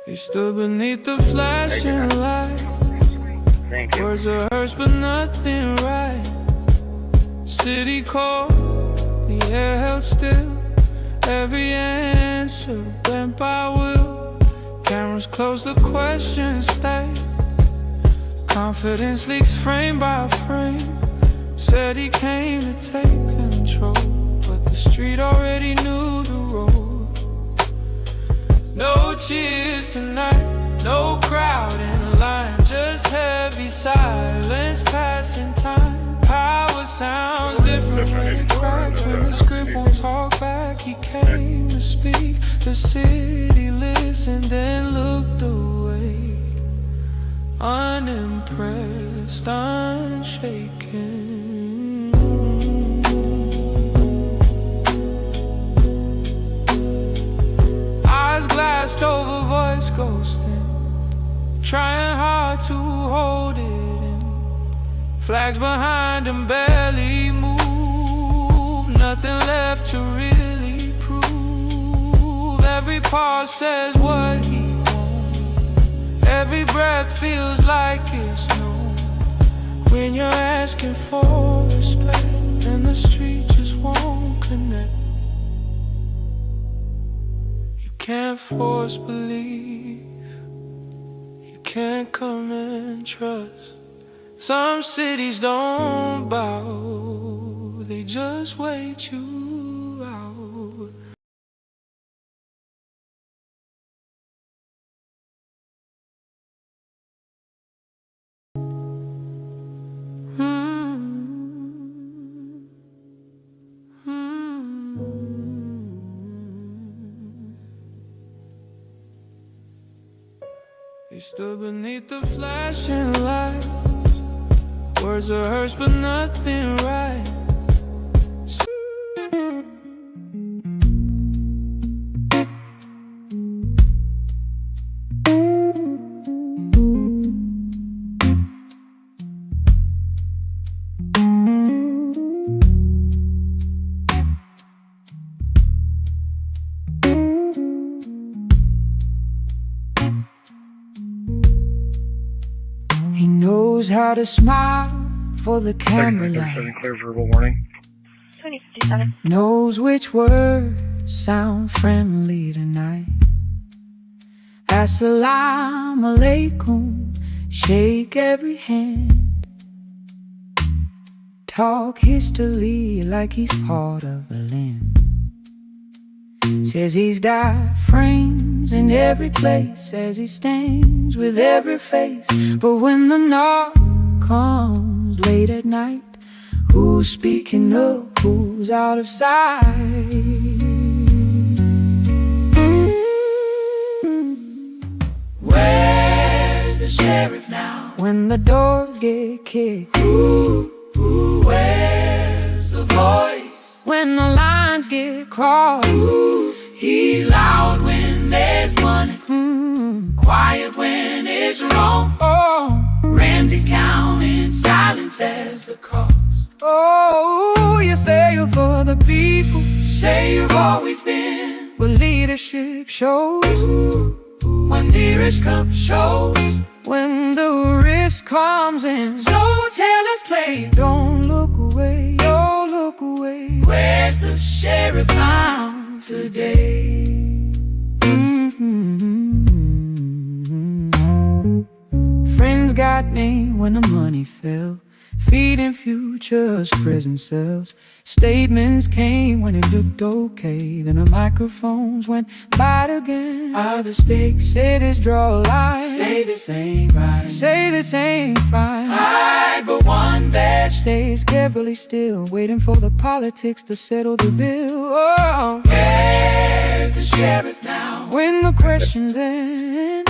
He stood beneath the flashing light. Words are hers but nothing right. City cold, the air held still. Every answer bent by will. Cameras close, the questions stay. Confidence leaks frame by frame. Said he came to take control, but the street already knew the road. No cheers tonight, no crowd in line, just heavy silence passing time. Power sounds different when it cracks, when the script won't talk back. He came to speak, the city listened then looked away. Unimpressed, unshaken. Eyes glassed over, voice goes thin. Trying hard to hold it in. Flags behind him barely move. Nothing left to really prove. Every pause says what he wants. Every breath feels like it's known. When you're asking for respect and the street just won't connect. You can't force belief. You can't come and trust. Some cities don't bow, they just wait you out. He stood beneath the flashing light. Words are hers but nothing right. He knows how to smile for the camera light. Clear verbal warning. 2057. Knows which words sound friendly tonight. Assalamu alaikum, shake every hand. Talk history like he's part of the land. Says he's got frames in every place. Says he stands with every face. But when the knock comes late at night, who's speaking up, who's out of sight? Where's the sheriff now? When the doors get kicked, where's the voice? When the lines get crossed, he's loud when there's money, quiet when it's wrong. RAMSEY's counting silence as the cost. You say you're for the people, say you've always been, but leadership shows when the rich cup shows, when the risk comes in. So tell us, play, don't look away, oh look away. Where's the sheriff found today? Friends got named when the money fell, feeding futures, prison cells. Statements came when it looked okay, then the microphones went bad again. The stakes say this, draw a line, say this ain't right, say this ain't fine. Right, but one that stays carefully still, waiting for the politics to settle the bill. Where's the sheriff now? When the questions end,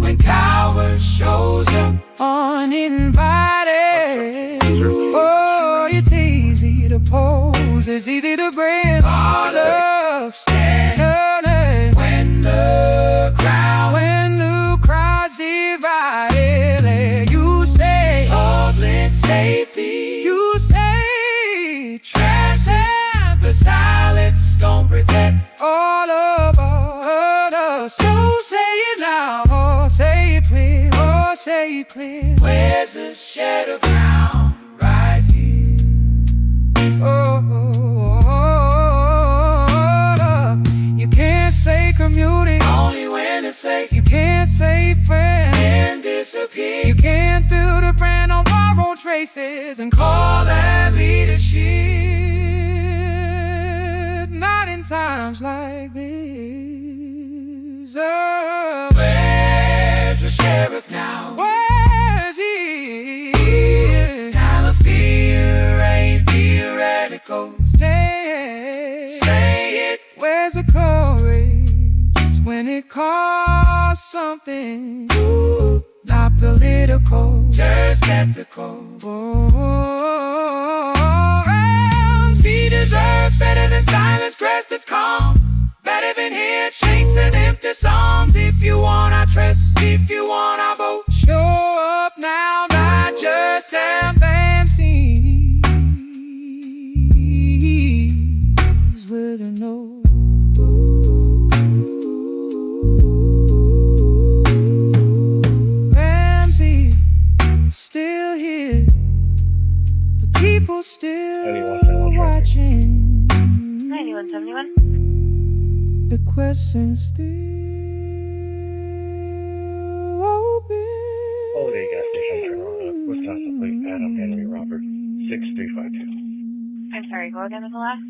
when coward shows up uninvited. It's easy to pose, it's easy to grab the stand. When the crowd's divided, you say public safety. way clear. Where's the shed of ground? Right here. You can't say commuting, only when it's safe. You can't say friend and disappear. You can't do the brand on borrowed traces and call that leadership. Not in times like these. Where's the sheriff now? Where's he? Time of fear ain't theoretical. Say it. Where's the courage when it costs something? Ooh, not political, just ethical. RAMSEY deserves better than silence dressed as calm. Better than handshakes and empty psalms. If you want our trust, if you want our vote, show up now, not just RAMSEY. With a no. RAMSEY still here. The people still watching. 9171. The question still open. Holiday gas station, Wisconsin, plate Adam Henry Robert 6352. I'm sorry, go again with the last.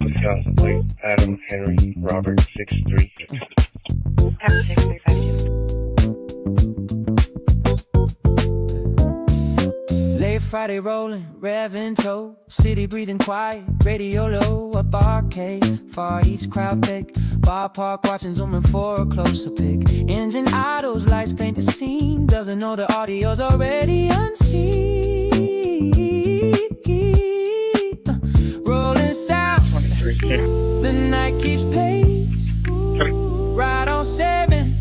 Wisconsin, plate Adam Henry Robert 6352. Pepper 6352. Late Friday rolling, revving toe, city breathing quiet, radio low, up arcade, Far East crowd thick, ballpark watching zooming for a closer pick. Engine idles, lights paint the scene, doesn't know the audio's already unseen. Rolling sound, the night keeps pace, right on 7,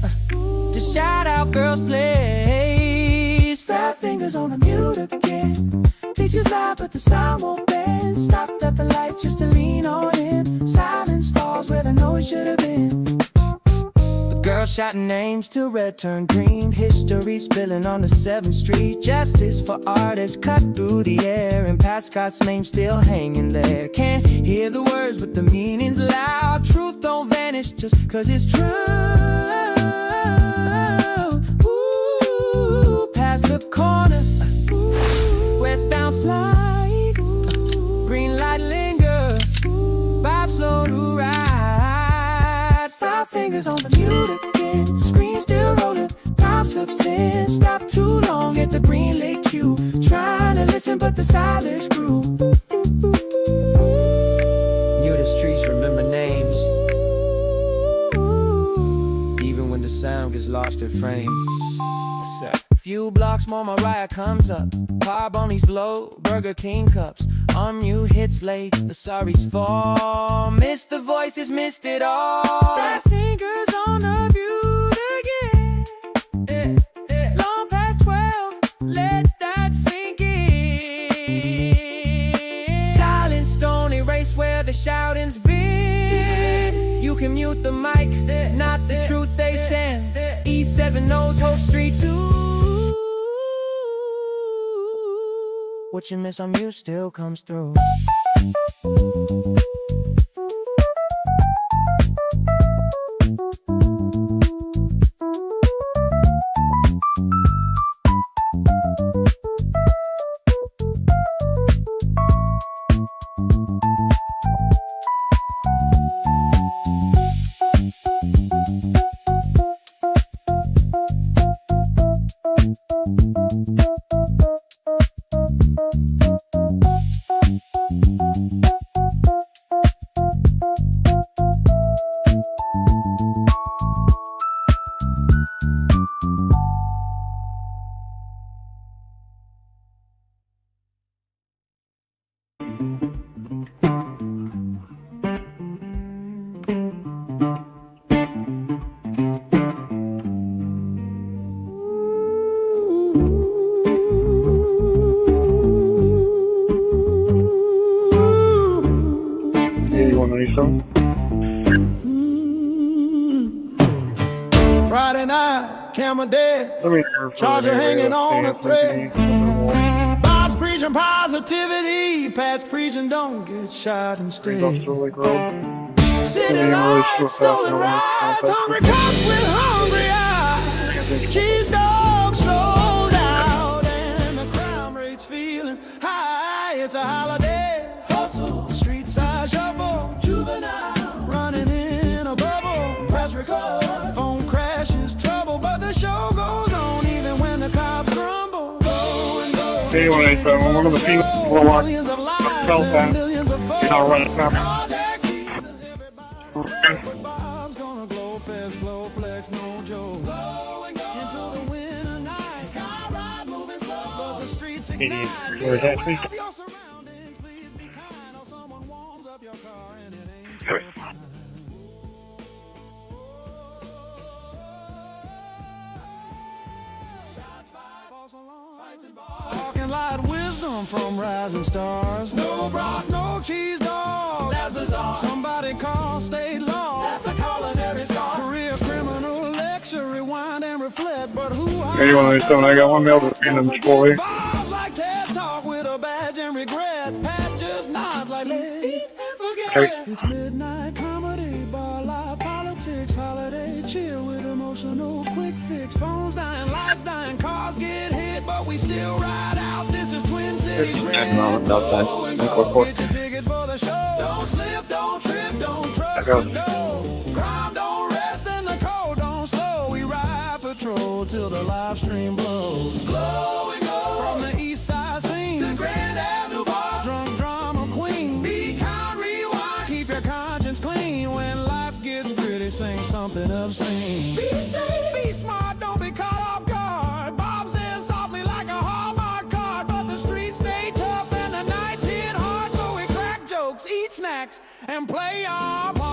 to shout out girls' place. Fat fingers on the mute again. Features loud but the sound won't bend. Stopped at the light just to lean on in. Silence falls where the noise should have been. The girl shouting names till red turned green. History spilling on the 7th Street. Justice for artists cut through the air. And Pat Scott's name still hanging there. Can't hear the words but the meaning's loud. Truth don't vanish just cause it's true. Past the corner, westbound slide, green light linger, vibe slow to ride. 5 fingers on the mute again, screen still rolling, time slips in. Stop too long at the green light cue, trying to listen but the silence grew. Knew the streets remember names, even when the sound gets lost in frame. Few blocks more, Mariah comes up. Car bunnies blow, Burger King cups. Unmute hits late, the sorries fall. Missed the voices, missed it all. 5 fingers on the butte again. Long past 12, let that sink in. Silence don't erase where the shouting's been. You can mute the mic, not the truth they send. E7 knows Hope Street too. What you miss on mute still comes through. Friday night, camera dead, Let me refer charger to the hanging on a thread. thread. Bob's preaching positivity, Pat's preaching don't get shot instead. City lights, stolen rides, hungry cops with hungry eyes. Cheese dogs sold out, and the crime rate's feeling high. It's a holiday, hustle, street side shuffle, juvenile, running in a bubble. Press record, phone crashes, trouble, but the show goes on even when the cops grumble. Go and go. Anyway, so one of the people will watch felt that. You know, run it up. Bob's gonna glow fast, glow flex, no joke. Into the winter night, sky ride moving slow, but the streets ignite. Where's that speak? Your surroundings, please be kind, or someone warms up your car and it ain't shots fired, false alarm, fights and bars. Talking light wisdom from rising stars. No broth, no cheese dog. That's bizarre. Somebody call state law. That's a culinary star. Career criminal lecture, rewind and reflect. But who Anyway, so I got one mail to random boy. Bob's like TED Talk with a badge and regret. Pat just nods like eat and forget. Okay. It's midnight comedy, bar live politics, holiday chill with emotional quick fix. Phones dying, lights dying, cars get hit, but we still ride out. This is Twin Cities. Get your ticket for the show. Don't slip, don't trip, don't trust the dough. Crime don't rest and the cold don't slow. We ride patrol till the live stream blows. Glowing gold from the east side scene to Grand Avenue bar. Drunk drama queen. Be kind, rewind. Keep your conscience clean. When life gets gritty, sing something obscene. Be safe, be smart, don't be caught off guard. Bob says softly like a Hallmark card, but the streets stay tough and the nights hit hard. So we crack jokes, eat snacks, and play our part.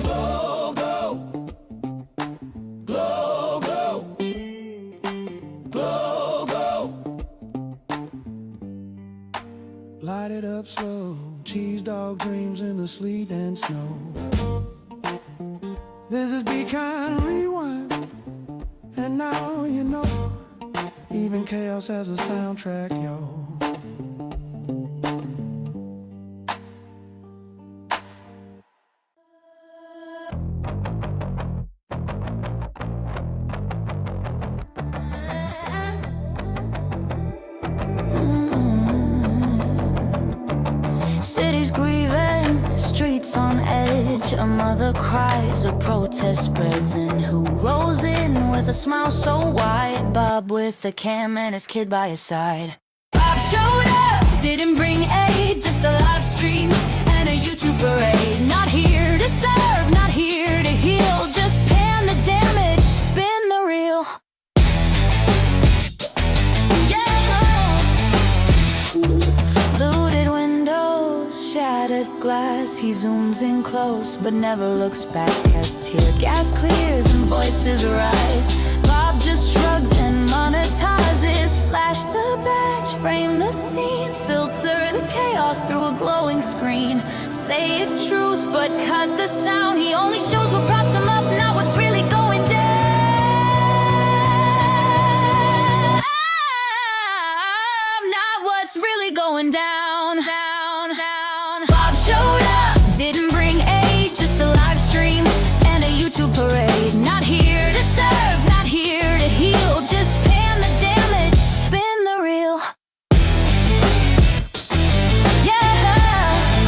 Go, go, go, glow, glow, glow, glow. Light it up slow, cheese dog dreams in the sleet and snow. This is Be Kind Rewind, and now you know, even chaos has a soundtrack, yo. Cities grieving, streets on edge. A mother cries, a protest spreads. And who rolls in with a smile so wide? Bob with the cam and his kid by his side. Bob showed up, didn't bring aid, just a live stream and a YouTube parade. Not here to serve, not here to heal, just pan the damage, spin the reel. Looted windows, shattered glass. He zooms in close but never looks back. As tear gas clears and voices rise, Bob just shrugs and monetizes. Flash the badge, frame the scene, filter the chaos through a glowing screen. Say it's truth but cut the sound. He only shows what props him up, not what's really going down. Really going down, down, down. Bob showed up, didn't bring aid, just a live stream and a YouTube parade. Not here to serve, not here to heal, just pan the damage, spin the reel. Yeah.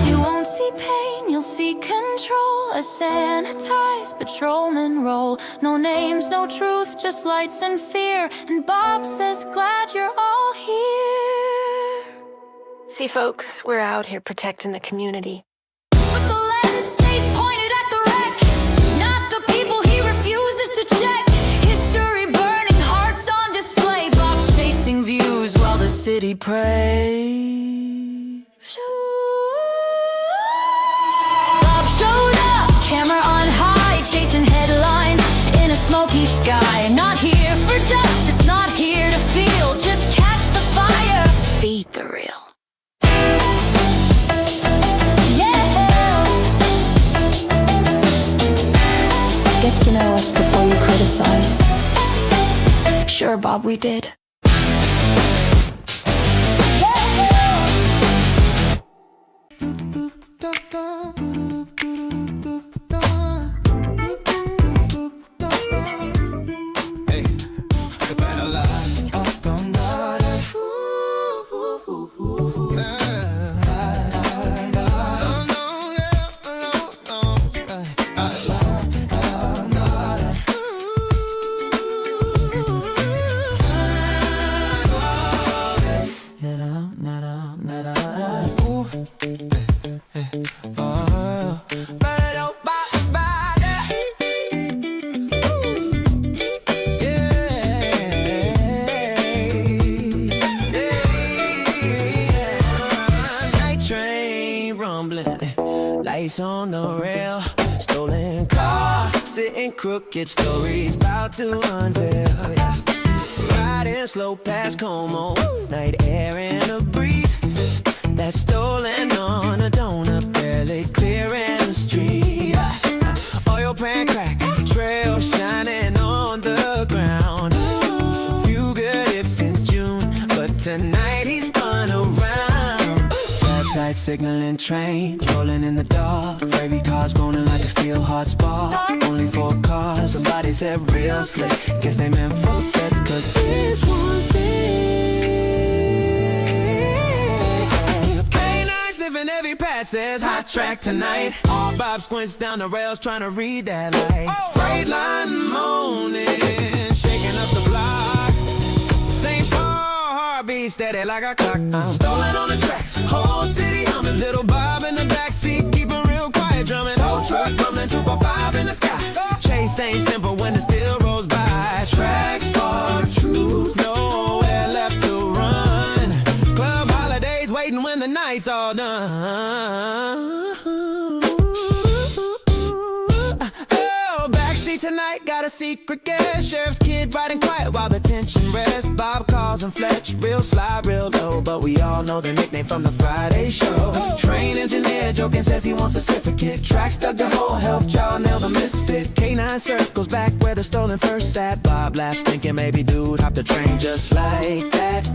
You won't see pain, you'll see control. A sanitized patrolman role. No names, no truth, just lights and fear. And Bob says, glad you're all here. See, folks, we're out here protecting the community. But the lens stays pointed at the wreck, not the people he refuses to check. History burning, hearts on display. Bob's chasing views while the city prays. Bob showed up, camera on high, chasing headlines in a smoky sky. Not here for justice, not here Sure, Bob, we did. Lights on the rail, stolen car, sitting crooked, stories about to unveil. Yeah. Riding slow past Como, night air and a breeze. That stolen on a donut, barely clearing the street. Oil pan crack, trail shining on the ground. Fugitive since June, but tonight he's spun around. Flashlight signaling trains, rolling in the dark. Fairy cars groaning like a steel hot spark. Only 4 cars, somebody said real slick. Guess they meant full sets, cause this one's there. Canine sniffing every pad says hot track tonight. Bob squints down the rails trying to read that light. Freight line moaning, shaking up the block. St. Paul heartbeat steady like a clock. Stolen on the tracks, whole city humming. Little Bob in the backseat, keeping real quiet, drumming. Whole truck bumping, 245 in the sky. Chase ain't simple when it still rolls by. Tracks for truth, nowhere left to run. Club holidays waiting when the night's all done. Oh, backseat tonight, got a secret guest. Sheriff's kid riding quiet while the tension rests. Bob calls him Fletcher, real sly, real low. But we all know the nickname from the Friday show. Train engineer joking says he wants a certificate. Tracks dug the hole, helped y'all nail the misfit. Canine circles back where the stolen first sat. Bob laughed thinking maybe dude hopped the train just like that.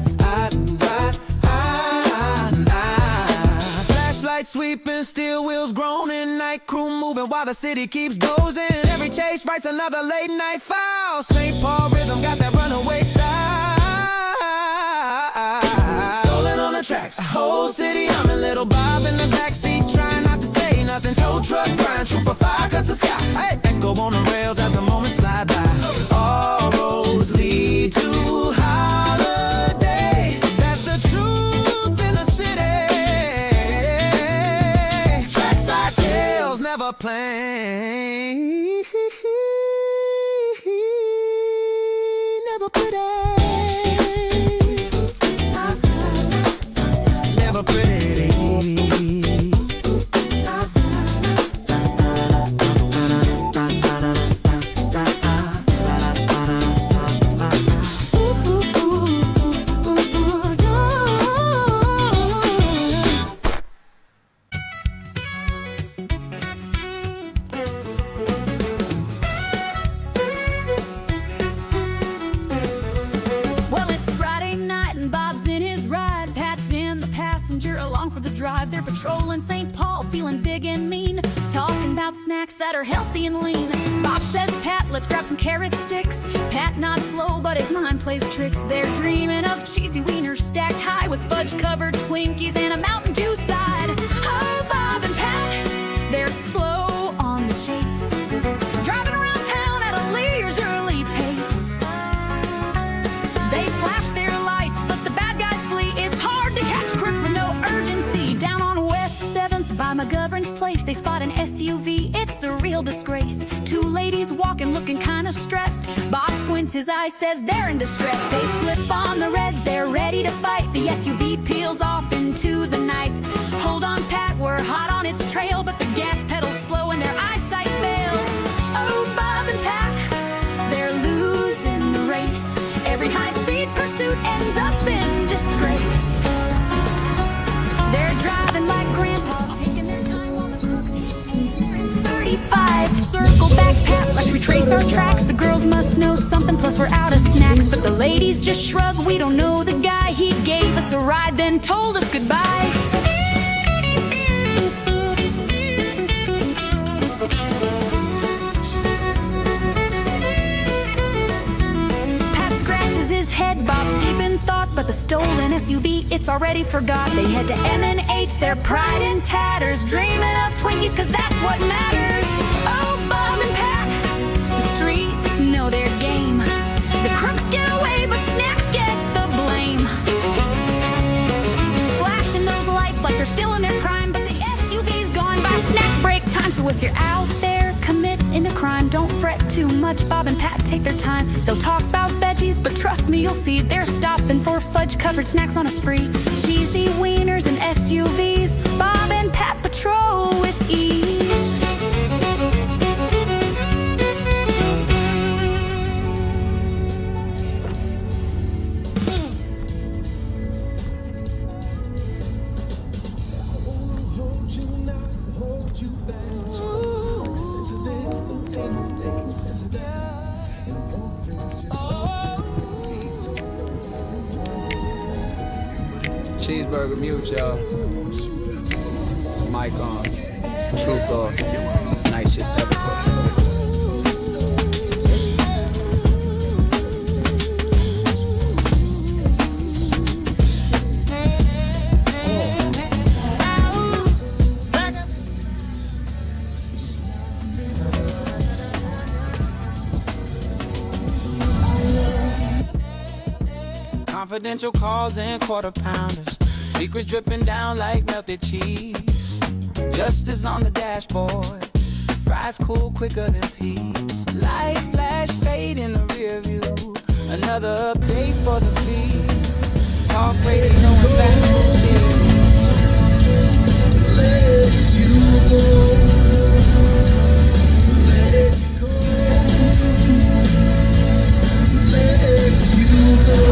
Flashlight sweeping, steel wheels groaning. Night crew moving while the city keeps dozing. Every chase writes another late night file. St. Paul rhythm got that runaway style. Stolen on the tracks, whole city humming. Little Bob in the backseat trying not to say nothing. Tow truck grind, trooper fire cuts the sky. Hey, echo on the rails as the moments slide by. All roads lead to holiday. That's the truth in the city. Trackside tales never plain. Never pretty. Never pretty. Along for the drive, they're patrolling St. Paul, feeling big and mean, talking about snacks that are healthy and lean. Bob says, Pat, let's grab some carrot sticks. Pat nods slow, but his mind plays tricks. They're dreaming of cheesy wieners stacked high with fudge-covered Twinkies and a Mountain Dew side. Oh, Bob and Pat, they're slow on the chase, driving around town at a leisurely pace. They flash their lights, but the bad guys flee. It's hard to catch crooks with no urgency. Down on West 7th by McGovern's place, they spot an SUV. It's a real disgrace. 2 ladies walking, looking kinda stressed. Bob squints his eyes, says they're in distress. They flip on the reds, they're ready to fight. The SUV peels off into the night. Hold on, Pat, we're hot on its trail, but the gas pedal's slow and their eyesight fails. Oh, Bob and Pat, they're losing the race. Every high-speed pursuit ends up in disgrace. They're driving like grandpas, taking their time while the crooks. They're in 35, circle back, Pat, let's retrace our tracks. The girls must know something, plus we're out of snacks. But the ladies just shrug, we don't know the guy. He gave us a ride, then told us goodbye. Pat scratches his head, Bob's deep in thought. But the stolen SUV, it's already forgot. They head to M&H, their pride in tatters, dreaming of Twinkies, cause that's what matters. Oh, Bob and Pat, the streets know their game. The crooks get away, but snacks get the blame. Flashing those lights like they're still in their prime, but the SUV's gone by snack break time. So if you're out there committing a crime, don't fret too much. Bob and Pat take their time. They'll talk about veggies, but trust me, you'll see they're stopping for fudge-covered snacks on a spree. Cheesy wieners and SUVs, Bob and Pat patrol with ease. Cheeseburger mute, y'all. Mic on. Truth off. Night shift ever touch. Confidential calls and quarter pounders. Secrets dripping down like melted cheese. Justice on the dashboard. Fries cool quicker than peas. Lights flash, fade in the rear view. Another update for the feed. Talk radio and back let you go. Let you go. Let you go.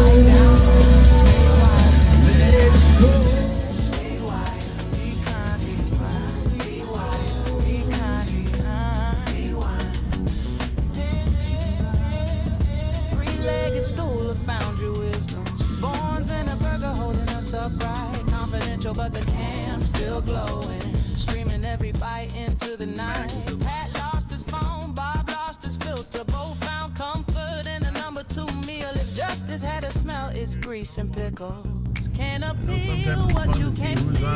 But the cam's still glowing, streaming every bite into the night. Pat lost his phone, Bob lost his filter. Both found comfort in a number 2 meal. If justice had a smell, it's grease and pickles. Can't appeal what you can't feel.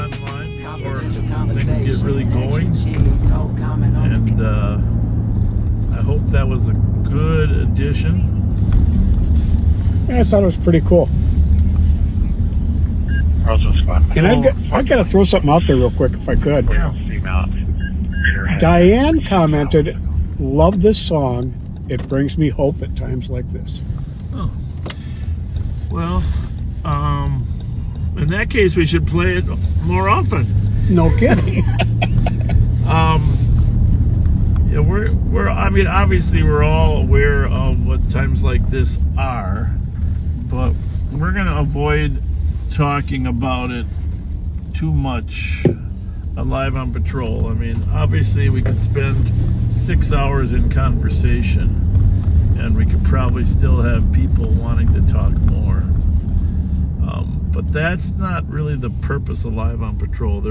Or things get really going. And I hope that was a good addition. Yeah, I thought it was pretty cool. And I've got to throw something out there real quick if I could. Diane commented, love this song. It brings me hope at times like this. Oh. Well, in that case, we should play it more often. No kidding. Yeah, we're. I mean, obviously, we're all aware of what times like this are, but we're gonna avoid talking about it too much on Live on Patrol. I mean, obviously we could spend 6 hours in conversation and we could probably still have people wanting to talk more, but that's not really the purpose of Live on Patrol.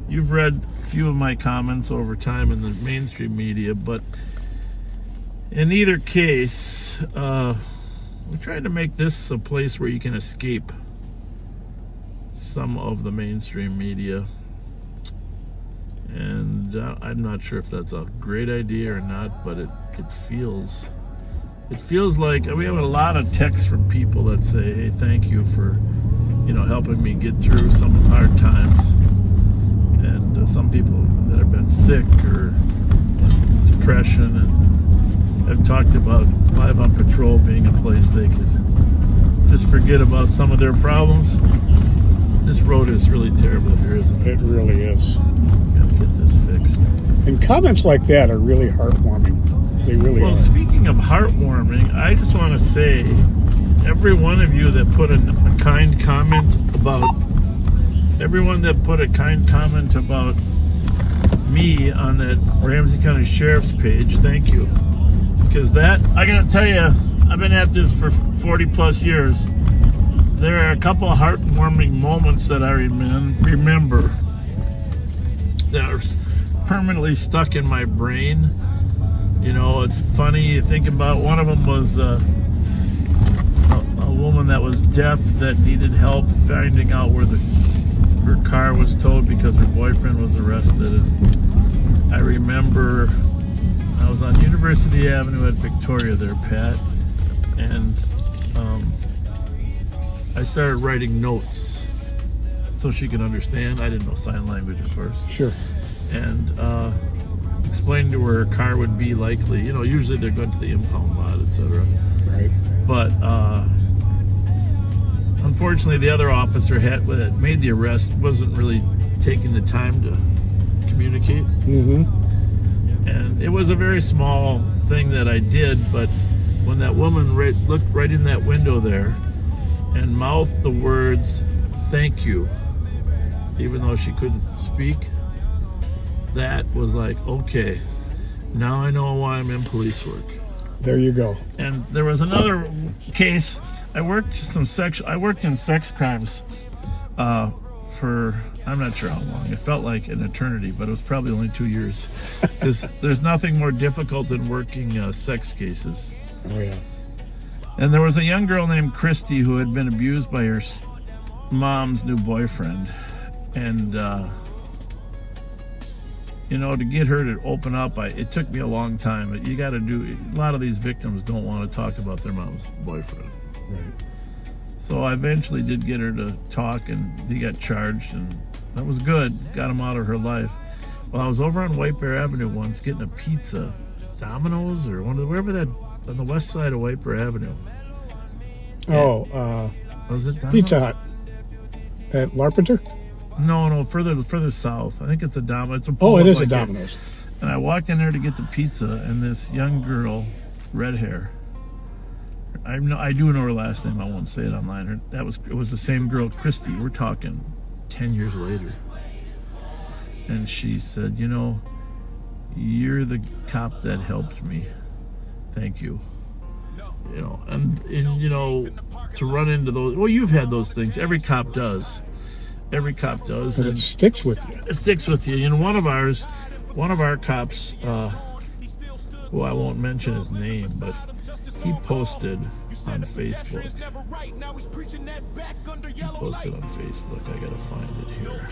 You've read a few of my comments over time in the mainstream media, but in either case, we're trying to make this a place where you can escape some of the mainstream media, and I'm not sure if that's a great idea or not, but it feels like we have a lot of texts from people that say, hey, thank you for helping me get through some hard times, and some people that have been sick or depression and have talked about Live on Patrol being a place they could just forget about some of their problems. This road is really terrible here, isn't it? It really is. Gotta get this fixed. And comments like that are really heartwarming. They really are. Well, speaking of heartwarming, I just want to say, every one of you that put a kind comment about me on that Ramsey County Sheriff's page. Thank you. Because that, I gotta tell you, I've been at this for 40 plus years. There are a couple of heartwarming moments that I remember that are permanently stuck in my brain. You know, it's funny, you think about, one of them was a woman that was deaf that needed help finding out where her car was towed because her boyfriend was arrested. And I remember I was on University Avenue at Victoria there, Pat, and I started writing notes so she could understand. I didn't know sign language, of course. Sure. And explained to her car would be likely, you know, usually they're going to the impound lot, etc. Right. But unfortunately, the other officer that made the arrest wasn't really taking the time to communicate. Mm-hmm. And it was a very small thing that I did, but when that woman looked right in that window there and mouthed the words, "Thank you," even though she couldn't speak, that was like, okay, now I know why I'm in police work. There you go. And there was another case. I worked in sex crimes for, I'm not sure how long. It felt like an eternity, but it was probably only 2 years. There's nothing more difficult than working sex cases. Oh, yeah. And there was a young girl named Christy who had been abused by her mom's new boyfriend. And, you know, to get her to open up, it took me a long time. But you got to a lot of these victims don't want to talk about their mom's boyfriend. Right. So I eventually did get her to talk, and he got charged, and that was good. Got him out of her life. Well, I was over on White Bear Avenue once getting a pizza, Domino's or wherever that, on the west side of White Bear Avenue. Was it Domino's? Pizza Hut at Larpenteur? No, further south. I think it's a Domino's. It is a Domino's. And I walked in there to get the pizza, and this young girl, red hair. I do know her last name. I won't say it online. It was the same girl, Christy. We're talking 10 years later. And she said, "You know, you're the cop that helped me. Thank you." You know, and you know, to run into those. Well, you've had those things. Every cop does. But it sticks with you. It sticks with you. You know, one of our cops, who I won't mention his name, but he posted on Facebook. I gotta find it here.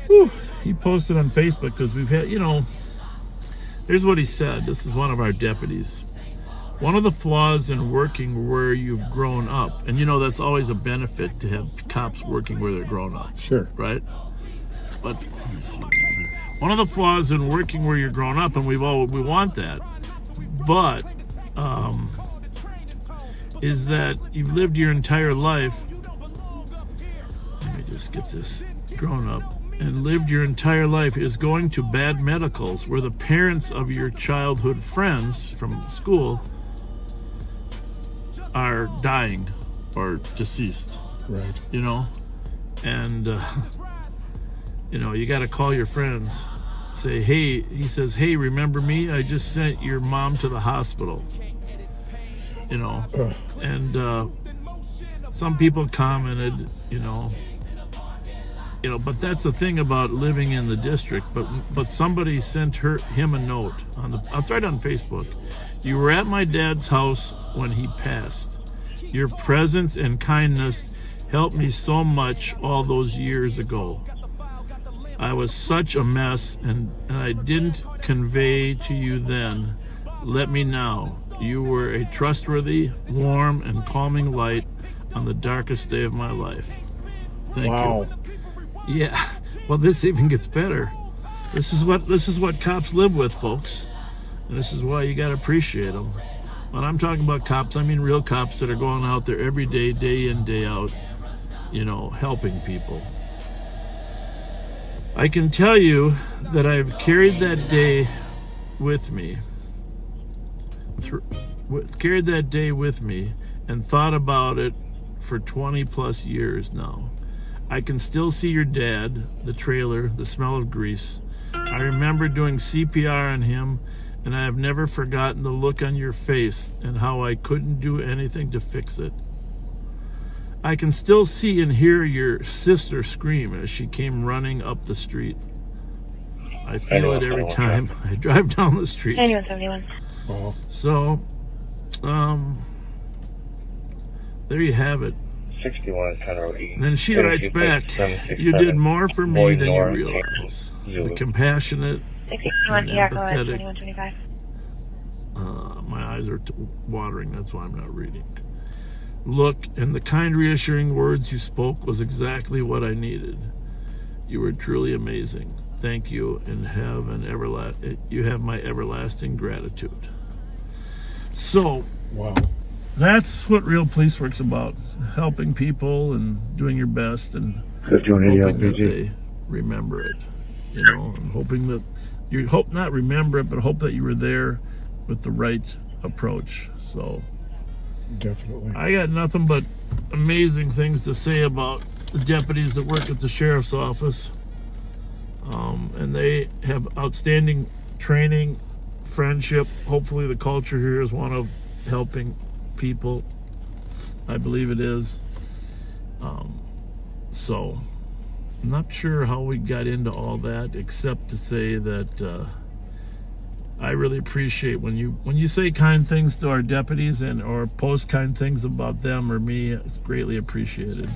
Whew. He posted on Facebook because we've had, you know, here's what he said. This is one of our deputies. "One of the flaws in working where you've grown up," and you know that's always a benefit to have cops working where they're grown up. Sure. Right? But let me see. One of the flaws in working where you're grown up, and we want that, but is that you've lived your entire life. Let me just get this. Grown up and lived your entire life is going to bad medicals where the parents of your childhood friends from school are dying or deceased. Right. You know, and you know, you got to call your friends. Say, "Hey," he says, "Hey, remember me? I just sent your mom to the hospital." You know, and some people commented, you know, but that's the thing about living in the district. But somebody sent him a note it's right on Facebook. "You were at my dad's house when he passed. Your presence and kindness helped me so much all those years ago. I was such a mess, and I didn't convey to you then. Let me now. You were a trustworthy, warm, and calming light on the darkest day of my life. Thank you." Yeah. Well, this even gets better. This is what cops live with, folks. And this is why you got to appreciate them. When I'm talking about cops, I mean real cops that are going out there every day, day in, day out, you know, helping people. I can tell you that I've carried that day with me. Carried that day with me and thought about it for 20 plus years now. I can still see your dad, the trailer, the smell of grease. I remember doing CPR on him, and I have never forgotten the look on your face and how I couldn't do anything to fix it. I can still see and hear your sister scream as she came running up the street. I feel it every time I drive down the street. 9171. Oh, So, there you have it. 61 Conroe E. And then she writes back, you did more for me than you realize. The compassionate, 61 and Echo at empathetic. 2125. My eyes are watering, that's why I'm not reading. Look, and the kind reassuring words you spoke was exactly what I needed. You were truly amazing. Thank you, and you have my everlasting gratitude. So, wow. that's what real police work's about. Helping people and doing your best and 51 hoping that LPG. they remember it. You know, and hoping that you hope not remember it, but hope that you were there with the right approach. So Definitely. I got nothing but amazing things to say about the deputies that work at the sheriff's office. And they have outstanding training, friendship. Hopefully the culture here is one of helping people. I believe it is. So I'm not sure how we got into all that, except to say that I really appreciate when you say kind things to our deputies and or post kind things about them or me. It's greatly appreciated.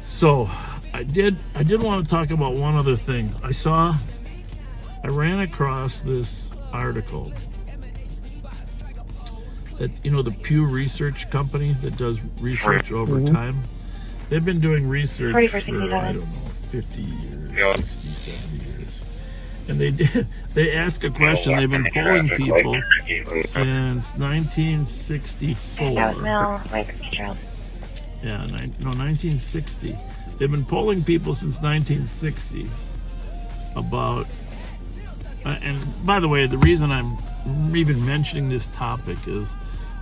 So I did want to talk about one other thing. I ran across this article that, you know, the Pew Research Company that does research over time. They've been doing research for, I don't know, 50 years, 60, 70 years. And they ask a question. They've been polling people since 1964. That was Mel, Mike, Charles. Yeah, 1960. They've been polling people since 1960 about, and by the way, the reason I'm even mentioning this topic is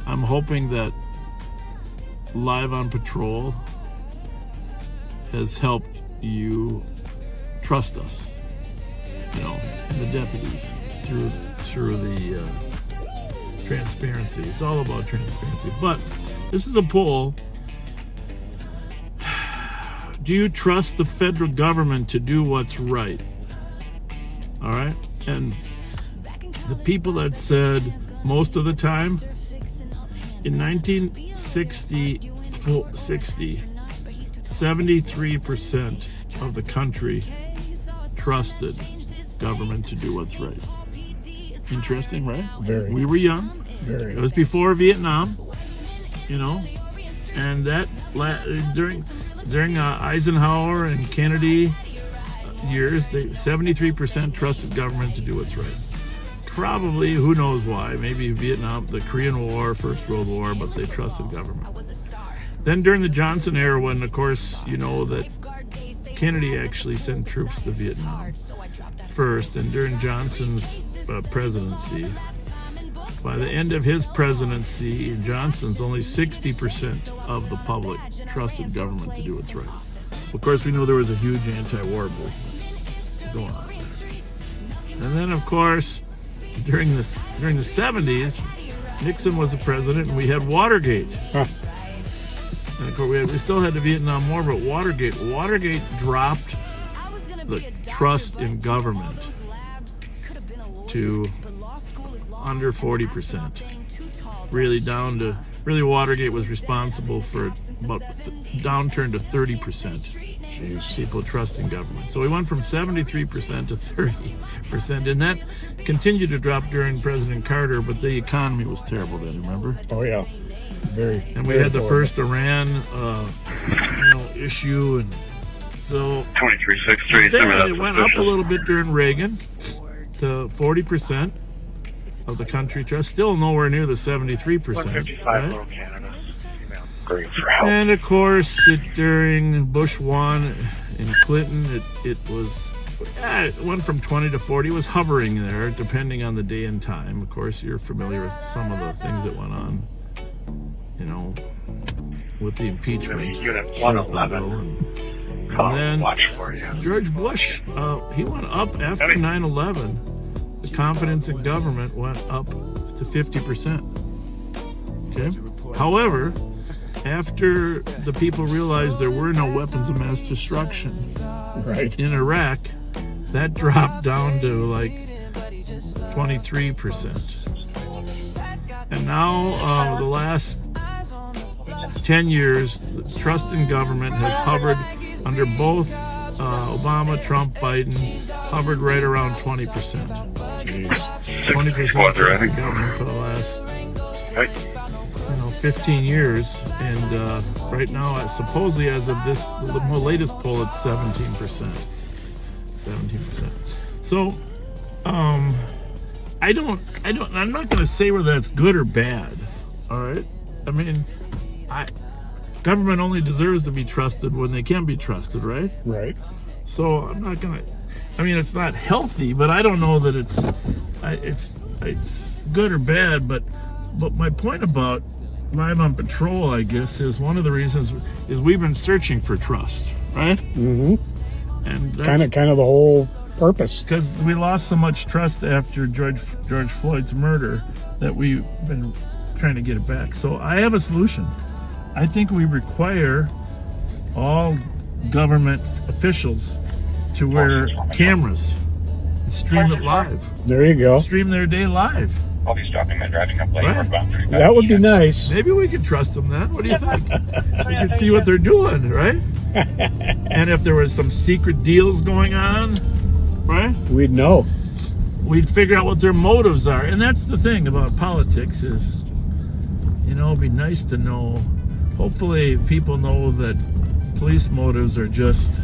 I'm hoping that Live on Patrol has helped you trust us, you know, and the deputies through the transparency. It's all about transparency. But this is a poll. Do you trust the federal government to do what's right? All right? And the people that said most of the time, in 1960, 73% of the country trusted government to do what's right. Interesting, right? Very. We were young. Very. It was before Vietnam, you know, and that during Eisenhower and Kennedy years, 73% trusted government to do what's right. Probably, who knows why? Maybe Vietnam, the Korean War, First World War, but they trusted government. Then during the Johnson era, when, of course, you know that Kennedy actually sent troops to Vietnam first, and during Johnson's presidency, by the end of his presidency, Johnson's only 60% of the public trusted government to do what's right. Of course, we know there was a huge anti-war movement going on there. And then, of course, during the 70s, Nixon was the president, and we had Watergate. And of course, we still had the Vietnam War, but Watergate dropped the trust in government to under 40%. Really Watergate was responsible for about downturn to 30%. People trusting government. So we went from 73% to 30%, and that continued to drop during President Carter, but the economy was terrible then, remember? Oh, yeah. Very. And we had the first Iran issue, and so 2363. then it went up a little bit during Reagan to 40% of the country trust. Still nowhere near the 73%. Right? And of course, during Bush 1 and Clinton, it went from 20 to 40. It was hovering there, depending on the day and time. Of course, you're familiar with some of the things that went on, you know, with with the impeachment. Unit 111. And then Watch for you. George Bush, he went up after 9/11. The confidence in government went up to 50%. Okay. However, after the people realized there were no weapons of mass destruction in Iraq, that dropped down to like 23%. And now, the last 10 years, the trust in government has hovered under both Obama, Trump, Biden, hovered right around 20%. Jeez. 20% trust in government for the last 15 years. And right now, supposedly as of this, the latest poll, it's 17%. 17%. So, I'm not going to say whether that's good or bad. All right. I mean, government only deserves to be trusted when they can be trusted, right? Right. So I'm not going to. I mean, it's not healthy, but I don't know that it's good or bad. But my point about Live on Patrol, I guess, is one of the reasons is we've been searching for trust, right? Mm-hmm. And kind of the whole purpose. Because we lost so much trust after George Floyd's murder that we've been trying to get it back. So I have a solution. I think we require all government officials to wear cameras and stream it live. There you go. Stream their day live. I'll be stopping and driving up late. Right. That would be nice. Maybe we could trust them then. What do you think? We could see what they're doing, right? And if there was some secret deals going on, right? We'd know. We'd figure out what their motives are. And that's the thing about politics is, it'd be nice to know. Hopefully people know that police motives are just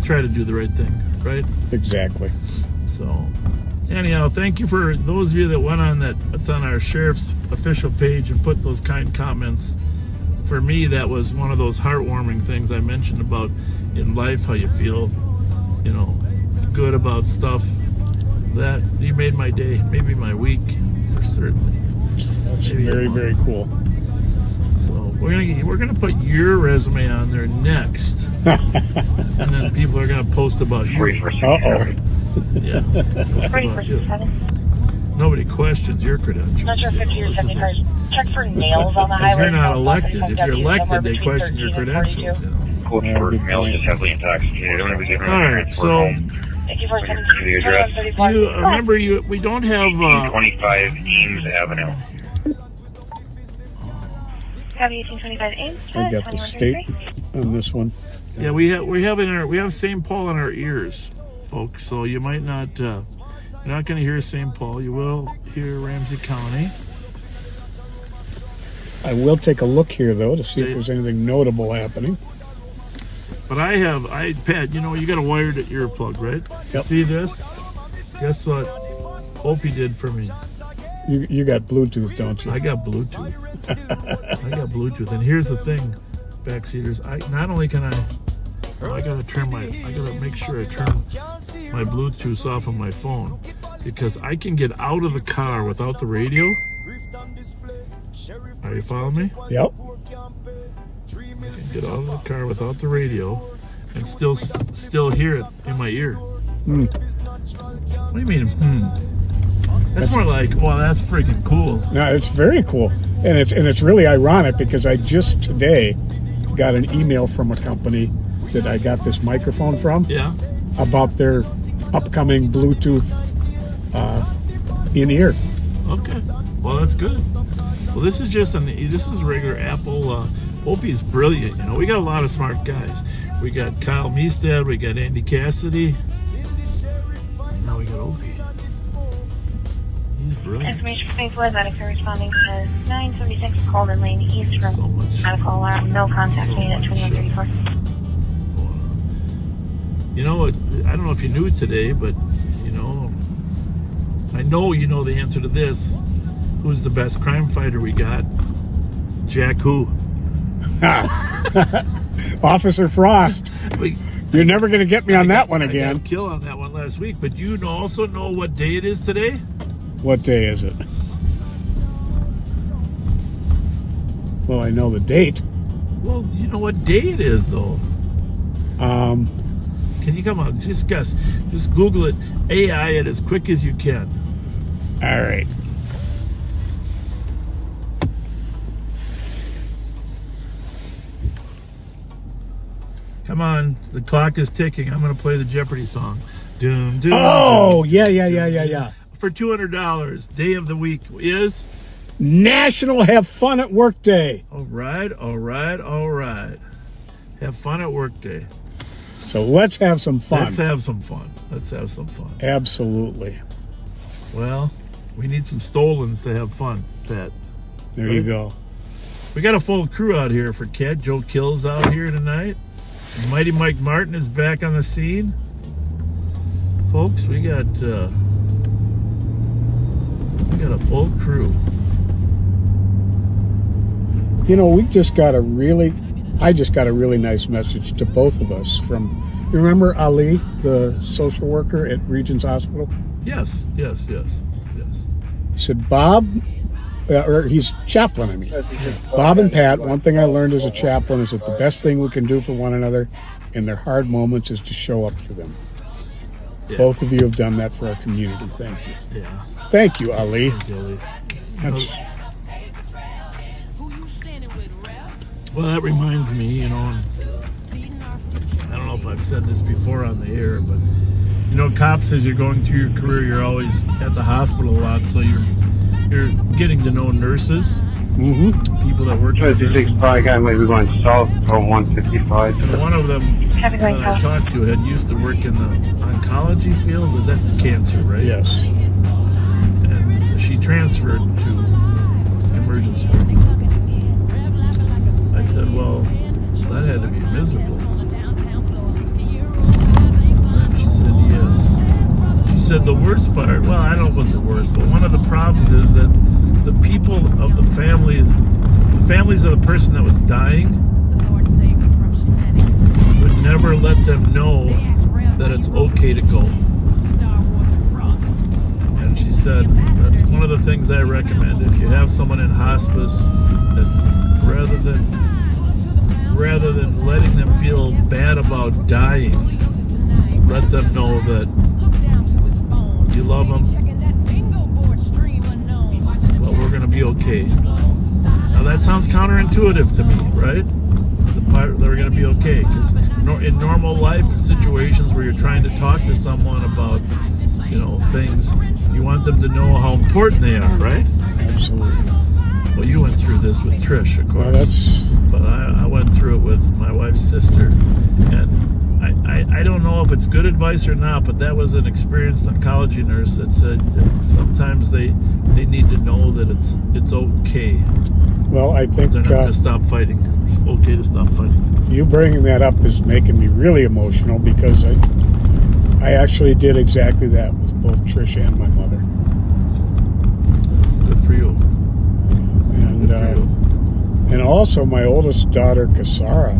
try to do the right thing, right? Exactly. So, anyhow, thank you for those of you that went on that's on our sheriff's official page and put those kind comments. For me, that was one of those heartwarming things I mentioned about in life, how you feel, good about stuff. That you made my day, maybe my week, for certainly. That's very, very cool. So we're gonna put your resume on there next, and then people are gonna post about you. Uh-oh. Yeah. About you. Nobody questions your credentials. Not sure 50 or 75. Check for nails on the highway. If you're not elected, if you're elected, they question your credentials. Male is heavily intoxicated. All right, so the address. Remember, we don't have 25 Ames Avenue. Have 1825 Ames. We got the state on this one. Yeah, we have St. Paul in our ears, folks. So you might not. You're not going to hear St. Paul. You will hear Ramsey County. I will take a look here though to see if there's anything notable happening. But Pat, you got a wired earplug, right? Yep. See this? Guess what Opie did for me? You got Bluetooth, don't you? I got Bluetooth. And here's the thing, backseaters. I gotta make sure I turn my Bluetooth off on my phone because I can get out of the car without the radio. Are you following me? Yep. I can get out of the car without the radio and still hear it in my ear. Mm. What do you mean? That's more like, well, that's freaking cool. No, it's very cool, and it's really ironic because I just today got an email from a company that I got this microphone from. Yeah. About their upcoming Bluetooth in-ear. Okay. Well, that's good. Well, this is regular Apple. Opie's brilliant. We got a lot of smart guys. We got Kyle Meestad. We got Andy Cassidy. And now we got Opie. He's brilliant. Information from St. Louis medics are responding to 976 Coleman Lane East from medical alarm. No contact made at 2134. I don't know if you knew today, but I know you know the answer to this. Who's the best crime fighter we got? Jack who? Officer Frost. You're never going to get me on that one again. I got a kill on that one last week, but you also know what day it is today? What day is it? Well, I know the date. Well, you know what day it is, though. Can you come on? Just guess. Just Google it. AI it as quick as you can. All right. Come on. The clock is ticking. I'm going to play the Jeopardy song. Doom, doom. Oh, yeah. For $200, day of the week is National Have Fun at Work Day. all right. Have fun at work day. So let's have some fun. Let's have some fun. Absolutely. Well, we need some stolens to have fun, Pat. There you go. We got a full crew out here for Cat. Joe Kill's out here tonight. Mighty Mike Martin is back on the scene. Folks, we got a full crew. You know, I just got a really nice message to both of us from, you remember Ali, the social worker at Regents Hospital? Yes. He said, Bob, or he's chaplain, I mean. Bob and Pat, one thing I learned as a chaplain is that the best thing we can do for one another in their hard moments is to show up for them. Yeah. Both of you have done that for our community. Thank you. Yeah. Thank you, Ali. That's, well, that reminds me, you know, and I don't know if I've said this before on the air, but you know, cops, as you're going through your career, you're always at the hospital a lot, so you're getting to know nurses, people that work in nursing. guy might be going south on 155. And one of them that I talked to had used to work in the oncology field. Was that cancer, right? yes. And she transferred to emergency room. I said, well, that had to be miserable. And she said, yes. She said the worst part, well, I don't know if it was the worst, but one of the problems is that the people of the families of the person that was dying would never let them know that it's okay to go. And she said, that's one of the things I recommend. If you have someone in hospice, that rather than letting them feel bad about dying, let them know that you love them, but we're going to be okay. Now that sounds counterintuitive to me, right? The part they're going to be okay, because in normal life situations where you're trying to talk to someone about, you know, things, you want them to know how important they are, right? Absolutely. Well, you went through this with Trish, of course. Well, but I went through it with my wife's sister, and I don't know if it's good advice or not, but that was an experienced oncology nurse that said that sometimes they need to know that it's okay. well, I think They're not to stop fighting. It's okay to stop fighting. you bringing that up is making me really emotional because I actually did exactly that with both Trish and my mother. Good for you. And also my oldest daughter, Kasara,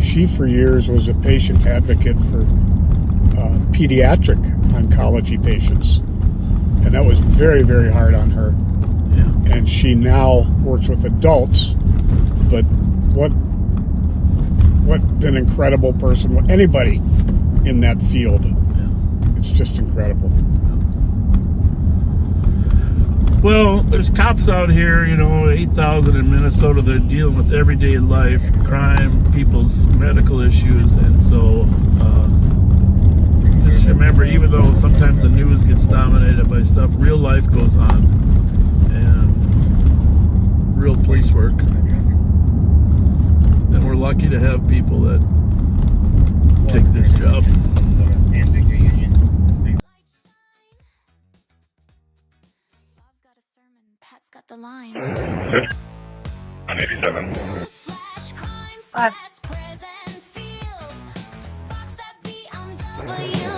she for years was a patient advocate for pediatric oncology patients. And that was very, very hard on her. Yeah. And she now works with adults. But what an incredible person. Anybody in that field. Yeah. It's just incredible. Well, there's cops out here, you know, 8,000 in Minnesota. They're dealing with everyday life, crime, people's medical issues, and so just remember, even though sometimes the news gets dominated by stuff, real life goes on, and real police work. And we're lucky to have people that take this job. Pat's got the line. Good. On 87.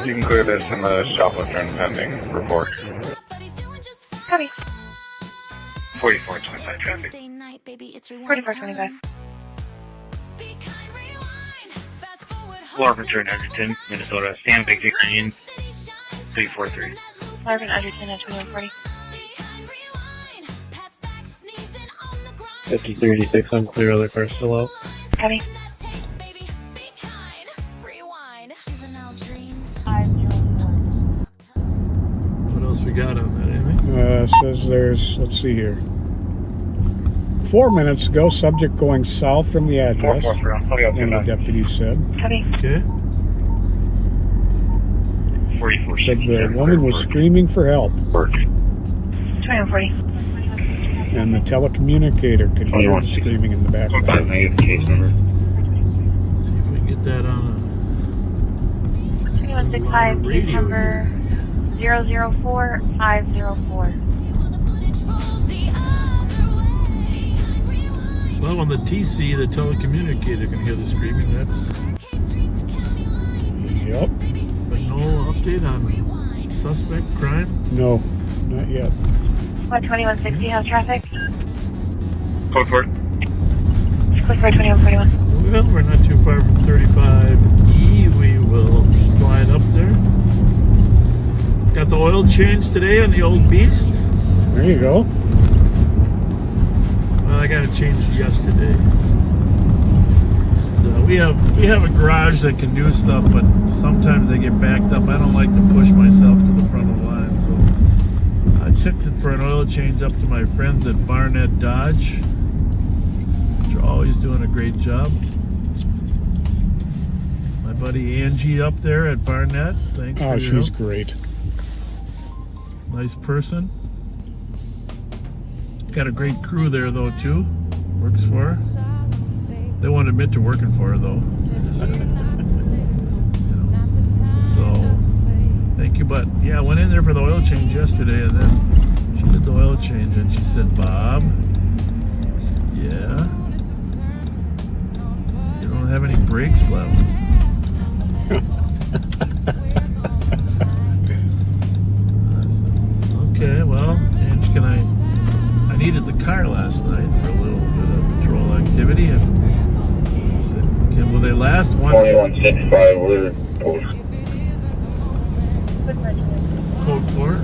You can clear this in the shoplifter and pending report. Copy. 4425 traffic. 4425. Larvin Turn Edgerton, Minnesota. Sam Victor Green, 343. Larvin Edgerton at 2140. 5386, unclear, other cars still out. Copy. What else we got on that? Anything? Says there's, let's see here. 4 minutes ago, subject going south from the address. 443, One of the deputies said. Copy. Okay. 44. Said the woman was screaming for help, 2140. and the telecommunicator could hear the screaming in the background. Negative case number. See if we can get that on 2165, case number 004504. Well, on the TC, the telecommunicator can hear the screaming. That's. Yep. But no update on suspect crime? No, not yet. 2160, how's traffic? Code 4. Click for 2141. Well, we're not too far from 35E. We will slide up there. Got the oil change today on the old beast. There you go. Well, I got it changed yesterday. We have a garage that can do stuff, but sometimes they get backed up. I don't like to push myself to the front of the line, so I took it for an oil change up to my friends at Barnett Dodge, which are always doing a great job. My buddy Angie up there at Barnett, thanks for your she's help. great. Nice person. Got a great crew there though too. Works for her. They won't admit to working for her though. They just said, So thank you, but yeah, I went in there for the oil change yesterday, and then she did the oil change, and she said, "Bob," I said, "Yeah, you don't have any brakes left." I said, "Okay, well, and can I needed the car last night for a little bit of patrol activity, and I said, will they last one?" 2165, we're post. Code 4?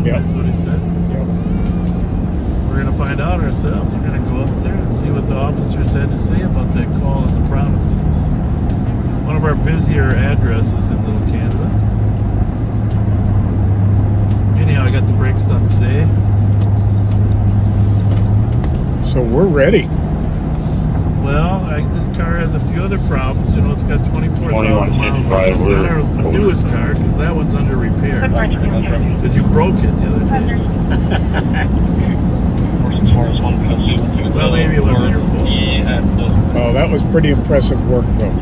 Yep. That's what he said. Yep. We're going to find out ourselves. We're going to go up there and see what the officers had to say about that call in the provinces. One of our busier addresses in Little Canada. Anyhow, I got the brakes done today. So we're ready. Well, this car has a few other problems. You know, it's got 24,000 miles on it. It's not our newest car, because that one's under repair. Because you broke it the other day. Well, maybe it wasn't your fault. Oh, that was pretty impressive work, though.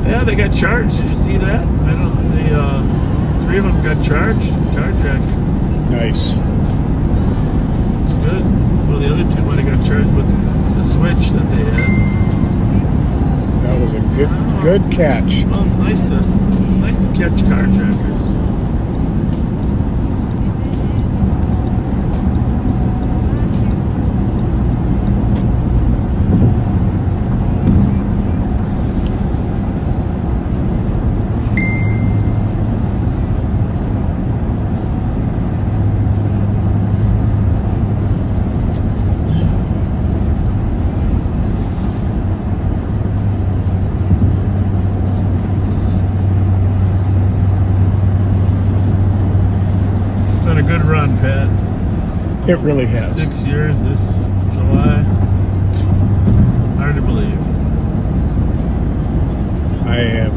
Yeah, they got charged. Did you see that? I don't. They, 3 of them got charged. Carjacking. Nice. It's good. Well, the other 2 might have got charged with the switch that they had. That was a good catch. Well, it's nice to catch carjackers. It really has. 6 years this July. Hard to believe. I am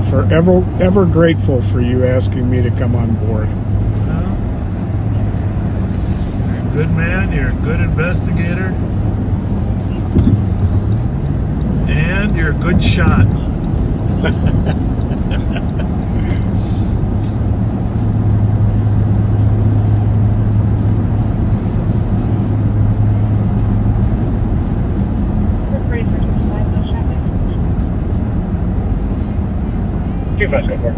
forever ever grateful for you asking me to come on board. Well, you're a good man, you're a good investigator, and you're a good shot. Too fast, go for it.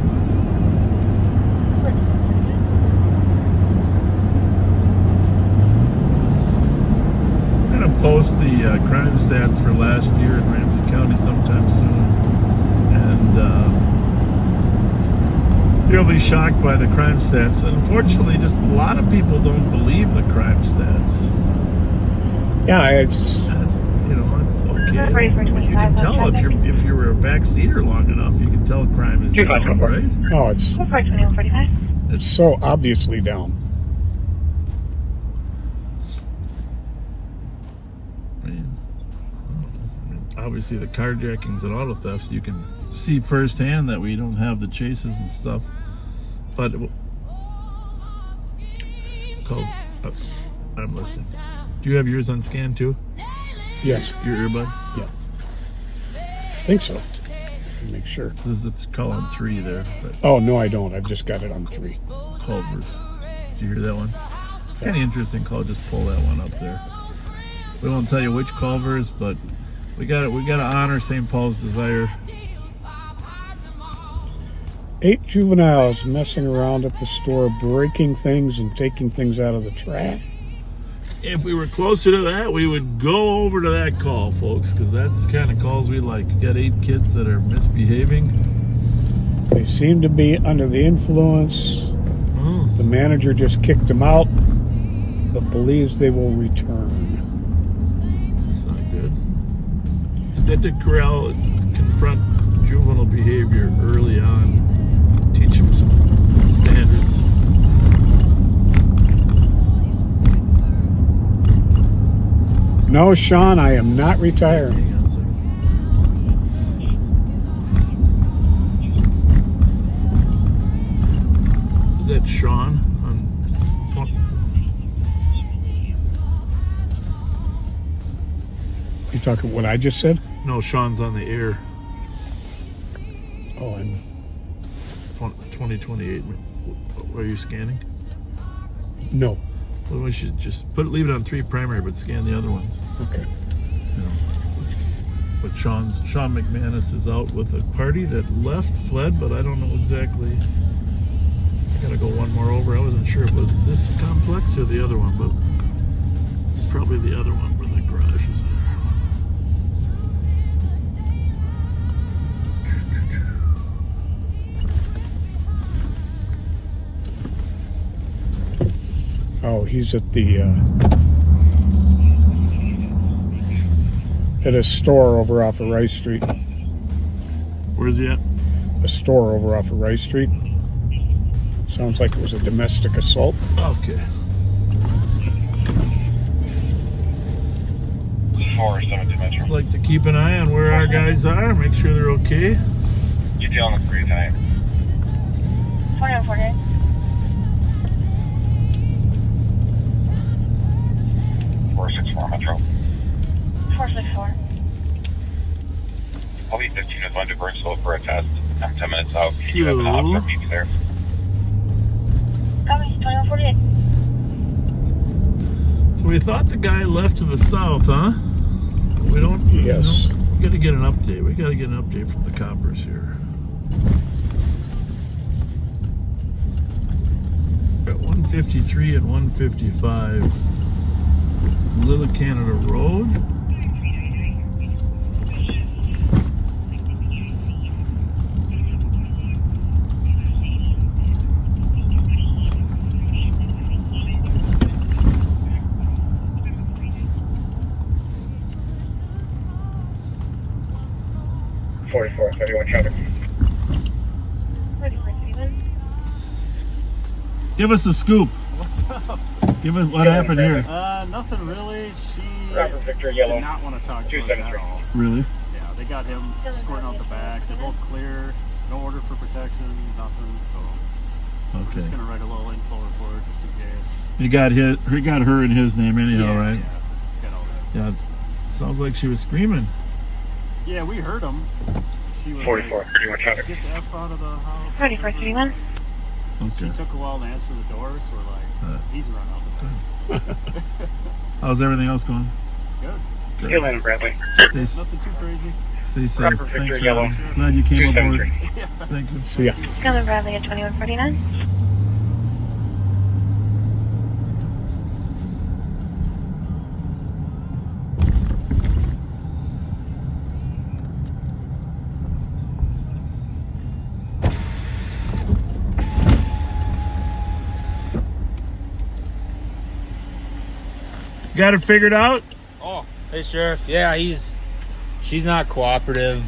I'm going to post the crime stats for last year in Ramsey County sometime soon. And You'll be shocked by the crime stats. Unfortunately, just a lot of people don't believe the crime stats. Yeah, it's You know, it's okay. Ready for You 25 can tell on if you were a backseater long enough, you can tell crime is down, right? oh, it's 2145. it's so obviously down. Man. Obviously, the carjackings and auto thefts, you can see firsthand that we don't have the chases and stuff. But I'm listening. Do you have yours on scan too? Yes, Your earbud? yeah, I think so. Make sure. It's call on 3 there. But Oh no, I don't. I've just got it on 3. Culver's. Did you hear that one? It's kind of interesting. Call. Just pull that one up there. We won't tell you which Culver's, but we got to honor St. Paul's Desire. 8 juveniles messing around at the store, breaking things and taking things out of the trash. If we were closer to that, we would go over to that call, folks, because that's the kind of calls we like. You got 8 kids that are misbehaving. They seem to be under the influence. Oh. The manager just kicked them out, but believes they will return. That's not good. It's good to confront juvenile behavior early on. Teach them some standards. No, Sean, I am not retiring. Hang on a second. Is that Sean? You talking what I just said? No, Sean's on the air. Oh, I'm 2028. Are you scanning? no. Well, we should just leave it on 3 primary, but scan the other ones. Okay. You know. But Sean McManus is out with a party that fled, but I don't know exactly. I gotta go one more over. I wasn't sure if it was this complex or the other one, but it's probably the other one where the garage is Oh, he's at the at a store over off of Rice Street. Where's he at? A store over off of Rice Street. Sounds like it was a domestic assault. Okay. 472 Metro. I'd like to keep an eye on where our guys are, make sure they're okay. You dealing with free time. 2148. 464 Metro. 464. I'll be 15 with 1 to Burrill for a test. I'm 10 minutes out. Can So- you have an officer meet me there? Copy, 2148. So we thought the guy left to the south, huh? We don't. Yes. We gotta get an update. We gotta get an update from the coppers here. Got 153 and 155. Little Canada Road. Traffic. Ready for Steven. Give us a scoop. What's up? Give us what happened here. Nothing really. She Robert Victor Yellow. did not want to talk to us at 273. all. Really? Yeah, they got him squirting out the back. They're both clear. No order for protection. Nothing. So we're Okay. just gonna write a little info report just in case. He got her in his name anyhow, right? Yeah. Got all that. Yeah. Sounds like she was screaming. Yeah, we heard him. She was 44. like, 31 traffic. get the F out of the house. Ready for 31. She Okay. took a while to answer the door, so we're like, he's run out the back. How's everything else going? Good. Hill and Bradley. Stay Nothing too crazy. Stay safe. Robert Victor Thanks, Yellow. Robin. Glad you came aboard. 273. Thank you. See ya. Coming Bradley at 2149. got her figured out? Oh, hey Sheriff. Yeah, she's not cooperative.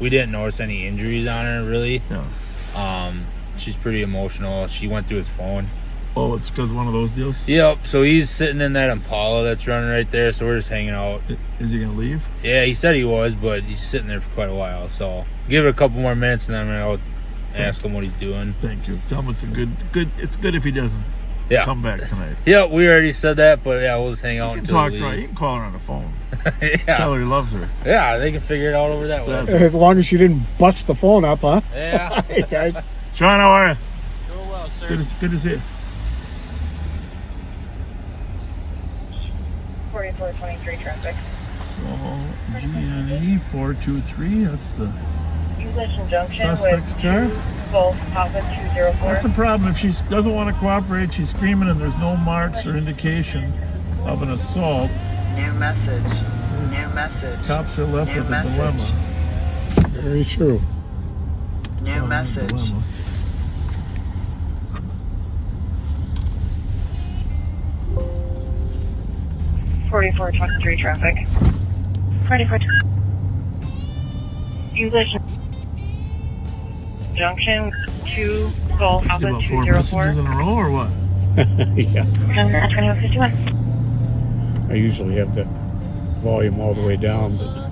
We didn't notice any injuries on her really. No. She's pretty emotional. She went through his phone. Oh, it's because one of those deals? Yep. So he's sitting in that Impala that's running right there. So we're just hanging out. Is he gonna leave? Yeah, he said he was, but he's sitting there for quite a while. So give it a couple more minutes, and then I'll ask him what he's doing. Thank you. Tell him it's a good. It's good if he doesn't come back tonight. Yeah, we already said that, but yeah, we'll just hang out You can until talk he right. leaves. You can call her on the phone. Yeah. Tell her he loves her. Yeah, they can figure it out over that way. As long as you didn't bust the phone up, huh? Yeah. Hey, guys. Sean, how are you? Doing well, sir. Good to see you. 4423 traffic. So, GNE 423, that's the English Junction suspect's car. Golf Papa 204. That's a problem. If she doesn't want to cooperate, she's screaming and there's no marks or indication of an assault. New message. New message. Cops are left New with a message. dilemma. Very true. New message. Dilemma. Forty-four 23 traffic. 44 English Junction 2 Golf You Alpha about 4 204. messages in a row or what? Yeah. 2151. I usually have the volume all the way down, but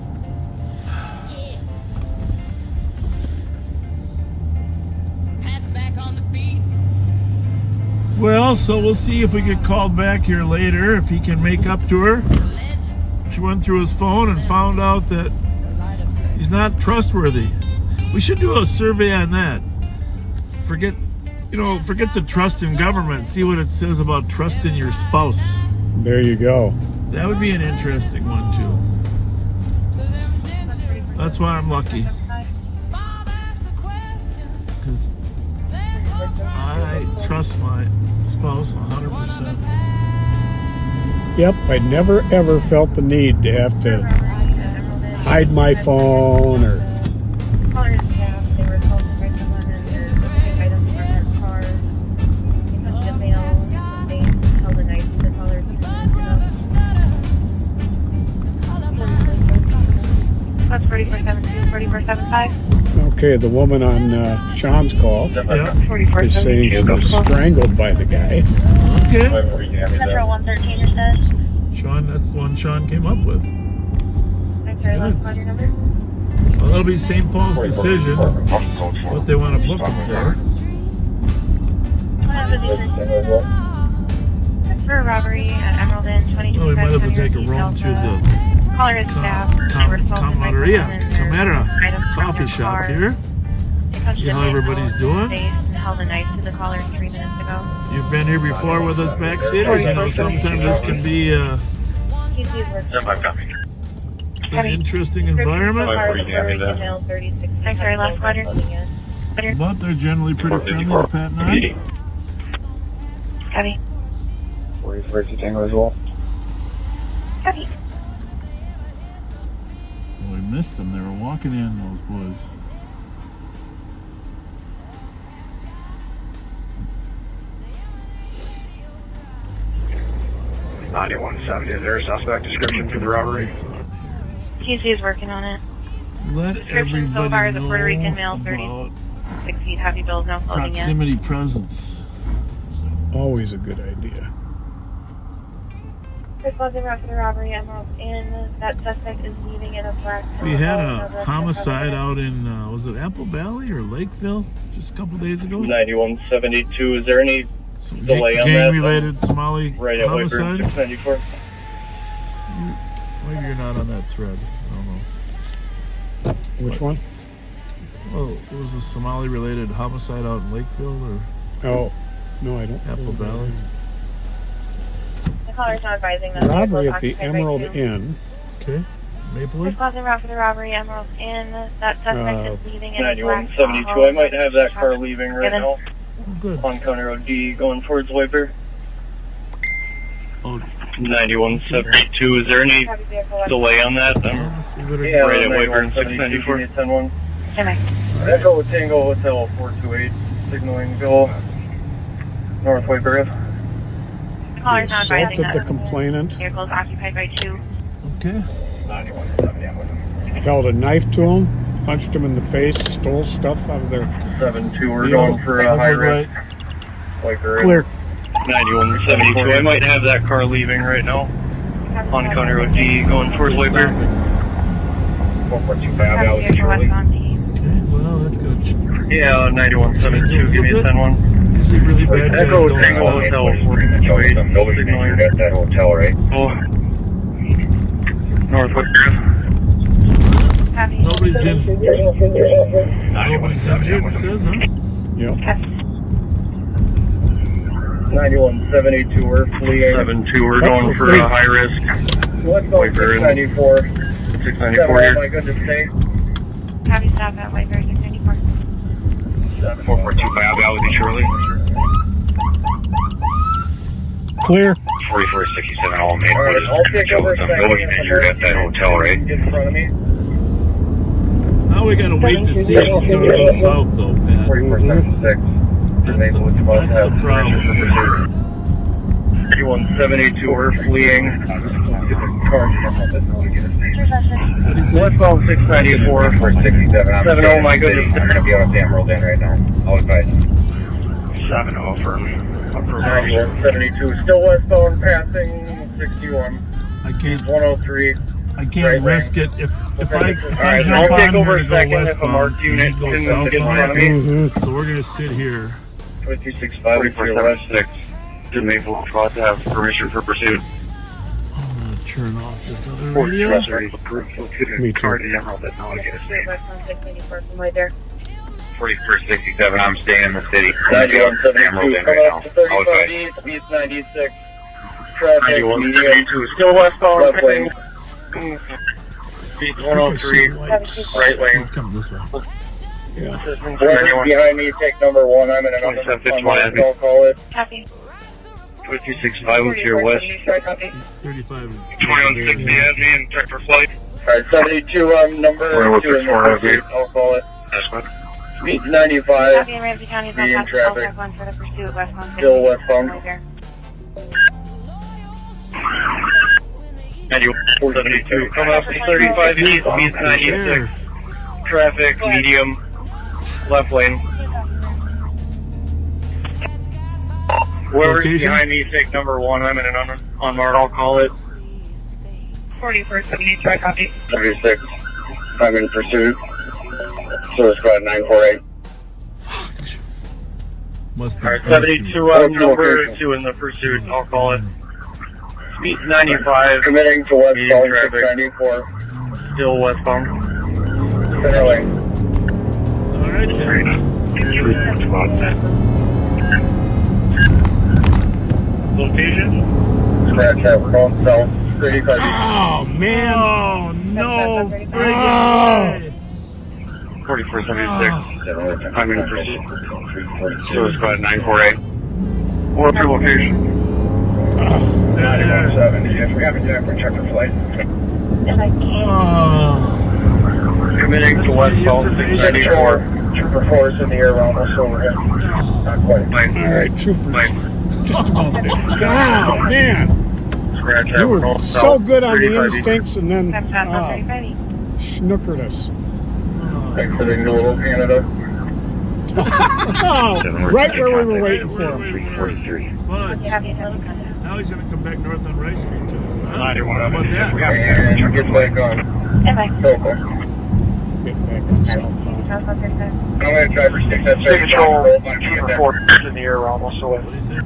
Well, so we'll see if we get called back here later, if he can make up to her. She went through his phone and found out that he's not trustworthy. We should do a survey on that. Forget the trust in government. See what it says about trust in your spouse. there you go. That would be an interesting one, too. That's why I'm lucky. Because I trust my spouse 100%. Yep, I never ever felt the need to have to hide my phone or That's 4472, 4475. okay, the woman on Sean's call is saying she was strangled by the guy. Okay. Metro 113, you said? Sean, that's the one Sean came up with. I'm sorry, last call, your number? Well, that'll be St. Paul's decision, what they want to book him for. For a robbery at Emerald Inn, 22. Well, we might as well take a roam through the caller is staff. Camera coffee shop here. See how everybody's doing. Held a knife to the caller 3 minutes ago. You've been here before with us backseaters. You know, sometimes this can be an interesting environment. I'm sorry, last quarter. But they're generally pretty friendly to Pat and I. Copy. 41st Tango as well. Copy. Well, we missed them. They were walking in, those boys. $91.70. Is there a suspect description for the robbery? TC is working on it. Let Description so far is a Puerto Rican male, about 36 feet, heavy bills, no clothing yet. proximity presence. Always a good idea. First closing route for the robbery, Emerald Inn. That suspect is leaving in a black. We had a homicide out in, was it Apple Valley or Lakeville just a couple days ago? 9172. Is there any delay on that? Gang-related Somali Right at Wiper homicide? 694. Maybe you're not on that thread. I don't know. Which one? Well, it was a Somali-related homicide out in Lakeville or Oh, no, I don't. Apple Valley. The caller's not advising that. Robbery at the Emerald Inn. Okay. Maplewood? First closing route for the robbery, Emerald Inn. That suspect is leaving in a black. 9172. I might have that car leaving right now. Oh, good. On County Road D going towards Wiper. Oh, it's 9172. Is there any delay on that? yeah, right at Wiper and 694. 10-1. Echo Tango Hotel 428. Signaling go North Wiper. Caller's not advising assaulted the that complainant, vehicle is occupied by 2. Okay. held a knife to him, punched him in the face, stole stuff out of their 7-2, we're going for a high risk. Clear. 9172. I might have that car leaving right now. On County Road D, going towards Whitebear. 4.25 out with Charlie. Okay, well, that's good. Yeah, 9172, give me a 10-1. Usually really bad guys Echo don't Tango stop. Hotel 428. Nobody's injured at that hotel, right? Oh. Northwest. Nobody's injured. Nobody's injured, it says, huh? Yep. 9172, we're fleeing. 72, we're going for a high risk. Let's go 694. 694 here. My goodness sake. Have you stopped at Whitebear 694? 4.25 out with Charlie. Clear. 4467 all made. Alright, I'll take over Nobody's injured at that hotel, right? Get in front of me. Now we gotta wait to see if he's gonna go south though, Pat. 4476. That's the problem. 3172, we're fleeing. Westbound 694. 467. 70, my goodness. I'm gonna be on a damn roll in right now. I'll advise. 70 for 9172. Still westbound passing 61. I can't 103. I can't risk it if I Alright, jump I'll take on over here a to go second if a westbound, marked you unit go can get in southbound. front of me. So we're gonna sit here. 2365 is your west. 4476. To Maple Cross have permission for pursuit. I'm gonna turn off this other Fort radio. Trust already approved. Me too. Card to Emerald that now I get a state. Westbound 694 from Whitebear. 4467. I'm staying in the city. 9172. Come up to 35 east, east 96. Traffic, medium. Still westbound. Left lane. Super 103. lights. Right lane. He's coming this way. Yeah. Whoever's behind me, take number 1. I'm in another 2761. I'll call it. Copy. 2265 to your west. 35. 2160 has me in check for flight. Alright, 72, number 2 in the pursuit. I'll call it. That's what. Speed 95. Copy in Ramsey County is Medium not traffic. one for the pursuit westbound. Still westbound. 9472. Come up to 35 east, east 96. Traffic, medium. Left lane. Whoever's Location? behind me, take number 1. I'm in an unmarked. I'll call it. 41st, try copy. 36. I'm in pursuit. Service squad 948. Must be. Alright, 72 number 2 in the pursuit. I'll call it. Speed 95. Committing to westbound 694. Still westbound. Center lane. Alright then. Location? Scratch that, we're going south. 35 east. Oh man! Oh no! Friggin' way. 4476. I'm in pursuit. Service squad 948. What's your location? 917. If we have a different check for flight. Oh. Committing to That's westbound the information. 694. Trooper force in the air around us overhead. Not quite. Alright, troopers. Just about there. Oh, man. Scratch that, You we're were going so south. good on the 35 east. instincts and then Westbound 35 east. snookered us. Exiting to Little Canada. Oh, right where we were waiting for him. 343. Fudge. You have the initial contact. Now he's gonna come back north on Rice Street to us. Huh? How 91. about that? And get back on. Bye-bye. Soco. Get back on southbound. Southbound 35. I'm going to driver 6 at 30. Control. Trooper force in the air around us away. What do you say?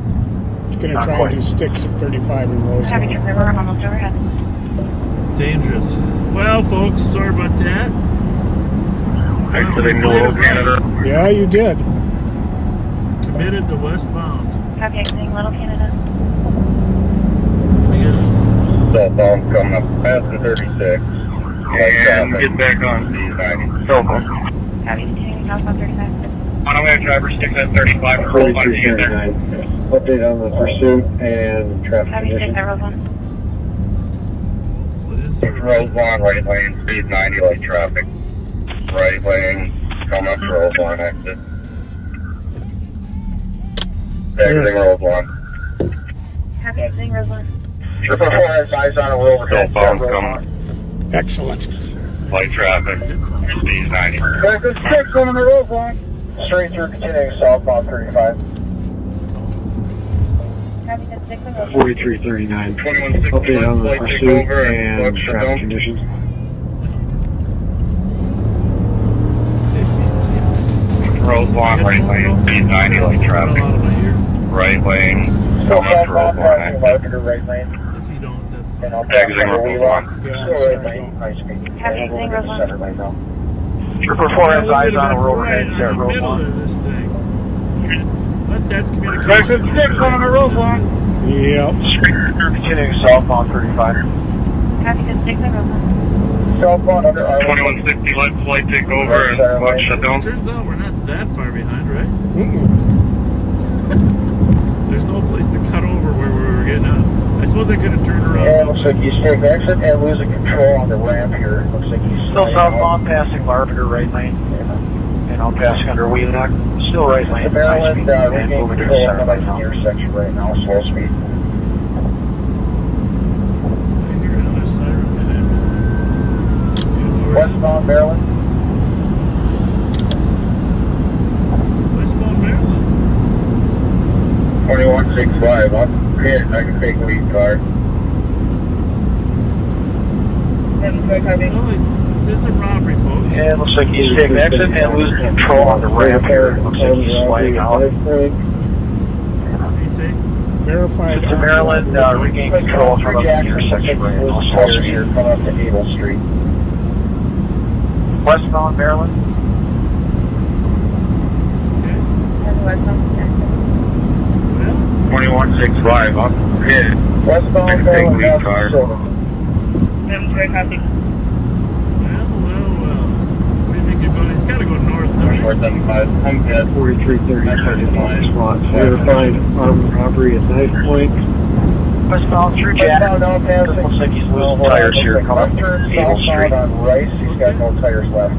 Gonna try and do sticks at 35 in Heavy Roseland. trooper, we're almost overhead. Dangerous. Well, folks, sorry about that. Exiting to Little Canada. Yeah, you did. Committed to westbound. Copy, exiting Little Canada. Southbound coming up past the 36. And get back on. Southbound. Copy, continuing southbound 35. I'm going to driver 6 at 35. Roll by the there. Update on the pursuit and traffic Copy, 6 conditions. at Roseland. What is it? Roseland, right lane, speed 90 like traffic. Right lane, coming up to Roseland exit. Exiting Roseland. Copy, Captain Roseland. 444 has eyes on a overhead. Cell phones coming. Excellent. Light traffic. Speed 90. Traffic 6 on the road line. Straight through, continuing southbound 35. Copy that 6 on Roseland. 4339. 2160 update on the pursuit and traffic conditions. Road block, right lane. Speed 90, light traffic. Right lane. Still Coming to road southbound, line. left to right lane. If you don't, that's And I'll Exiting road line. Yeah, Still sorry, right lane, high speed. Copy, And we'll exiting get Roseland. center lane now. 444 has eyes on a overhead. in Set the road middle line. of this thing. But that's communication. Traffic 6 on the road line. Yep. Straight through, continuing southbound 35. Copy that 6 on Roseland. Southbound under R1. 2160, let flight take over and watch shut down. Turns out we're not that far behind, right? Mm-mm. There's no place to cut over where we were getting out. I suppose I could have turned around. Yeah, looks like he's taking exit and losing control on the ramp here. Looks like he's still southbound, passing Larvitter right lane. And I'm passing under Wheelock. Still right lane. The Maryland regaining control on the intersection right now, slow speed. I hear another siren. Westbound Maryland. Westbound Maryland. 2165. I'm hit. I can take lead car. It's a robbery, folks. Yeah, it looks like he's taking exit and losing control on the ramp here. It looks like he's sliding out. What do you say? Verified. The Maryland regaining control from the intersection right now, slow speed. Coming up to Able Street. Westbound Maryland. Okay. 2165, I'm hit. Westbound Take Maryland. lead car. Well. What do you think you're going? He's got to go north. Don't you? 475. I'm good. 4330 spots. Verified armed robbery at knife point. Westbound through Jack. Looks like he's losing tires here. Coming up Able Street. On Rice, he's got no tires left.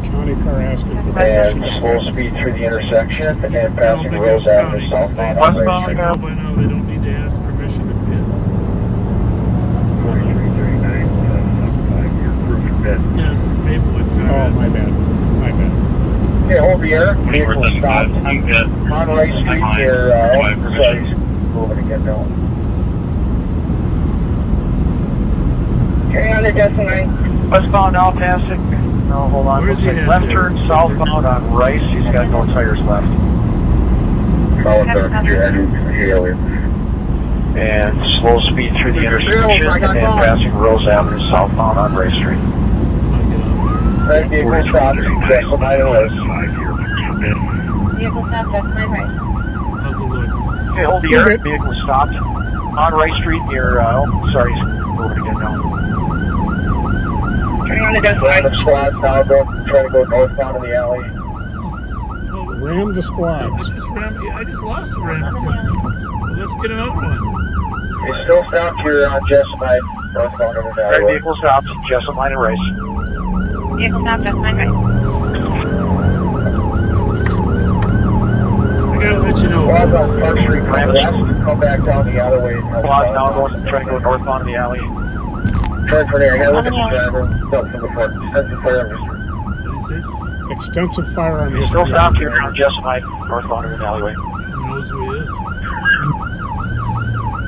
County car asking for And permission. slow speed through the intersection and passing Rose Avenue southbound on Rice By Street. now they don't need to ask permission to pit. That's not 4339, 5-year proof of bid. Yes, Maplewood car. Oh, my bad. My bad. Okay, hold the air. Vehicle stopped I'm good. on Rice Street near, sorry, moving again now. Carry on the Destination. Westbound now passing. No, hold on. Where's he Looks like at left there? turn southbound on Rice. He's got no tires left. And slow speed through the intersection and passing Rose Avenue southbound on Rice Street. Right vehicle stopped. Just my list. 5-year proof of bid. Vehicle stop, that's my right. How's it look? Okay, hold the air. Vehicle stopped on Rice Street near, sorry, he's moving again now. Carry on the Ram Destination. the squad now, trying to go northbound in the alley. Ram the squads. I just lost a ram. Let's get another one. It's still stopped here on Jessamine, northbound in the alley. Right vehicle stopped, Jessamine and Rice. Vehicle stop, that's my right. I gotta let you know. Squad's on Park Street, west, come back down the alleyway. Squad's now trying to go northbound in the alley. Try for there, I gotta look at the driver. No, from the front. Extensive firearm history. What do you say? Extensive firearm He's history. still stopped here on Jessamine, northbound in the alleyway. Who knows who he is?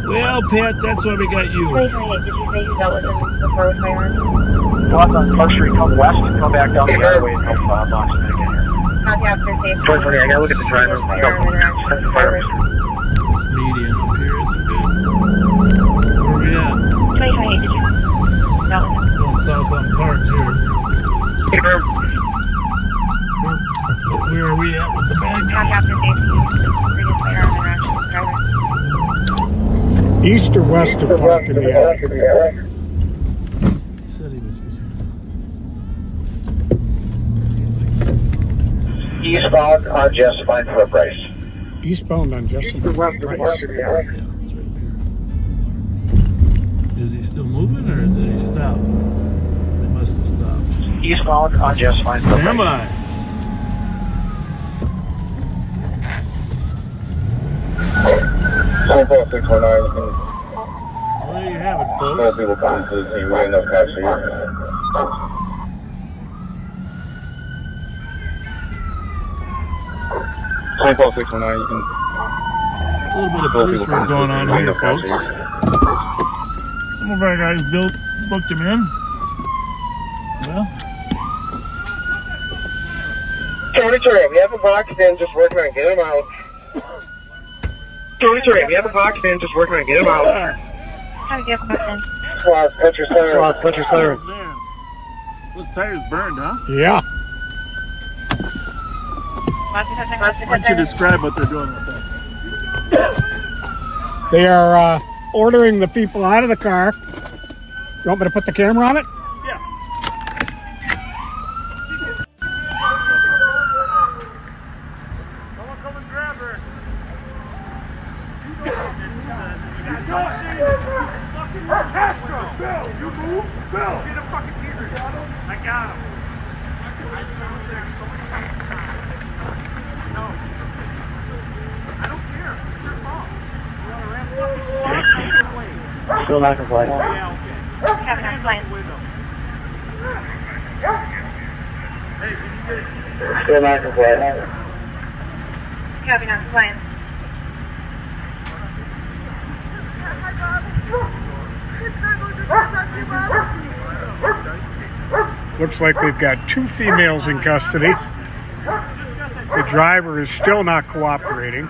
Well, Pat, that's why we got you. 2028, did you say you dealt with him before with firearms? Squad's on Park Street, come west and come back down the alleyway and come box it again here. Copy after safe. Try for there, I gotta look at the driver. No, extensive firearm history. This median up here isn't good. Where are we at? 2028, did you dealt with him? Going southbound Park here. Where are we at with the bag? Copy after safety. Previous firearm interaction with driver. East or west of Park in the alley? He said he was. Eastbound on Jessamine for Bryce. Eastbound on Jessamine. Rice. Yeah, that's right here. Is he still moving or did he stop? They must have stopped. Eastbound on Jessamine for Stand Bryce. by. Simple 619, you can Well, there you have it, more folks. people coming to see you in the car seat. Simple 619, you can A little bit of police work going on here, folks. Some of our guys booked him in. Well, Tony, we have a box in, just working on getting him out. Tony, we have a box in, just working on getting him out. How do you get in? Squad, put your siren. man. Those tires burned, huh? Yeah. Why don't you describe what they're doing with that? They are ordering the people out of the car. You want me to put the camera on it? Yeah. Someone come and grab her. Castro! Bill! You move! Bill! Get a fucking teaser. I got him. No. I don't care. It's your fault. Still not compliant. Yeah, okay. Cabin on compliant. Hey, can you get it? Still not compliant. Cabin on compliant. Looks like they've got 2 females in custody. The driver is still not cooperating.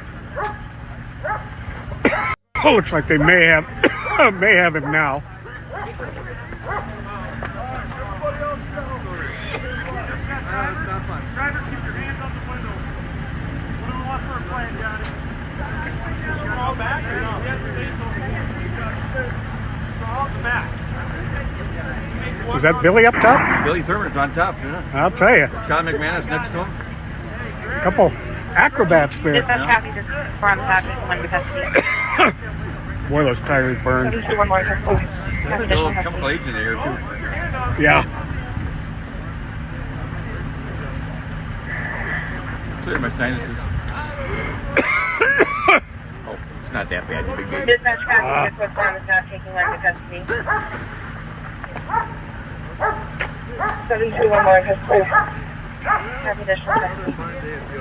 Oh, looks like they may have him now. Driver, keep your hands on the window. What do we want for a plan, Johnny? All back or no? Yes, stay all the back. Is that Billy up top? Billy Thurman's on top, yeah. I'll tell you. Sean McManus next to him. A couple acrobats there. Dispatch copy this for on top of one custody. Boy, those tires burned. There's one more custody. There's a little chemical agent there, too. Yeah. Clear my sinuses. Oh, it's not that bad, you big baby. Dispatch copy this report is not taking one to custody. 721 more custody. Copy additional custody. You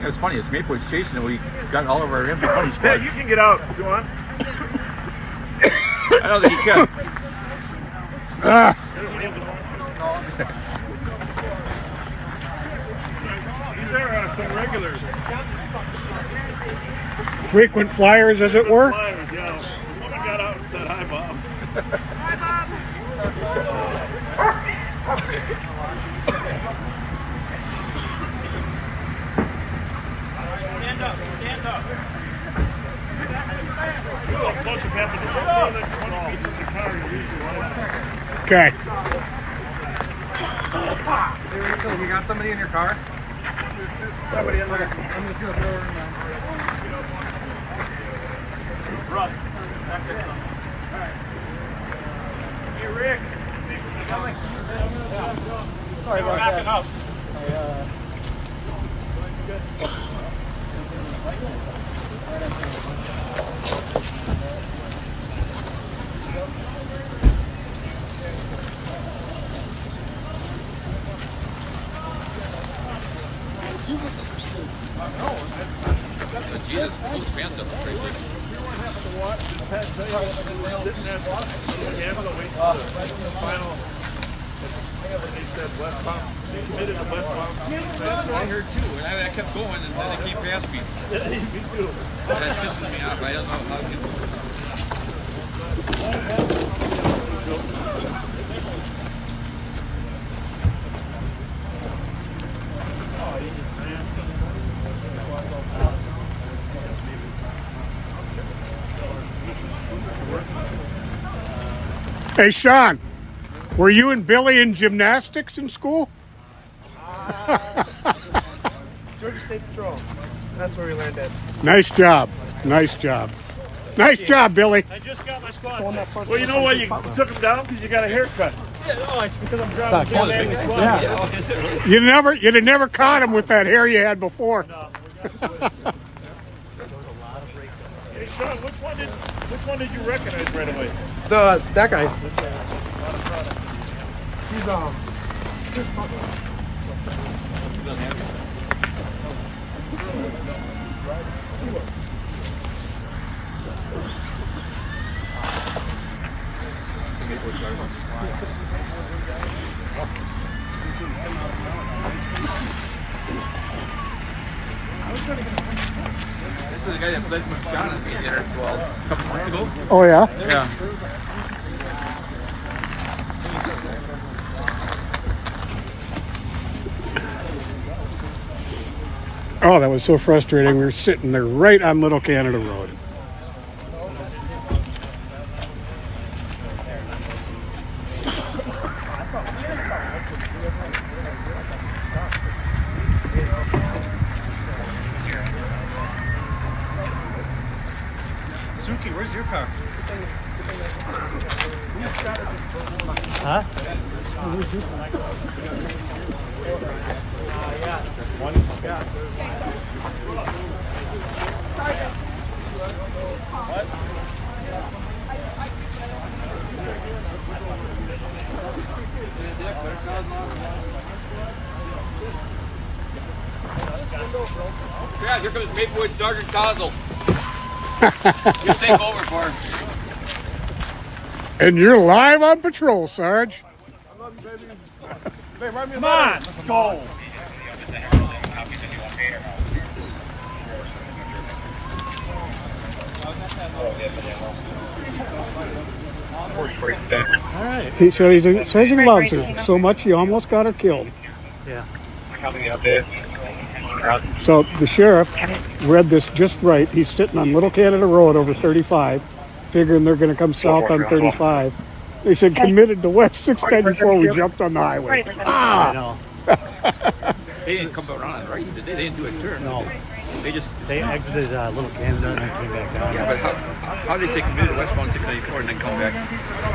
know, it's funny, it's Maplewood's chasing and we got all of our empty funny Yeah, squads. you can get out if you want. I don't think you can. These are some regulars. Frequent flyers, as it were. Flyers, yeah. Someone got out and said, "Hi, Bob." Hi, Bob. Stand up. Stand up. Okay. You got somebody in your car? Somebody in there. I'm just going to throw her in there. Russ. All right. Hey, Rick. Sorry about that. Up. Jesus, pull his pants up, Tracy. I heard too, and I kept going, and then they came past me. Me too. That pisses me off. I don't know how to Hey, Sean, were you and Billy in gymnastics in school? Georgia State Patrol. That's where we landed. Nice job. Nice job. Nice job, Billy. I just got my squad. Well, you know why you took him down? Because you got a haircut. Yeah, no, it's because I'm driving the squad. Yeah. You'd have never caught him with that hair you had before. No. Sean, which one did you recognize right away? That guy. He's This is the guy that played McDonald here a couple months ago. Oh, yeah? Yeah. Oh, that was so frustrating. We were sitting there right on Little Canada Road. Suki, where's your car? Huh? Yeah, here comes Maplewood Sergeant Cosell. He'll take over for him. And you're live on patrol, Sarge. Come on, let's go. All right. He said says he loves her so much he almost got her killed. Yeah. So the sheriff read this just right. He's sitting on Little Canada Road over 35, figuring they're going to come south on 35. They said committed to West 610 before we jumped on the highway. I know. They didn't come around on the right, did they? They didn't do a turn. No. They exited Little Canada and then came back down. Yeah, but how did they say committed to westbound 694 and then come back?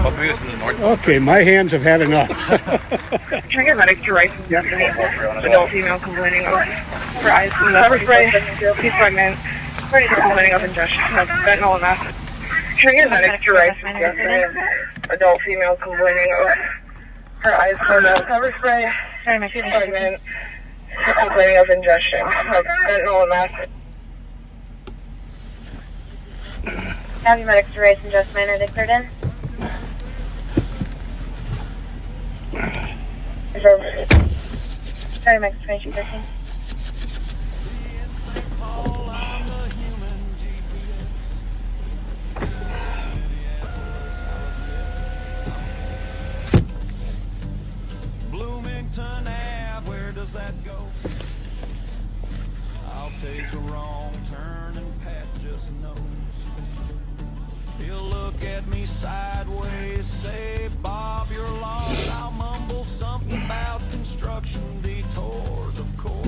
Well, maybe it's from the north. Okay, my hands have had enough. Can I get medics to write yesterday? Adult female complaining of Vries from the pepper spray. She's pregnant. Ready to complaining of ingestion of fentanyl and acid. Can I get medics to write yesterday? Adult female complaining of her eyes from the pepper spray. She's pregnant. Complaining of ingestion of fentanyl and acid. Have you medics to raise and just minor they cleared in? Sorry, Max 2213. Bloomington Ave, where does that go? I'll take a wrong turn and Pat just knows. He'll look at me sideways, say, Bob, you're lost. I'll mumble something about construction detours, of course.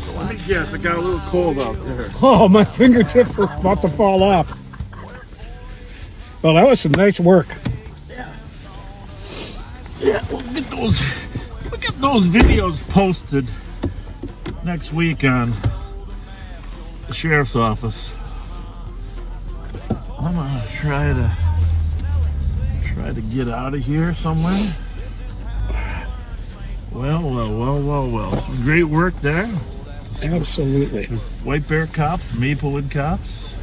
So Let me guess, it got a little cold out there. Oh, my fingertips were about to fall off. Well, that was some nice work. Yeah, we'll get those videos posted next week on the sheriff's office. I'm gonna try to get out of here somewhere. Well. Some great work there. Absolutely. There's White Bear cops, Maplewood cops.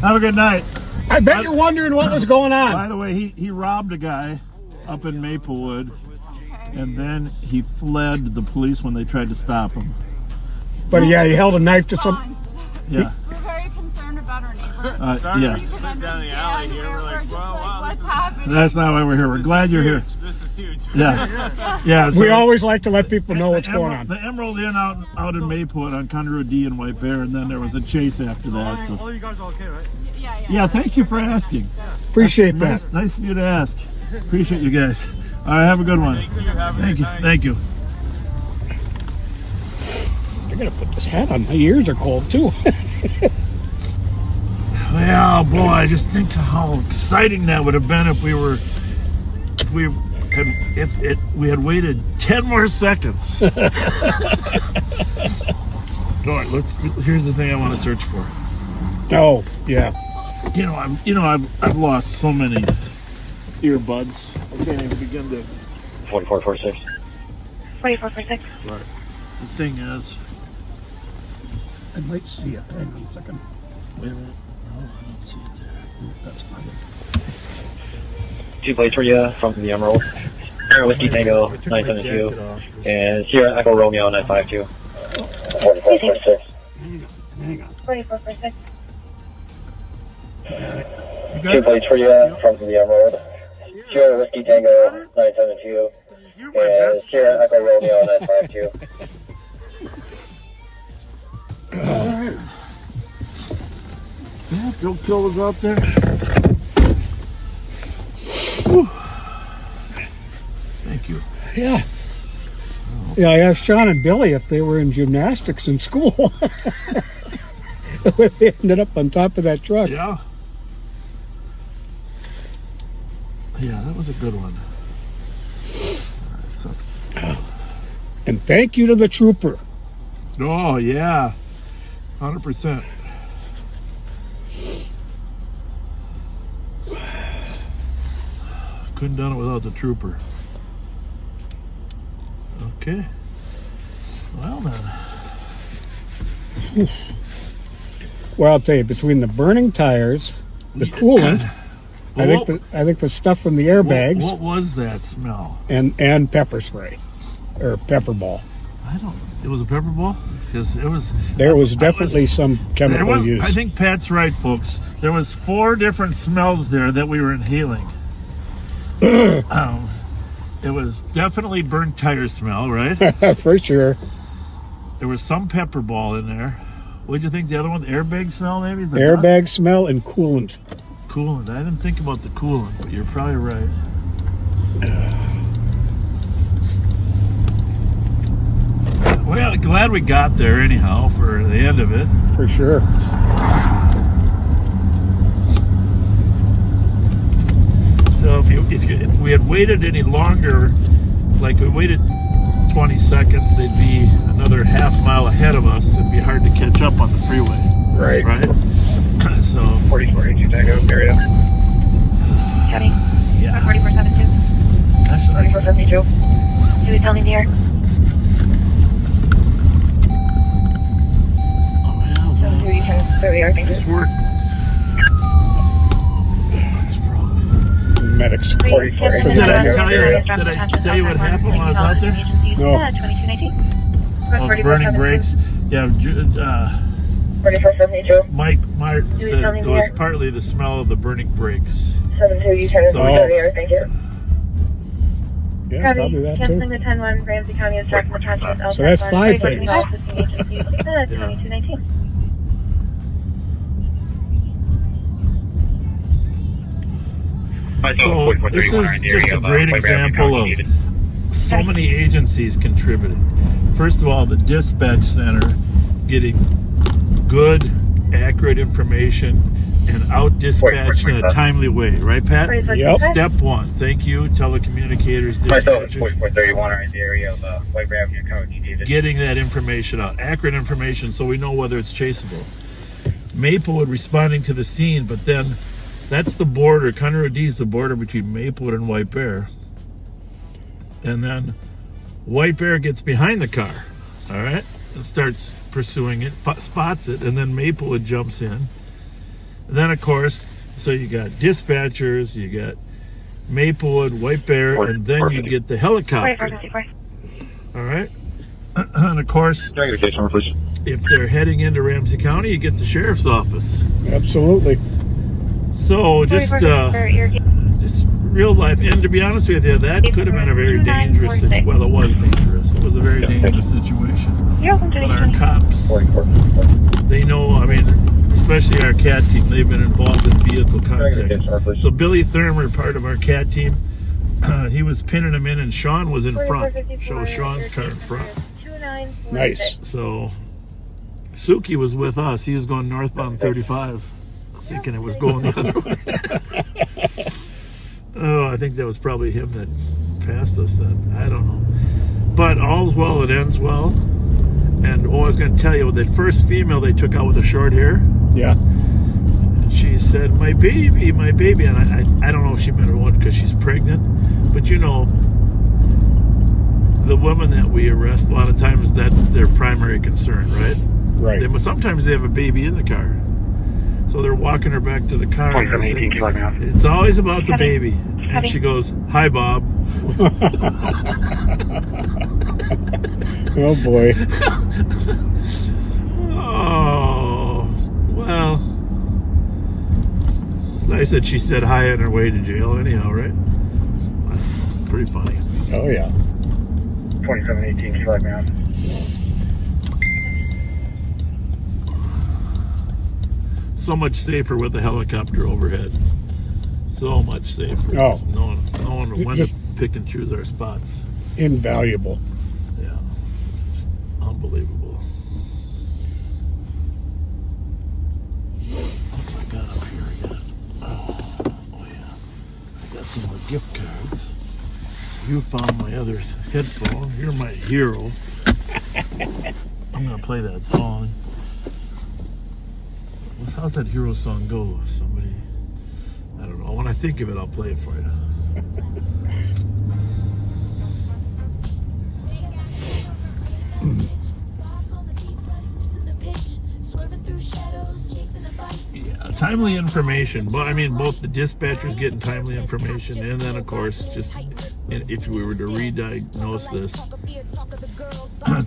Have a good night. I bet you're wondering what was going on. By the way, he robbed a guy up in Maplewood, and then he fled the police when they tried to stop him. But yeah, he held a knife to some... Yeah. We're very concerned about our neighbors. Yeah. We just went down the alley here. We're like, wow, What's happening? That's not why we're here. We're glad you're here. This is huge. Yeah. So we always like to let people know what's going on. The Emerald Inn out in Maplewood on Conroe D and White Bear, and then there was a chase after that. So. All you guys are okay, right? Yeah, thank you for asking. Appreciate that. Nice of you to ask. Appreciate you guys. All right, have a good one. Thank you. I'm gonna put this hat on. My ears are cold too. Well, boy, I just think how exciting that would have been if we we had waited 10 more seconds. All right, here's the thing I want to search for. Oh, yeah. I've lost so many earbuds. I can't even begin to. 4446. 4446. Right. The thing is, I might see it. Hang on a second. Wait a minute. No, I don't see it there. That's not it. 2 plates for you from the Emerald. Sierra Whiskey Tango 972 and Sierra Echo Romeo 952. 4446. Hang on. 4446. 2 plates for you from the Emerald. Sierra Whiskey Tango 972 and Sierra Echo Romeo 952. Yeah, Bill Kill was out there. Whew. Thank you. Yeah. Yeah, I asked Sean and Billy if they were in gymnastics in school. They ended up on top of that truck. Yeah. Yeah, that was a good one. All right, so. And thank you to the trooper. Oh, yeah. 100%. Couldn't done it without the trooper. Okay. Well then. Well, I'll tell you, between the burning tires, the coolant, I think the stuff from the airbags. What was that smell? And pepper spray, or pepper ball. It was a pepper ball? Because it was. There was definitely some chemical use. I think Pat's right, folks. There was 4 different smells there that we were inhaling. It was definitely burnt tire smell, right? For sure. There was some pepper ball in there. What did you think the other one? The airbag smell, maybe? The airbag smell and coolant. Coolant. I didn't think about the coolant, but you're probably right. Well, glad we got there anyhow for the end of it. For sure. So if we had waited any longer, like we waited 20 seconds, they'd be another half mile ahead of us. It'd be hard to catch up on the freeway. Right. So 4482 Tango area. County. Yeah. 4472. 4472. Do we tell me dear? Just work. Medics. Did I tell you what happened when I was out there? No. Oh, burning brakes. Yeah. 4472. Mike said it was partly the smell of the burning brakes. 72, you turn thank you. Yeah, County, probably that canceling too. the 10-1, Ramsey County is tracking the transfer. So that's 5 things. 2219. So this is just a great example of so many agencies contributing. First of all, the dispatch center getting good, accurate information and out dispatched in a timely way, right, Pat? Yep. Step 1. Thank you, telecommunicators, dispatchers. 4431 are in the area of White Avenue Coach. Getting that information out, accurate information, so we know whether it's chaseable. Maplewood responding to the scene, but then that's the border. Conroe D is the border between Maplewood and White Bear. And then White Bear gets behind the car, all right, and starts pursuing it, spots it, and then Maplewood jumps in. And then, of course, so you got dispatchers, you got Maplewood, White Bear, and then you get the helicopter. All right? And, of course, if they're heading into Ramsey County, you get the sheriff's office. Absolutely. So just real life, and to be honest with you, that could have been a very dangerous situation. Well, it was dangerous. It was a very dangerous situation. But our cops, they know, I mean, especially our CAT team, they've been involved in vehicle contact. So Billy Thurmer, part of our CAT team, he was pinning them in, and Sean was in front. Show Sean's car in front. Nice. So Suki was with us. He was going northbound 35. Thinking it was going the other way. Oh, I think that was probably him that past us then. I don't know. But all's well that ends well. And I was going to tell you, the first female they took out with the short hair. Yeah. She said, my baby, my baby. And I don't know if she meant her one because she's pregnant. But you know, the women that we arrest, a lot of times that's their primary concern, right? Right. Sometimes they have a baby in the car. So they're walking her back to the car. And I said, it's always about the baby. And she goes, hi, Bob. Oh, boy. Oh, well. It's nice that she said hi on her way to jail anyhow, right? Pretty funny. Oh, yeah. 2718, flag me out. So much safer with the helicopter overhead. So much safer. Oh. No one will want to pick and choose our spots. Invaluable. Yeah. Just unbelievable. What have I got up here again? Oh yeah. I got some more gift cards. You found my other headphone. You're my hero. I'm gonna play that song. How's that hero song go? Somebody, I don't know. When I think of it, I'll play it for you. Yeah, timely information. But I mean, both the dispatchers getting timely information, and then of course, just if we were to re-diagnose this,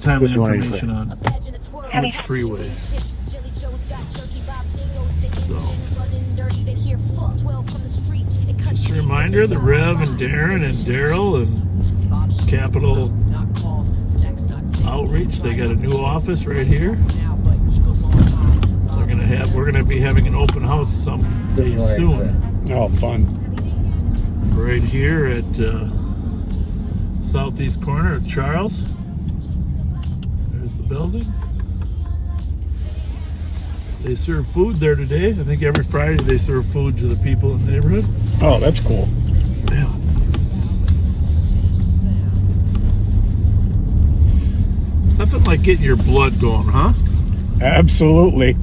timely information on which freeway. So, just a reminder, the Rev and Darrin and Daryl and Capital Outreach, they got a new office right here. We're gonna be having an open house someday soon. Oh, fun! Right here at southeast corner of Charles. There's the building. They serve food there today. I think every Friday they serve food to the people in the neighborhood. Oh, that's cool. Yeah. Nothing like getting your blood going, huh? Absolutely.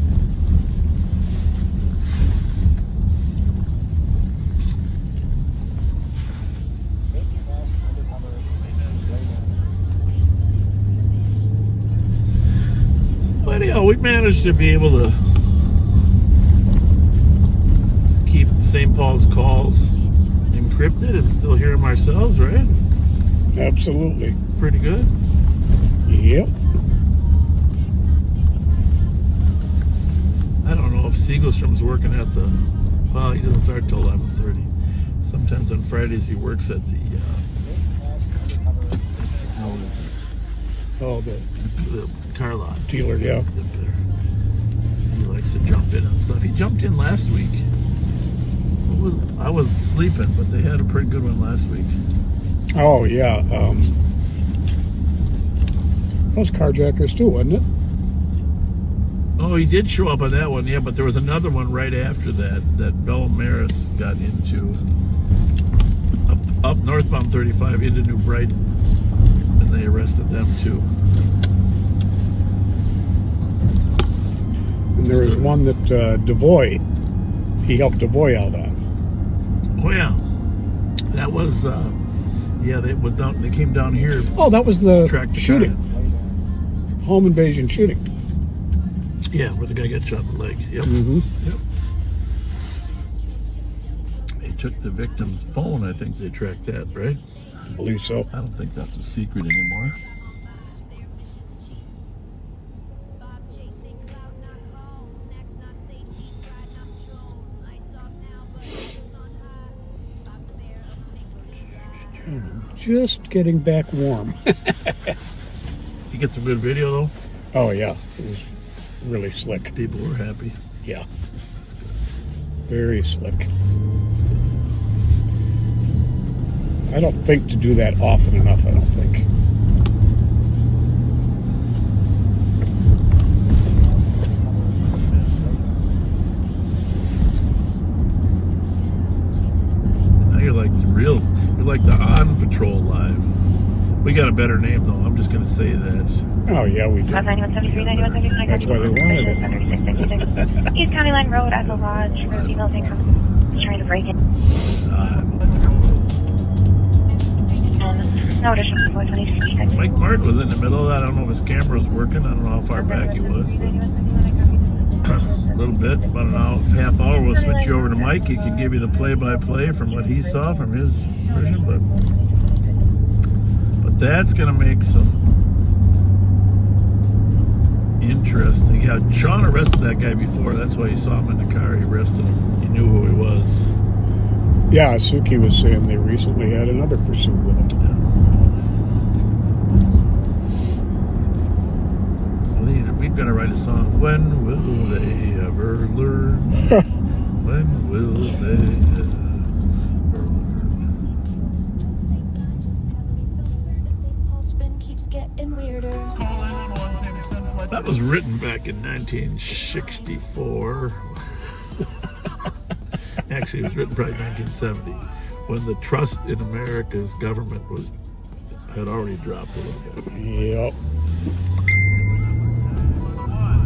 But anyhow, we managed to be able to keep St. Paul's calls encrypted and still hear them ourselves, right? Absolutely. Pretty good. Yep. I don't know if Siegelstrom's working at the... Well, he doesn't start till 11:30. Sometimes on Fridays he works at the... how is it? Oh, the car lot. Dealer, yeah. Up there. He likes to jump in and stuff. He jumped in last week. I was sleeping, but they had a pretty good one last week. Oh, yeah. That was Carjackers too, wasn't it? Oh, he did show up on that one, yeah, but there was another one right after that Bella Maris got into up northbound 35 into New Brighton, and they arrested them too. And there was one that Devoy, he helped Devoy out on. Oh yeah, that was they came down here. Oh, that was the shooting, home invasion shooting. Yeah, where the guy got shot in the leg. Yep. Mm-hmm. Yep. They took the victim's phone. I think they tracked that, right? I believe so. I don't think that's a secret anymore. Just getting back warm. You get some good video though? Oh yeah, it was really slick. People were happy. Yeah. That's good. Very slick. That's good. I don't think to do that often enough, I don't think. You're like the On Patrol Live. We got a better name though. I'm just gonna say that. Oh yeah, we do. That's 9173, 9173. That's why they wanted it. East County Line Road at the Lodge. Where female thing trying to break it. No additional 426. Mike Martin was in the middle of that. I don't know if his camera was working. I don't know how far back he was. But a little bit, about an hour, half hour. We'll switch you over to Mike. He can give you the play-by-play from what he saw from his version. But that's going to make some interesting. Yeah, Sean arrested that guy before. That's why he saw him in the car. He arrested him. He knew who he was. Yeah, Suki was saying they recently had another pursuit with him. We've got to write a song. When will they ever learn? When will they ever learn? That was written back in 1964. Actually, it was written probably 1970, when the trust in America's government had already dropped a little bit. Yep.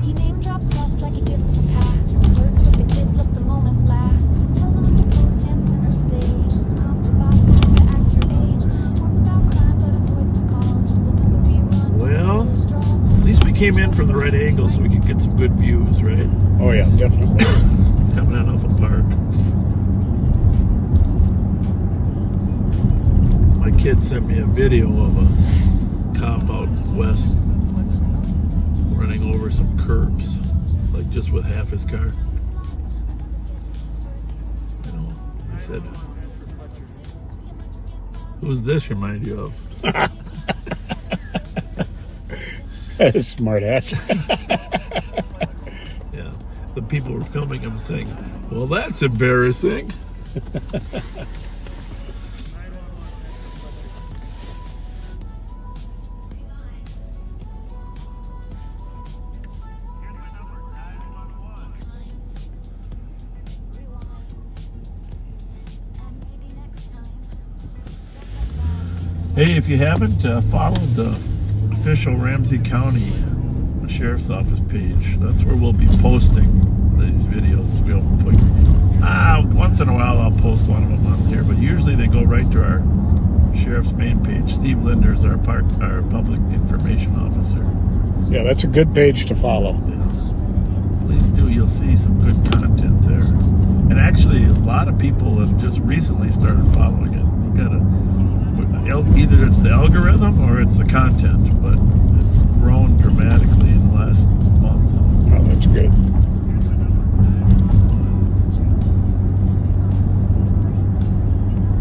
He name drops fast like he gives him a pass. Flirts with the kids, lets the moment last. Tells them to post hand center stage. Smile for Bobaganda to act your age. Talks about crime but avoids the call. Just another rerun. Well, at least we came in from the right angle so we could get some good views, right? Oh yeah, definitely. Coming out off a park. My kid sent me a video of a cop out west running over some curbs, like just with half his car. You know, he said, "Who's this remind you of?" Smart ass. Yeah, the people were filming him saying, "Well, that's embarrassing." Hey, if you haven't followed the official Ramsey County Sheriff's Office page, that's where we'll be posting these videos. We'll put, once in a while I'll post one of them on here, but usually they go right to our Sheriff's main page. Steve Linder is our public information officer. Yeah, that's a good page to follow. Yeah. Please do. You'll see some good content there. And actually, a lot of people have just recently started following it. We've got either it's the algorithm or it's the content, but it's grown dramatically in the last month. Oh, that's good.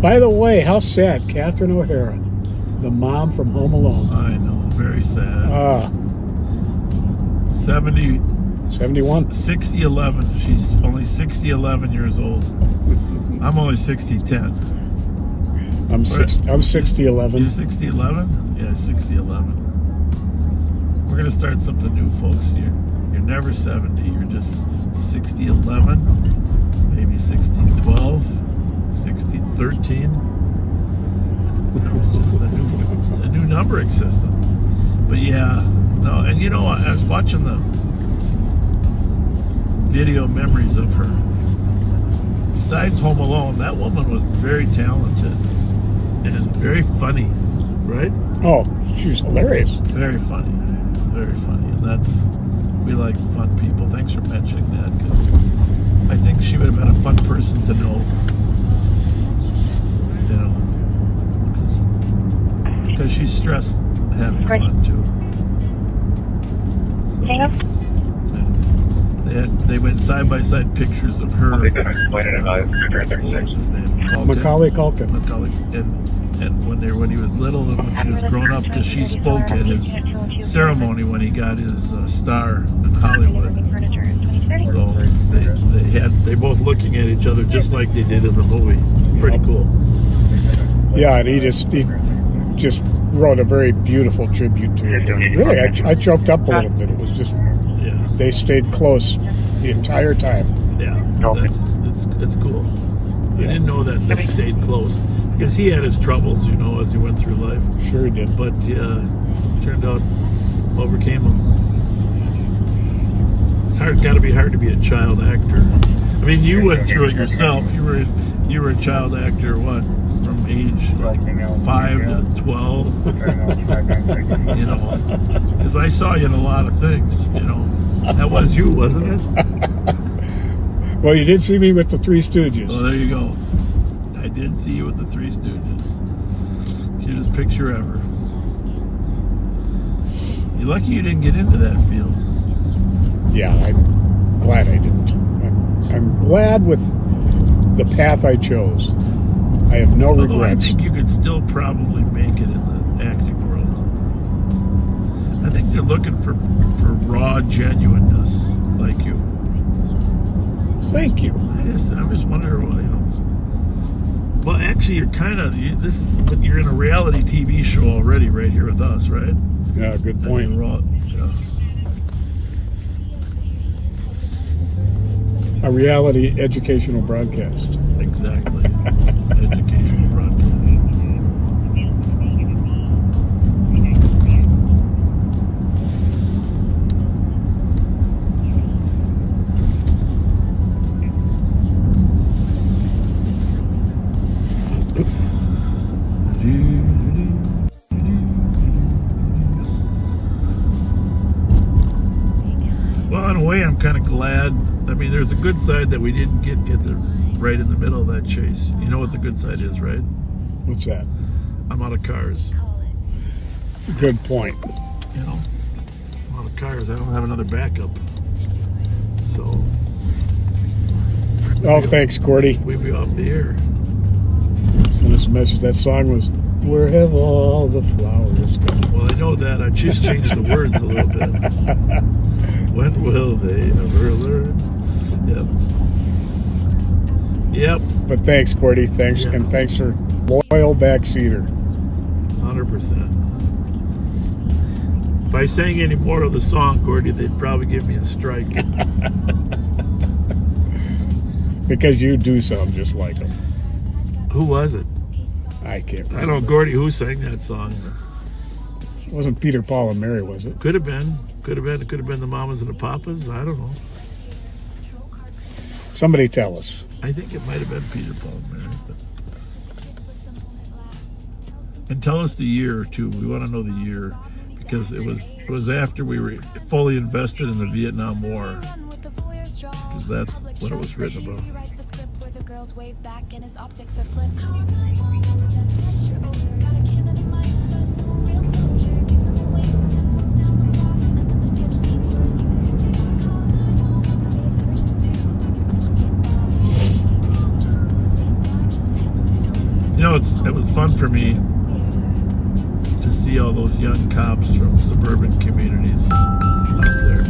By the way, how sad, Catherine O'Hara, the mom from Home Alone. I know, very sad. 71? 60-11. She's only 60-11 years old. I'm only 60-10. I'm 60-11. You're 60-11? Yeah, 60-11. We're going to start something new, folks. You're never 70. You're just 60-11, maybe 60-12, 60-13. It's just a new numbering system. But yeah, no, and you know, I was watching the video memories of her. Besides Home Alone, that woman was very talented and very funny, right? Oh, she's hilarious. Very funny, and we like fun people. Thanks for mentioning that, because I think she would have been a fun person to know, you know, because she's stressed having fun too. They went side-by-side pictures of her. What was his name? Macaulay Culkin. And when he was little and when he was grown up, because she spoke at his ceremony when he got his star in Hollywood. So they both looking at each other just like they did in the movie. Pretty cool. Yeah, and he just wrote a very beautiful tribute to it. Really, I choked up a little bit. It was just, they stayed close the entire time. Yeah, it's cool. I didn't know that they stayed close. Because he had his troubles, you know, as he went through life. Sure he did. But turned out overcame them. It's got to be hard to be a child actor. I mean, you went through it yourself. You were a child actor, what, from age 5 to 12? You know, because I saw you in a lot of things, you know. That was you, wasn't it? Well, you did see me with the Three Stooges. Oh, there you go. I did see you with the Three Stooges. Cutest picture ever. You're lucky you didn't get into that field. Yeah, I'm glad I didn't. I'm glad with the path I chose. I have no Although regrets. I think you could still probably make it in the acting world. I think they're looking for raw genuineness like you. Thank you. I'm just wondering, you know. Well, actually, you're kind of you're in a reality TV show already, right here with us, right? Yeah, good point. A reality educational broadcast. Exactly. Educational broadcast. Well, in a way, I'm kind of glad. I mean, there's a good side that we didn't get right in the middle of that chase. You know what the good side is, right? What's that? I'm out of cars. Good point. You know, I'm out of cars. I don't have another backup. So. Oh, thanks, Cordy. We'd be off the air. Send us a message. That song was "Where Have All the Flowers Gone?" Well, I know that. I just changed the words a little bit. When will they ever learn? Yep. But thanks, Cordy. Thanks, and thanks for loyal backseater. 100%. If I sang any more of the song, Cordy, they'd probably give me a strike. Because you do sound just like him. Who was it? I can't remember. I don't know, Gordy, who sang that song? It wasn't Peter, Paul, and Mary, was it? Could have been. Could have been. It could have been the Mamas and the Papas. I don't know. Somebody tell us. I think it might have been Peter, Paul, and Mary. And tell us the year, too. We want to know the year. Because it was after we were fully invested in the Vietnam War. Because that's what it was written about. You know, it was fun for me to see all those young cops from suburban communities out there.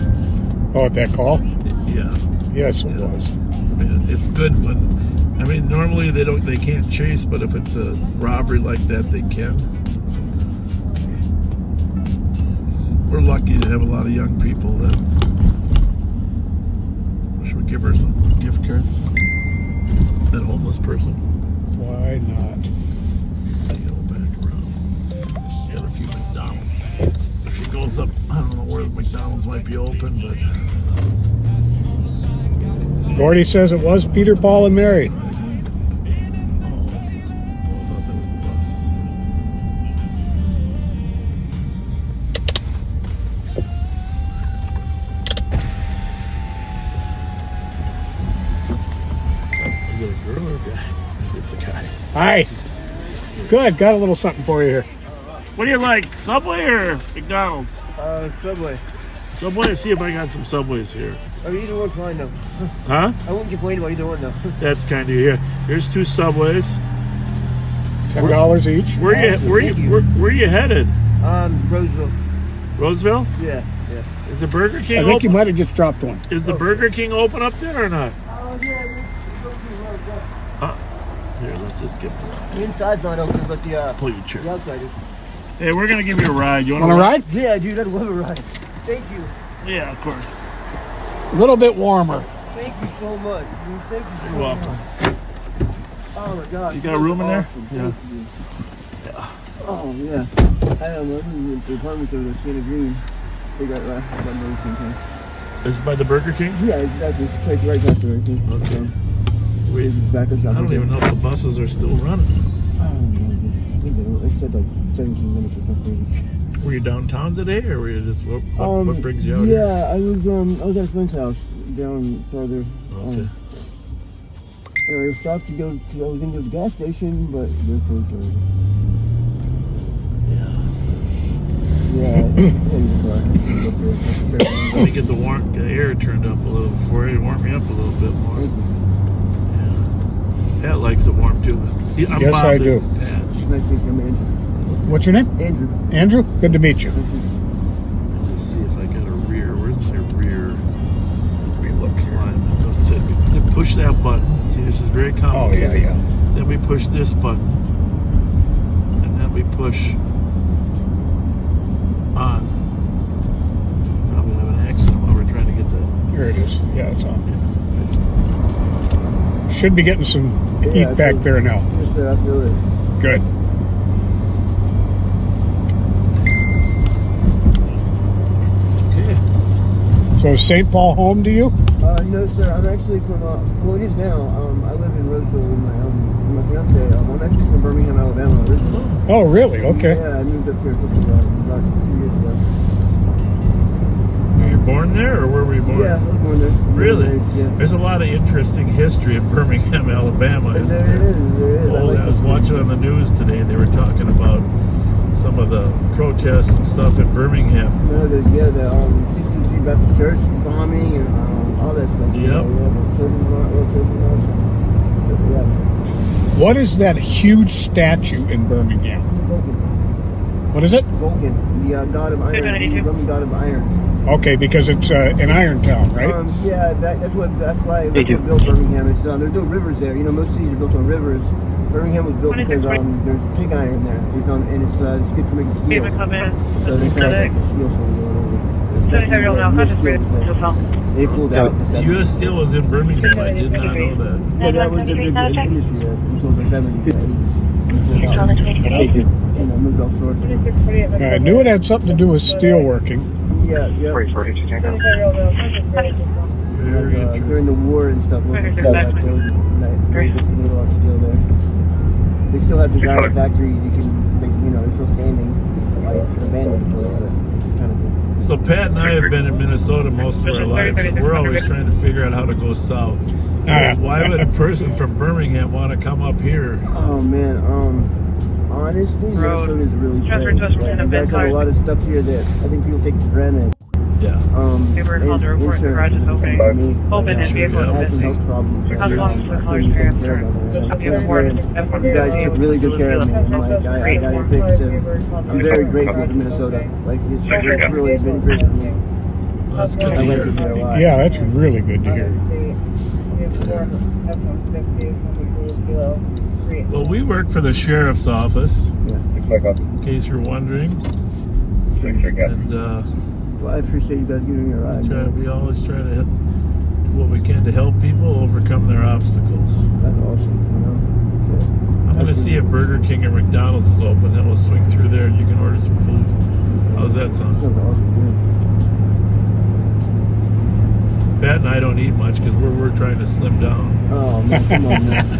Oh, at that call? Yeah. Yes, it was. I mean, it's good when, I mean, normally they can't chase, but if it's a robbery like that, they can. We're lucky to have a lot of young people that. Should we give her some gift cards? That homeless person. Why not? Go back around. Got a few McDonald's. If she goes up, I don't know where the McDonald's might be open, but. Gordy says it was Peter, Paul, and Mary. Is it a girl or a guy? It's a guy. Hi. Good. Got a little something for you here. What do you like, Subway or McDonald's? Subway. Subway? See if I got some Subways here. I mean, either one's fine though. Huh? I won't complain about either one though. That's kind of here. Here's 2 Subways. $10 each. Where you headed? Roseville. Roseville? Yeah. Is the Burger King I think open? you might have just dropped one. Is the Burger King open up there or not? Here, let's just get The inside's not open, but the pull your chair. The outside is. Hey, we're gonna give you a ride. You want Want a ride? Yeah, dude, I'd love a ride. Thank you. Yeah, of course. A little bit warmer. Thank you so much. Dude, thank you so You're welcome. much. Oh my God. You got room in there? Awesome. Yeah. Thank you. Oh yeah. I am living in the apartment over there, Santa Green. They got Burger King here. Is it by the Burger King? Yeah, exactly. It's like right after Burger King. Okay. So, Wait, back us up. I don't even know if the buses are still running. I think they don't. It said like 17 minutes or something. Were you downtown today, or were you just what brings you out? Yeah, I was at a friend's house down further. Okay. I stopped to go. I was into the gas station, but they're closed already. Yeah. Let me get the air turned up a little before you warm me up a little bit more. Yeah. Pat likes it warm too. I'm Yes, Bob, I this do. is Pat. Nice to meet you, I'm Andrew. What's your name? Andrew. Andrew? Good to meet you. Let's see if I got a rear. Where's my rear? Climb. Push that button. See, this is very complicated. Oh, yeah. Then we push this button. And then we push on. Probably have an accident while we're trying to get that. Here it is. Yeah, it's on. Should be getting some heat back there now. Just there, I feel it. Good. Okay. So is St. Paul home to you? No, sir. I'm actually from, well, it is now. I live in Roseville with my fiance. I'm actually from Birmingham, Alabama originally. Oh, really? Okay. Yeah, I moved up here about 2 years ago. Were you born there, or where were you born? Yeah, I was born there. Really? Yeah. There's a lot of interesting history in Birmingham, Alabama, isn't there? There is. I was watching on the news today. They were talking about some of the protests and stuff in Birmingham. No, the 16th Street Baptist Church bombing and all that stuff. Yep. What is that huge statue in Birmingham? What is it? Vulcan, the god of iron, the Roman god of iron. Okay, because it's an iron town, right? Yeah, that's why they built Birmingham. It's there's no rivers there. You know, most cities are built on rivers. Birmingham was built because there's pig iron there, and it's good for making steel. So they found steel They pulled out. U.S. Steel was in Birmingham. I did not know that. Yeah, that was the big industry there until the 70s and 80s. You know, moved offshore. I knew it had something to do with steel working. Yeah. Very During the war and stuff, there was a lot of steel there. They still have the giant factories. You can, they're still standing, like abandoned. So it's kind of cool. So Pat and I have been in Minnesota most of our lives, and we're always trying to figure out how to go south. So why would a person from Birmingham want to come up here? Oh man, honestly, Minnesota is really great. You guys have a lot of stuff here that I think people take for granted. Yeah. Neighbor called to report the garage is open. Open and vehicle is Had some health problems. How long is the color's transfer? You guys took really good care of me. Like, I got it fixed. I'm very grateful to Minnesota. Like, it's really been great for me. That's good to I like hear. it here a lot. Yeah, that's really good to hear. Well, we work for the sheriff's office, in case you're wondering. And well, I appreciate you guys giving me a ride. we always try to do what we can to help people overcome their obstacles. That's awesome. I'm going to see if Burger King or McDonald's is open. Then we'll swing through there and you can order some food. How's that sound? Sounds awesome. Pat and I don't eat much because we're trying to slim down. Oh man, come on, man.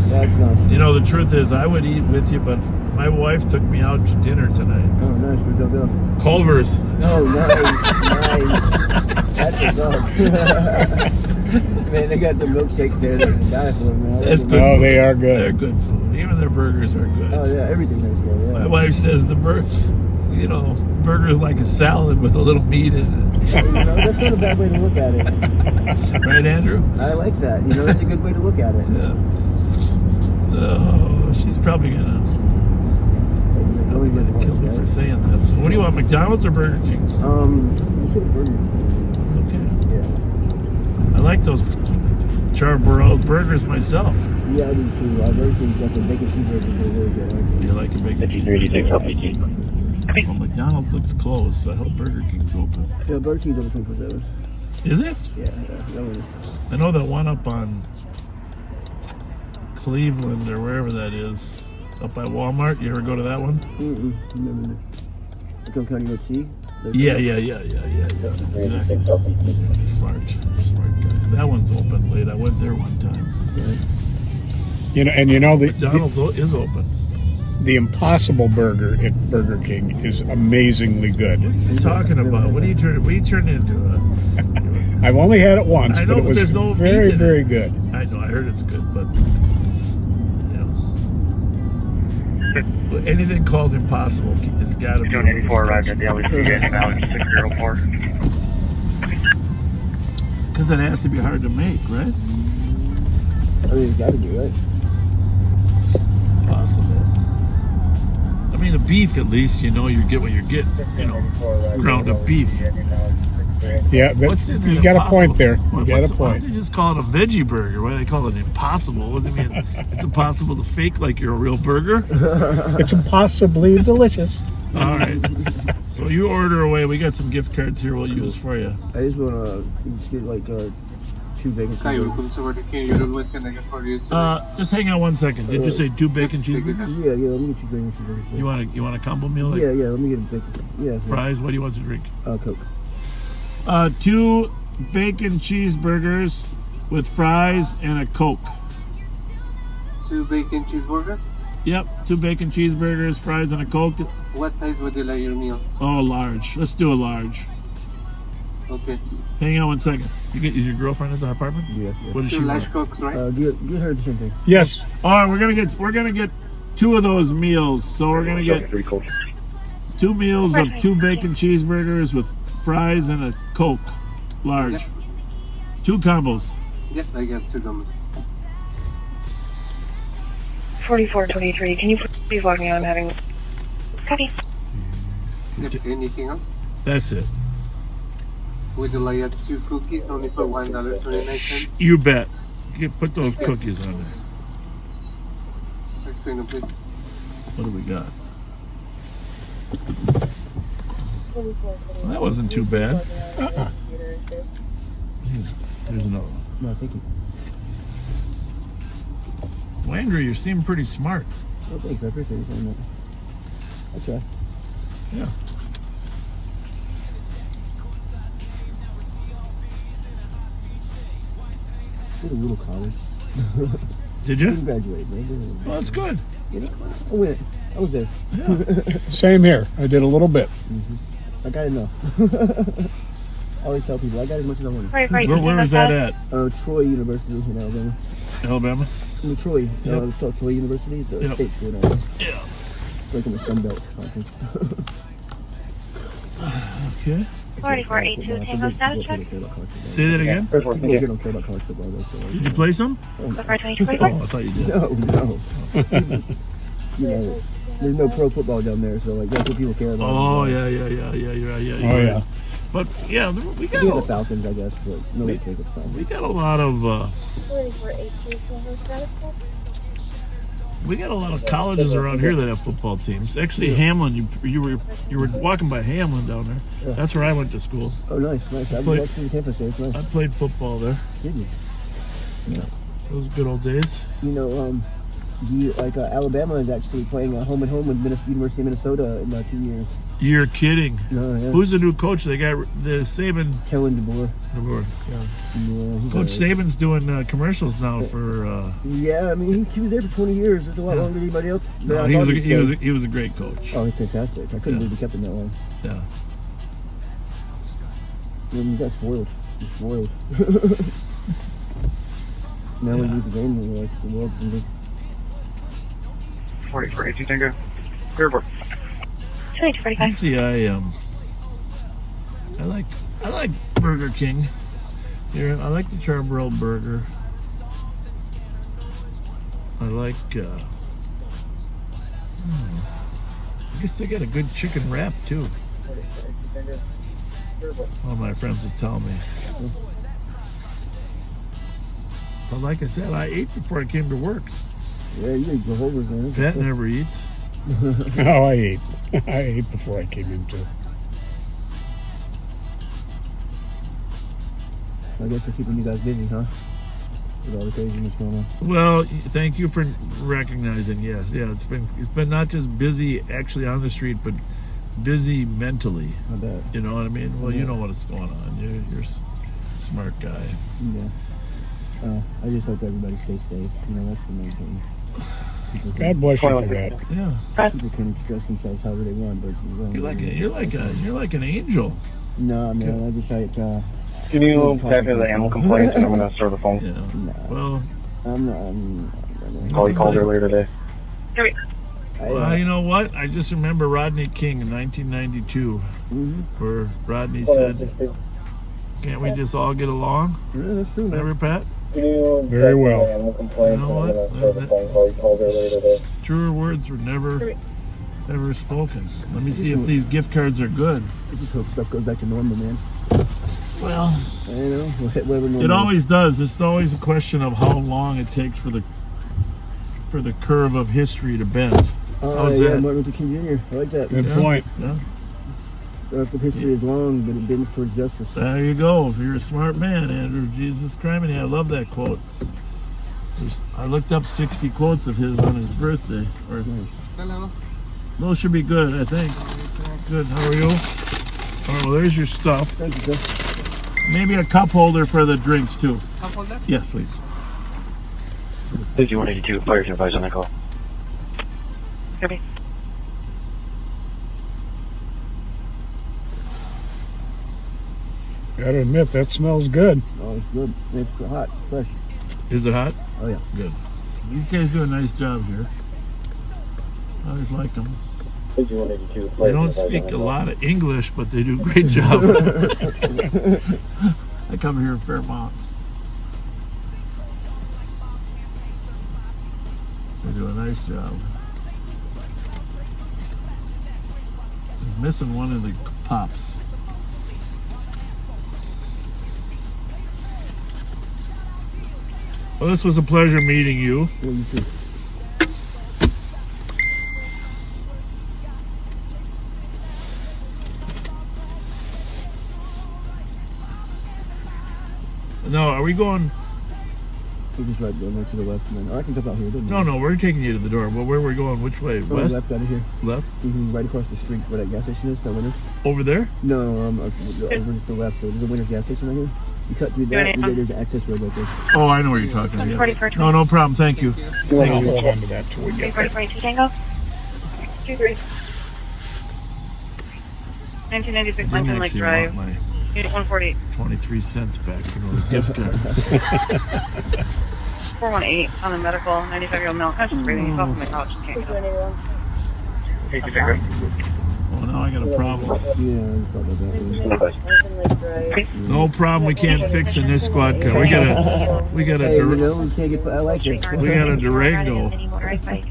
That's not. You know, the truth is, I would eat with you, but my wife took me out to dinner tonight. Oh, nice. Where'd y'all go? Culver's. Oh, nice. That's what's up. Man, they got the milkshakes there. They're gonna die for them, man. That's good. Oh, they are good. They're good food. Even their burgers are good. Oh yeah, everything is good. Yeah. My wife says the burger is like a salad with a little meat in it. That's not a bad way to look at it. Right, Andrew? I like that. That's a good way to look at it. Yeah. Oh, she's probably gonna kill me for saying that. So, what do you want, McDonald's or Burger King? Let's go to Burger King. Okay. Yeah. I like those charbroiled burgers myself. Yeah, I do too. Burger King's got the bacon cheeseburgers. They're really good. You like a bacon cheeseburger? Well, McDonald's looks closed, so I hope Burger King's open. Yeah, Burger King's open 24/7. Is it? Yeah, that one is. I know that one up on Cleveland or wherever that is. Up by Walmart. You ever go to that one? Remember the Cook County Road C? Yeah. Smart guy. That one's open late. I went there one time. You know, the McDonald's is open. The Impossible Burger at Burger King is amazingly good. What are you talking about? What are you turning into? I've only had it once, I know, but it was there's no very, meat in very it. good. I know. I heard it's good, but anything called impossible has got to be. 284 arrived at the LEC now at 604. Because it has to be hard to make, right? I mean, it's got to be, right? Possible. I mean, a beef at least, you get what you're getting. Ground up beef. Yeah, but you got a point there. You got a Why point. don't they just call it a veggie burger? Why do they call it impossible? What do they mean? It's impossible to fake like you're a real burger? It's impossibly delicious. All right. So you order away. We got some gift cards here we'll use for you. I just want to get like 2 bacon cheeseburgers. Just hang on 1 second. Did you say 2 bacon cheeseburgers? Yeah, let me get 2 bacon cheeseburgers. You want a combo meal? Yeah, let me get a bacon. Yeah. Fries? What do you want to drink? Coke. 2 bacon cheeseburgers with fries and a Coke. 2 bacon cheeseburgers? Yep, 2 bacon cheeseburgers, fries, and a Coke. What size would you like your meals? Oh, large. Let's do a large. Okay. Hang on 1 second. Is your girlfriend at the apartment? Yeah. What does she 2 want? large Cokes, right? Get her the same thing. Yes. All right, we're gonna get 2 of those meals. So we're gonna get 2 meals of 2 bacon cheeseburgers with fries and a Coke, large. Yep. 2 combos. Yep, I got 2 combos. 4423. Can you please log me on? I'm having. Copy. Yep, anything else? That's it. Would you like 2 cookies only for $1.29? You bet. Put those cookies on there. Next thing, please. What do we got? Well, that wasn't too bad. There's another one. No, thank you. Well, Andrew, you seem pretty smart. Oh, thanks. I appreciate it. I'll try. Yeah. Did a little college. Did you? Didn't graduate, man. Well, that's good. I went. I was there. Yeah. Same here. I did a little bit. I got enough. I always tell people I got as much as I wanted. Where was that at? Troy University in Alabama. Alabama? In Troy. Yep. It's called Troy University. It's the state school in Alabama. Yeah. It's like in the Sun Belt conference. Okay. 4482 Tango status check. Say that again? People don't care about college football though. So Did you play some? Oh, I thought you did. No. There's no pro football down there, so like that's what people care about. Oh yeah. Oh yeah. But yeah, we got the Falcons, I guess, but nobody cares about the Falcons. We got a lot of 4482 Tango status check. we got a lot of colleges around here that have football teams. Actually, Hamlin, you were walking by Hamlin down there. Yeah. That's where I went to school. Oh, nice. I went to the campus there. It's nice. I played football there. Did you? Yeah, those good old days. Alabama is actually playing home and home with University of Minnesota in 2 years. You're kidding. No, yeah. Who's the new coach? They got the Saban. Kellen DeBoer. Yeah. Coach Saban's doing commercials now for. Yeah, I mean he was there for 20 years. That's a lot longer than anybody else. No, he was a great coach. Oh, he's fantastic. I couldn't believe he kept him that long. Yeah. I mean, he got spoiled. He's spoiled. Now we lose the game, we're like the world's in good. 4482 Tango. Airport. Usually I like Burger King. Here, I like the Charbroil burger. I like. I guess they got a good chicken wrap too. One of my friends was telling me. But like I said, I ate before I came to work. Yeah, you ate Jehovah's, man. Pat never eats. No, I ate. I ate before I came in too. I guess they're keeping you guys busy, huh? with all the craziness going on. Well, thank you for recognizing. Yes, yeah, it's been not just busy actually on the street, but busy mentally. I bet. You know what I mean? Well, Yeah. you know what is going on. You're a smart guy. Yeah. I just hope everybody stays safe. You know, that's the main thing. God bless you for that. Yeah. People can express themselves however they want, but you're like an angel. No, man. I just like. Can you tap into the animal complaints and I'm gonna start the phone? Yeah. No. Well, Oh, you called earlier today. Well, you know what? I just remember Rodney King in 1992, where Rodney said, "Can't we just all get along?" Yeah, that's true. Remember, Pat? Very well. You know what? Truer words were never spoken. Let me see if these gift cards are good. I just hope stuff goes back to normal, man. Well, I know. Whatever normal. it always does. It's always a question of how long it takes for the curve of history to bend. How's yeah, that? Martin Luther King Jr. I like that. Good point. Yeah. The history is long, but it bends towards justice. There you go. You're a smart man, Andrew. Jesus Christ, I love that quote. I looked up 60 quotes of his on his birthday. Hello. Those should be good, I think. Good. How are you? All right, well, there's your stuff. Thank you, sir. Maybe a cup holder for the drinks, too. Cup holder? Yes, please. 5182, fire advisor on the call. Okay. Gotta admit, that smells good. Oh, it's good. It's hot, fresh. Is it hot? Oh, yeah. Good. These guys do a nice job here. I always like them. They don't speak a lot of English, but they do a great job. I come here in Fairmont. They do a nice job. I'm missing one of the pops. Well, this was a pleasure meeting you. Yeah, you too. No, are we going? We're just right there to the left, and then I can jump out here. No, we're taking you to the door. Well, where are we going? Which way? Oh, West? left out of here. Left? Right across the street where that gas station is, that Winners. Over there? No, over to the left. There's a Winners gas station right here. You cut through that, and there's an access road right there. Oh, I know what you're talking about. No problem. Thank you. I'll hold on to that till we get there. 4042 Tango. 23. 1996 Lincoln Lake Drive. Unit 148. 23 cents back for those gift cards. 418 on the medical, 95-year-old male. Conscious breathing. He's off on the couch. Can't get up. Oh, now I got a problem. Yeah, No problem. We can't fix in this squad car. We got a hey, you know, we can't get. I like this. We got a Durango. Any motorized bike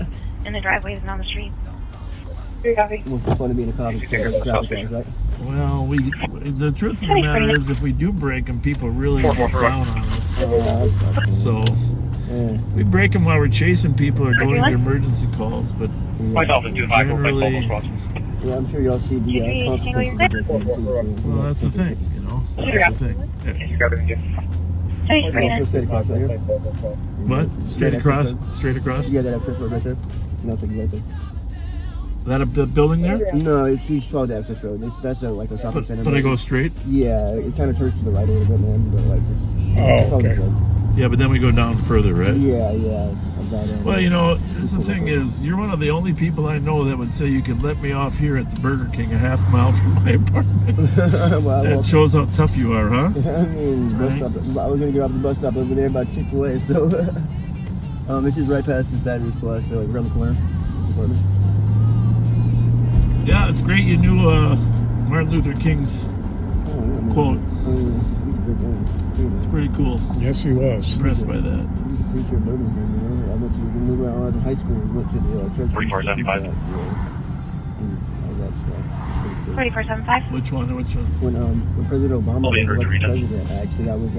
in the driveways and on the street. What's the fun of being a cop? Right? Well, the truth of the matter is, if we do break them, people really get down on us. So we break them while we're chasing people or going to emergency calls, but generally. Yeah, I'm sure y'all see the consequences of it. Well, that's the thing, you know. That's the thing. Straight across right here. What? Straight across? Straight across? Yeah, that access road right there. No, take it right there. Is that a building there? No, it's called the access road. That's like a shopping center. But I go straight? Yeah, it kind of turns to the right a little bit, man. But like, it's okay. Yeah, but then we go down further, right? Yeah. Well, you know, the thing is, you're one of the only people I know that would say you could let me off here at the Burger King a half mile from my apartment. That shows how tough you are, huh? I mean, Right? bus stop. I was gonna get off the bus stop over there by Chick-fil-A, so it's just right past this battery plus, so like around the corner. Yeah, it's great you knew Martin Luther King's quote. It's pretty cool. Yes, he was. Impressed by that. Preacher in Birmingham, you know. I went to when I was in high school. We went to the church. 4475. 4475. Which one? When President Obama was elected president, actually, I was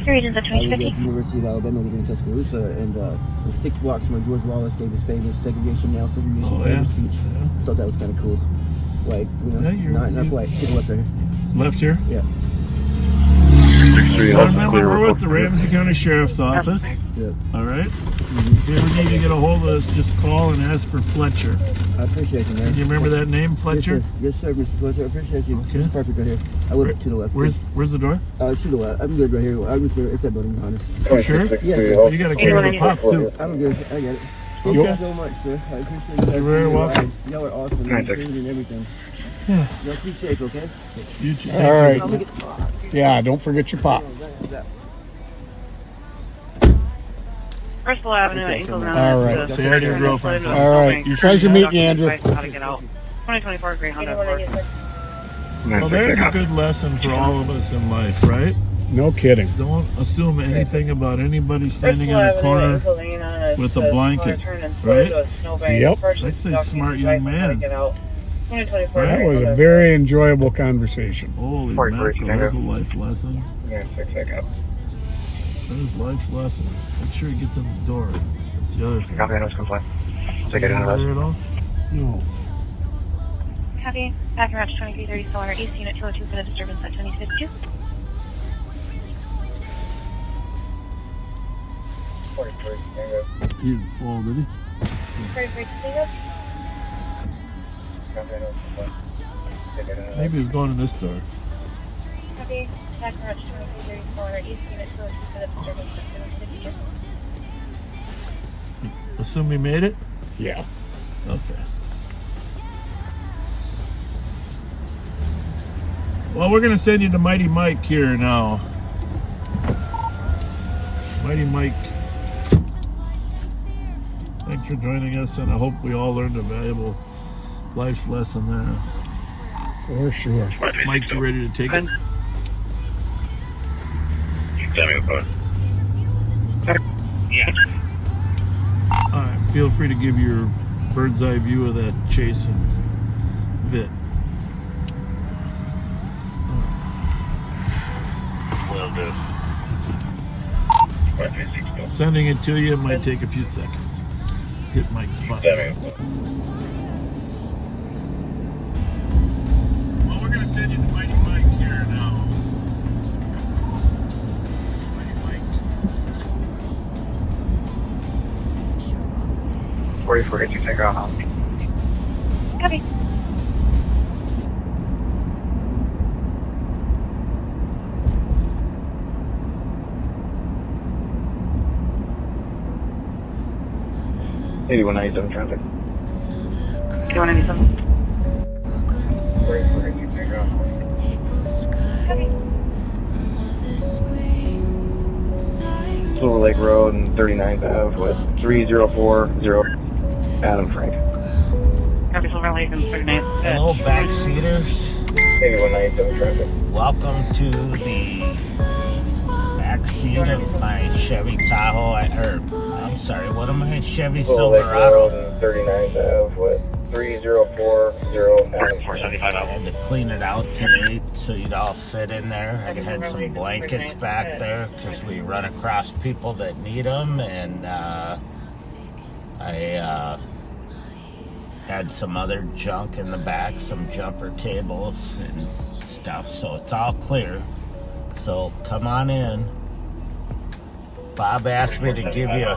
Regions of I was at 2050. the University of Alabama living in Tuscaloosa, and 6 blocks from where George Wallace gave his famous segregation now segregation famous speech. Thought that was kind of cool. Like, you know, not quite. Take a left there. Left here? Yeah. Remember, we're with the Ramsey County Sheriff's Office. Yep. All right. If you ever need to get a hold of us, just call and ask for Fletcher. I appreciate you, man. Do you remember that name, Fletcher? Yes, sir, Mr. Fletcher. I appreciate you. Okay. It's perfect right here. I live to the left. Where's the door? To the left. I'm good right here. I'm good. It's that building behind us. For sure? Yes. You got to carry the pop, too. I'm good. I get it. Thank you so much, sir. I appreciate you. You're very welcome. Y'all are awesome. And everything. Yeah. Y'all keep safe, okay? You too. All right. Yeah, don't forget your pop. Bristol Avenue, Angels Mountain. All right. Say hi to your girlfriend. All right. Pleasure meeting you, Andrew. How to get out. 2024 Grey Honda Accord. Well, there's a good lesson for all of us in life, right? No kidding. Don't assume anything about anybody standing in a corner with a blanket, right? Yep. That's a smart young man. That was a very enjoyable conversation. Holy mackerel, there's a life lesson. There's life's lessons. Make sure he gets in the door. That's the other thing. Copy, I know it's complaint. Take it in the Hear it all? No. Copy. Back around 2330 Solar East, Unit 202 for the disturbance at 2052. He didn't fall, did he? 33 Maybe he's going in this door. Copy. Back around 2330 Solar East, Unit 202 for the disturbance at 2052. Assume he made it? Yeah. Okay. Well, we're going to send you to Mighty Mike here now. Mighty Mike, thanks for joining us, and I hope we all learned a valuable life's lesson there. For sure. Mike, you ready to take it? Yeah. All right, feel free to give your bird's eye view of that chase and Vit. Will do. Sending it to you might take a few seconds. Hit Mike's button. Well, we're going to send you to Mighty Mike here now. Mighty Mike. 44, get you take off. Copy. Eighty-one ninety-seven traffic. 2197. 44, get you take off. Silver Lake Road and 39th Ave with 3040 Adam Frank. Copy, Silver Lake and 39th. Hello, backseaters. 8197 traffic. Welcome to the backseat of my Chevy Tahoe. I'm sorry, what am I? Chevy Silver Lake Road Silverado. and 39th Ave with 3040 Adam Frank. I had to clean it out today so you'd all fit in there. I had some blankets back there because we run across people that need them, and I had some other junk in the back, some jumper cables and stuff, so it's all clear. So come on in. Bob asked me to give you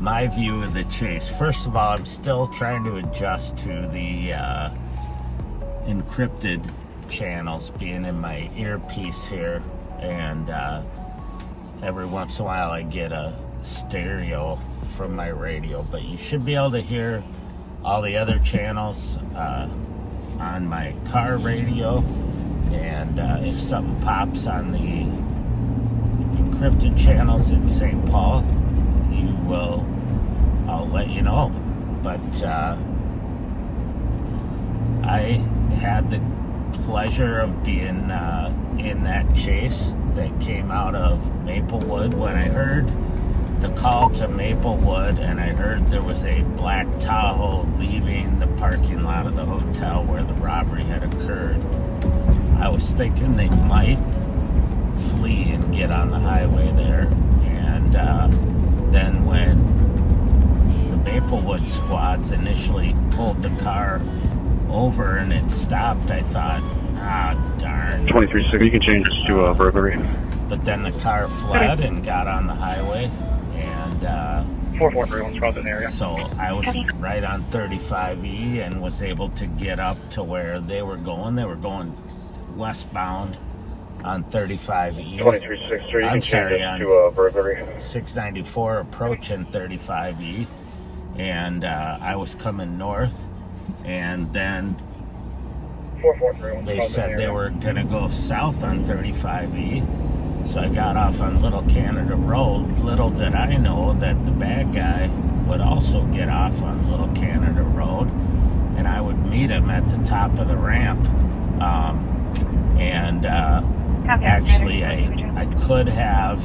my view of the chase. First of all, I'm still trying to adjust to the encrypted channels being in my earpiece here, and every once in a while I get a stereo from my radio, but you should be able to hear all the other channels on my car radio, and if something pops on the encrypted channels in St. Paul, I'll let you know. But I had the pleasure of being in that chase that came out of Maplewood. When I heard the call to Maplewood and I heard there was a black Tahoe leaving the parking lot of the hotel where the robbery had occurred, I was thinking they might flee and get on the highway there. And then when the Maplewood squads initially pulled the car over and it stopped, I thought, ah, darn. 23-6, you can change this to burglary. but then the car fled and got on the highway, and 4431's probably in the area. so I was right on 35E and was able to get up to where they were going. They were going westbound on 35E. 2363, you I'm can sorry, change on it to Burglary. 694 approaching 35E, and I was coming north, and then 4431's they probably said in the they area. were gonna go south on 35E, so I got off on Little Canada Road. Little did I know that the bad guy would also get off on Little Canada Road, and I would meet him at the top of the ramp. Actually, I could have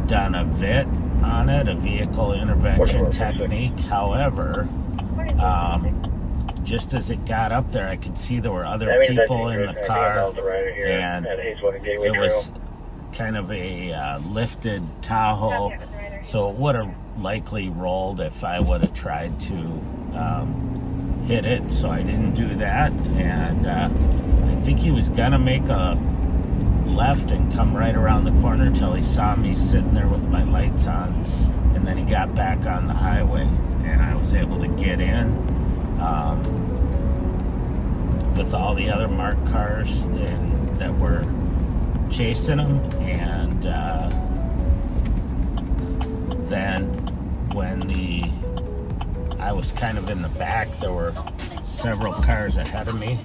done a VIT on it, a vehicle intervention technique. However, just as it got up there, I could see there were other people in the car, and it was kind of a lifted Tahoe, so it would have likely rolled if I would have tried to hit it, so I didn't do that. And I think he was gonna make a left and come right around the corner till he saw me sitting there with my lights on, and then he got back on the highway, and I was able to get in with all the other marked cars that were chasing him. And then when I was kind of in the back, there were several cars ahead of me.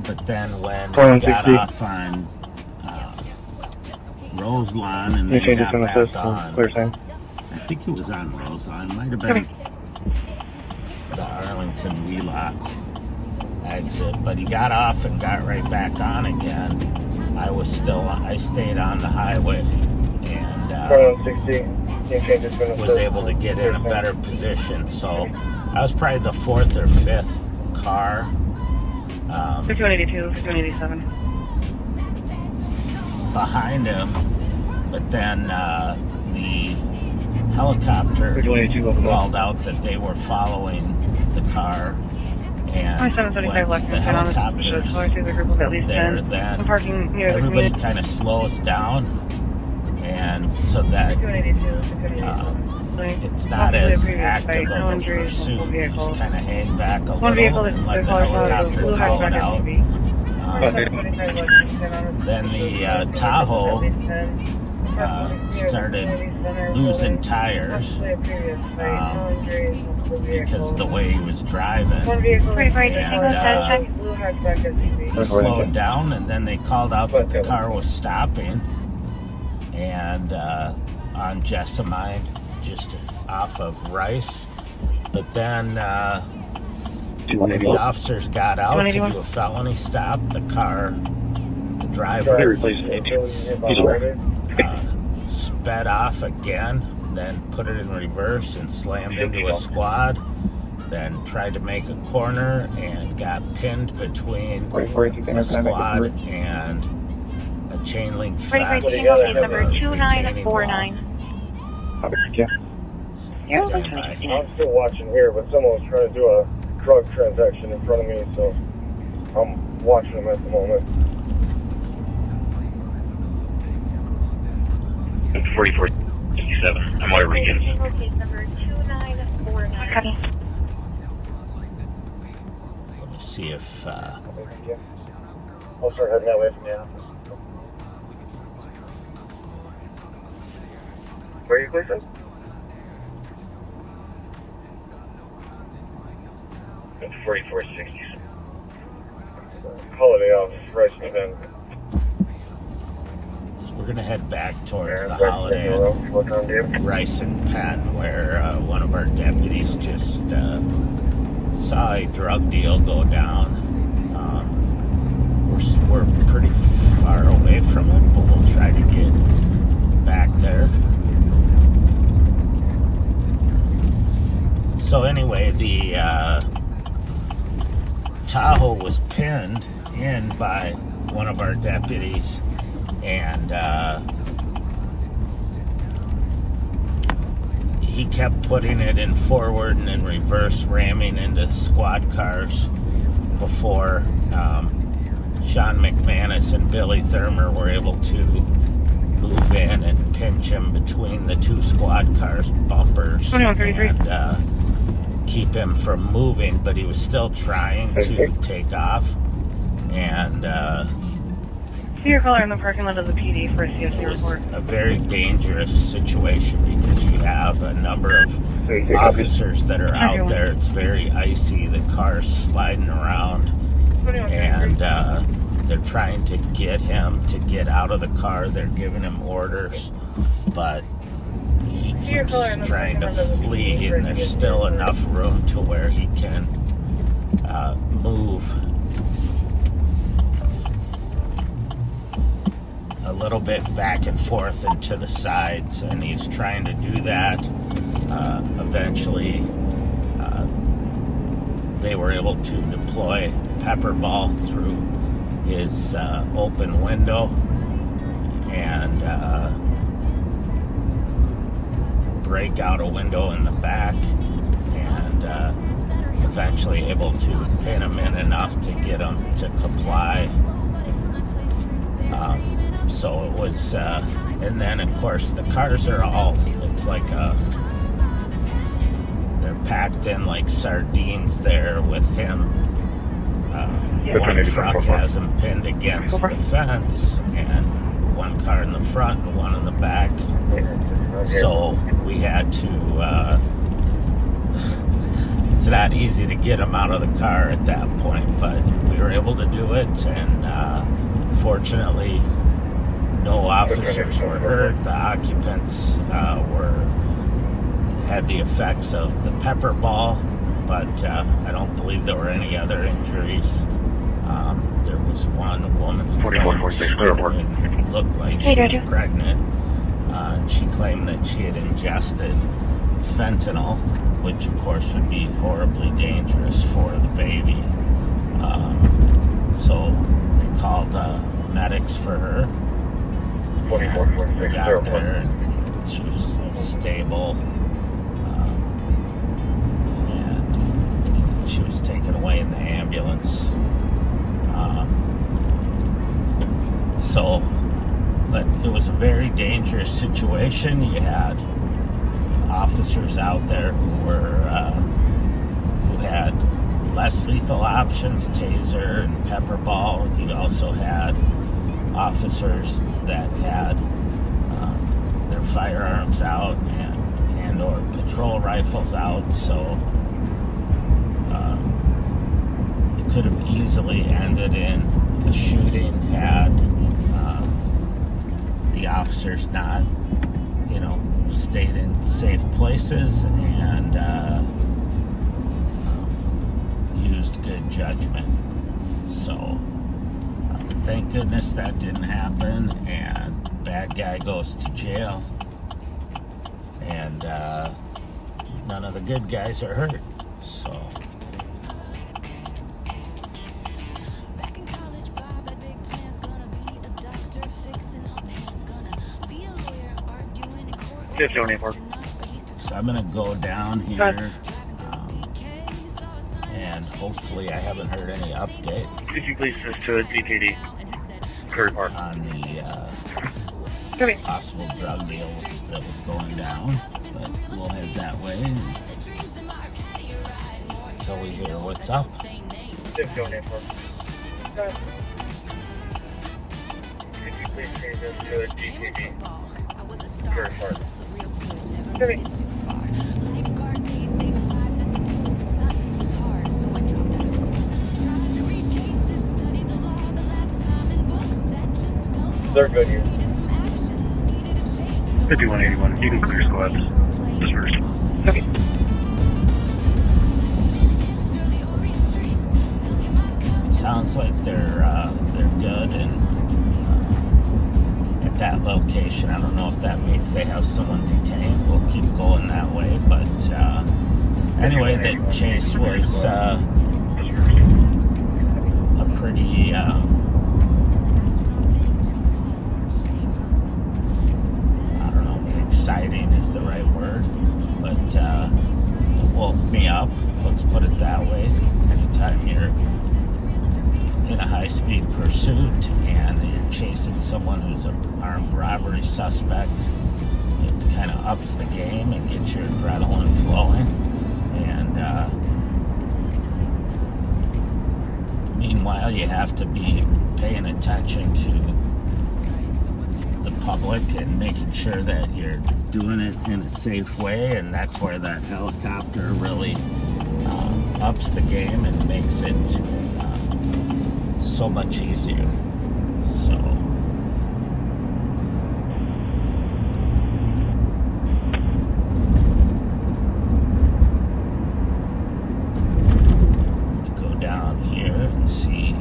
But then when we got off on Roselawn and then got back on, I think it was on Roselawn, might have been the Arlington Wheelock exit, but he got off and got right back on again. I stayed on the highway, and was able to get in a better position. So I was probably the fourth or fifth car. 5182, 5187. Behind him, but then the helicopter called out that they were following the car, and once the helicopter's there, then everybody kind of slows down, and so that it's not as active of a pursuit. You just kind of hang back a little and let the helicopter call it out. Then the Tahoe started losing tires because of the way he was driving, and he slowed down, and then they called out that the car was stopping, and on Jessamine, just off of Rice. But then the officers got out to do a felony stop. The driver sped off again, then put it in reverse and slammed into a squad, then tried to make a corner and got pinned between a squad and a chain link fence. Number 2949. I'm still watching here, but someone was trying to do a drug transaction in front of me, so I'm watching them at the moment. 4467, I'm White Regans. Number 2949. Let me see if I'll start heading that way from the office. Where are you, Cleveland? 4467. Holiday off, Rice and Penn. so we're gonna head back towards the Holiday at Rice and Penn, where one of our deputies just saw a drug deal go down. We're pretty far away from it, but we'll try to get back there. So anyway, the Tahoe was pinned in by one of our deputies, and he kept putting it in forward and in reverse, ramming into squad cars before Sean McManus and Billy Thurmer were able to move in and pinch him between the two squad cars bumpers and keep him from moving, but he was still trying to take off. And see your caller in the parking lot of the PD for a CSC report. A very dangerous situation because you have a number of officers that are out there. It's very icy. The car's sliding around, and they're trying to get him to get out of the car. They're giving him orders, but he keeps trying to flee, and there's still enough room to where he can move a little bit back and forth and to the sides, and he's trying to do that. Eventually, they were able to deploy pepper ball through his open window and break out a window in the back, and eventually able to pin him in enough to get him to comply. So it was, and then of course the cars are all, it's like they're packed in like sardines there with him. One truck has him pinned against the fence, and one car in the front and one in the back. So we had to, it's not easy to get him out of the car at that point, but we were able to do it, and fortunately, no officers were hurt. The occupants had the effects of the pepper ball, but I don't believe there were any other injuries. There was one woman who looked like she was pregnant. And she claimed that she had ingested fentanyl, which of course would be horribly dangerous for the baby. So they called medics for her. We got there, and she was stable, and she was taken away in the ambulance. But it was a very dangerous situation. You had officers out there who had less lethal options, taser and pepper ball. You also had officers that had their firearms out and or patrol rifles out, so it could have easily ended in a shooting had the officers not, stayed in safe places and used good judgment. So thank goodness that didn't happen, and bad guy goes to jail, and none of the good guys are hurt. So I'm gonna go down here, and hopefully I haven't heard any update. Could you please assist to a DPD? On the possible drug deal that was going down, but we'll head that way until we hear what's up. Could you please change this to a DPD? They're good here. 5181. You can clear squads. Just first. Okay. Sounds like they're good, and at that location, I don't know if that means they have someone detained. We'll keep going that way, but anyway, the chase was a pretty exciting is the right word, but it woke me up, let's put it that way. Anytime you're in a high high-speed pursuit and you're chasing someone who's an armed robbery suspect, it kind of ups the game and gets your adrenaline flowing. And meanwhile, you have to be paying attention to the public and making sure that you're doing it in a safe way, and that's where that helicopter really ups the game and makes it so much easier. So go down here and see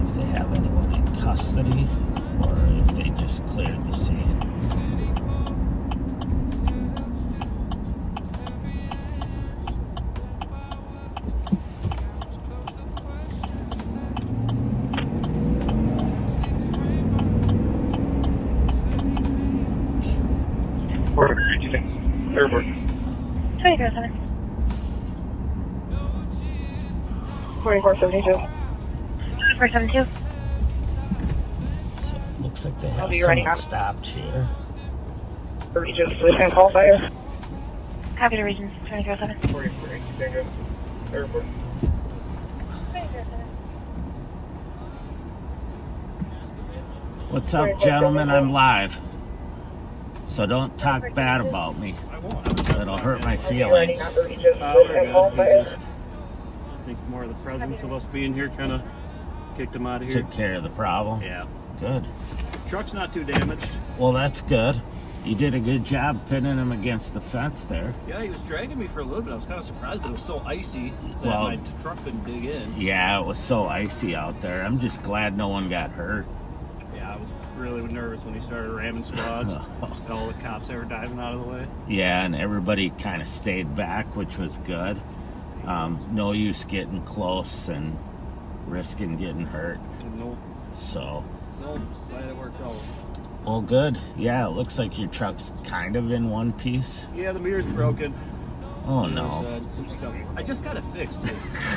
if they have anyone in custody or if they just cleared the scene. Airport. 24/7. 2472. 2472. Looks like they have I'll be running someone out. stopped here. Regis, listen, call fire. Copy to Regions 24/7. 43. Airport. What's up, gentlemen? I'm live. So don't talk bad about me. It'll hurt my feelings. I think more of the presence of us being here kind of kicked him out of here. Took care of the problem. Yeah. Good. Truck's not too damaged. Well, that's good. You did a good job pinning him against the fence there. Yeah, he was dragging me for a little bit. I was kind of surprised, but it was so icy that Well, my truck couldn't dig in. Yeah, it was so icy out there. I'm just glad no one got hurt. Yeah, I was really nervous when he started ramming squads and all the cops they were diving out of the way. Yeah, and everybody kind of stayed back, which was good. No use getting close and risking getting hurt. Nope. So Glad it worked out. well, good. Yeah, it looks like your truck's kind of in one piece. Yeah, the mirror's broken. Oh, no. Some stuff. I just got it fixed, dude.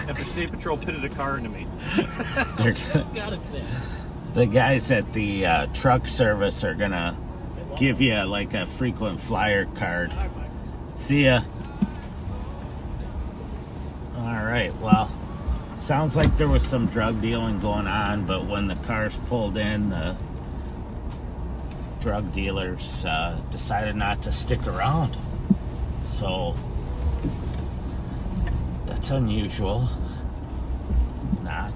After State Patrol pitted a car into me. They're Just got it fixed. The guys at the truck service are gonna give you like a frequent flyer card. See ya. All right, well, sounds like there was some drug dealing going on, but when the cars pulled in, the drug dealers decided not to stick around. So that's unusual. Not.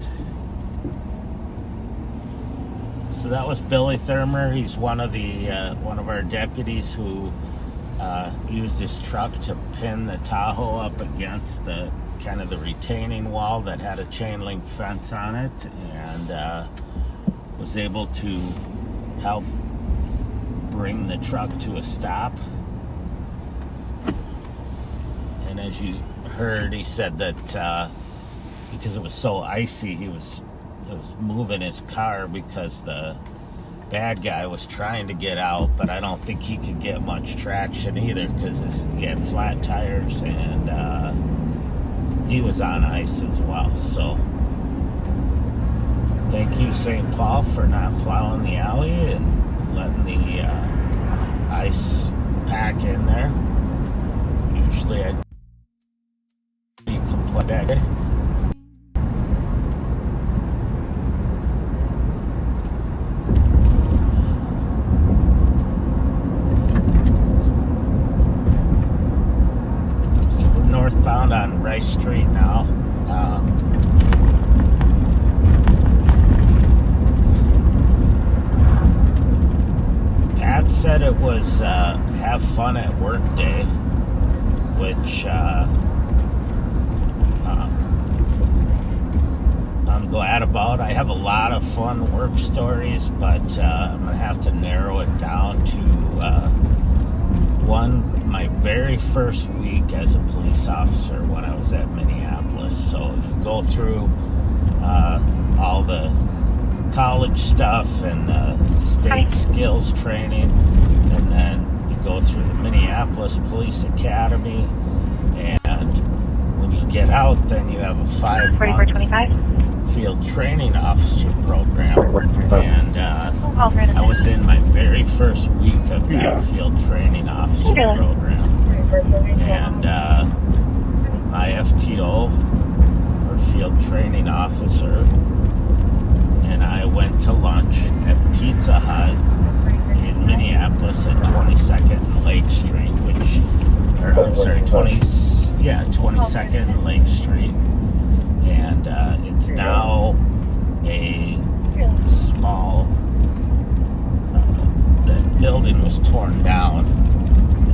So that was Billy Thurmer. He's one of our deputies who used his truck to pin the Tahoe up against the kind of the retaining wall that had a chain link fence on it, and was able to help bring the truck to a stop. And as you heard, he said that because it was so icy, it was moving his car because the bad guy was trying to get out, but I don't think he could get much traction either because he had flat tires and he was on ice as well. So thank you, St. Paul, for not plowing the alley and letting the ice pack in there. Usually I'd be complaining. Northbound on Rice Street now. Pat said it was have fun at work day, which I'm glad about. I have a lot of fun work stories, but I'm going to have to narrow it down to my very first week as a police officer when I was at Minneapolis. So you go through all the college stuff and the state skills training, and then you go through the Minneapolis Police Academy, and when you get out, then you have a 5-month field training officer program. And I was in my very first week of that field training officer program. And my FTO, or field training officer, and I went to lunch at Pizza Hut in Minneapolis at 22nd and Lake Street, I'm sorry, 22nd and Lake Street. And it's now a small, the building was torn down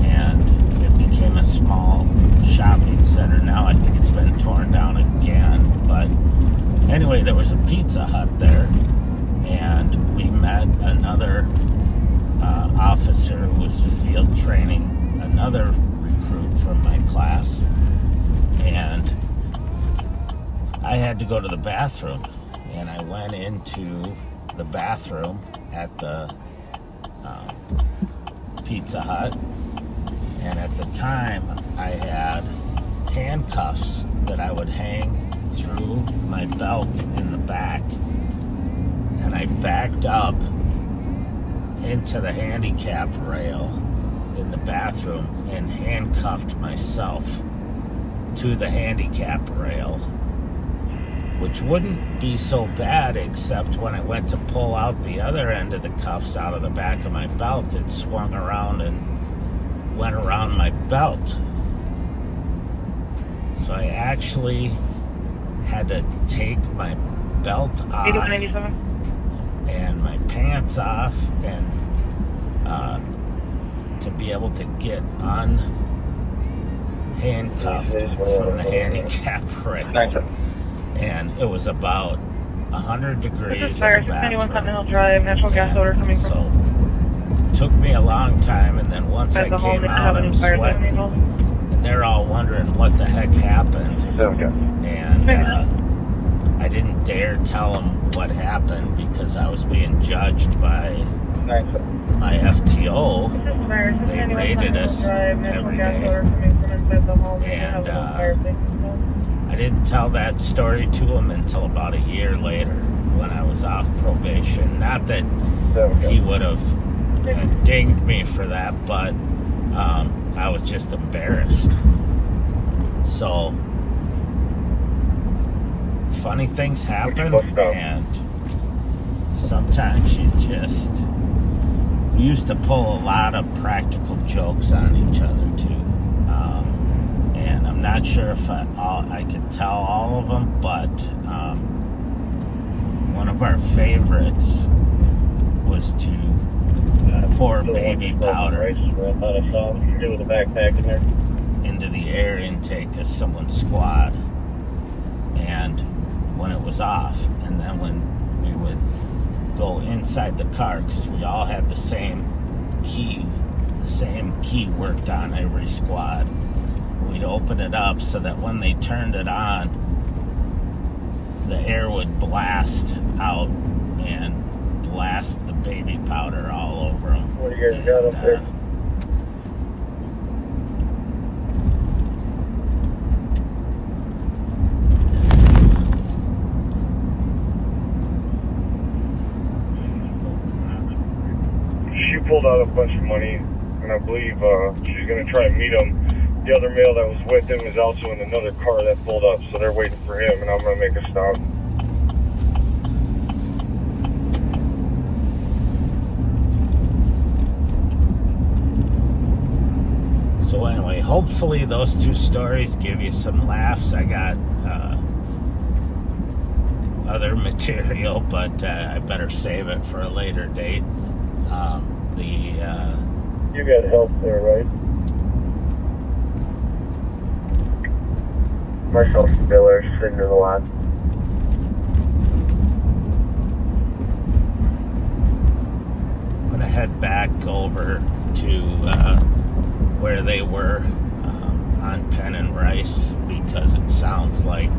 and it became a small shopping center. Now I think it's been torn down again. But anyway, there was a Pizza Hut there, and we met another officer who was field training another recruit from my class, and I had to go to the bathroom, and I went into the bathroom at the Pizza Hut, and at the time I had handcuffs that I would hang through my belt in the back, and I backed up into the handicap rail in the bathroom and handcuffed myself to the handicap rail, which wouldn't be so bad, except when I went to pull out the other end of the cuffs out of the back of my belt, it swung around and went around my belt. So I actually had to take my belt off and my pants off, and to be able to get unhandcuffed from the handicap rail. And it was about 100 degrees. This is Fire 691 Continental Drive, natural gas odor coming from. So it took me a long time, and then once I came out, I'm sweating, and they're all wondering what the heck happened. And I didn't dare tell them what happened because I was being judged by my FTO. They raided us every day, and I didn't tell that story to him until about a year later when I was off probation. Not that he would have dinged me for that, but I was just embarrassed. So funny things happen, and sometimes you just, we used to pull a lot of practical jokes on each other too, and I'm not sure if I could tell all of them, but one of our favorites was to pour baby powder into the air intake of someone's squad, and when it was off, and then when we would go inside the car, because we all had the same key worked on every squad, we'd open it up so that when they turned it on, the air would blast out and blast the baby powder all over them. What do you guys got up there? She pulled out a bunch of money, and I believe she's going to try and meet him. The other male that was with him is also in another car that pulled up, so they're waiting for him, and I'm going to make a stop. So anyway, hopefully those two stories give you some laughs. I got other material, but I better save it for a later date. You got help there, right? Marshall Spiller, sitting in the lot. I'm gonna head back over to where they were on Penn and Rice, because it sounds like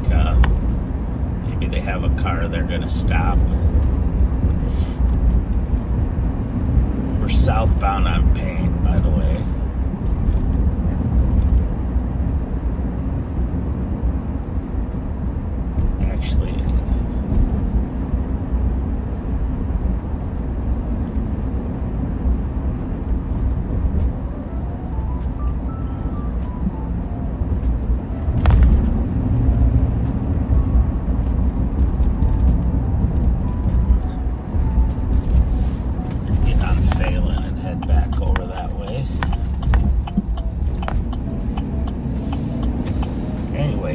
maybe they have a car they're gonna stop. We're southbound on Payne, by the way.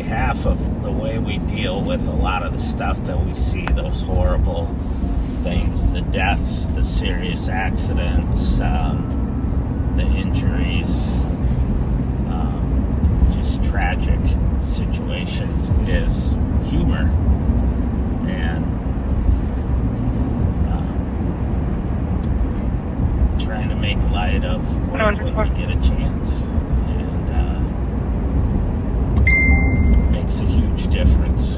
behalf of the way we deal with a lot of the stuff that we see, those horrible things, the deaths, the serious accidents, the injuries, just tragic situations, is humor. And trying to make light of when we get a chance. And makes a huge difference.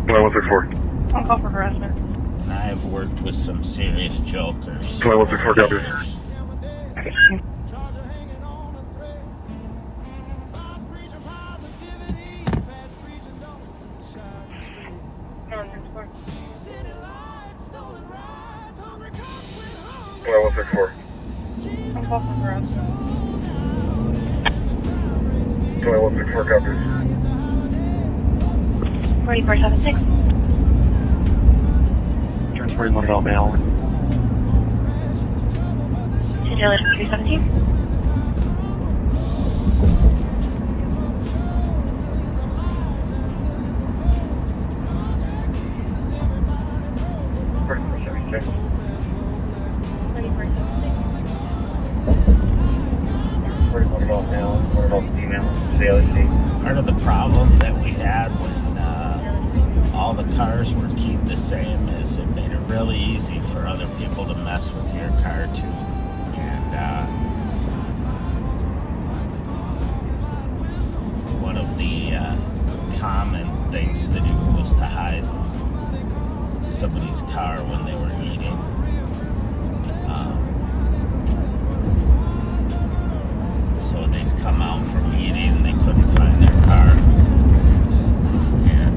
2164. On call for harassment. And I have worked with some serious jokers. 2164, copy. Well, 164. On call for harassment. 2164, copy. 4476. Transporting Monotone mail. To deal with 317. Part of the problem that we had when all the cars were keyed the same is it made it really easy for other people to mess with your car too. And one of the common things to do was to hide somebody's car when they were eating. So they'd come out from eating and they couldn't find their car. And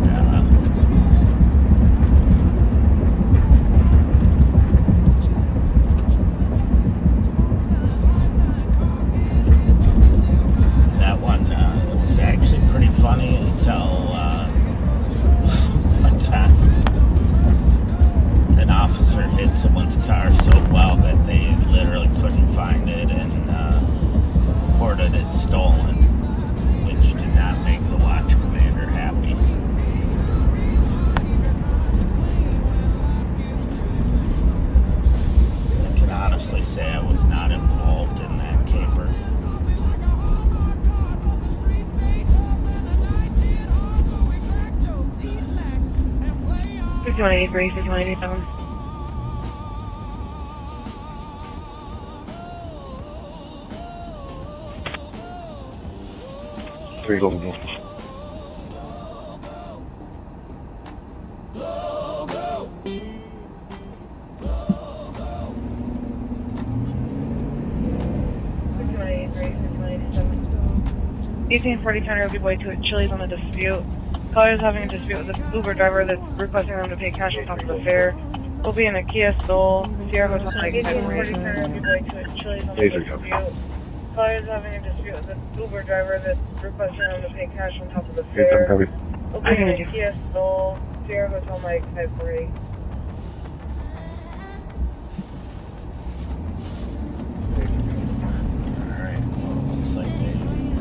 that one it was actually pretty funny until one time an officer hit someone's car so well that they literally couldn't find it and reported it stolen, which did not make the watch commander happy. I can honestly say I was not involved in that caper. Fifty-one 5187. Three golden. Eighteen 4010 will be boy to Chili's on a dispute. Caller is having a dispute with the Uber driver that's requesting them to pay cash on top of the fare. Will be in a Kia Soul, Sierra Hotel Mike. 18 4010 will be boy to Chili's on a dispute. Caller is having a dispute with the Uber driver that's requesting them to pay cash on top of the fare. Will be in a Kia Soul, Sierra Hotel Mike 548. Alright, well, looks like they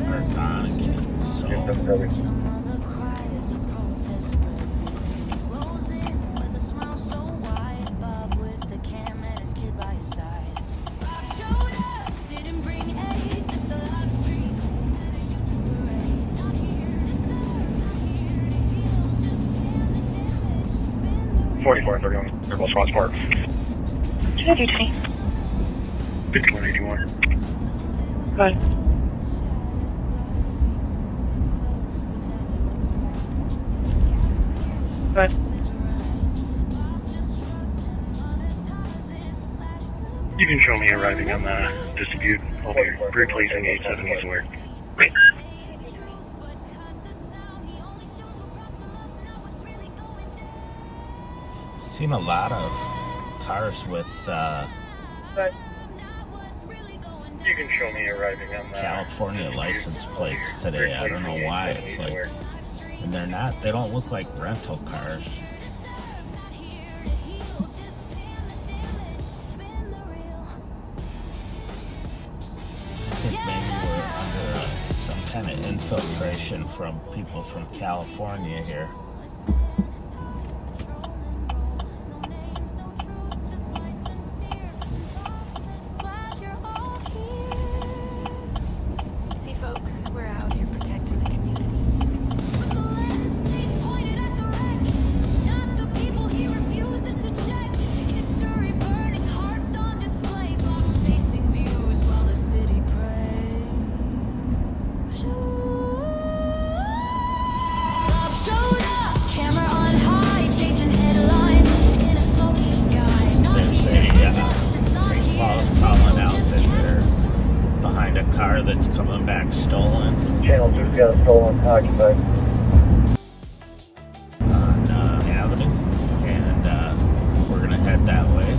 are gone again. So They're both Swan Sparks. 220. 5181. Good. Good. You can show me arriving on the dispute over replacing 870's work. seen a lot of cars with You can show me arriving on the California license plates today. I don't know why. It's like, and they're not, they don't look like rental cars. I think maybe we're under some kind of infiltration from people from California here. See, folks, we're out here protecting the community. Car that's coming back stolen. Channel 2's got a stolen occupied. On Avenue, and we're gonna head that way.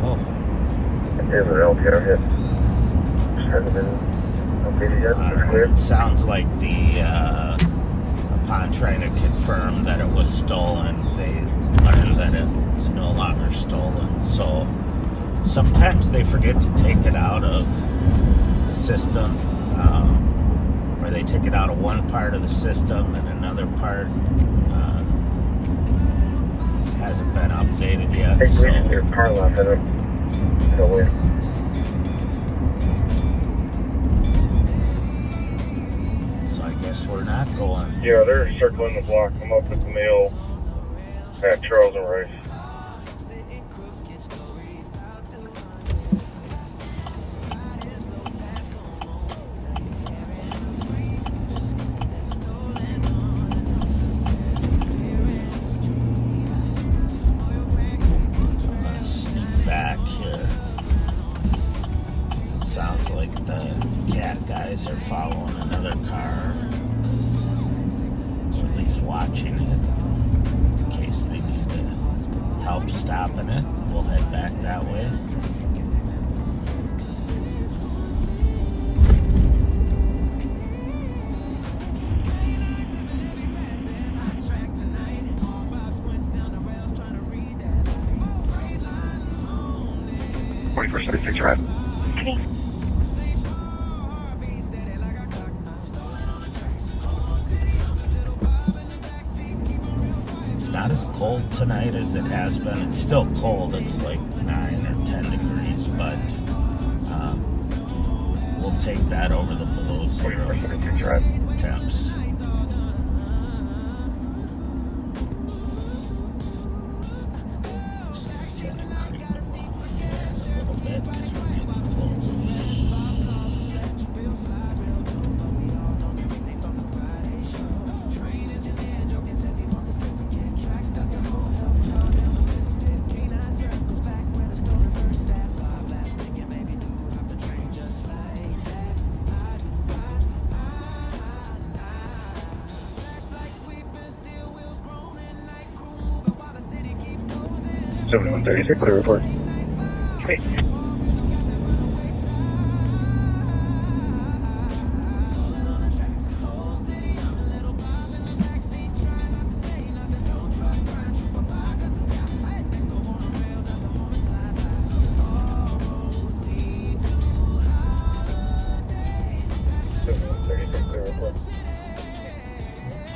Oh. There's an LPR hit. Hasn't been updated yet. It sounds like upon trying to confirm that it was stolen, they learned that it's no longer stolen. So sometimes they forget to take it out of the system, or they take it out of one part of the system and another part hasn't been updated yet. I think we should do a car lot at it. No way. We're not going. Yeah, they're circling the block. I'm up at the mill at Charles and Rice. I'm gonna sneak back here. It sounds like the cat guys are following another car. Watching it in case they need to help stopping it. We'll head back that way. Right. Not as cold tonight as it has been. It's still cold. It's like 9 or 10 degrees, but we'll take that over the below zero temps. Just kind of creep along here a little bit because we're getting close. So 136, clear report. Great.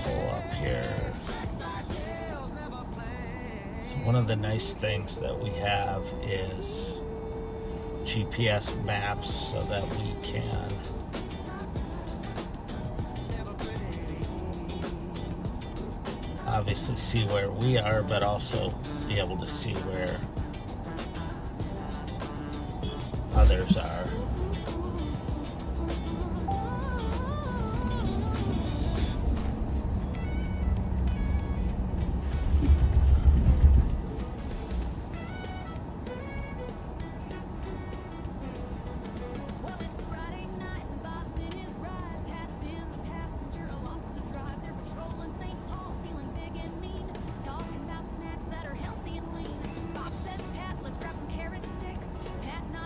Pull up here. So one of the nice things that we have is GPS maps so that we can obviously see where we are, but also be able to see where others are.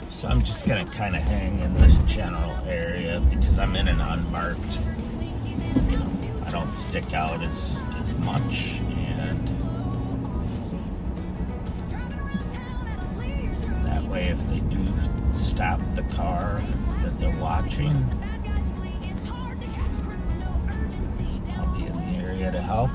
So I'm just gonna kind of hang in this general area because I'm in an unmarked, I don't stick out as much, and that way if they do stop the car that they're watching, I'll be in the area to help.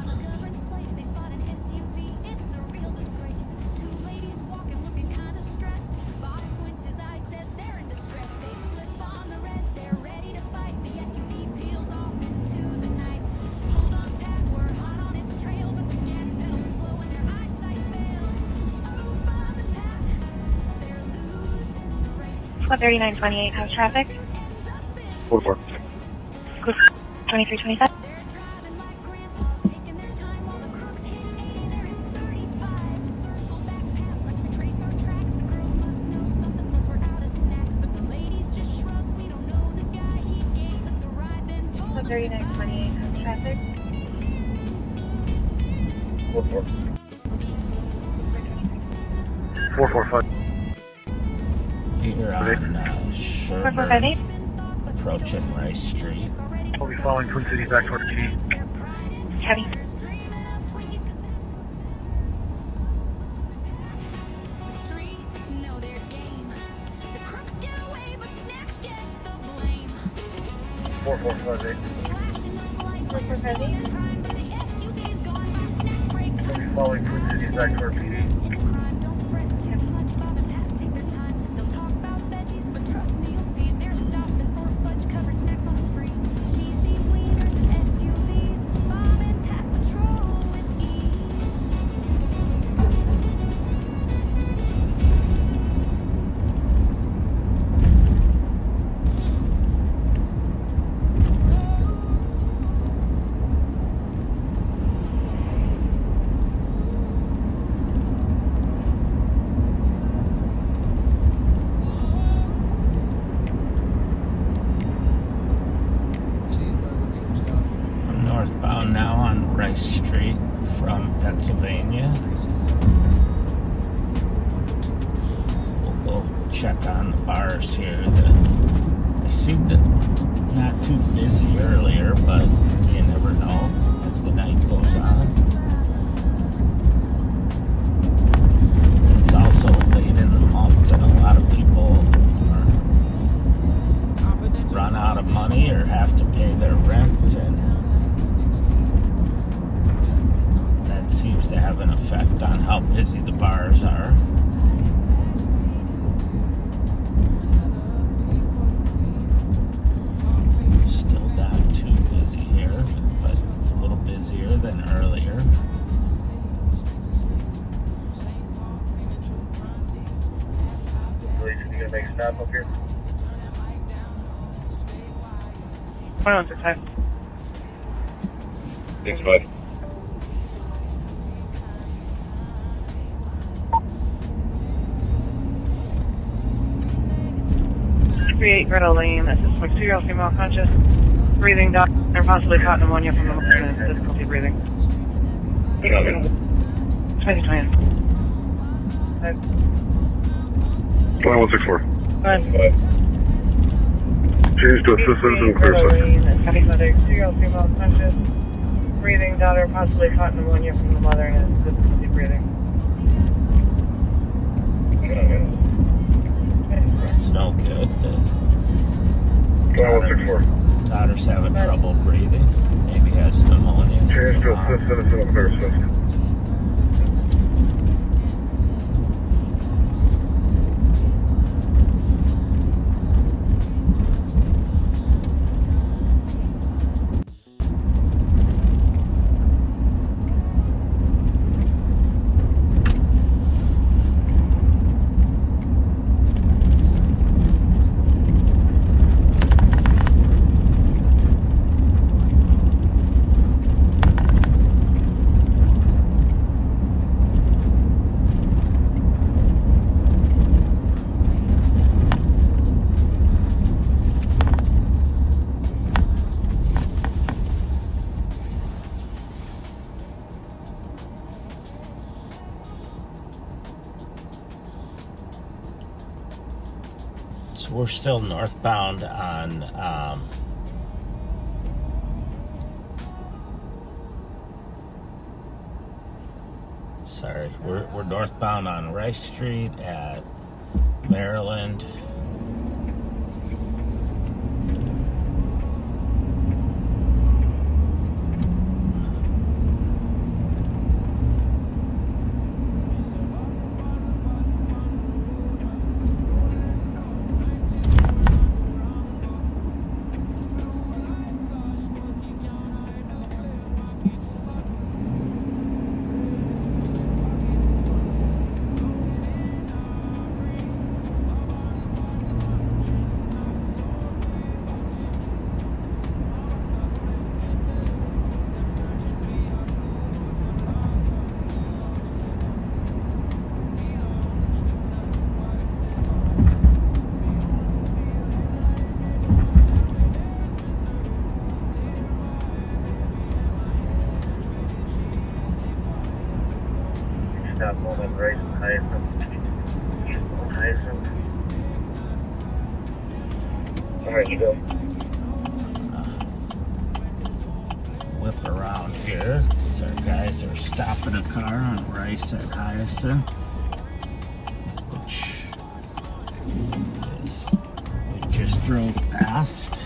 Club 3928, how's traffic? 44. 2327. Club 3928, how's traffic? 44. 445. Here on Sherburne, approaching Rice Street. We'll be following Twin Cities back toward the T. Heavy. Four, 458. 458. We'll be following Twin Cities back toward the T. Northbound now on Rice Street from Pennsylvania. We'll go check on the bars here. They seemed not too busy earlier, but you never know as the night goes on. It's also late in the month and a lot of people run out of money or have to pay their rent, and seems to have an effect on how busy the bars are. Still not too busy here, but it's a little busier than earlier. You gonna make a stop up here? 1165. Thanks, bud. Verna Lane, this is 2-year-old female conscious, breathing, or possibly caught pneumonia from the morning and difficulty breathing. 2020. 2164. Change to assistance and clear section. Happy mother, 2-year-old female conscious, breathing, daughter possibly caught pneumonia from the mother and difficulty breathing. That's no good. Daughter's having trouble breathing. Maybe has pneumonia. Change to assist citizen and clear section. So we're still northbound on Sorry, we're northbound on Rice Street at Maryland. Stop moving right and Hyacinth. Hyacinth. Alright, you go. Whip around here. So our guys are stopping a car on Rice at Hyacinth, which is we just drove past.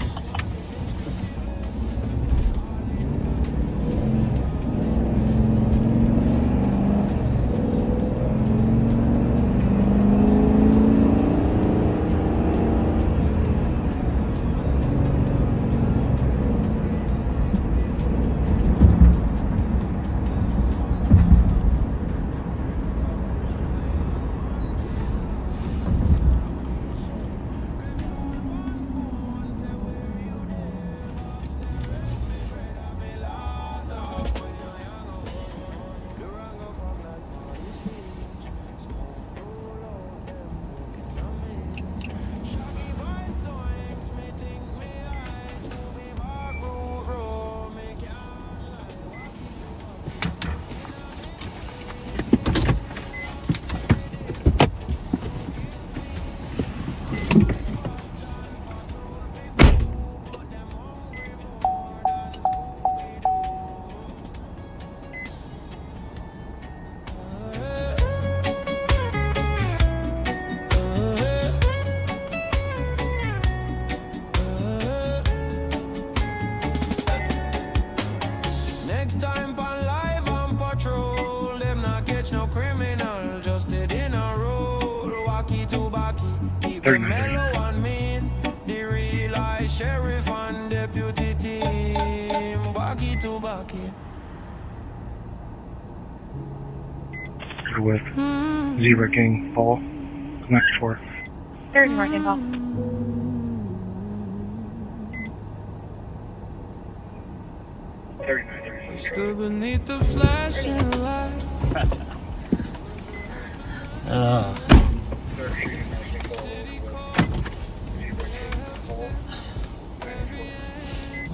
With Zebra King Paul, next 4. 3rd North Paul. Stood beneath the flashing light.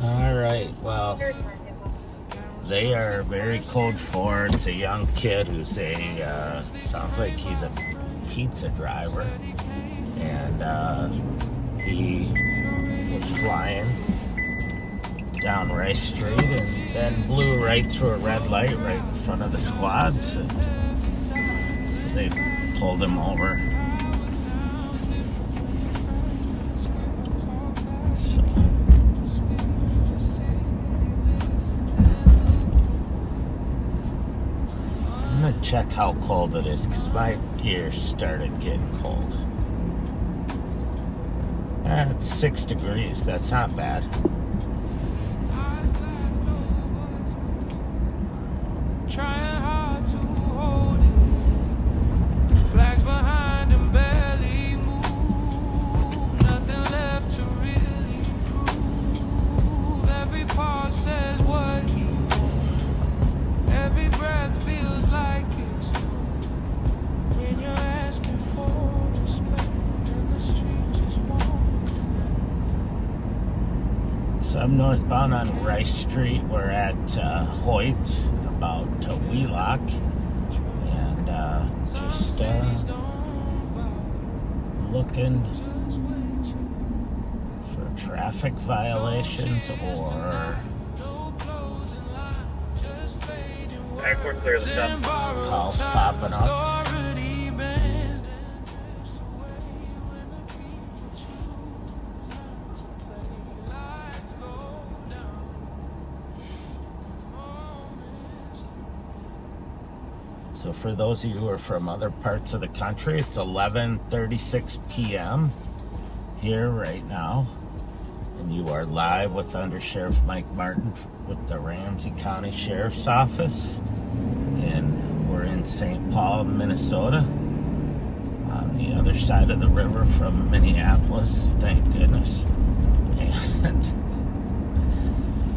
All right, well, they are very code for. It's a young kid who's sounds like he's a pizza driver, and he was flying down Rice Street and then blew right through a red light right in front of the squads. And so they pulled him over. So I'm gonna check how cold it is because my ears started getting cold. It's 6 degrees. That's not bad. Trying hard to hold it. Flags behind him barely move. Nothing left to really prove. Every part says what he wants. Every breath feels like it's when you're asking for respect and the street just won't. So I'm northbound on Rice Street. We're at Hoyt, about Wheelock, and just looking for traffic violations or Calls popping up. So for those of you who are from other parts of the country, it's 11:36 p.m. here right now. And you are live with Under Sheriff Mike Martin with the Ramsey County Sheriff's Office. And we're in St. Paul, Minnesota, on the other side of the river from Minneapolis, thank goodness. And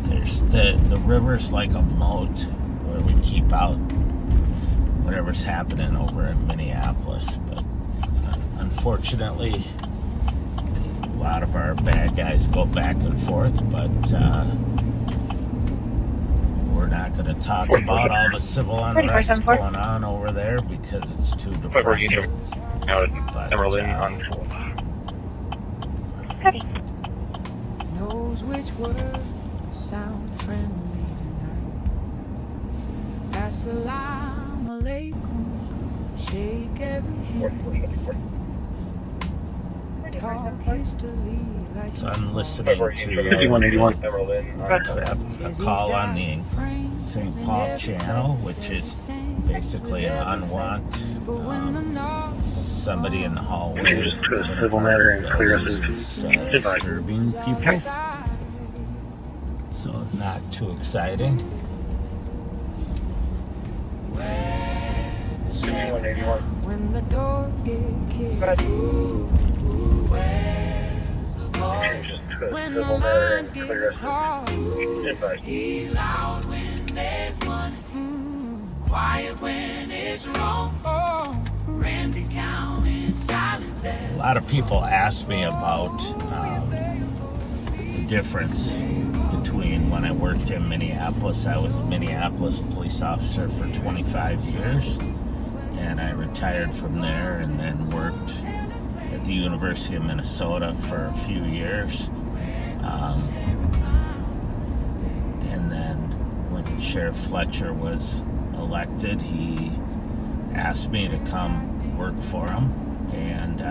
there's the river's like a moat where we keep out whatever's happening over in Minneapolis. But unfortunately, a lot of our bad guys go back and forth, but we're not going to talk about all the civil unrest going on over there because it's too depressing. But, knows which words sound friendly tonight. Assalamu alaikum, shake every hand. Talk history like so I'm listening to a call on the St. Paul channel, which is basically an unwanted somebody in the hallway disturbing people. So not too exciting. when the doors get kicked. When the lines get crossed, he's loud when there's money, quiet when it's wrong. Oh, Ramsey's counting silence. A lot of people ask me about the difference between when I worked in Minneapolis. I was a Minneapolis police officer for 25 years, and I retired from there and then worked at the University of Minnesota for a few years. And then when Sheriff Fletcher was elected, he asked me to come work for him, and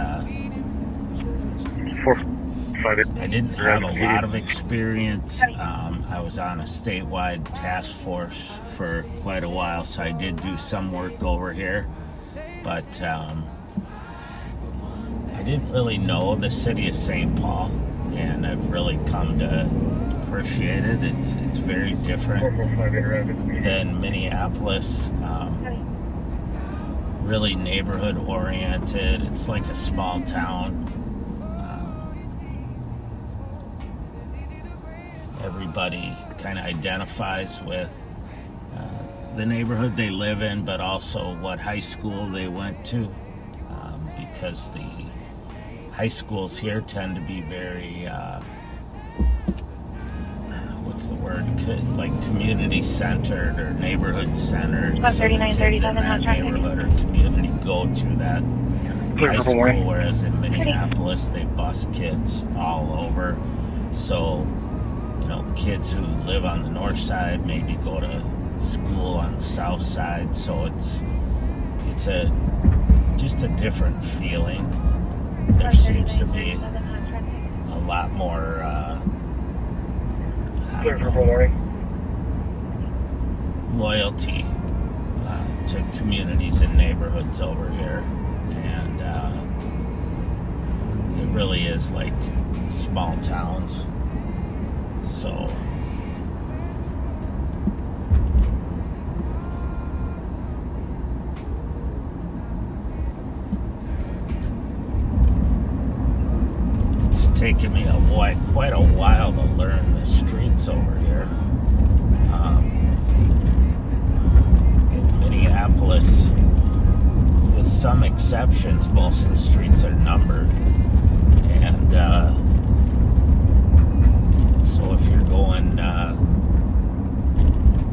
I didn't have a lot of experience. I was on a statewide task force for quite a while, so I did do some work over here, but I didn't really know the city of St. Paul, and I've really come to appreciate it. It's very different than Minneapolis. Really neighborhood oriented. It's like a small town. Everybody kind of identifies with the neighborhood they live in, but also what high school they went to, because the high schools here tend to be very, what's the word, like community centered or neighborhood centered. So the kids in that neighborhood or community go to that high school, whereas in Minneapolis they bus kids all over. So, you know, kids who live on the north side maybe go to school on the south side. So it's just a different feeling. There seems to be a lot more loyalty to communities and neighborhoods over here, and it really is like small towns. So it's taken me quite a while to learn the streets over here. In Minneapolis, with some exceptions, most of the streets are numbered, and so if you're going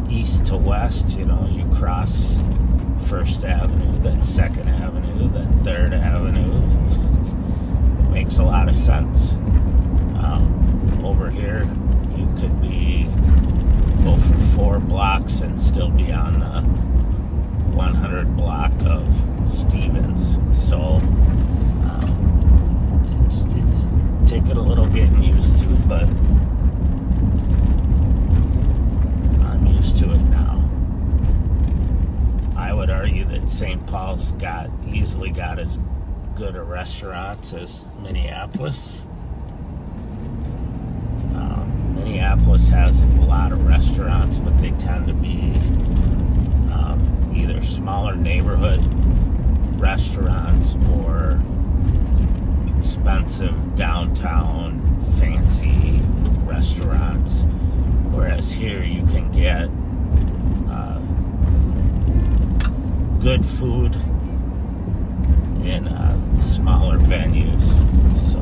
east to west, you know, you cross 1st Avenue, then 2nd Avenue, then 3rd Avenue. It makes a lot of sense. Over here, you could go for 4 blocks and still be on the 100 block of Stevens. So it's taking a little getting used to, but I'm used to it now. I would argue that St. Paul's easily got as good a restaurants as Minneapolis. Minneapolis has a lot of restaurants, but they tend to be either smaller neighborhood restaurants or expensive downtown fancy restaurants, whereas here you can get good food in smaller venues. So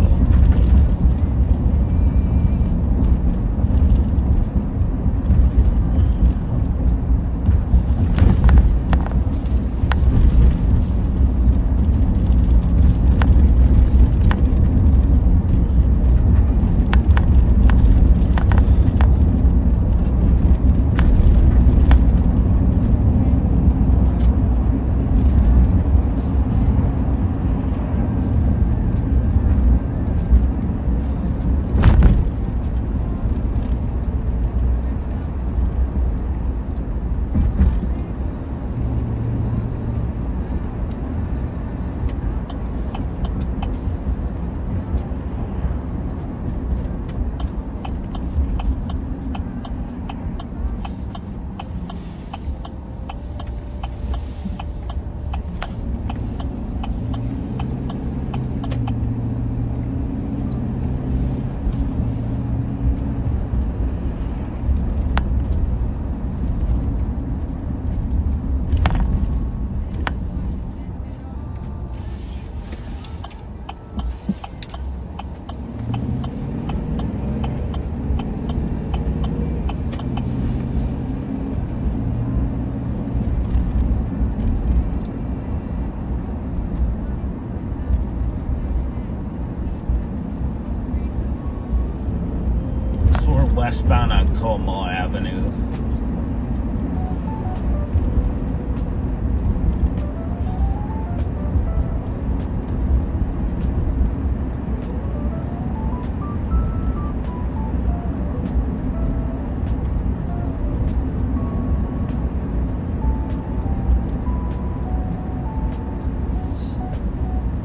westbound on Como Avenue.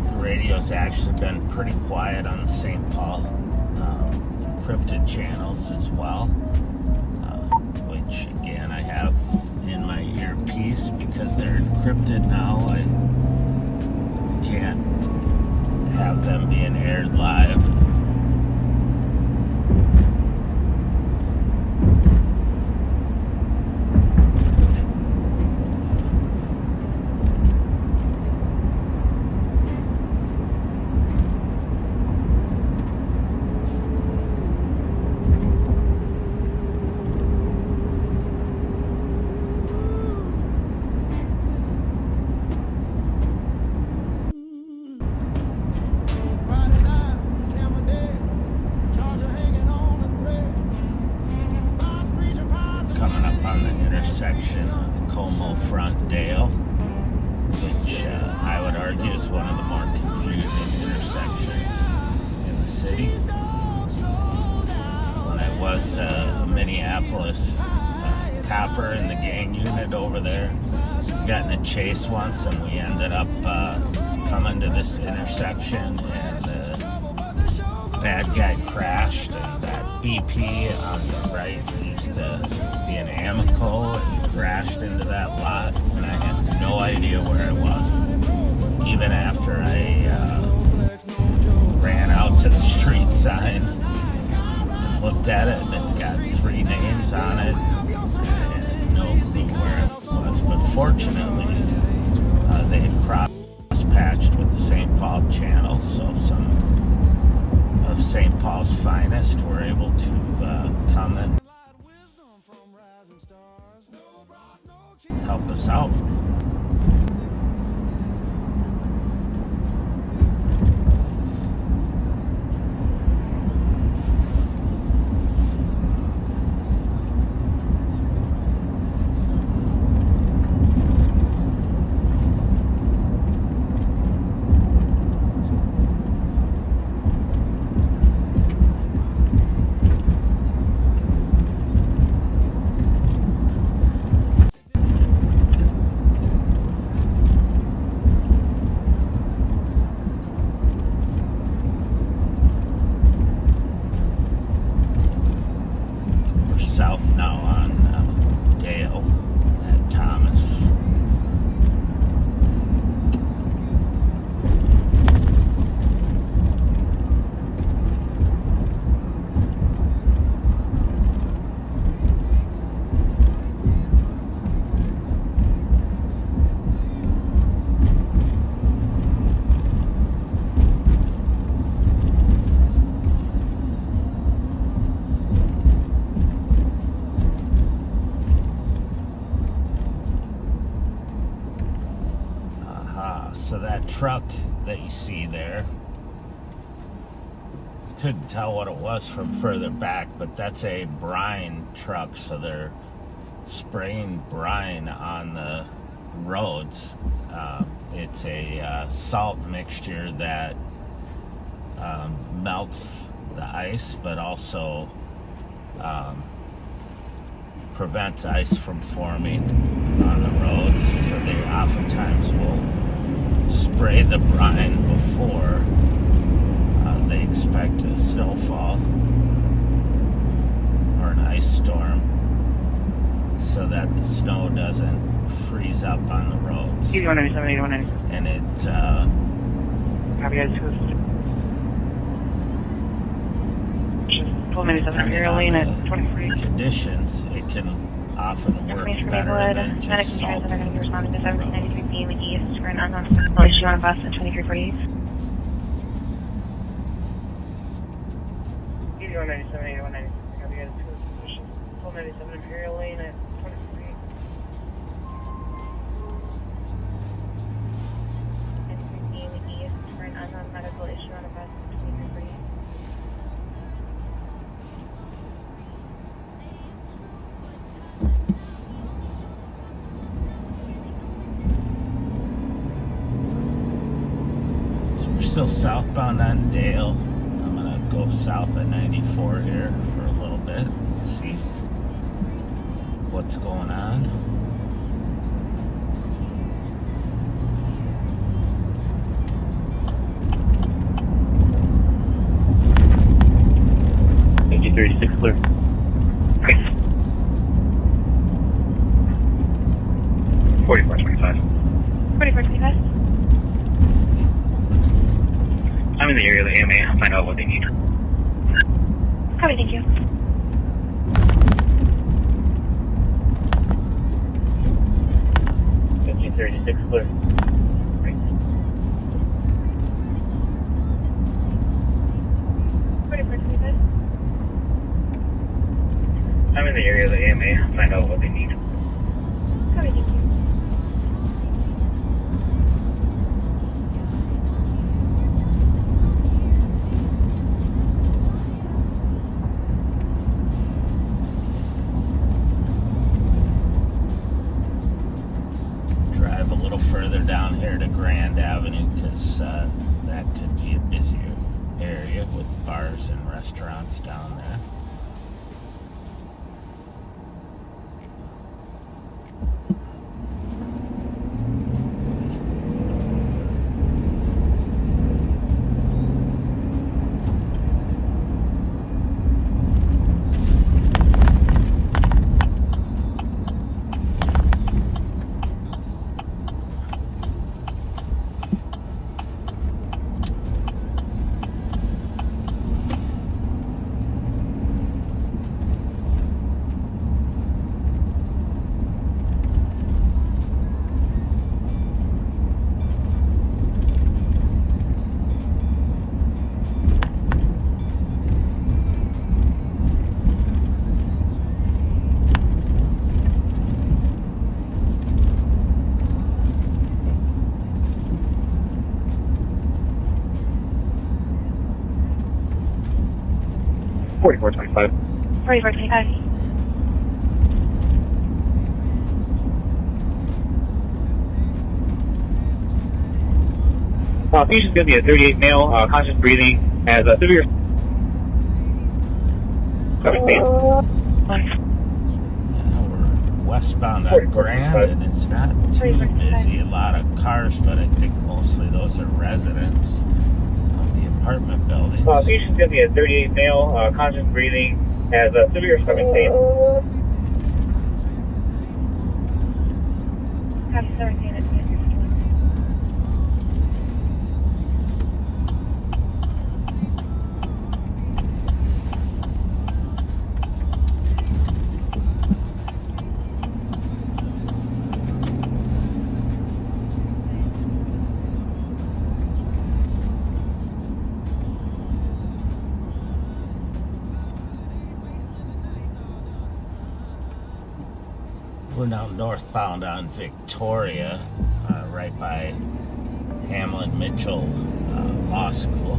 The radio's actually been pretty quiet on St. Paul. Encrypted channels as well, which again I have in my earpiece because they're encrypted now. I can't have them being aired live. Intersection of Como Frontdale, which I would argue is one of the more confusing intersections in the city. When I was a Minneapolis copper in the gang unit over there, we got in a chase once and we ended up coming to this intersection and the bad guy crashed and that BP on the right used to be an Amico and he crashed into that lot and I had no idea where I was. Even after I ran out to the street sign and looked at it and it's got 3 names on it, I had no clue where it was. But fortunately, they had cross-patched with the St. Paul channel, so some of St. Paul's finest were able to come and help us out. So that truck that you see there, couldn't tell what it was from further back, but that's a brine truck, so they're spraying brine on the roads. It's a salt mixture that melts the ice, but also prevents ice from forming on the roads. So they oftentimes will spray the brine before they expect a snowfall or an ice storm, so that the snow doesn't freeze up on the roads. And it conditions, it can often work better than just salting. They're going to be responding to 793 p.m. east for an unknown issue on a bus at 2348. 197, 8196. Have you guys to position? 1297 Imperial Lane at 23. East for an unknown medical issue on a bus at 2348. So we're still southbound on Dale. Go south of 94 here for a little bit, see what's going on. $5036 clear. Okay. 4425. 4425. I'm in the area of the AMA. I'll find out what they need. Copy, thank you. $1536 clear. Right. 4425. I'm in the area of the AMA. I'll find out what they need. Copy, thank you. Further down here to Grand Avenue, because that could be a busier area with bars and restaurants down there. $4425. 4425. Patient's going to be a 38 male, conscious breathing, has a severe. Westbound on Grand, and it's not too busy. A lot of cars, but I think mostly those are residents of the apartment buildings. Patient's going to be a 38 male, conscious breathing, has a severe stomach pain. Copy, 17 at 23. We're now northbound on Victoria, right by Hamlin Mitchell Law School.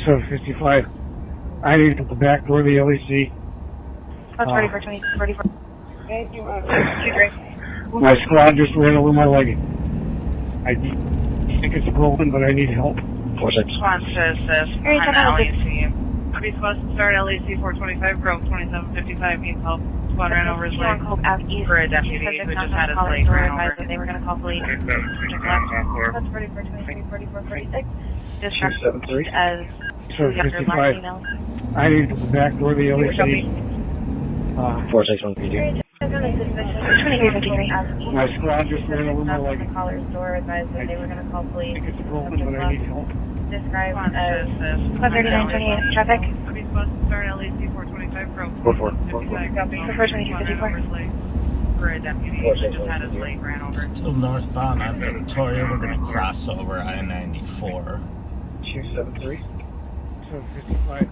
So 55. I need to the back door of the LEC. That's ready for 20, ready for. Okay, you My squad just ran over my leg. I think it's broken, but I need help. 46. Response to assist. Behind LEC. Be supposed to start LEC 425, Grove 2755 needs help. Squad ran over his leg. For a deputy who just had his leg ran over. They were going to call police. That's ready for 23, 44, 46. Dispatch as So 55. I need to the back door of the LEC. 461 PD. My squad just ran over my leg. Caller's door advised that they were going to call police. I think it's broken, but I need help. Described as 3928 traffic. Be supposed to start LEC 425, Grove 42254. For a deputy who just had his leg ran over. Still northbound on Victoria. We're going to cross over I-94. 273. So 55.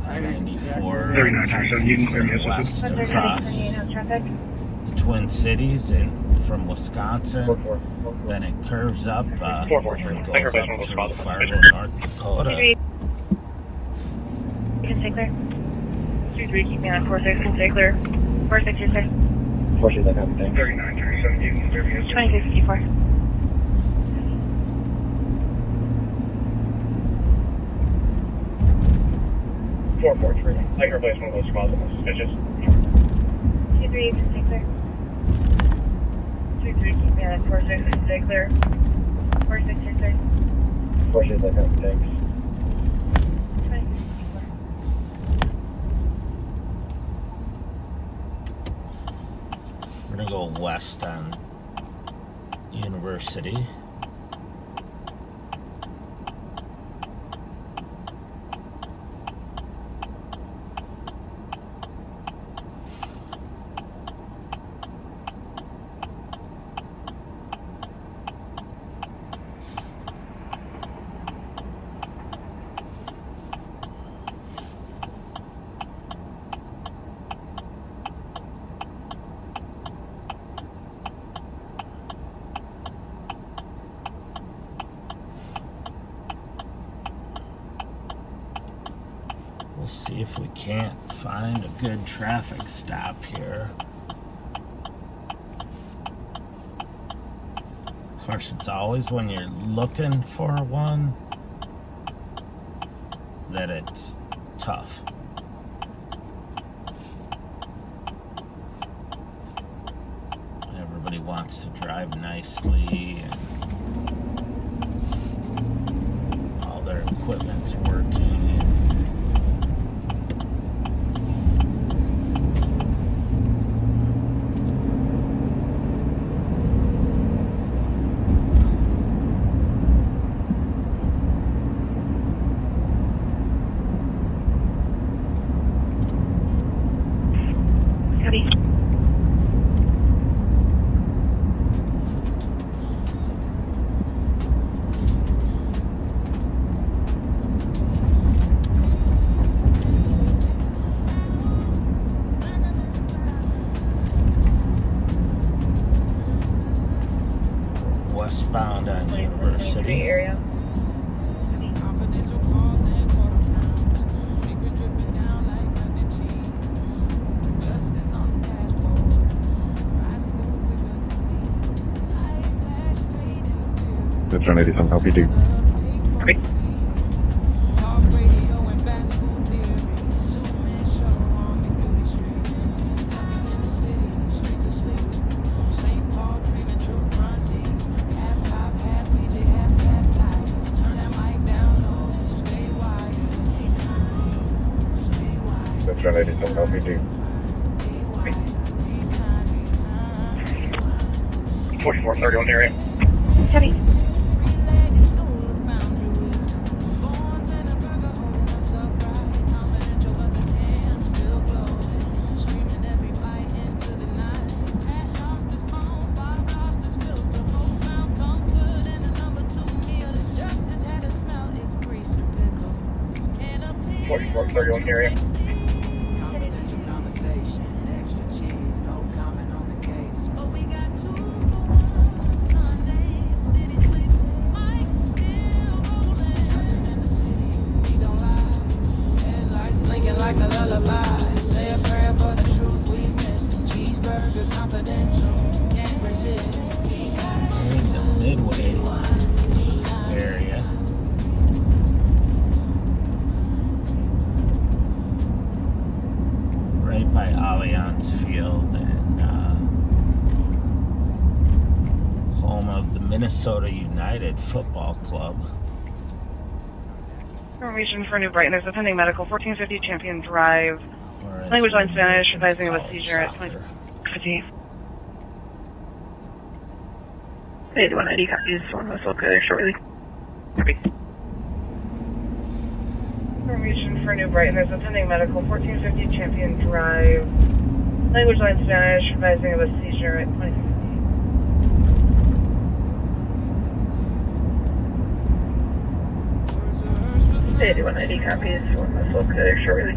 I-94 west across the Twin Cities and from Wisconsin. Then it curves up and goes up through Fargo, North Dakota. You can stay clear. 23, keep me on 46, can stay clear. 46, you're clear. 46, I have a thing. 2654. I can replace one of those spots that suspicious. 23, you can stay clear. 23, keep me on 46, can stay clear. 46, you're clear. 46, I have a thing. 2654. We're going to go west on University. We'll see if we can't find a good traffic stop here. Of course, it's always when you're looking for one that it's tough. Everybody wants to drive nicely and all their equipment's working. Westbound on University. Area. That's 187 LPD. United, so no big deal. 4431 area. Heavy. Area. Like a lullaby, say a prayer for the truth we missed. Cheeseburger confidential, can't resist. In the Midway area. Right by Allianz Field and home of the Minnesota United Football Club. Information for New Brighton. There's a pending medical. 1450 Champion Drive. Language line Spanish. Advising of a seizure at 2050. 8190 copies. One was okay shortly. Information for New Brighton. There's a pending medical. 1450 Champion Drive. Language line Spanish. Advising of a seizure at 2050. 8190 copies. One was okay shortly.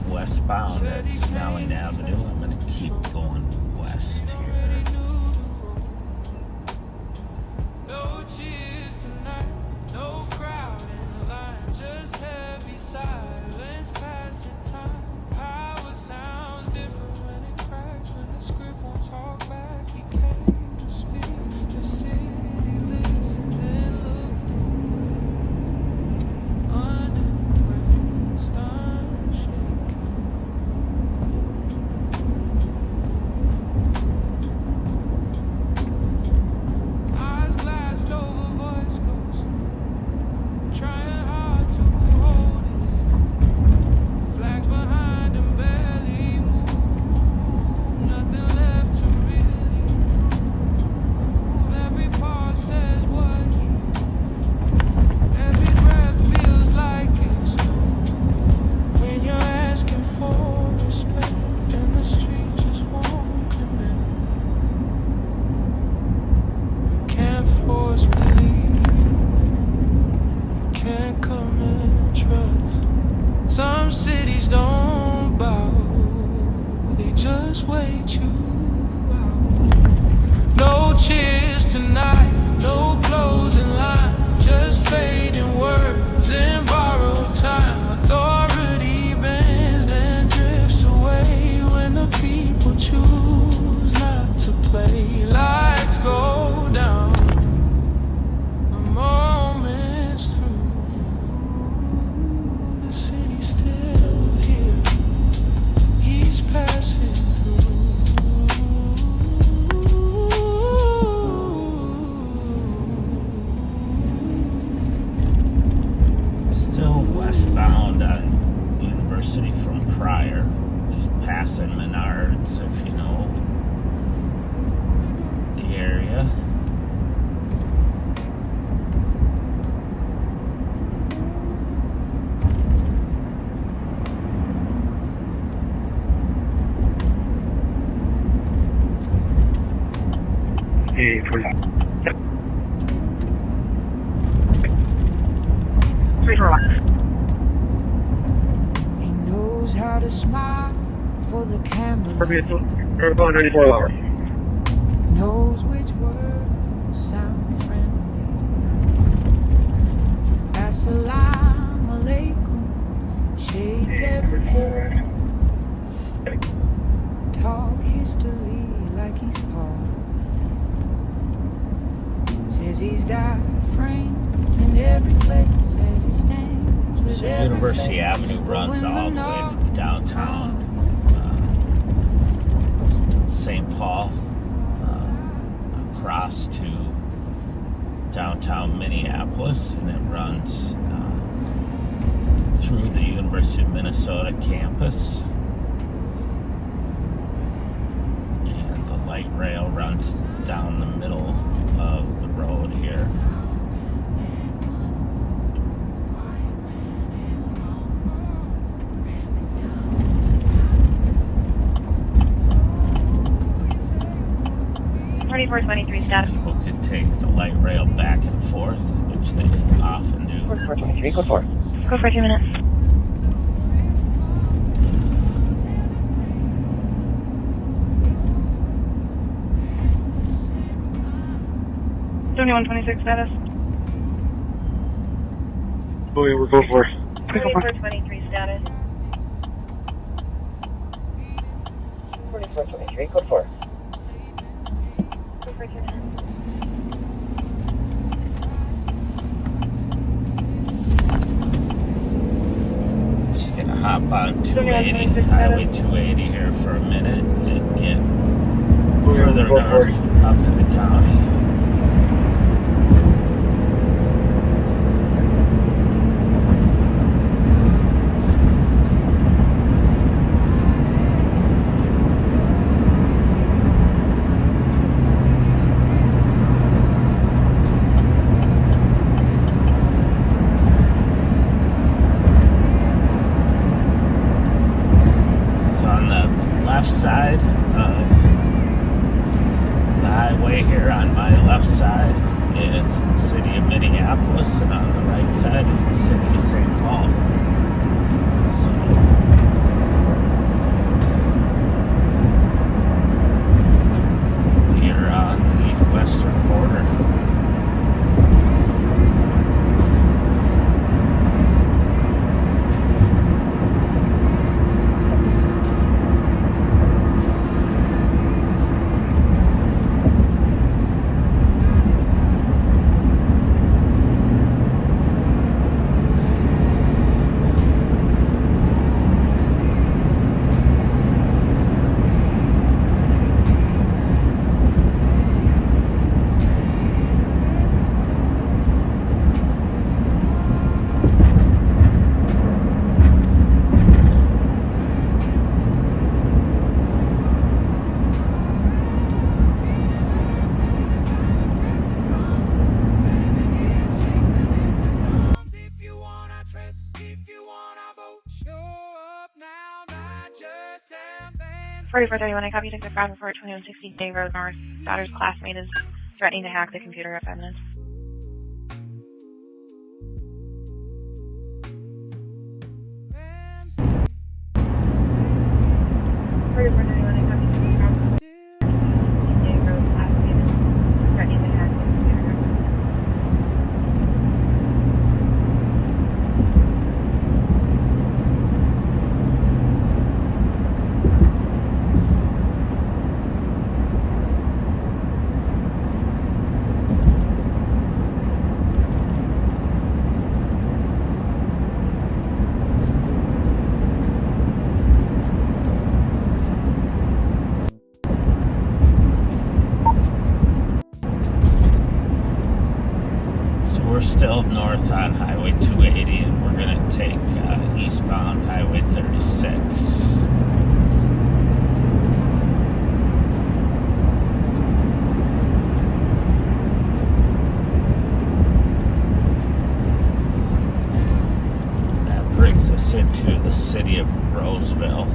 Westbound at Snelling Avenue. I'm going to keep going west here. No cheers tonight, no crowd in line, just heavy silence passing time. Power sounds different when it cracks, when the script won't talk back. He came to speak, the city listened and looked away. Unimpressed, unshaken. Eyes glassed over, voice ghostly, trying hard to hold his flags behind him, barely move. Nothing left to really prove. Every part says what he, every breath feels like it's true. When you're asking for respect and the street just won't connect. You can't force belief, you can't come and trust. Some cities don't bow, they just wait you out. No cheers tonight, no closing line, just fading words in borrowed time. Authority bends and drifts away when the people choose not to play. Lights go down, the moment's through. The city's still here, he's passing through. Still westbound on University from Pryor. Just passing Menards, if you know the area. Hey, for that. 341. He knows how to smile for the camera. Protocol 94 hours. Knows which words sound friendly tonight. Assalamu alaikum. Shake every head. Talk history like he's part of the land. Says he's died frames in every place. Says he stands with So every University face. Avenue runs But when all the the way knock from downtown St. Paul across to downtown Minneapolis, and it runs through the University of Minnesota campus. And the light rail runs down the middle of the road here. Status. People could take the light rail back and forth, which they often do. 4423, code 4. Go for 2 minutes. $7126 status. Oh, yeah, we're code 4. 2423 status. 4423, code 4. Go for 2 minutes. Just gonna hop on 280, Highway 280 here for a minute and get further north up in the county. Side of the highway here, on my left side is the city of Minneapolis, and on the right side is the city of St. Paul. So here on the western border. For 31, I copy. Take the crowd report 2160 Day Road North. Daughter's classmate is threatening to hack the computer at 5 minutes. We're still north on Highway 280, and we're going to take eastbound Highway 36. That brings us into the city of Roseville.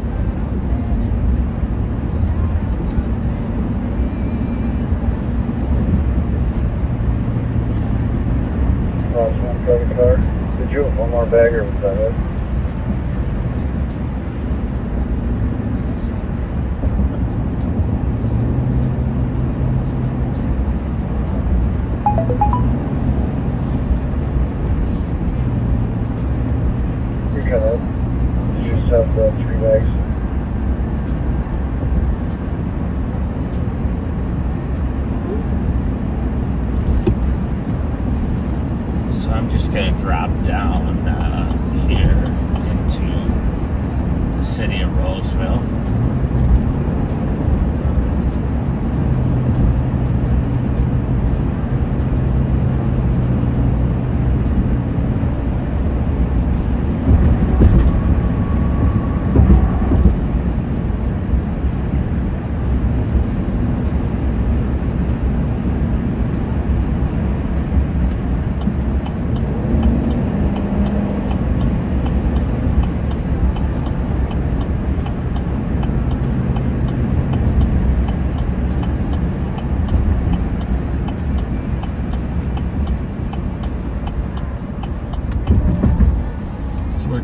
Car. Did you have one more bag or was that it? You got it. You just have 3 bags. I'm just going to drop down here into the city of Roseville.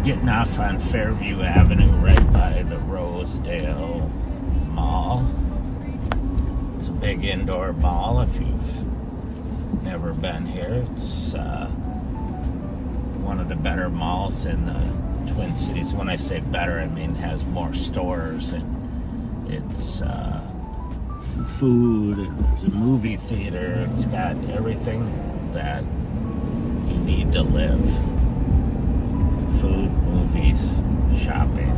getting off on Fairview Avenue right by the Rosedale Mall. It's a big indoor mall if you've never been here. It's one of the better malls in the Twin Cities. When I say better, I mean has more stores, and it's food, and there's a movie theater. It's got everything that you need to live. Food, movies, shopping.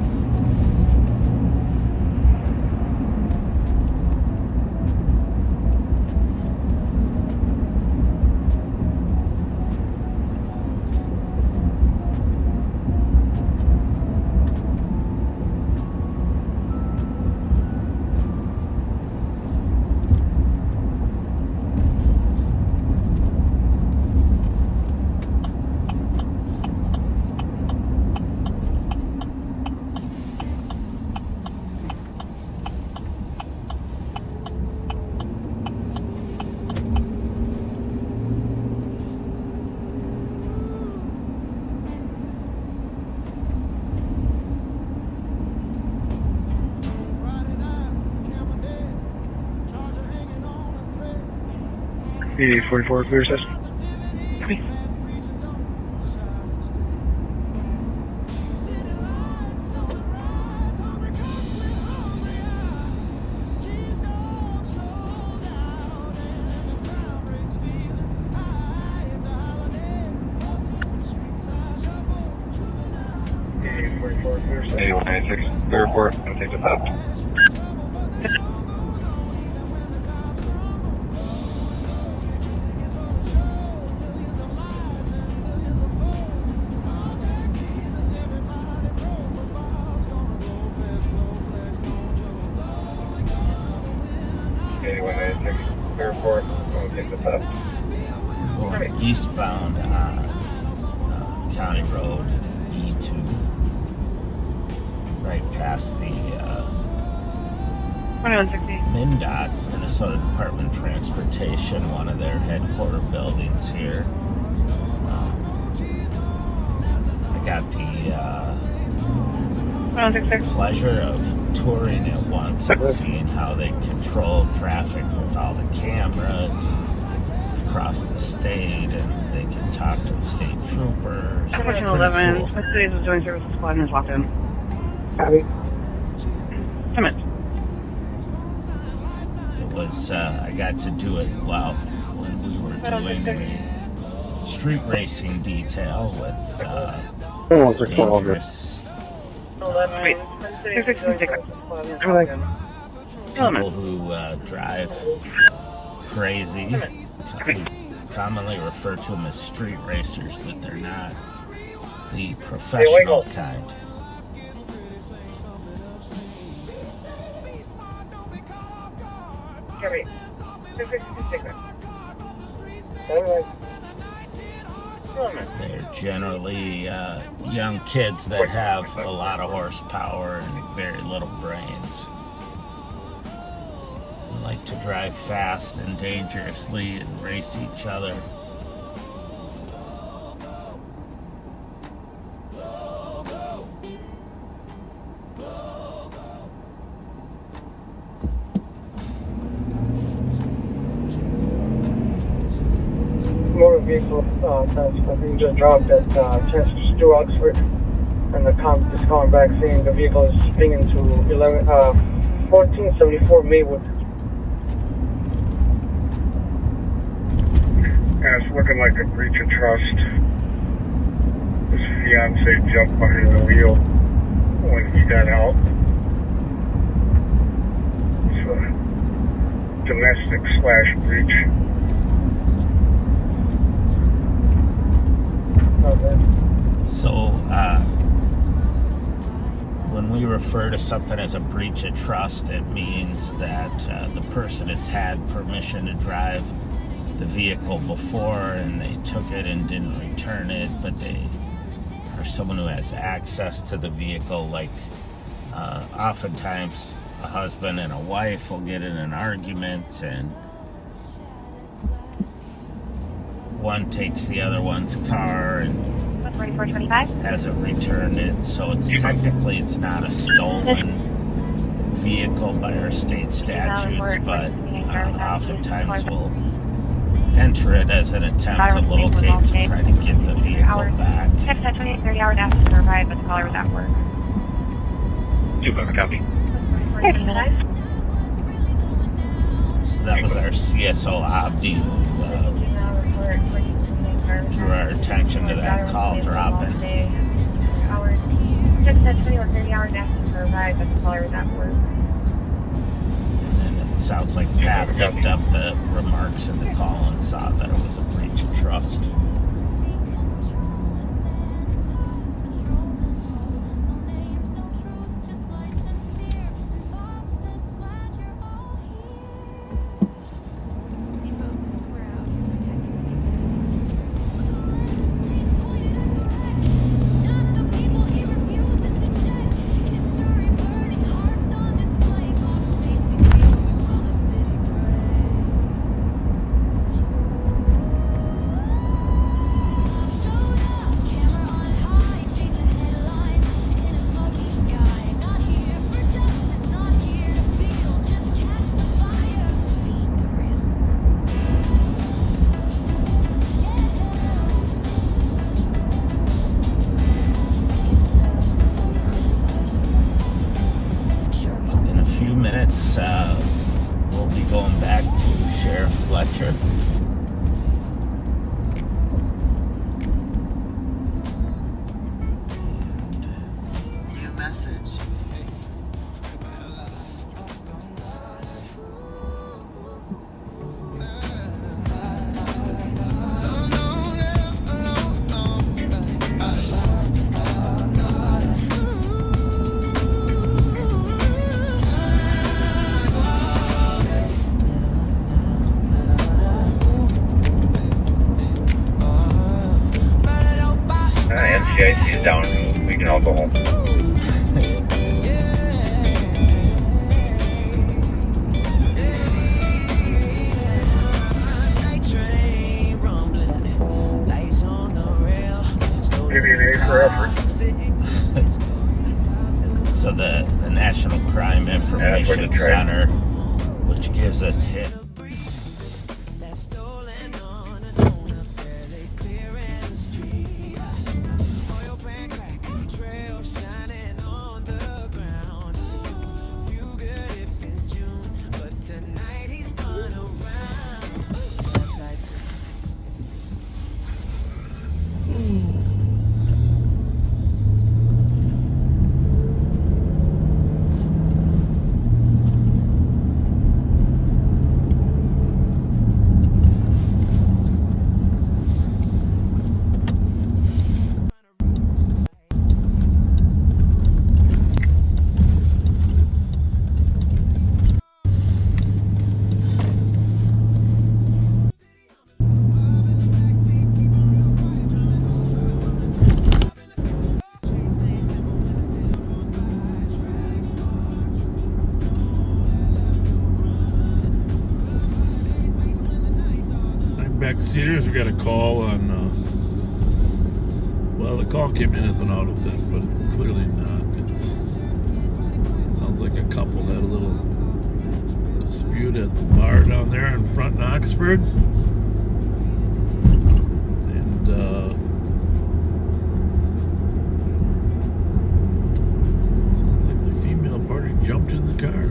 The 44 clear system. Hey, 196, clear report. I'm gonna take the top. Hey, 196, clear report. I'm gonna take the top. Going eastbound on County Road E2, right past the 2160. MnDOT, Minnesota Department of Transportation, one of their headquarter buildings here. I got the 2166. pleasure of touring it once and seeing how they control traffic with all the cameras across the state, and they can talk to the state troopers. 1411. Cool. Twin Cities is doing services squad and is locked in. Copy. 10 minutes. It was, I got to do it when we were doing the street racing detail with dangerous people who drive crazy. We commonly refer to them as street racers, but they're not the professional kind. They're generally young kids that have a lot of horsepower and very little brains. They like to drive fast and dangerously and race each other. Motor vehicle being just dropped at Chester Stu Oxford, and the cop is calling back saying the vehicle is spinning into 1474 Maywood. Yeah, it's looking like a breach of trust. His fiance jumped behind the wheel when he got out. It's a domestic/breach. So, when we refer to something as a breach of trust, it means that the person has had permission to drive the vehicle before and they took it and didn't return it, but they are someone who has access to the vehicle. Like, oftentimes a husband and a wife will get in an argument and one takes the other one's car and hasn't returned it, so it's technically it's not a stolen vehicle by our state statutes, but oftentimes we'll enter it as an attempt to locate to try to get the vehicle back. Text at 28:30 hours after the ride, but the caller was at work. 2-5 copy. 30 minutes. So that was our CSO Abdi who drew our attention to that call dropping. Text at 21:30 hours after the ride, but the caller was at work. And it sounds like Pat picked up the remarks in the call and saw that it was a breach of trust. We'll be going back to Sheriff Fletcher. New message. NCIC is down. We can all go home. Give you an A for effort. So the National Crime Information Center, which gives us hit. Cedars, we got a call on, well, the call came in as an auto theft, but it's clearly not. It sounds like a couple had a little dispute at the bar down there in front in Oxford. And, sounds like the female party jumped in the car.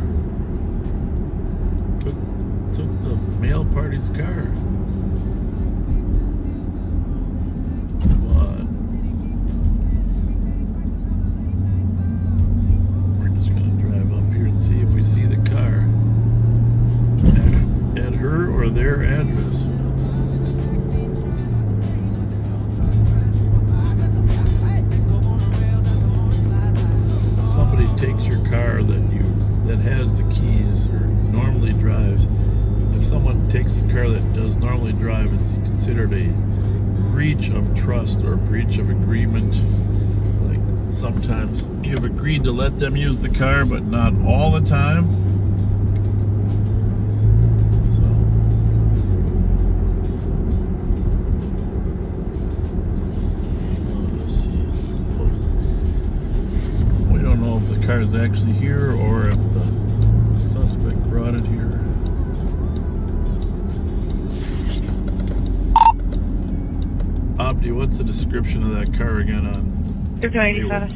Took the male party's car. Their address. If somebody takes your car that has the keys or normally drives, if someone takes the car that does normally drive, it's considered a breach of trust or a breach of agreement. Like sometimes you've agreed to let them use the car, but not all the time. car is actually here or if the suspect brought it here. Abdi, what's the description of that car again on 280 status.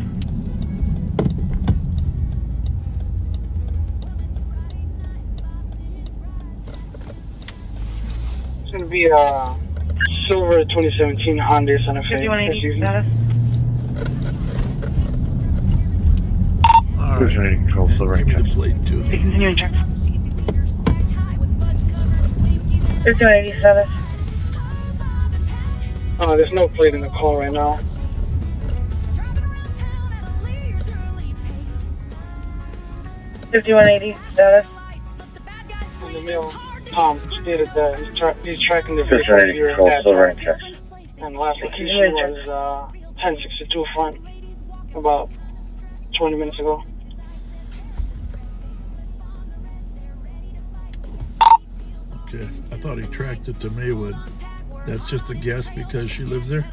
It's going to be a silver 2017 Honda Santa Fe. 5180 status. All right. Control, silver Give me the plate too. Continuing check. 280 status. There's no plate in the call right now. $51.80 status. In the mail, Tom stated that he's tracking the vehicle Control, here silver at check. and the last location was 1062 front about 20 minutes ago. Okay, I thought he tracked it to Maywood. That's just a guess because she lives there?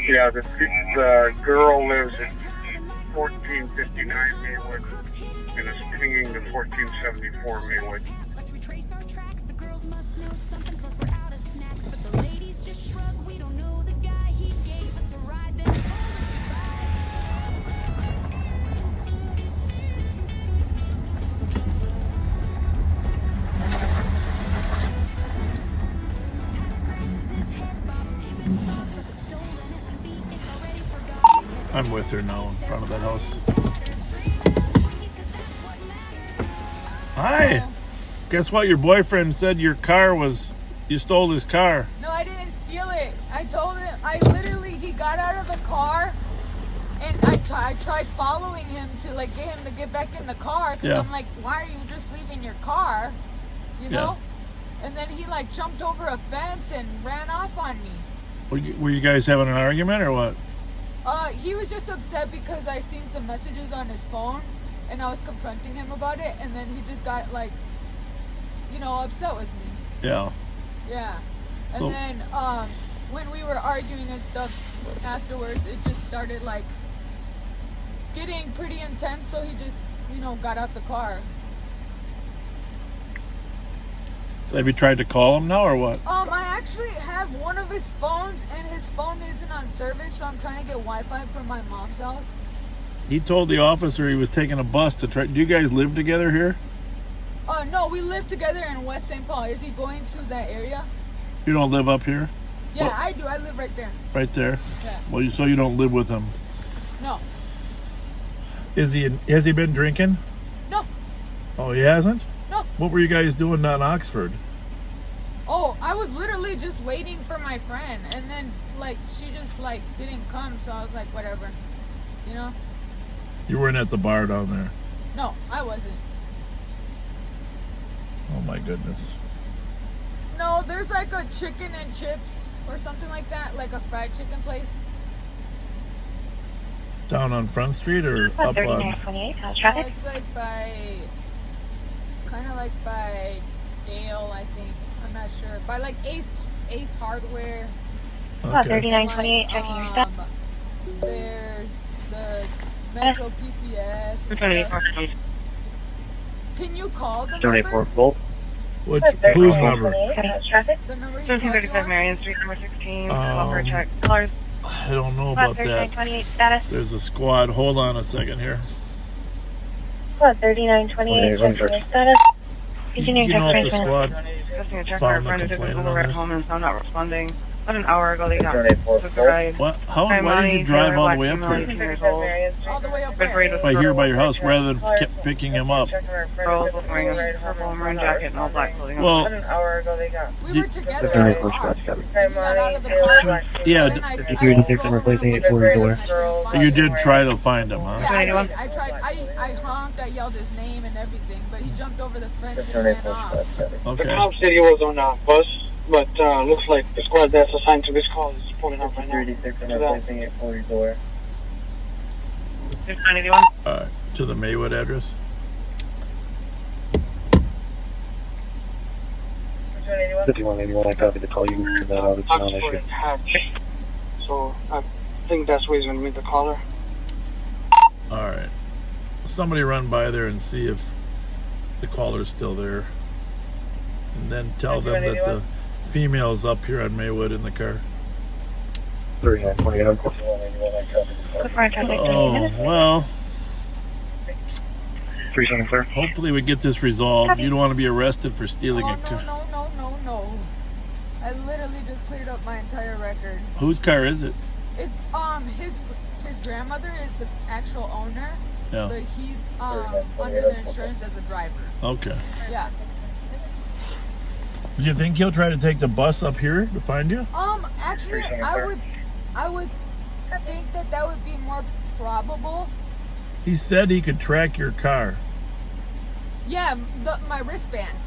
Yeah, the girl lives at 1459 Maywood and is pinging to 1474 Maywood. I'm with her now in front of that house. Hi! Guess what? Your boyfriend said your car was... You stole his car. No, I didn't steal it. I told him, he got out of the car and I tried following him to like get him to get back in the car because I'm like, why are you just leaving your car? You know? And then he like jumped over a fence and ran off on me. Were you guys having an argument or what? He was just upset because I seen some messages on his phone and I was confronting him about it and then he just got like, upset with me. Yeah. Yeah. So, and then when we were arguing and stuff afterwards, it just started like getting pretty intense, so he just, got out the car. So have you tried to call him now or what? I actually have one of his phones and his phone isn't on service, so I'm trying to get Wi-Fi from my mom's house. He told the officer he was taking a bus to try... Do you guys live together here? No, we live together in West St. Paul. Is he going to that area? You don't live up here? Yeah, I do. I live right there. Right there? Yeah. Well, so you don't live with him? No. Has he been drinking? No. Oh, he hasn't? No. What were you guys doing down in Oxford? Oh, I was literally just waiting for my friend, and then she just didn't come, so I was like, whatever, You weren't at the bar down there? No, I wasn't. Oh my goodness. No, there's like a chicken and chips or something like that, like a fried chicken place. Down on Front Street or up on? 3928, how's traffic? It's like kind of like by Dale, I think. I'm not sure. By like Ace Hardware. Okay. 3928, checking your stuff. There's the Metro PCS. Can you call the number? 24 Volt. Whose number? Traffic? The number you 1735 Marion Street, number 16. Call for a check. Colors. I don't know about that. 3928 status. There's a squad. Hold on a second here. 3928, checking your status. Continuing You know if the check. squad Just need to check found our friend a is complaint Google on at this? home and so I'm not responding. About an hour ago, they got took a ride. What? Why did you drive all the way up here? All the way up there. By here by your house rather than picking him up. Girls wearing a purple maroon jacket and all black clothing. Well, About an hour ago, they got. We were together in the car. You got out of the car. yeah, you did try to find him, huh? Yeah, I tried. I honked. I yelled his name and everything, but he jumped over the fence and ran off. Okay. The cop said he was on a bus, but looks like the squad that's assigned to this call is pulling up right now. 36 To the Maywood address. 281. 5181, I copied the call. You can turn that out. It's not an issue. Hatch. So I think that's where he's going to meet the caller. All right. Somebody run by there and see if the caller's still there. And then tell them that the female's up here on Maywood in the car. 3928, 5181, I copied the call. Oh, well. 37 clear. Hopefully we get this resolved. You don't want to be arrested for stealing a car. No. I literally just cleared up my entire record. Whose car is it? It's his grandmother is the actual owner. Yeah. But he's under the insurance as a driver. Okay. Yeah. Do you think he'll try to take the bus up here to find you? Actually, I would think that would be more probable. He said he could track your car. Yeah, my wristband.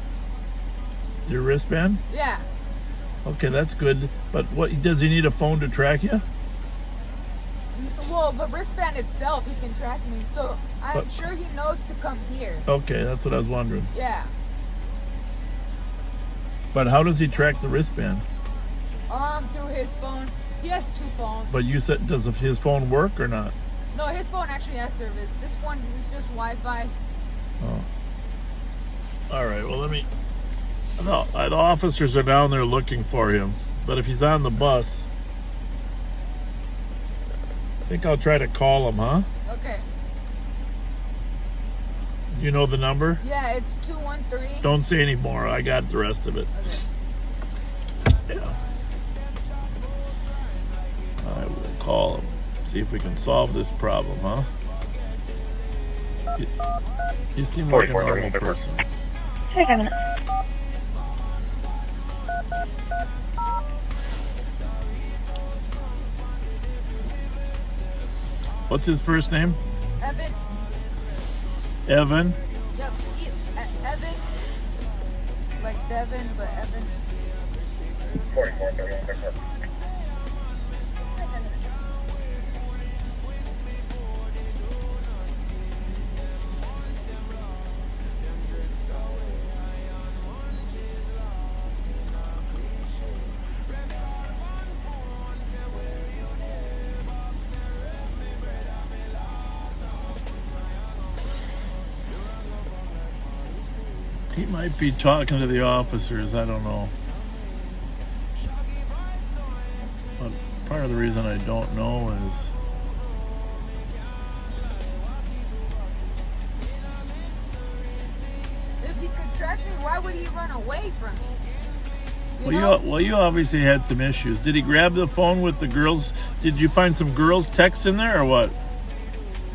Your wristband? Yeah. Okay, that's good. But what does he need a phone to track you? Well, the wristband itself, he can track me. So I'm sure he knows to come here. Okay, that's what I was wondering. Yeah. But how does he track the wristband? Through his phone. He has 2 phones. But you said, does his phone work or not? No, his phone actually has service. This one is just Wi-Fi. Oh. All right, well, no, the officers are down there looking for him. But if he's on the bus, I think I'll try to call him, huh? Okay. You know the number? Yeah, it's 213. Don't say any more. I got the rest of it. Okay. Yeah. I will call him. See if we can solve this problem, huh? You seem like a normal person. Take a minute. What's his first name? Evan. Evan? Yep. Evan. Like Devin, but Evan. 4431. He might be talking to the officers. I don't know. But part of the reason I don't know is If he could track me, why would he run away from me? Well, you obviously had some issues. Did he grab the phone with the girls? Did you find some girls' texts in there or what?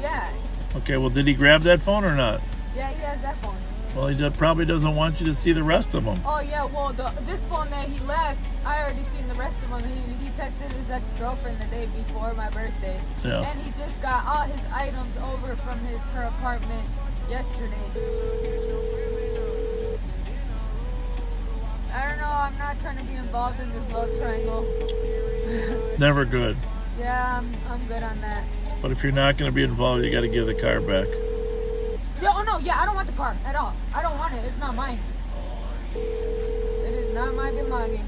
Yeah. Okay, well, did he grab that phone or not? Yeah, he has that phone. Well, he probably doesn't want you to see the rest of them. Oh, yeah, well, this phone that he left, I already seen the rest of them. He texted his ex-girlfriend the day before my birthday. Yeah. And he just got all his items over from her apartment yesterday. I don't know, I'm not trying to be involved in this love triangle. Never good. Yeah, I'm good on that. But if you're not going to be involved, you got to give the car back. Yeah, oh no, yeah, I don't want the car at all. I don't want it. It's not mine. It is not my belongings.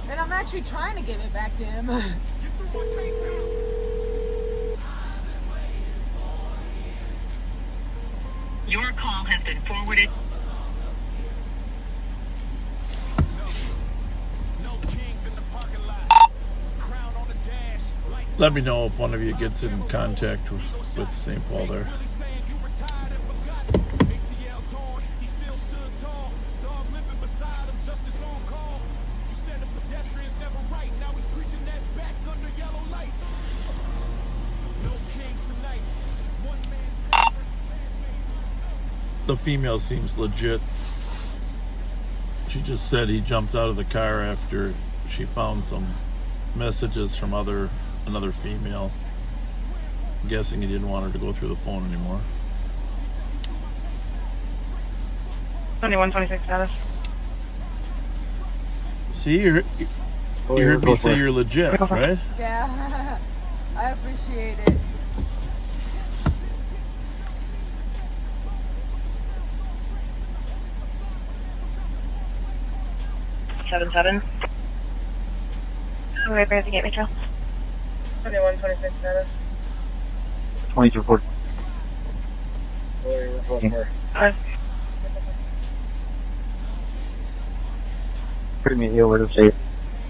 And I'm actually trying to give it back to him. Your call has been forwarded. Let me know if one of you gets in contact with St. Paul there. The female seems legit. She just said he jumped out of the car after she found some messages from another female. I'm guessing he didn't want her to go through the phone anymore. 2126 status. See, you heard me say you're legit, right? Yeah, I appreciate it. 877. Right by the Gateway Trail. 2126 status. 2240. Pretty me here, where to say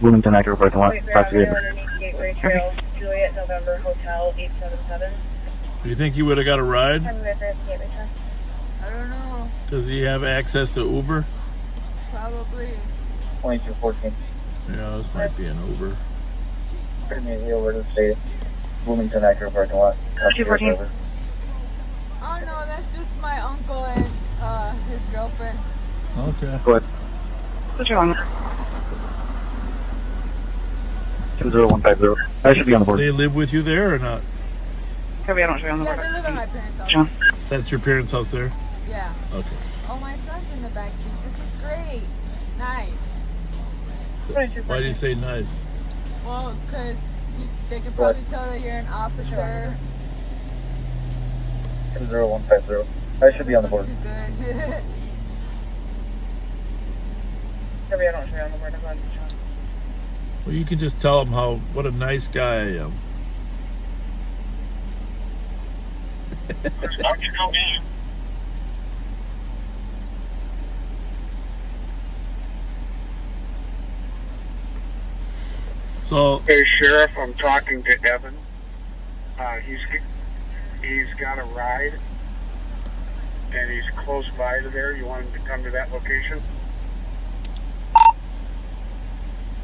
Bloomington Actor parking lot. Talk to you later. Underneath Gateway Trail, Juliet November Hotel 877. Do you think he would have got a ride? Right by the Gateway Trail. I don't know. Does he have access to Uber? Probably. 2214. Yeah, this might be an Uber. Pretty me here, where to say Bloomington Actor parking lot. Talk to you later. Oh no, that's just my uncle and his girlfriend. Okay. Go ahead. What's wrong? 20150. I should be on the board. They live with you there or not? Kirby, I don't show you on the Yeah, board. they live at my parents' house. That's your parents' house there? Yeah. Okay. Oh, my son's in the back seat. This is great. Nice. Why do you say nice? Well, because they can probably tell that you're an officer. 20150. I should be on the board. Good. Kirby, I don't show you on the board. I'm on Well, you can just tell them what a nice guy I am. So, hey Sheriff, I'm talking to Evan. He's got a ride, and he's close by to there. You want him to come to that location?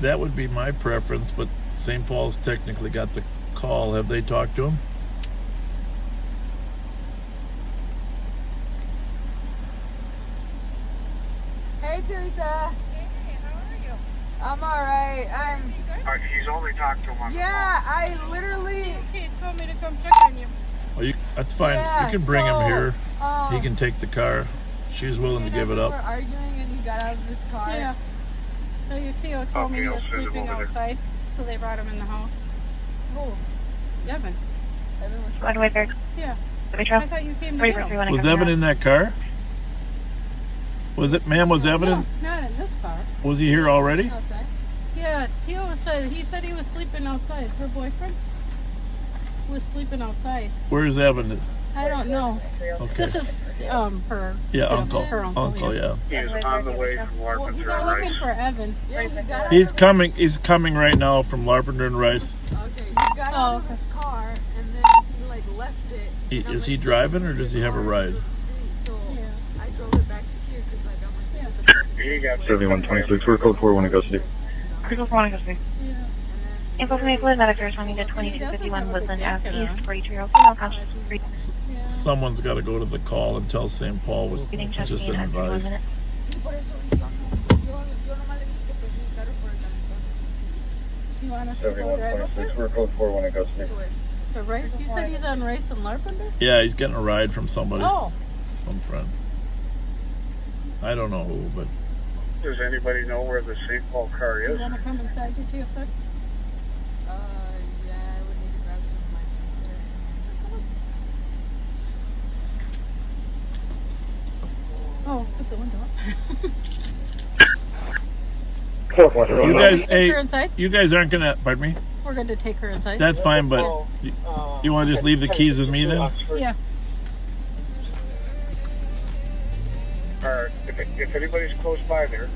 that would be my preference, but St. Paul's technically got the call. Have they talked to him? Hey, Teresa. Hey, how are you? I'm alright. He's only talked to him on Yeah, I literally. He told me to come check on you. Well, that's fine. Yeah, you can bring him so, here. He can take the car. She's willing to give it up. We were arguing and he got out of his car. Yeah. So your Theo told me he was sleeping outside, so they brought him in the house. Oh, Evan. Evan was Right away there. Yeah. Gateway I Trail. thought you came to get him. Was Evan in that car? Was it, ma'am, was Evan in? No, not in this car. Was he here already? outside. Yeah, Theo said he was sleeping outside. Her boyfriend was sleeping outside. Where's Evan? I don't know. Okay. This is her. Yeah, uncle. Her Uncle, yeah. He's on the way from Well, he's Larpenteur not and looking Rice. for Evan. Yeah, he got out He's of coming. He's coming right now from Larpenteur and Rice. Okay, he got out of his car and then he like left it. And I'm Is like, he driving or does he have a ride? So I drove it back to here because like I'm like, He got 7126. We're code 4 when it goes to Critical 4 goes through. Info from Maplewood, that occurs running to 2251 Woodland Ave East, 4203. Someone's got to go to the call and tell St. Paul was just an advice. You want us to go drive up there? 7126. We're code 4 when it goes to The Rice? You said he's on Rice and Larpenter? Yeah, he's getting a ride from somebody. Oh. Some friend. I don't know who, but Does anybody know where the St. Paul car You is? want to come inside your TF, sir? yeah, I would need to grab some of my things. Oh, put the window up. you guys, Take her inside? you guys aren't gonna. Pardon me. We're going to take her inside. That's fine, but you want to just leave the keys with me then? Yeah. If anybody's close by there,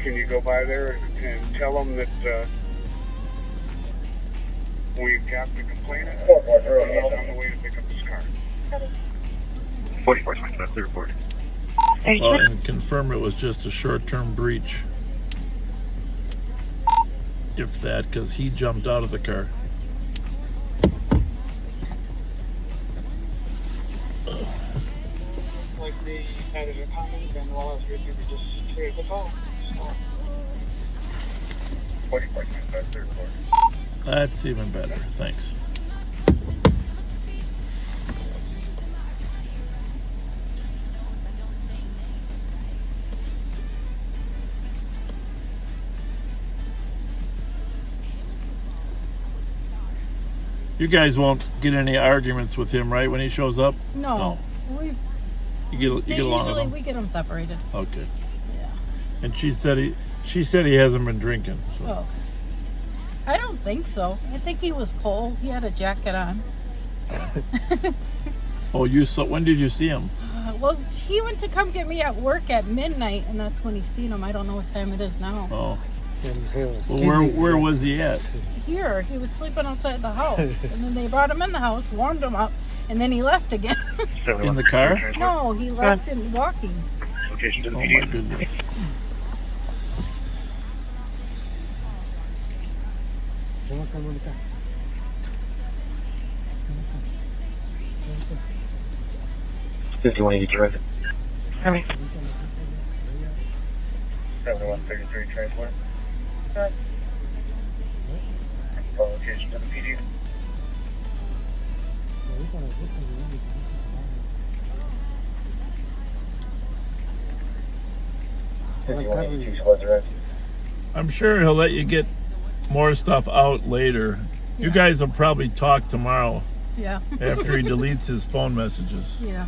can you go by there and tell them that we've got the complainant? He's on the way to pick up his car. 44, that's the report. Well, and confirm it was just a short-term breach. If that, because he jumped out of the car. Like they added a comment, and while I was with you, we just created the call. 44, that's the report. That's even better. Thanks. You guys won't get any arguments with him, right, when he shows up? No. You get along with him? We get them separated. Okay. Yeah. And she said She said he hasn't been drinking. So. Oh. I don't think so. I think he was cold. He had a jacket on. Oh, you saw? When did you see him? Well, he went to come get me at work at midnight, and that's when he seen him. I don't know what time it is now. Oh. Well, where was he at? Here. He was sleeping outside the house. And then they brought him in the house, warmed him up, and then he left again. In the car? No, he left and walking. Location to the Oh, PD. my goodness. $5183. 7133 transport. Location to the PD. I'm sure he'll let you get more stuff out later. Yeah. You guys will probably talk tomorrow. Yeah. After he deletes his phone messages. Yeah.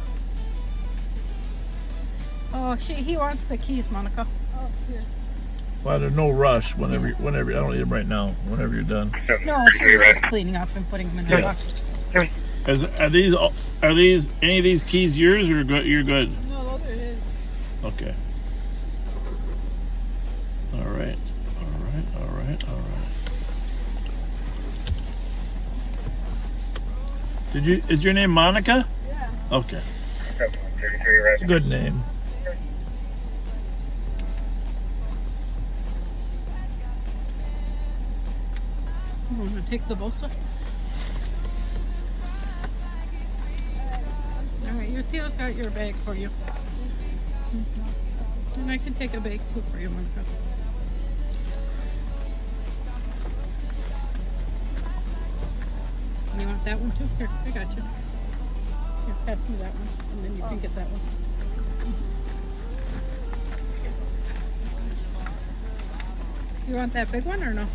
Oh, he wants the keys, Monica. Oh, here. Well, there's no rush. Whenever I don't need them right now. Whenever you're done. No, she was just cleaning up and putting them in the box. Are these any of these keys yours or you're good? No, those are his. Okay. All right. Is your name Monica? Yeah. Okay. It's a good name. You want to take the bolsa? Alright, your Theo's got your bag for you. And I can take a bag too for you, Monica. You want that one too? Here, I got you. Here, pass me that one, and then you can get that one. You want that big one or no?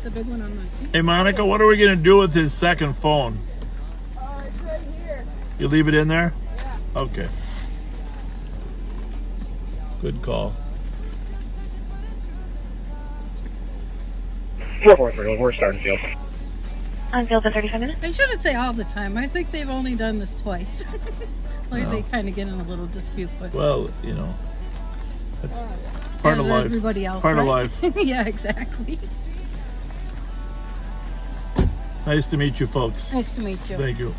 The big one on the seat? Hey, Monica, what are we going to do with his second phone? It's right here. You leave it in there? Yeah. Okay. Good call. 443, we're starting field. On field in 35 minutes. I shouldn't say all the time. I think they've only done this twice. Like they kind of get in a little dispute, but Well, you know, it's part of life. Everybody else, It's part of right? life. Yeah, exactly. Nice to meet you, folks. Nice to meet you. Thank you.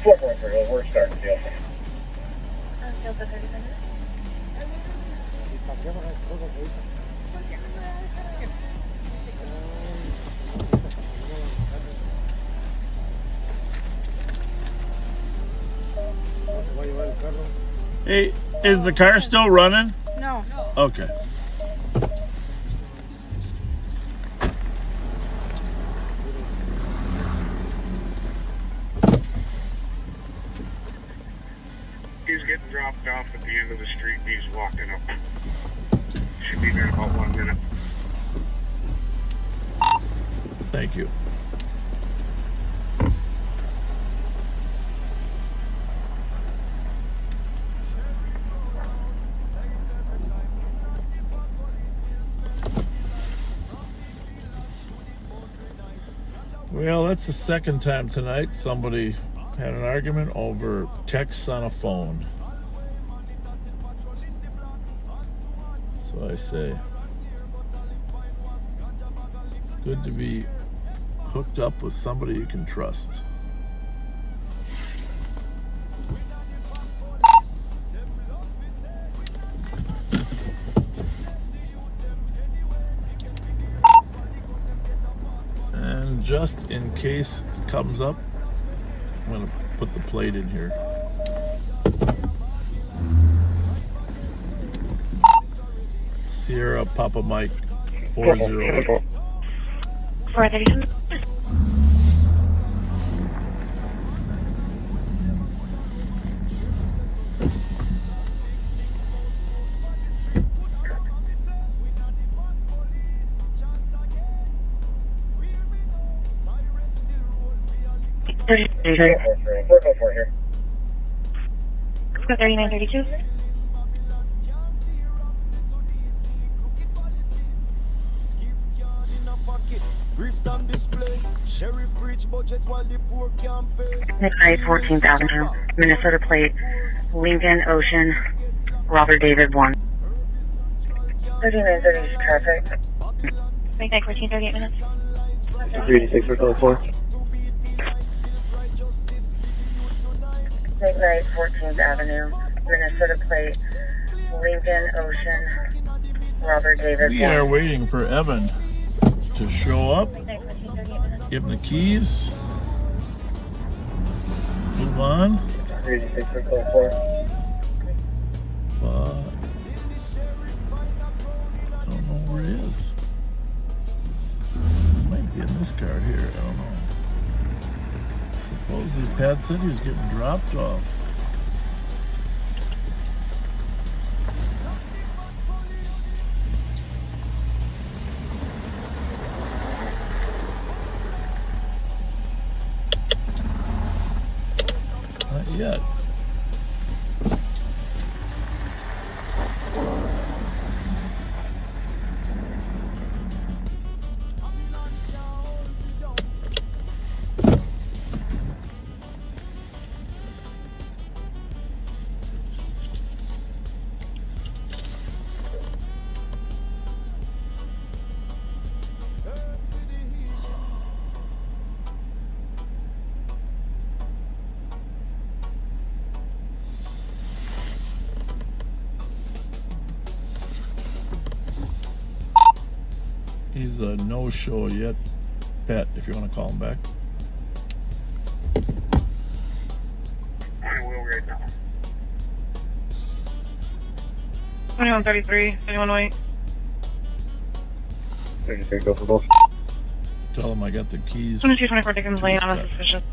443, we're starting field. On field in 35 minutes. Hey, is the car still running? No. Okay. He's getting dropped off at the end of the street. He's walking up. Should be there in about 1 minute. Thank you. Well, that's the second time tonight somebody had an argument over texts on a phone. So I say, it's good to be hooked up with somebody you can trust. And just in case it comes up, I'm going to put the plate in here. Sierra Papa Mike 40. 432. Here. 3932. Midnight, 14th Avenue, Minnesota plate, Lincoln Ocean, Robert David 1. 3930 traffic. Midnight, 14, 38 minutes. 386 for code 4. Midnight, 14th Avenue, Minnesota plate, Lincoln Ocean, Robert David 1. We are waiting for Evan to show up. Give him the keys. Move on. 386 for code 4. But I don't know where he is. He might be in this car here. I don't know. Supposedly Pat said he was getting dropped off. Not yet. He's a no-show yet, Pat, if you want to call him back. I will right now. 2133, 2108. 36, go for both. Tell him I got the keys. 2224 Dickens Lane, on a suspicion.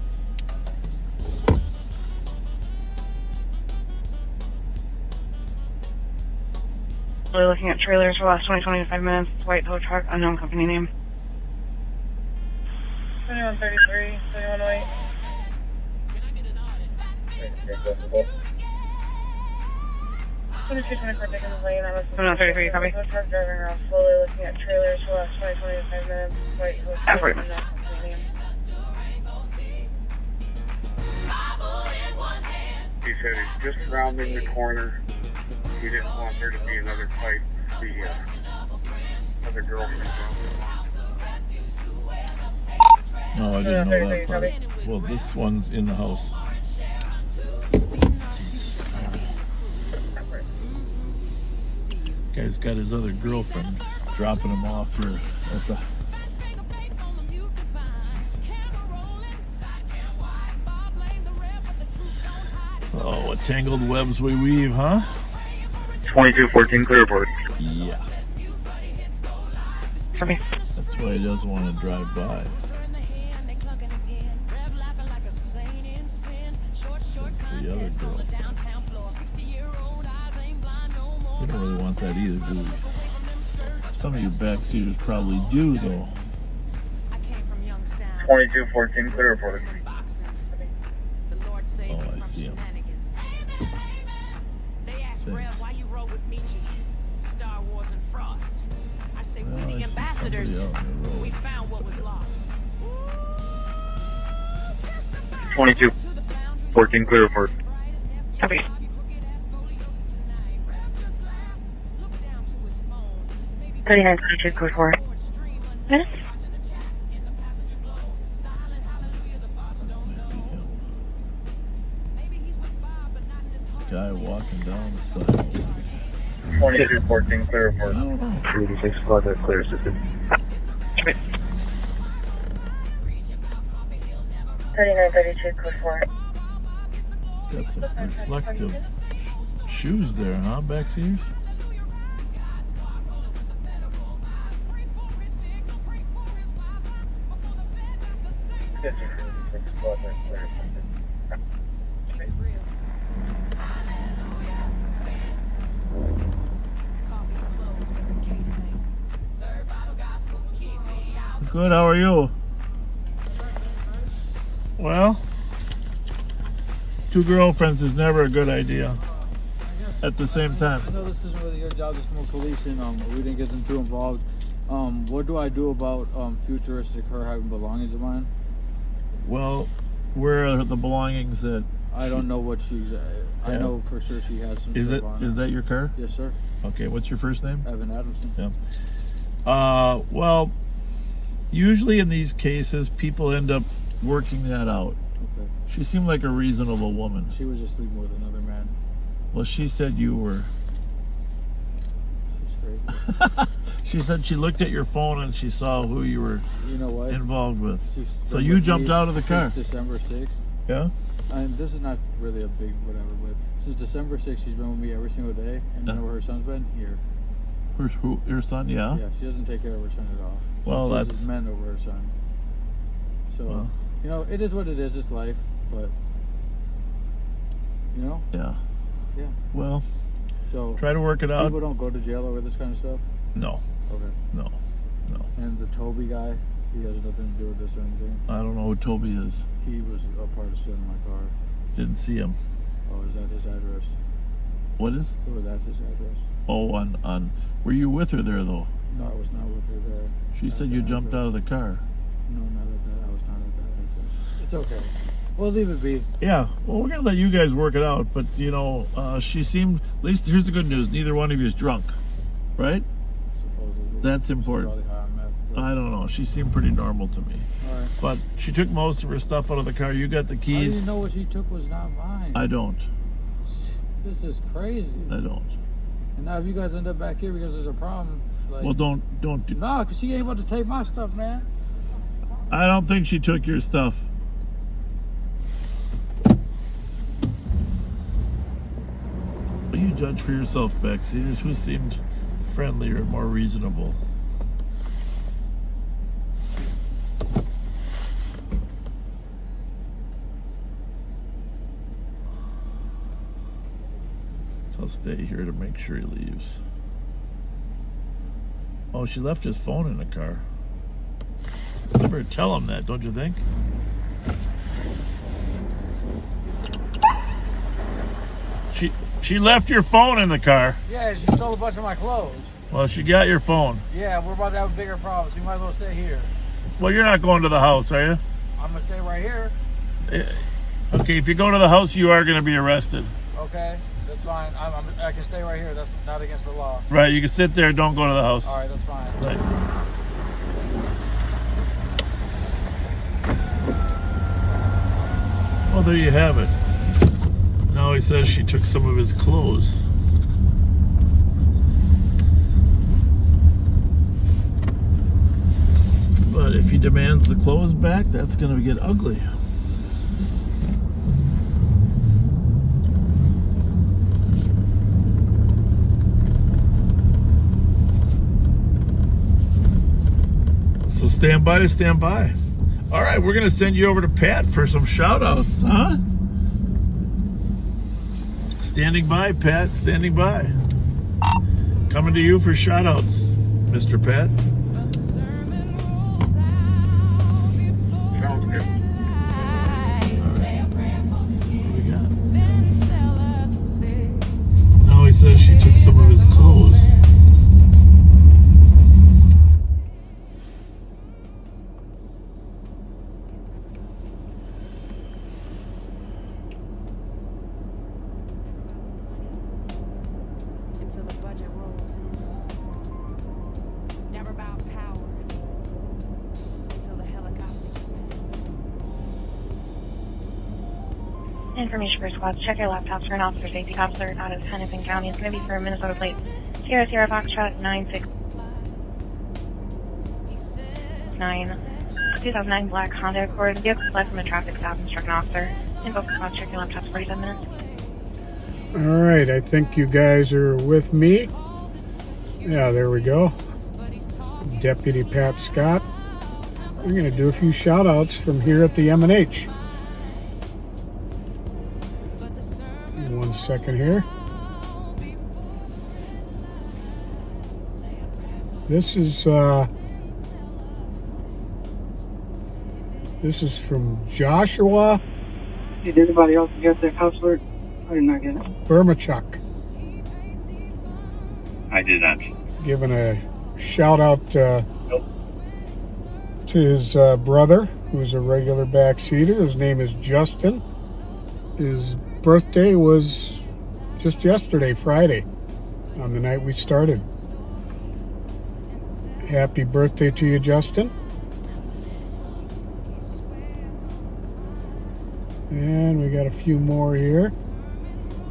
We're looking at trailers for the last 20-25 minutes. White tow truck, unknown company name. 2133, 2108. 2224 Dickens Lane, on a 2133, copy. Tow truck driving around slowly looking at trailers for the last 20-25 minutes. White tow truck, unknown company name. He said he's just rounding the corner. He didn't want there to be another fight. The other girlfriend. No, I didn't know that part. Well, this one's in the house. Jesus Christ. Guy's got his other girlfriend dropping him off here at the... Jesus. Oh, what tangled webs we weave, huh? 2214 Clearport. Yeah. That's why he doesn't want to drive by. That's the other girl. We don't really want that either, do we? Some of you backseaters probably do, though. 2214 Clearport. Oh, I see him. Why you roll with Michi? Star Wars and Frost. I say we the ambassadors. We found what was lost. 2214 Clearport. Copy. $39.22 code 4. Minutes? Guy walking down the side. 2214 Clearport. 36 squad, that clear assisted. 3932 code 4. He's got some reflective shoes there, huh, backseaters? Good, how are you? Well, two girlfriends is never a good idea at the same time. I know this isn't really your job, it's more policing. We didn't get them too involved. What do I do about futuristic her having belongings of mine? Well, where are the belongings that... I don't know what she's... I know for sure she has some stuff on Is that your car? Yes, sir. Okay, what's your first name? Evan Adamson. Yeah. Well, usually in these cases, people end up working that out. Okay. She seemed like a reasonable woman. She was just sleeping with another man. Well, she said you were... She's crazy. She said she looked at your phone and she saw who you were involved with. So been you with jumped me out of the car. Since December 6th. Yeah? And this is not really a big whatever, but since December 6th, she's been with me every single day. And you know where her son's been? Here. Your son, yeah? Yeah, she doesn't take care of her son at all. Well, she that's... chooses men over her son. So, you know, it is what it is. It's life, but, you know? Yeah. Yeah. Well, so try to work it out. People don't go to jail over this kind of stuff? No. Okay. No. And the Toby guy, he has nothing to do with this or anything? I don't know who Toby is. He was a part of stealing my car. Didn't see him. Oh, is that his address? What is? It was at his address. Oh, on. Were you with her there, though? No, I was not with her there. She said you jumped out of the car. No, not at that. I was not at that address. It's okay. We'll leave it be. Yeah. Well, we're going to let you guys work it out. But, you know, she seemed... At least, here's the good news. Neither one of you is drunk. Right? Supposedly. That's important. Probably high on meth, but... I don't know. She seemed pretty normal to me. All right. But she took most of her stuff out of the car. You got the keys. How do you know what she took was not mine? I don't. This is crazy. I don't. And now if you guys end up back here because there's a problem... Like, Well, don't do... No, because she ain't about to take my stuff, man. I don't think she took your stuff. Well, you judge for yourself, Bexy. Who seemed friendlier and more reasonable? I'll stay here to make sure he leaves. Oh, she left his phone in the car. I better tell him that, don't you think? She left your phone in the car. Yeah, she stole a bunch of my clothes. Well, she got your phone. Yeah, we're about to have bigger problems. We might as well stay here. Well, you're not going to the house, are you? I'm going to stay right here. Okay, if you go to the house, you are going to be arrested. Okay, that's fine. I can stay right here. That's not against the law. Right, you can sit there, don't go to the house. All right, that's fine. Right. Well, there you have it. Now he says she took some of his clothes. But if he demands the clothes back, that's going to get ugly. So stand by to stand by. All right, we're going to send you over to Pat for some shout-outs, huh? Standing by, Pat, standing by. Coming to you for shout-outs, Mr. Pat. Sounds good. What we got? Now he says she took some of his clothes. Until the budget rolls in. Never about power. Until the helicopter smash. Information for squads. Check your laptops for an officer safety officer out of Pennington County. It's going to be for Minnesota plate. Sierra Sierra Foxtrot 969. 2009 black Honda Accord. Vehicle fled from a traffic stop and struck an officer. Info for squads. Check your laptops. 47 minutes. All right, I think you guys are with me. Yeah, there we go. Deputy Pat Scott. I'm going to do a few shout-outs from here at the M&H. 1 second here. This is from Joshua. Did anybody else get their password? I did not get it. Burmachuk. I did not. Giving a shout out to his brother, who's a regular backseater. His name is Justin. His birthday was just yesterday, Friday, on the night we started. Happy birthday to you, Justin. And we got a few more here.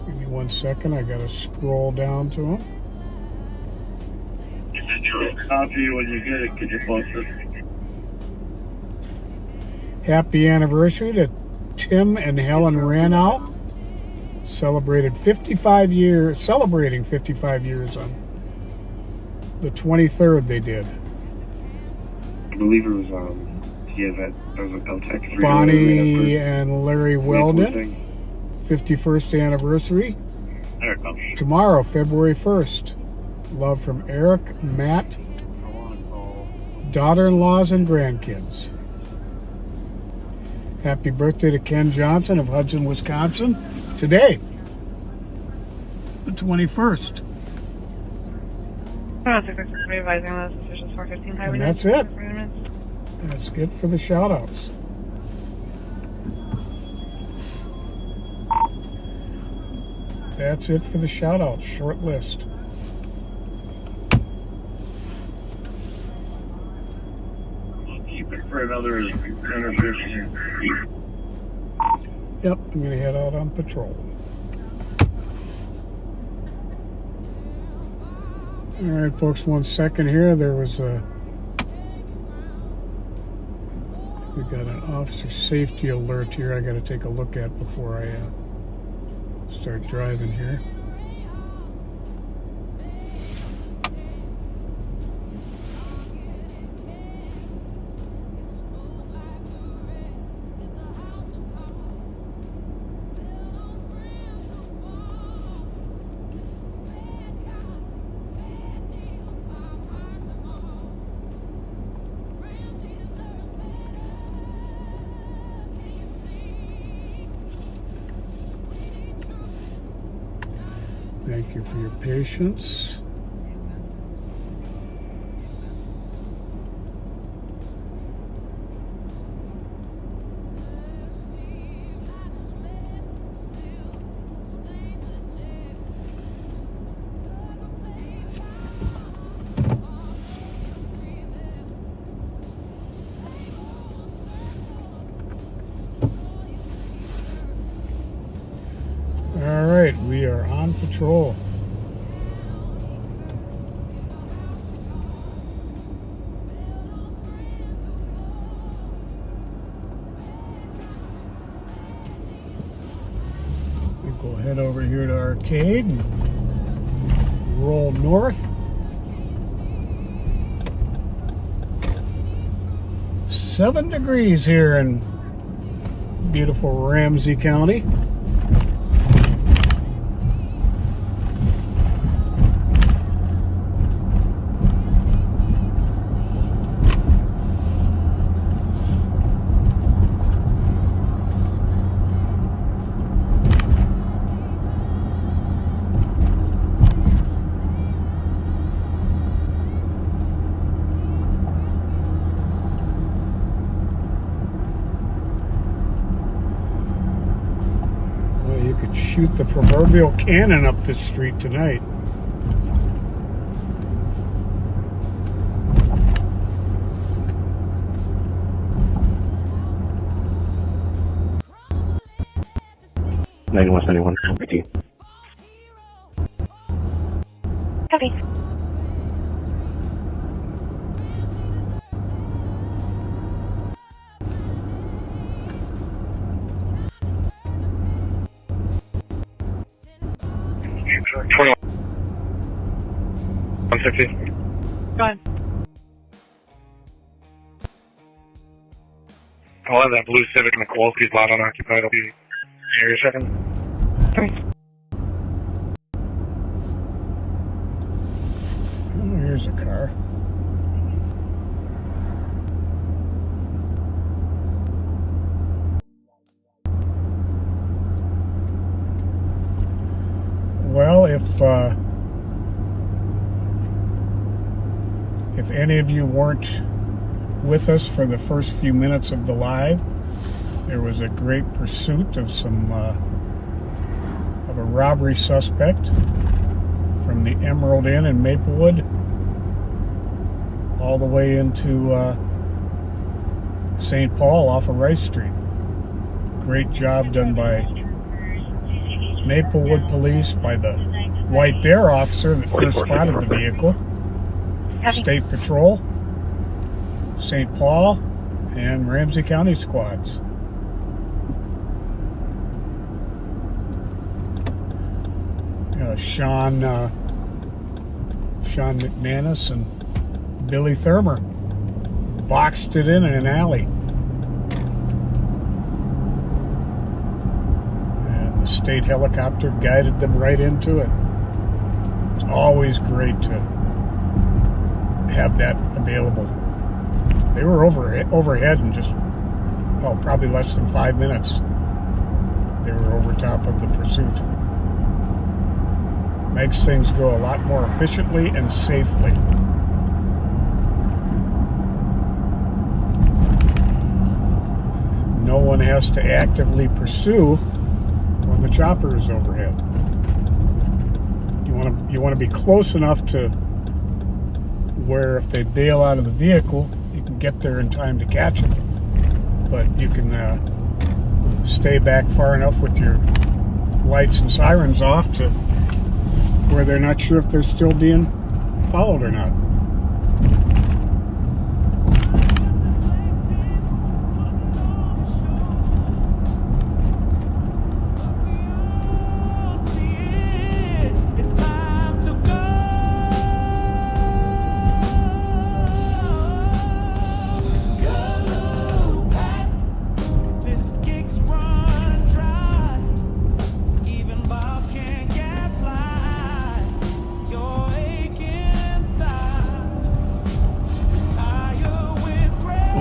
Give me 1 second. I got to scroll down to them. Copy when you get it. Could you post it? Happy anniversary to Tim and Helen Ranow. Celebrating 55 years on the 23rd they did. I believe it was that was a Beltec 3. Bonnie and Larry Weldon, 51st anniversary. There it comes. Tomorrow, February 1st. Love from Eric, Matt, daughter-in-laws and grandkids. Happy birthday to Ken Johnson of Hudson, Wisconsin. Today, the 21st. Revising those officials 415 highway. And that's it. That's it for the shout-outs. That's it for the shout-outs. Short list. Keep it for another intersection. Yep, I'm going to head out on patrol. All right, folks, 1 second here. There was we got an officer safety alert here I got to take a look at before I start driving here. Thank you for your patience. All right, we are on patrol. We go head over here to Arcade and roll north. 7 degrees here in beautiful Ramsey County. Shoot the proverbial cannon up this street tonight. (9171) Copy. Copy. Go ahead. I'll have that blue Civic in the Kowalski's lot unoccupied. I'll be here a second. Oh, here's a car. Well, if If any of you weren't with us for the first few minutes of the live, there was a great pursuit of a robbery suspect from the Emerald Inn in Maplewood all the way into St. Paul off of Rice Street. Great job done by Maplewood Police, by the White Bear officer that first spotted the vehicle, State Patrol, St. Paul, and Ramsey County squads. Sean McManus and Billy Thurmer boxed it in an alley. And the state helicopter guided them right into it. It's always great to have that available. They were overhead in just, probably less than 5 minutes. They were over top of the pursuit. Makes things go a lot more efficiently and safely. No one has to actively pursue when the chopper is overhead. You want to be close enough to where if they bail out of the vehicle, you can get there in time to catch it. But you can stay back far enough with your lights and sirens off to where they're not sure if they're still being followed or not.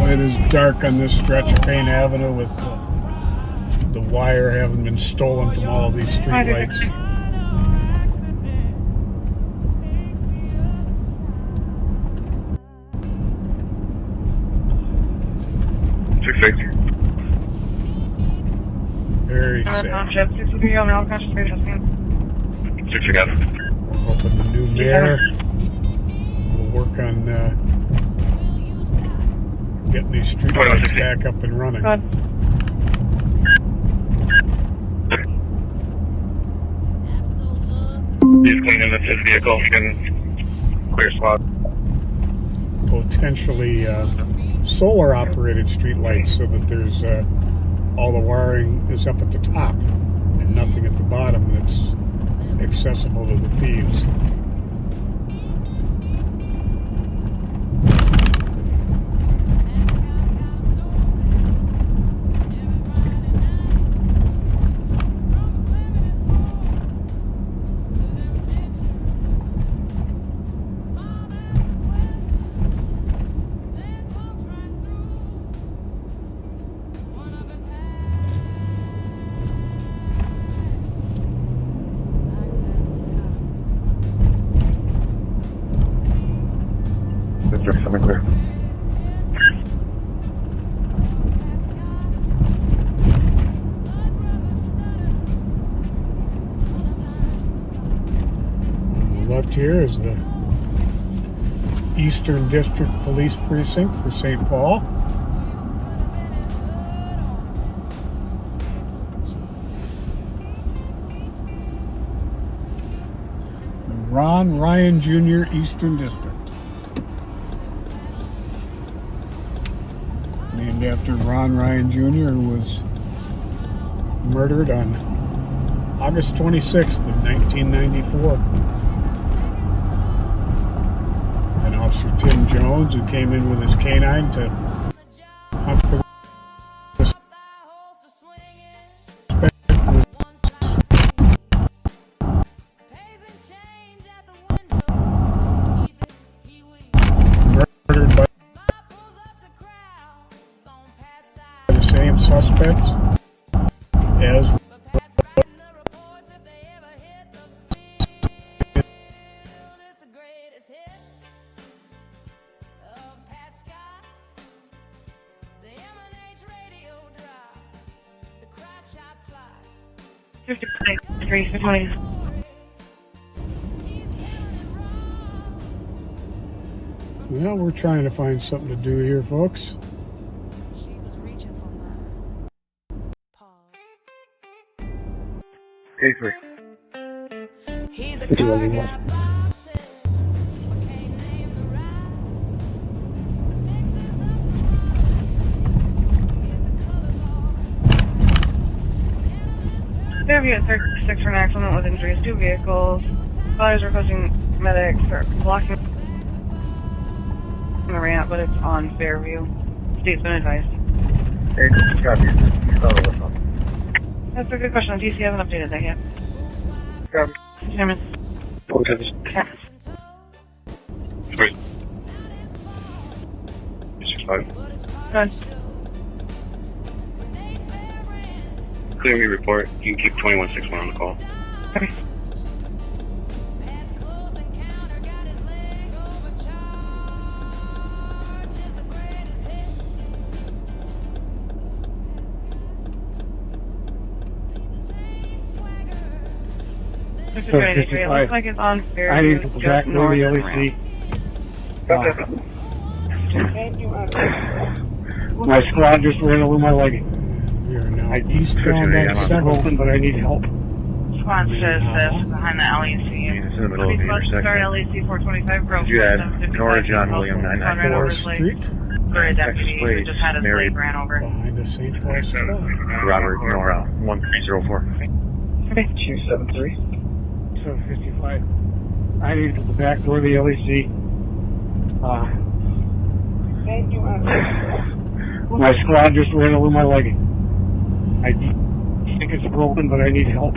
It is dark on this stretch of Payne Avenue with the wire having been stolen from all of these street lights. Very safe. We're hoping the new mayor will work on getting these street lights back up and running. He's cleaning up his vehicle and clear spot. Potentially solar operated street lights so that there's all the wiring is up at the top and nothing at the bottom that's accessible to the thieves. Something clear. On the left here is the Eastern District Police Precinct for St. Paul. The Ron Ryan Jr. Eastern District. Named after Ron Ryan Jr., who was murdered on August 26th of 1994. And Officer Tim Jones, who came in with his canine to hunt for the murdered by the same suspect as 53, 20. Well, we're trying to find something to do here, folks. K3. He's a car guy. Fairview at 36 for an accident with injuries. 2 vehicles. Fires requesting medics are blocking the ramp, but it's on Fairview. State's been advised. Hey, copy. That's a good question. DC hasn't updated that yet. Copy. Chairman. Okay. Yeah. 3. 65. Good. Clear me report. You can keep 2161 on the call. Okay. It looks like it's on Fairview. I need to go back to the north of the LEC. ramp. My squad just ran over my leg. We are now eastbound on 7th. But I need help. Squad says this behind the LEC. It's in the middle of the intersection. Start LEC 425 Grove. You had Nora John William 994 Street. For a deputy who just had his leg ran over. Behind the St. Paul Squad. Robert Nora 1304. Okay. 273. 755. I need to go back to the LEC. My squad just ran over my leg. I think it's broken, but I need help.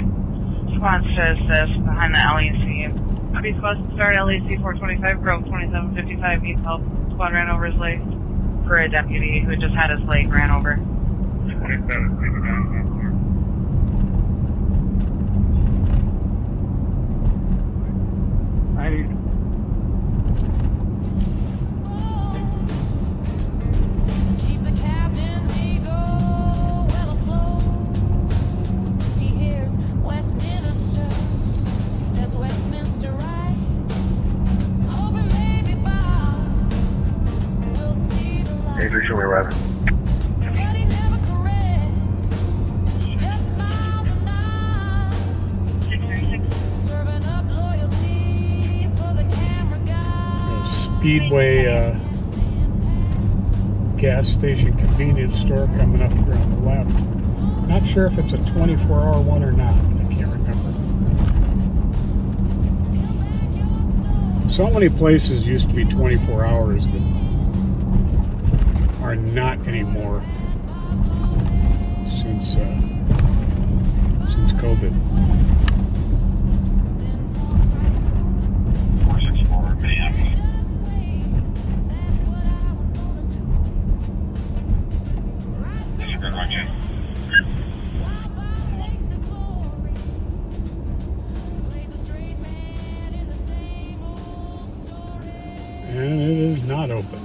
Squad says this behind the LEC. Please start LEC 425 Grove 2755 needs help. Squad ran over his leg for a deputy who just had his leg ran over. 27. I need. Keeps the captain's ego well afloat. He hears Westminster. He says Westminster right. Hoping maybe Bob will see the light. K3, show me arriving. But he never corrects. Just smiles and nods. 636. Serving up loyalty for the camera guy. Speedway gas station convenience store coming up here on the left. Not sure if it's a 24-hour one or not. I can't remember. So many places used to be 24 hours that are not anymore since COVID. 464 Miami. And it is not open.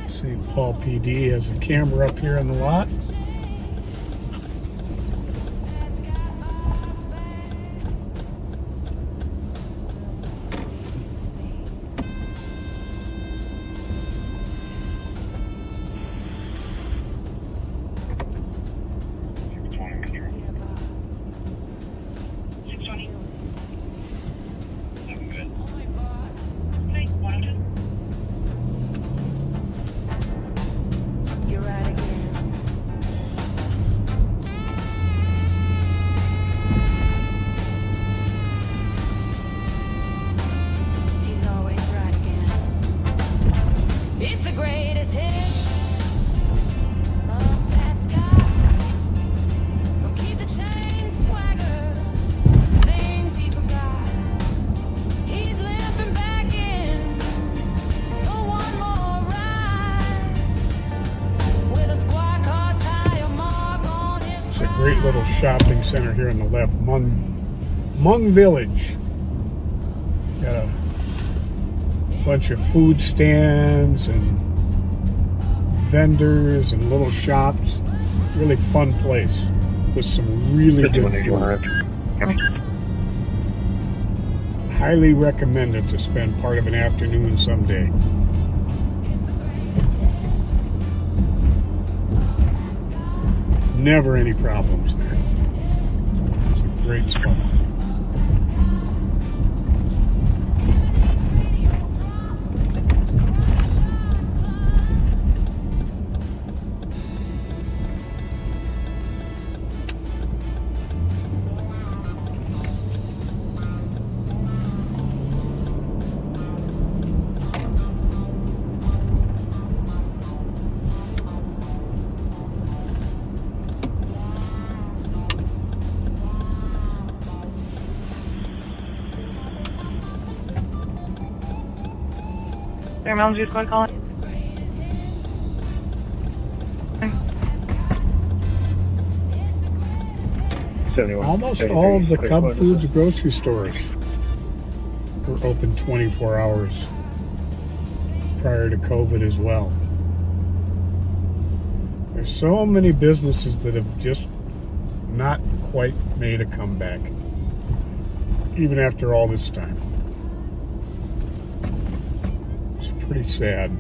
St. Paul PD has a camera up here in the lot. You're right again. He's always right again. It's the greatest hit. Love that sky. From keep the chain swagger to things he forgot. He's limping back in for one more ride. With a squad car tire mark on his It's a great little shopping center here on the left, Mung Village. Got a bunch of food stands and vendors and little shops. Really fun place with some really good food. Highly recommended to spend part of an afternoon someday. Never any problems there. It's a great spot. There, Melty squad calling. Almost all of the Cub Foods grocery stores were open 24 hours prior to COVID as well. There's so many businesses that have just not quite made a comeback, even after all this time. It's pretty sad.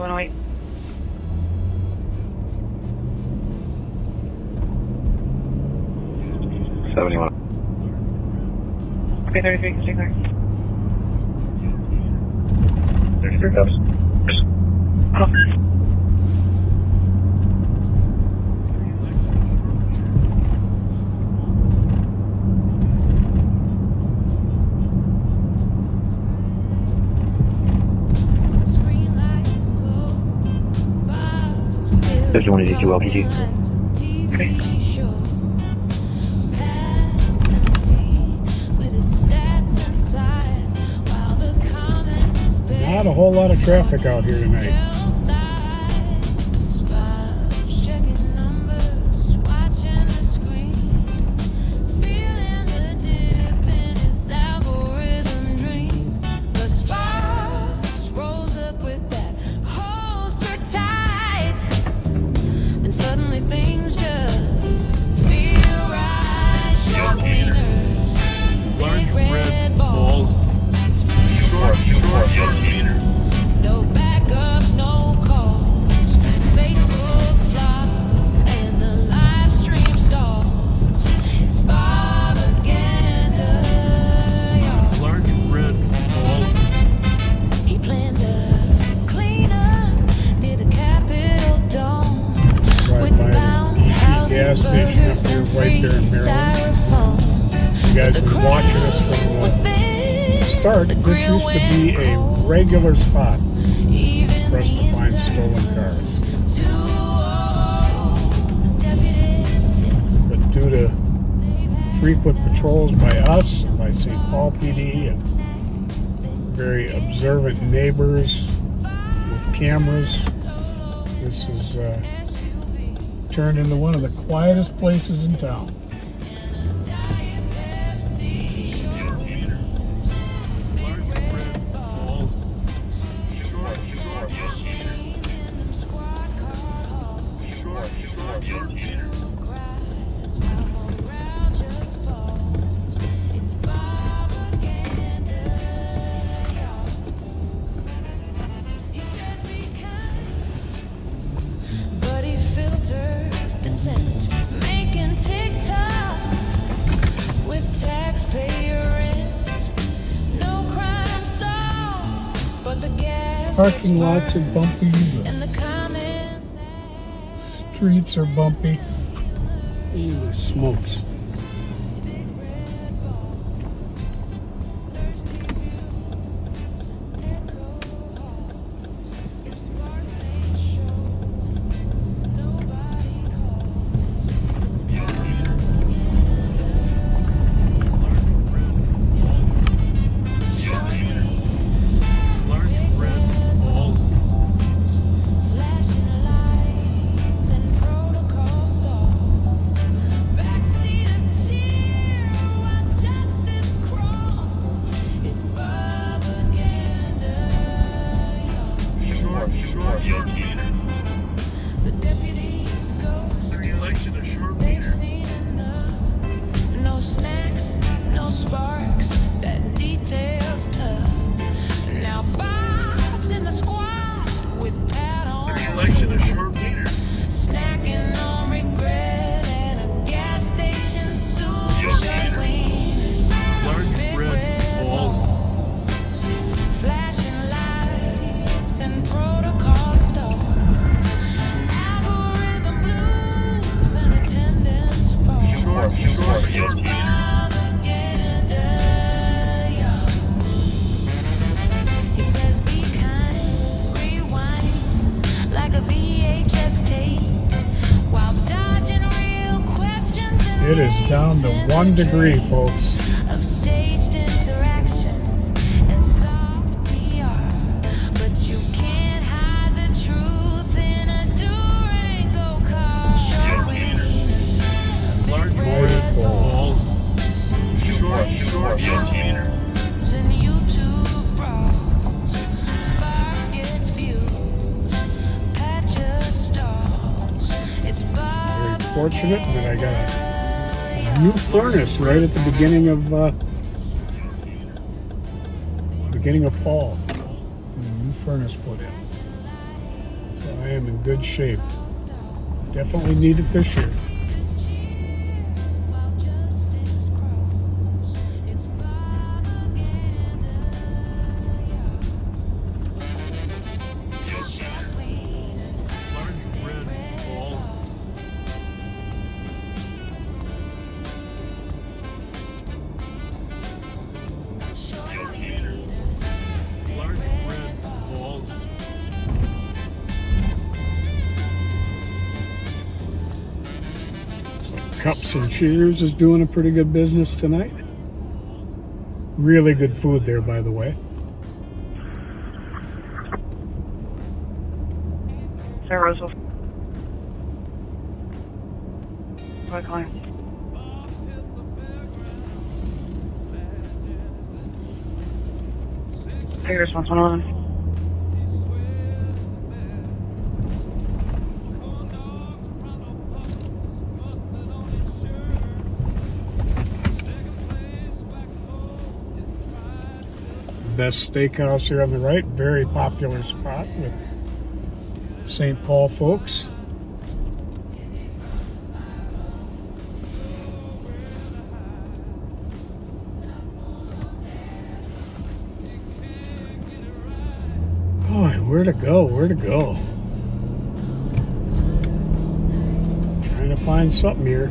Wait. Okay, 33, stay clear. 33 Cubs. Does you want to do LPG? Okay. Not a whole lot of traffic out here tonight. Gas station up here, right there in Maryland. You guys have been watching us from the start. This used to be a regular spot for us to find stolen cars. But due to frequent patrols by us and by St. Paul PD and very observant neighbors with cameras, this is turned into one of the quietest places in town. Parking lots are bumpy, the streets are bumpy. Ooh, smokes. The deputies ghost. Election of short They've seen enough. No snacks, no sparks. That detail's tough. Now Bob's in the squad with Pat on. Election of short meters. Snacking on regret at a gas station. Short wieners. Large Big red balls. Flashing lights and protocol stars. Algorithm blues and attendance falls. It's Bobaganda, yeah. He says be kind, rewind like a VHS tape while dodging real questions and It is down to 1 degree, folks. of staged interactions and soft PR, but you can't hide the truth in a Durango car. Short wieners, Large red balls. Short meters. and YouTube brawls. Sparks gets views, Patcher stalls. It's Very fortunate that I got a new furnace right at the beginning of fall. A new furnace put in. So I am in good shape. Definitely need it this year. Large red balls. Large red balls. Cups and Cheers is doing a pretty good business tonight. Really good food there, by the way. Sarah Roseville. What calling? Take response 111. Best steakhouse here on the right. Very popular spot with St. Paul folks. Boy, where to go? Where to go? Trying to find something here.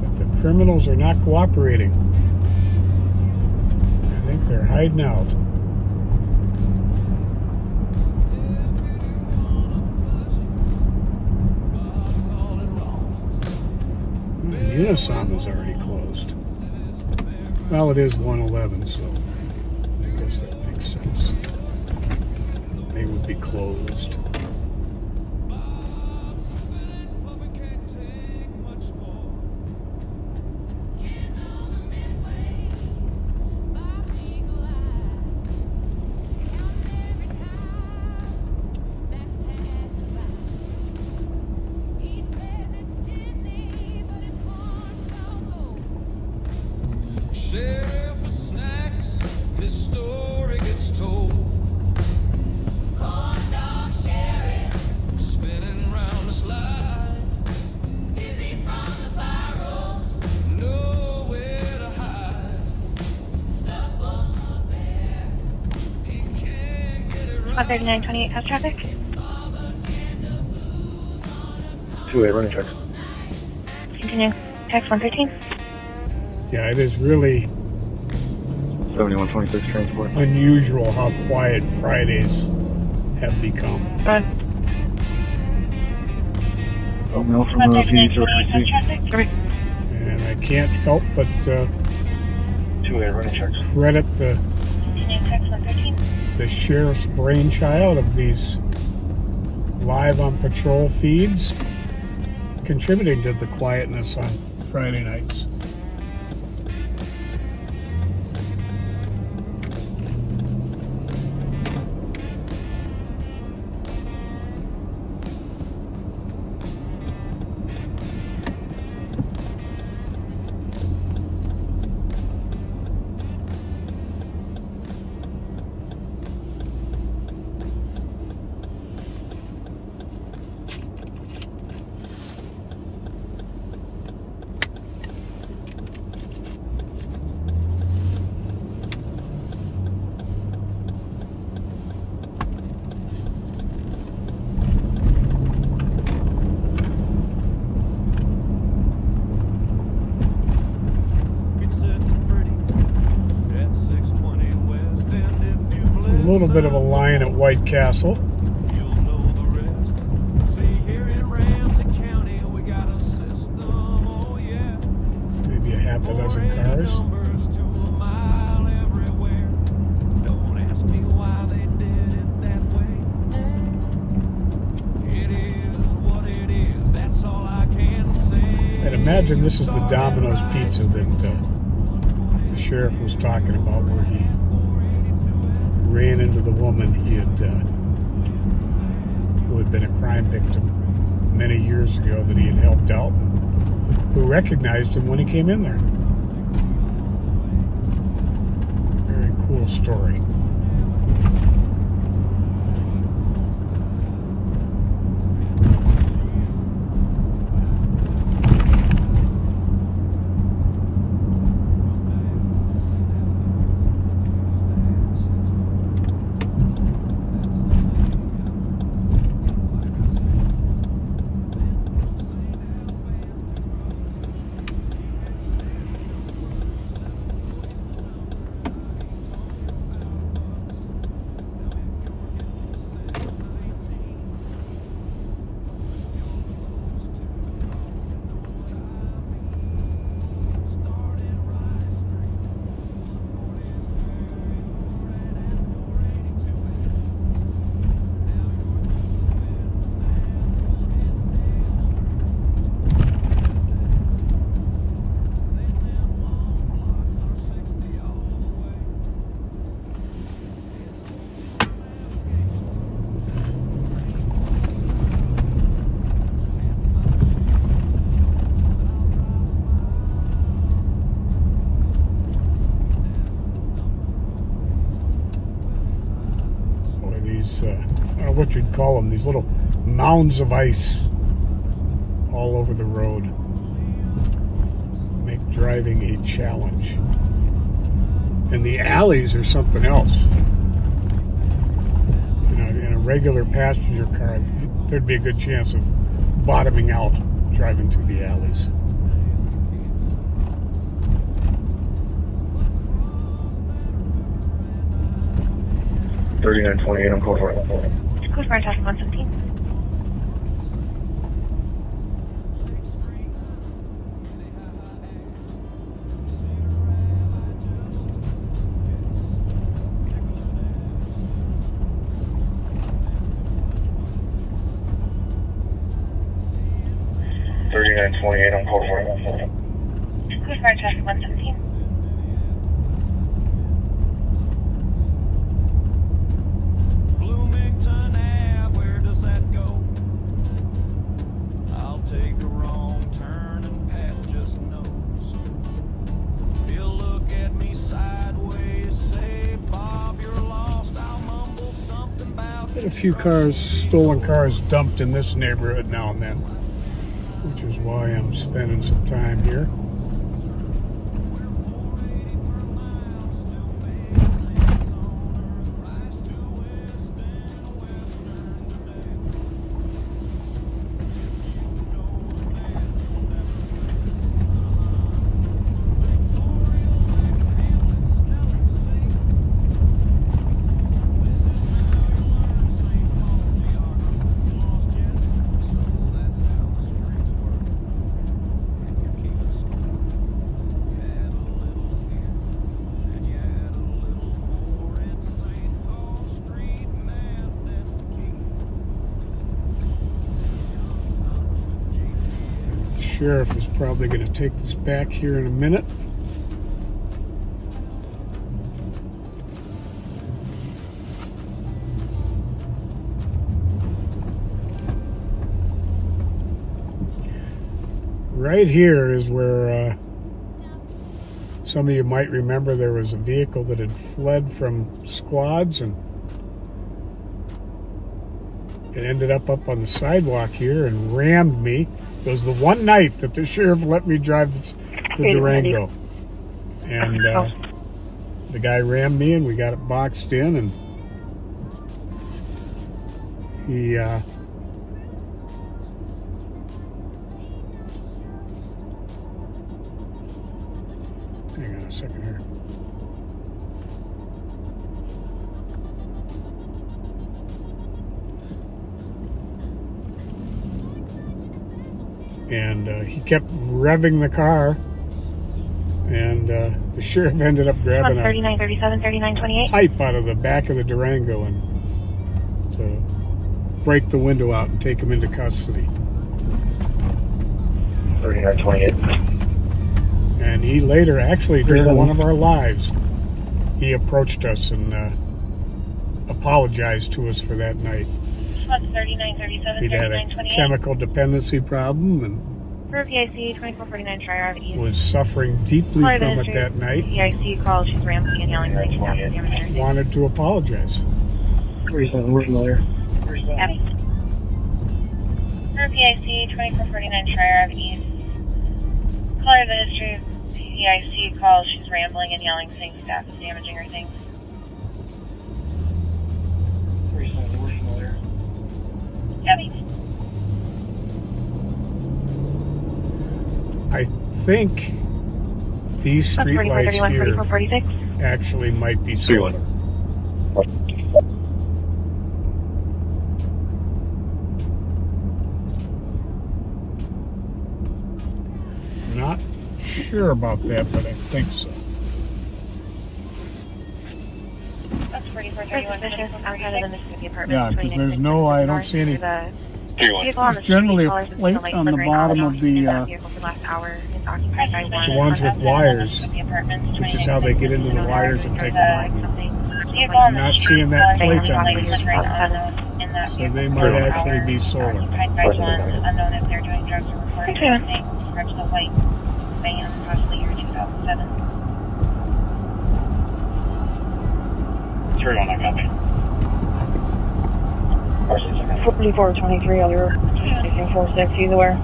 But the criminals are not cooperating. I think they're hiding out. Unisom is already closed. Well, it is 111, so I guess that makes sense. They would be closed. Sheriff for snacks, his story gets told. Corn dog sheriff, spinning round the slide. Dizzy from the spiral, nowhere to hide. Stuff on the bear, he can't get it right. 13928 has traffic. 2-8 running check. Continue. Text 113. Yeah, it is really 7126 transport. unusual how quiet Fridays have become. Oh, mail from the PD received. And I can't help but 2-8 running checks. credit the Continue. Text 113. the sheriff's brainchild of these live on patrol feeds, contributing to the quietness on Friday nights. little bit of a line at White Castle. Maybe a half a dozen cars. I'd imagine this is the Domino's pizza that the sheriff was talking about, where he ran into the woman who had been a crime victim many years ago that he had helped out, who recognized him when he came in there. Very cool story. What you'd call them, these little mounds of ice all over the road make driving a challenge. And the alleys are something else. You know, in a regular passenger car, there'd be a good chance of bottoming out driving through the alleys. $39.28, I'm calling for it. Code for Tasman 117. $39.28, I'm calling for it. Code for Tasman 117. A few cars, stolen cars, dumped in this neighborhood now and then, which is why I'm spending some time here. Sheriff is probably going to take this back here in a minute. Right here is where some of you might remember there was a vehicle that had fled from squads, and it ended up on the sidewalk here and rammed me. It was the one night that the sheriff let me drive the Durango. And the guy rammed me and we got it boxed in, and he hang on a second here. And he kept revving the car, and the sheriff ended up grabbing a 39, 37, 39, 28. pipe out of the back of the Durango and to break the window out and take him into custody. 3928. And he later, actually during one of our lives, he approached us and apologized to us for that night. 39, 37, He'd had 39, a 28. chemical dependency problem and For PIC 2449 Tri Ave East. was suffering deeply Sorry, from it Ministry. that night. PIC calls, she's rambling and yelling, like she's out of damage. Wanted to apologize. We're familiar. Abby. For PIC 2449 Tri Ave East. Caller the history of PIC calls, she's rambling and yelling, saying staff is damaging her things. We're familiar. Abby. I think these street lights 31, here 44, 46. actually might be solar. Not sure about that, but I think so. That's 4431 outside of the Mississippi apartment. Yeah, because there's no, I don't see any. It's generally a plate on the bottom of the. The ones with wires, which is how they get into the wires and take them out. I'm not seeing that plate on these, so they might actually be solar. Unknown if they're doing drugs or recording anything. Scratch the white van, possibly year 2007. 3 on that copy. 4423 on your 46, either way.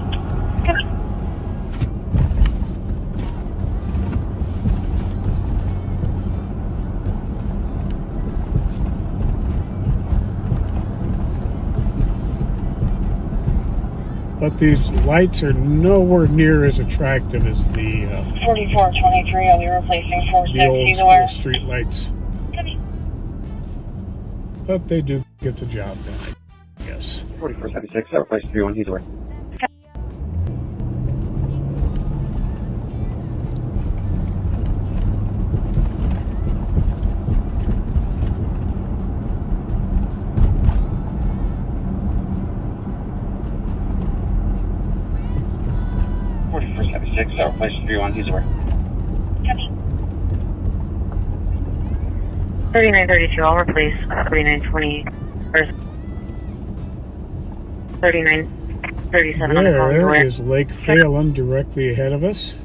But these lights are nowhere near as attractive as the 4423 on your replacing 46, old either way. school street lights. But they do get the job done, I guess. 4476, I replaced 31 he's away. I replaced 31 he's away. 3932, I'll replace 3920 or 3937 on the call. There is Lake Phelan directly ahead of us.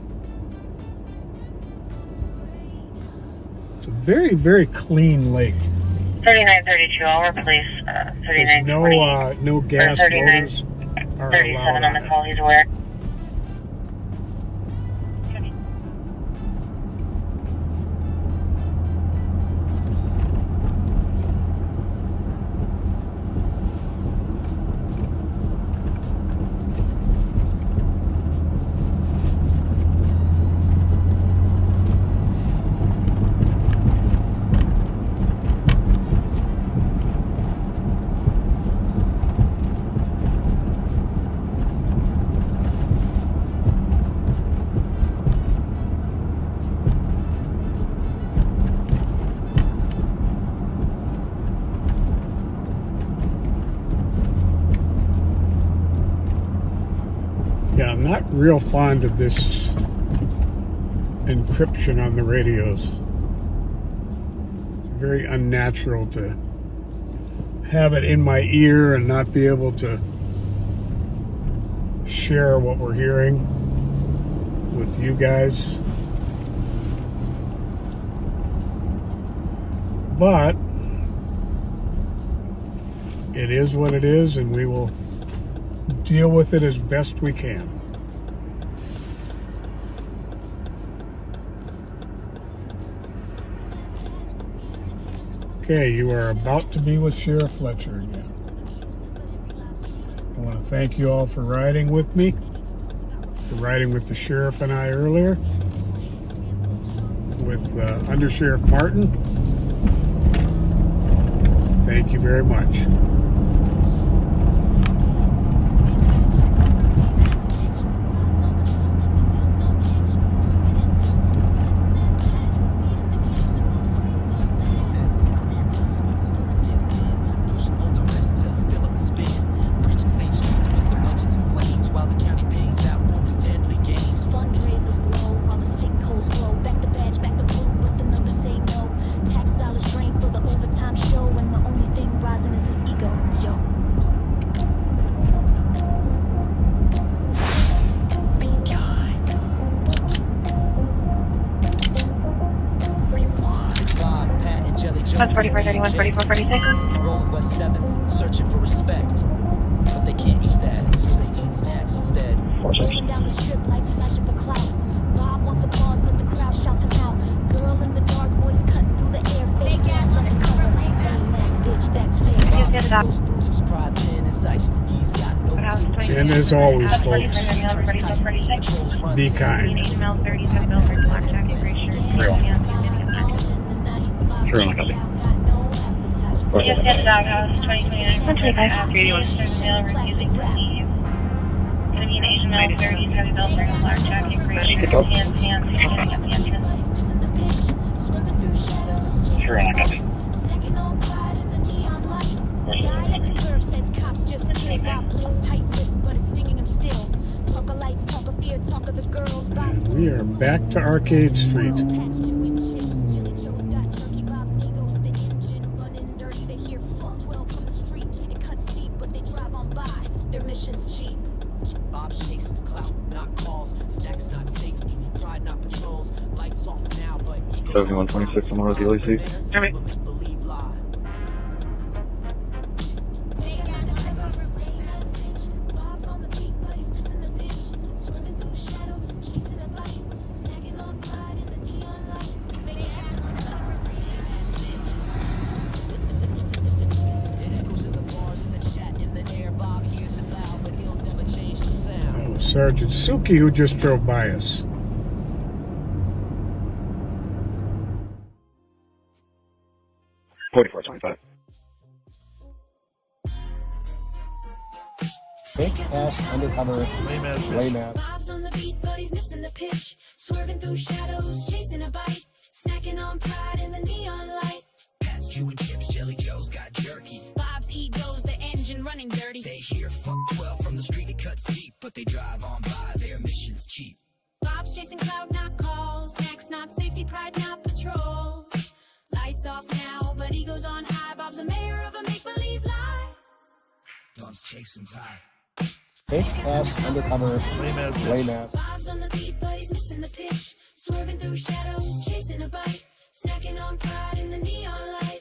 It's a very, very clean lake. 3932, I'll replace 3920. No gas motors are 37 allowed on the call, he's aware. Yeah, I'm not real fond of this encryption on the radios. It's very unnatural to have it in my ear and not be able to share what we're hearing with you guys. But it is what it is, and we will deal with it as best we can. Okay, you are about to be with Sheriff Fletcher again. I want to thank you all for riding with me, for riding with the sheriff and I earlier, with Under Sheriff Martin. Thank you very much. That's 4431, 4446. Rolling West 7th, searching for respect. But they can't eat that, so they eat snacks instead. Rolling down the strip, lights flashing for clout. Bob wants applause, but the crowd shouts him out. Girl in the dark, voice cut through the air. Fake ass undercover, lame ass bitch, that's fair. Those bruisers, pride thin as ice. He's got no clue. And as always, folks, be kind. Just get the doghouse, 2029. 125. Refusing to leave. Gonna be an Asian male, 30, heavy belt, wearing a black jacket, gray shirt, hands, standing at the entrance. Sure, I got it. And we are back to Arcade Street. Bob's chasing clout, not calls. Stacks not safety. Pride not patrols. Lights off now, but 7126 on the DLC. believe lie. Sergeant Suki, who just drove by us. $44.25. Fake ass undercover lame ass. Bob's on the beat, but he's missing the pitch. Swerving through shadows, chasing a bite. Snacking on pride in the neon light. Pat's chewing chips, Jelly Joe's got jerky. Bob's ego's the engine running dirty. They hear fuck 12 from the street, it cuts deep, but they drive on by, their mission's cheap. Bob's chasing clout, not calls. Snacks, not safety, pride, not patrols. Lights off now, but he goes on high. Bob's a mayor of a make-believe lie. Dogs chasing by. Fake ass undercover lame ass. Bob's on the beat, but he's missing the pitch. Swerving through shadows, chasing a bite. Snacking on pride in the neon light.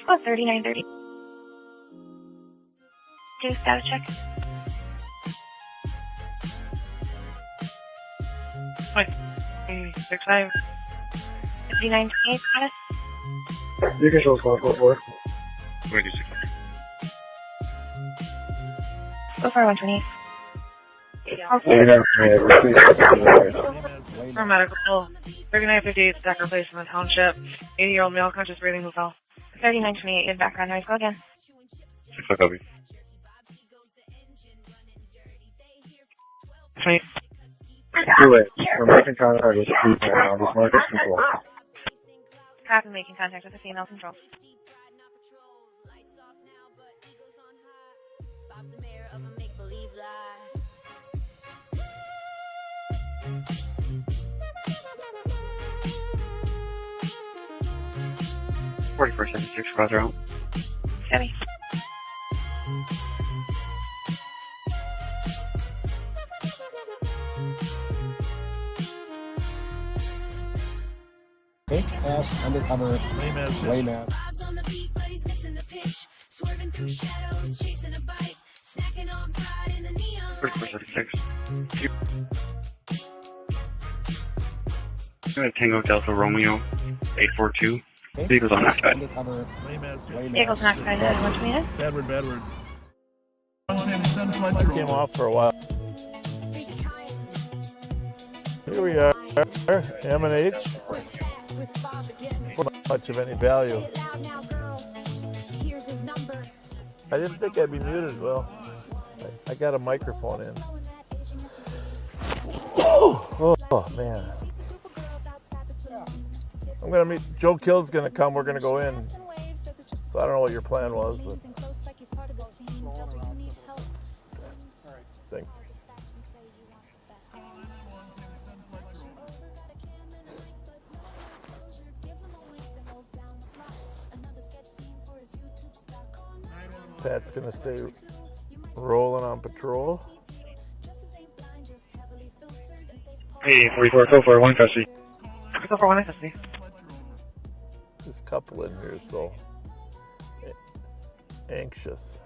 Oh, 3930. Do status check. What? 65. 5928 status. You can show us 144. 26. Go for 128. For medical bill, 3958 stacker place in the township. 80-year-old male conscious breathing who fell. 3928 in background noise. Go again. 6 copy. 20. Do it. We're making contact with the people now. This market's control. Copy, making contact with the female control. Bob's the mayor of a make-believe lie. 4476, cross out. Heavy. Fake ass undercover lame ass. Bob's on the beat, but he's missing the pitch. Swerving through shadows, chasing a bite. Snacking on pride in the neon light. 4476. Tango Delta Romeo 842. Vehicle's on that side. Vehicle's not side. 128. Bedward. I came off for a while. Here we are, M&H. Not much of any value. I didn't think I'd be muted. Well, I got a microphone in. Oh man. I'm gonna meet Joe Kill's gonna come. We're gonna go in. So I don't know what your plan was, but thanks. Another sketch scene. Pat's gonna stay rolling on patrol. Hey, 44, go for one custody. Go for one in custody. There's a couple in here, so anxious.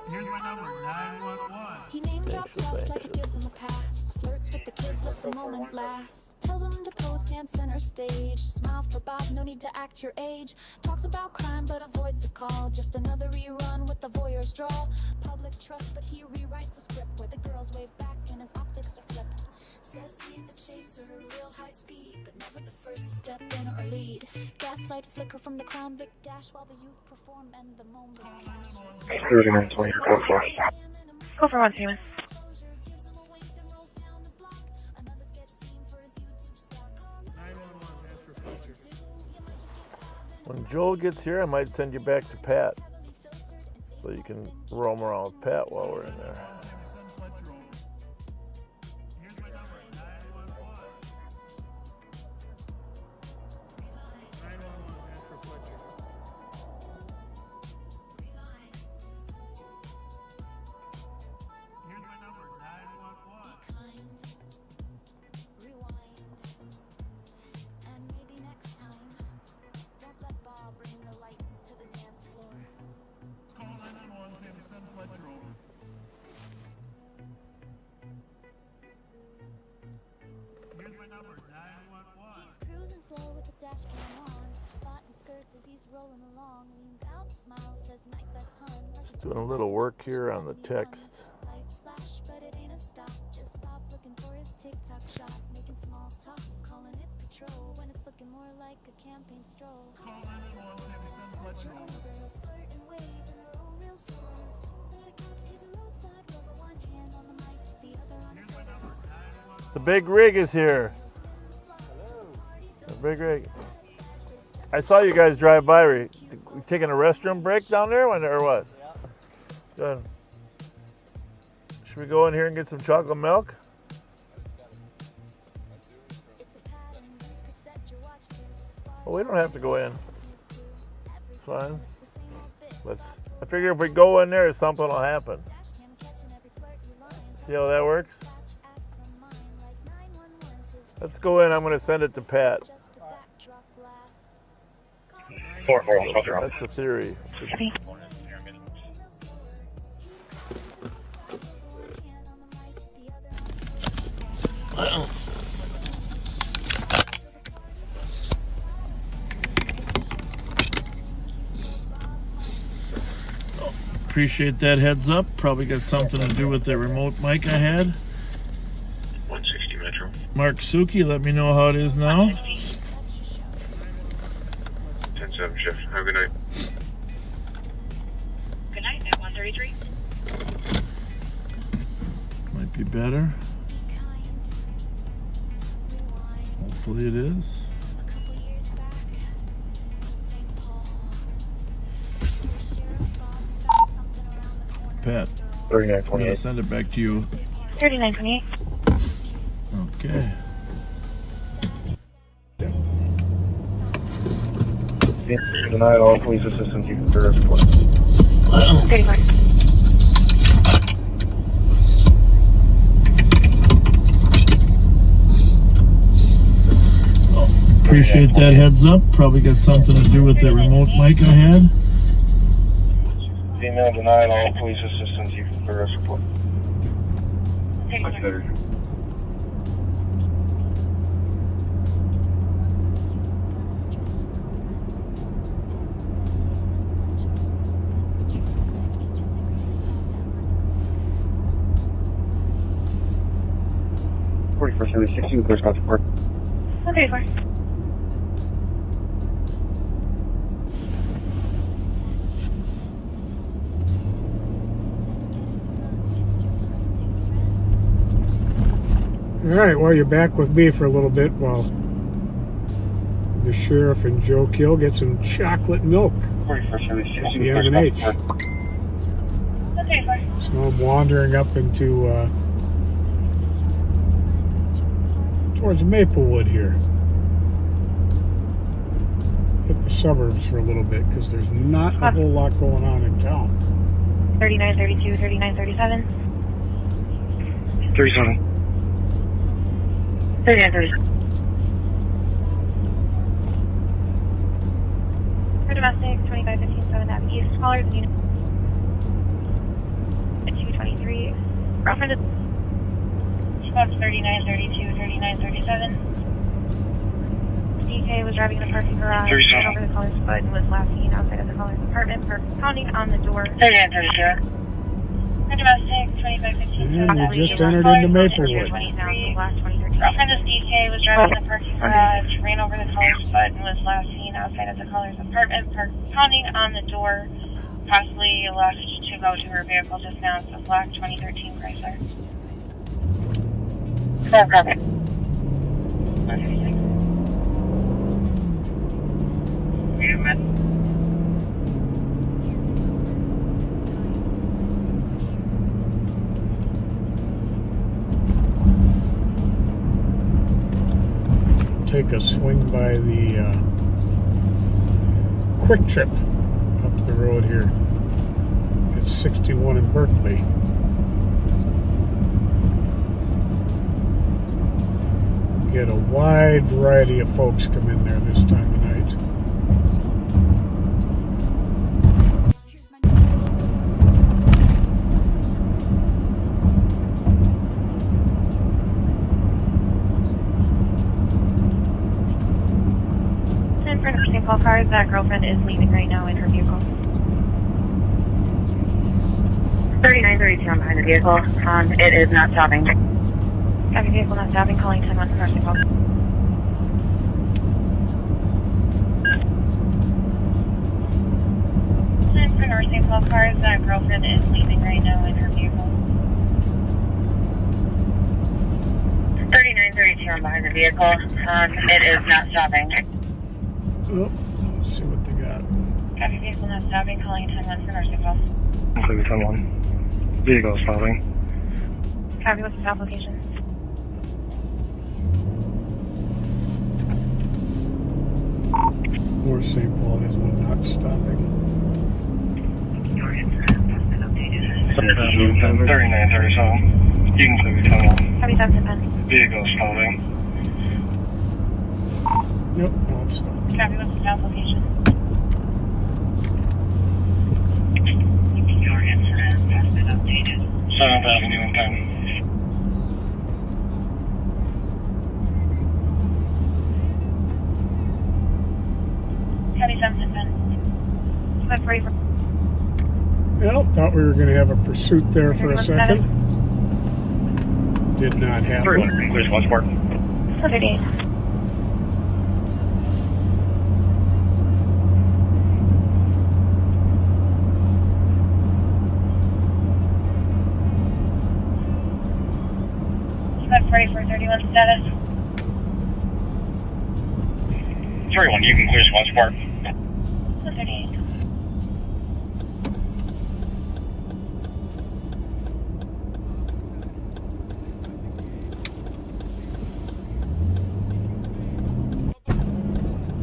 Here's my number, 911. He name drops lost like it gives him a pass. Flirts with the kids, lets the moment last. Tells them to pose, stand center stage. Smile for Bob, no need to act your age. Talks about crime but avoids the call. Just another rerun with the voyeur's draw. Public trust but he rewrites the script where the girls wave back and his optics are flipped. Says he's the chaser, real high speed, but never the first to step in or lead. Gaslight flicker from the Crown Vic dash while the youth perform and the moment flashes. 3920, go for it. Go for one, Seaman. When Joel gets here, I might send you back to Pat, so you can roam around with Pat while we're in there. He's cruising slow with the dash cam on, spotting skirts as he's rolling along. Leans out, smiles, says nice best hun. Just doing a little work here on the text. Lights flash, but it ain't a stop. Just Bob looking for his TikTok shot, making small talk, calling it patrol when it's looking more like a campaign stroll. Flirting, waving, roll real slow. He's a roadside rover, one hand on the mic, the other on his shoulder. The big rig is here. The big rig. I saw you guys drive by. We taking a restroom break down there or what? Good. Should we go in here and get some chocolate milk? Well, we don't have to go in. It's fine. I figure if we go in there, something will happen. See how that works? Let's go in. I'm going to send it to Pat. That's the theory. Appreciate that heads up. Probably got something to do with the remote mic I had. 160 Metro. Mark Suki, let me know how it is now. 10-7 shift. Have a good night. Good night at 133. Might be better. Hopefully it is. Pat, 3928. I'm going to send it back to you. 3928. Okay. Denied all police assistance you can serve. 35. Appreciate that heads up. Probably got something to do with the remote mic I had. Female denied all police assistance you can serve. Much better. First, 60 clear Scott support. Okay, fine. All right, well, you're back with me for a little bit while the sheriff and Joe Kill get some chocolate milk at the M&H. Okay, fine. So I'm wandering up into towards Maplewood here. Hit the suburbs for a little bit because there's not a whole lot going on in town. 3932, 3937. 37. 3937. For domestic, 2515 7th Ave East, caller than unit 223. Girlfriend is 3932, 3937. DK was driving in the parking garage, ran over the caller's foot, and was last seen outside of the caller's apartment, pounding on the door. 3932. For domestic, 2515 And we just entered into Maplewood. Girlfriend is DK was driving in the parking garage, ran over the caller's foot, and was last seen outside of the caller's apartment, pounding on the door. Possibly left to go to her vehicle just now. It's a black 2013 Chrysler. Copy. Take a swing by the Quick Trip up the road here. It's 61 in Berkeley. Get a wide variety of folks come in there this time of night. In front of St. Paul cars, that girlfriend is leaving right now in her vehicle. 3932, I'm behind the vehicle. It is not stopping. Copy, vehicle not stopping, calling 10-1 for St. Paul. In front of St. Paul cars, that girlfriend is leaving right now in her vehicle. 3932, I'm behind the vehicle. It is not stopping. Oh, let's see what they got. Copy, vehicle not stopping, calling 10-1 for St. Paul. Include 10-1. Vehicle stopping. Copy, what's the stop location? Or St. Paul is one not stopping. 3937. You can include 10-1. Copy, 7-10. Vehicle stopping. Yep, no, it's stopped. Copy, what's the stop location? 7th Avenue and 10. Copy, 7-10. Swift ready for... Well, thought we were going to have a pursuit there for a second. Did not happen. 31, clears one spark. 38. Ready for 31 status. 31, you can clear one spark. 38.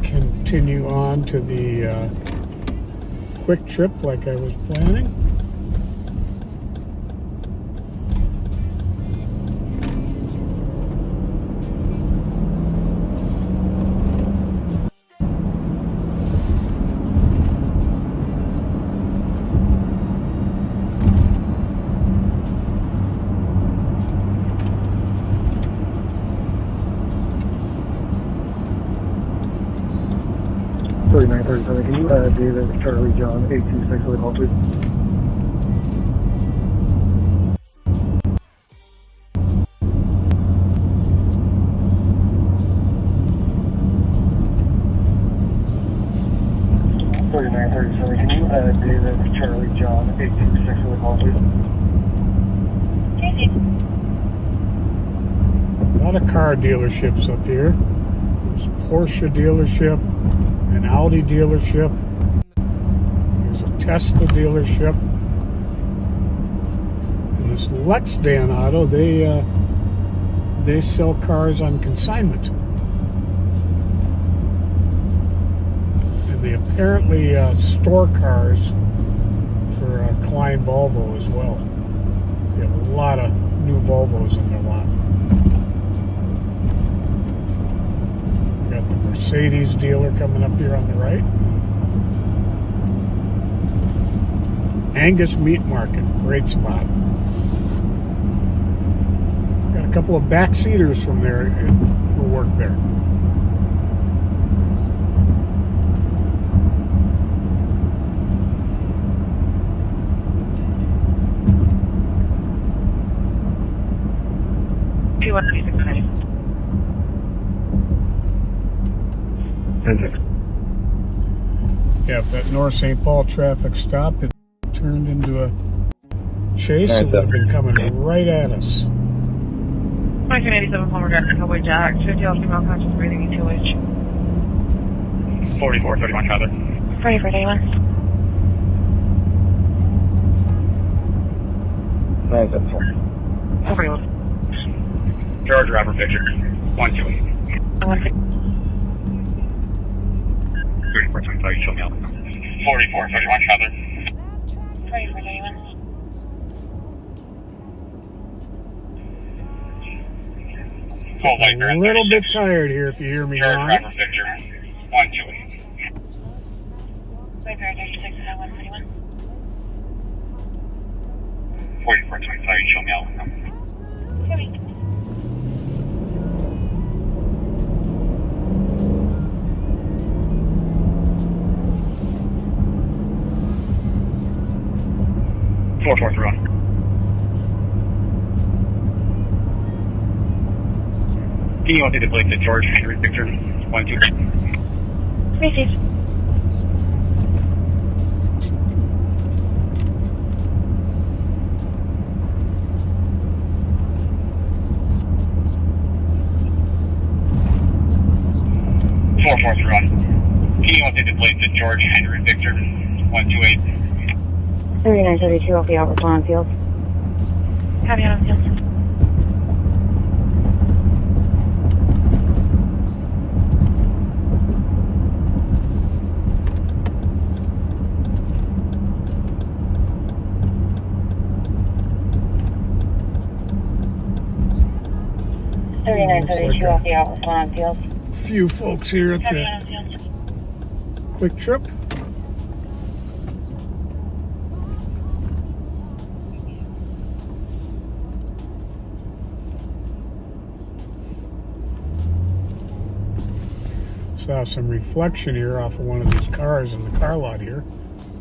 Continue on to the Quick Trip like I was planning. Can you David Charlie John 826 for the call, please? Can you David Charlie John 826 for the call, please? A lot of car dealerships up here. There's a Porsche dealership, an Audi dealership, there's a Tesla dealership, and this Lexdan Auto, they sell cars on consignment. And they apparently store cars for Klein Volvo as well. They have a lot of new Volvos in their lot. We got the Mercedes dealer coming up here on the right. Angus Meat Market, great spot. Got a couple of backseaters from there who work there. Yeah, if that North St. Paul traffic stopped, it turned into a chase. It would have been coming right at us. 1987 Palmer Drive, Cowboy Jack, 50 off female conscious breathing, ETOH. 4431 traffic. 4431. Nice, that's all. 41. George Robert Victor. 128. 3425, you show me out. 4431 traffic. 4431. A little bit tired here if you hear me wrong. 128. Wayfair 36 and 131. 4425, you show me out. Heavy. Can you want to plate to George Henry Victor 12? Received. Can you want to plate to George Henry Victor 128? 3972 off the Albert on field. Copy on field. Off the Albert on field. Few folks here at the Quick Trip. Saw some reflection here off of one of these cars in the car lot here.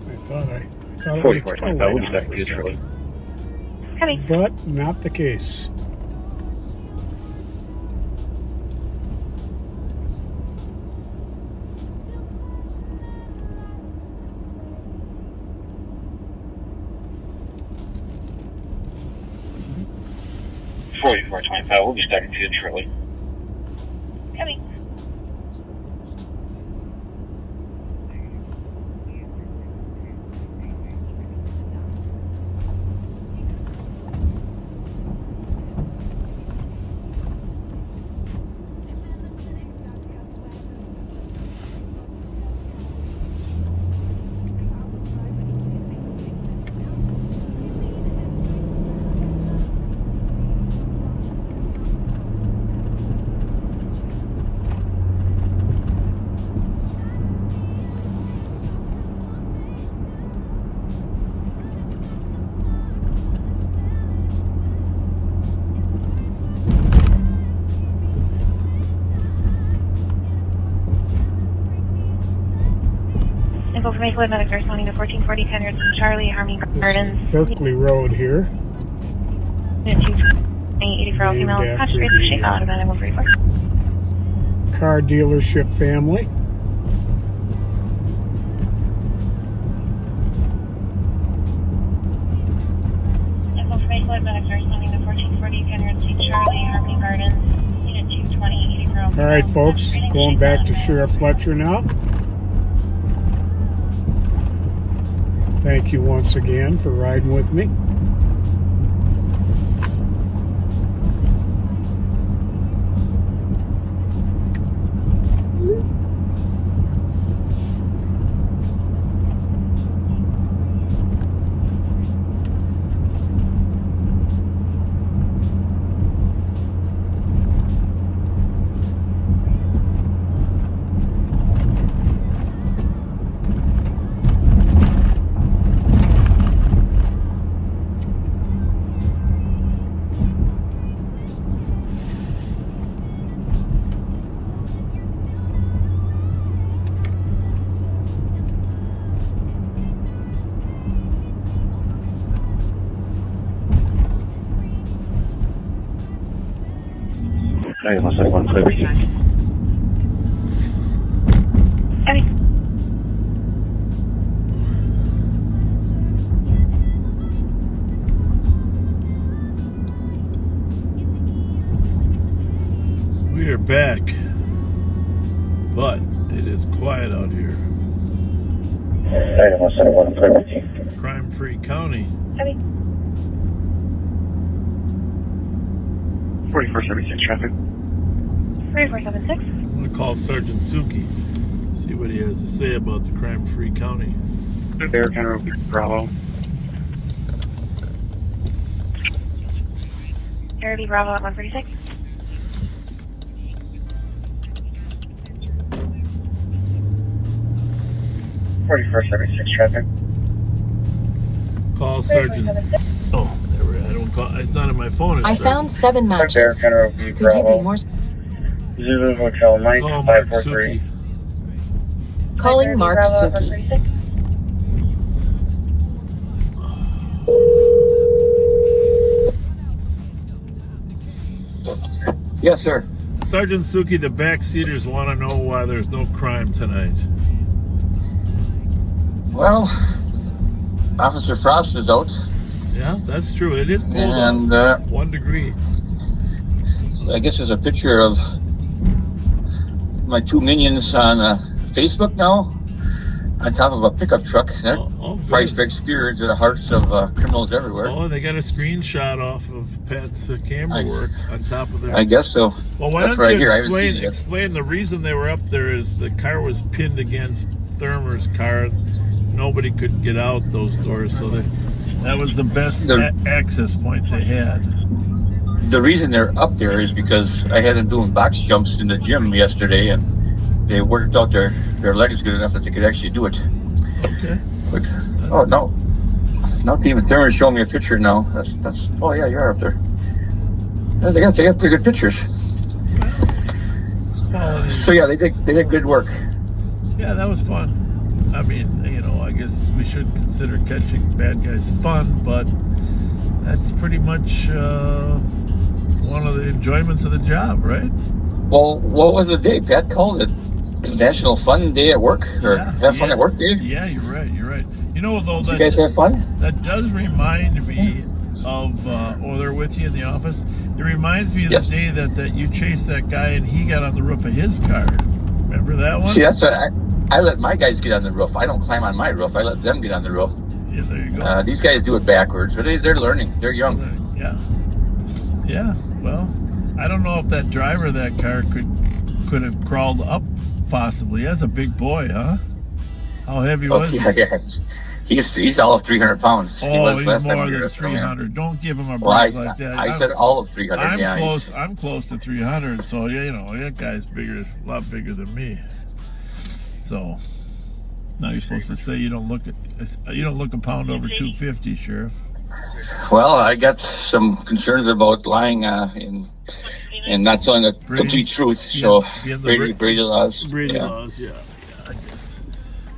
I thought it was a tail light on it for a second. But not the case. We'll be starting to shortly. Coming. For Maplewood, medic responding to 1440 Tenreds from Charlie, Army Gardens. Berkeley Road here. 280 for all females. Concentrate the shake out of that 144. Car dealership family. For Maplewood, medic responding to 1440 Tenreds from Charlie, Army Gardens. Unit 220, 80 for all females. All right, folks, going back to Sheriff Fletcher now. Thank you once again for riding with me. Hey, let's say 150. We are back, but it is quiet out here. Hey, let's say 150. Crime-free county. 4476 traffic. 3476. I'm going to call Sergeant Suki, see what he has to say about the crime-free county. Air General Bravo. Air Bravo at 136. Forty-four 76 traffic. Call Sergeant. Oh, there we go. I don't call. It's not on my phone. I found 7 matches. General Could you Bravo. be more? Zulu Hotel Mike Call Mark 543. Suki. Calling Mark Suki. Yes, sir. Sergeant Suki, the backseaters want to know why there's no crime tonight. Well, Officer Frost is out. Yeah, that's true. It is cold. And 1 degree. I guess there's a picture of my 2 minions on Facebook now, on top of a pickup truck. That probably strikes fear into the hearts of criminals everywhere. Oh, they got a screenshot off of Pat's camera work on top of their... I guess so. Well, why That's don't right you here. I haven't seen it. explain the reason they were up there is the car was pinned against Thermer's car. Nobody could get out those doors, so that was the best access point they had. The reason they're up there is because I had them doing box jumps in the gym yesterday, and they worked out their legs good enough that they could actually do it. Okay. But, oh, no. Now Team Thurman's showing me a picture now. That's. Oh, yeah, you are up there. Yeah, they got pretty good pictures. So, yeah, they did good work. Yeah, that was fun. I mean, you know, I guess we should consider catching bad guys fun, but that's pretty much one of the enjoyments of the job, right? Well, what was the day? Pat called it National Fun Day at Work, or Have Fun at Work Day? Yeah, you're right. You know, though, did you guys have fun? That does remind me of, they're with you in the office. It reminds me of the day that you chased that guy and he got on the roof of his car. Remember that one? See, I let my guys get on the roof. I don't climb on my roof. I let them get on the roof. Yeah, there you go. These guys do it backwards, but they're learning. They're young. Yeah. Yeah. Well, I don't know if that driver of that car could have crawled up. Possibly. That's a big boy, huh? How heavy was he? Yeah. He's all of 300 pounds. Oh, he was he's last more time than 300. Don't give him a break like that. I said all of 300. I'm close to 300. So yeah, you know that guy's bigger, a lot bigger than me. So now you're supposed to say you don't look a pound over 250, Sheriff. Well, I got some concerns about lying and not telling the complete truth. So Brady laws. Brady laws, yeah, I guess.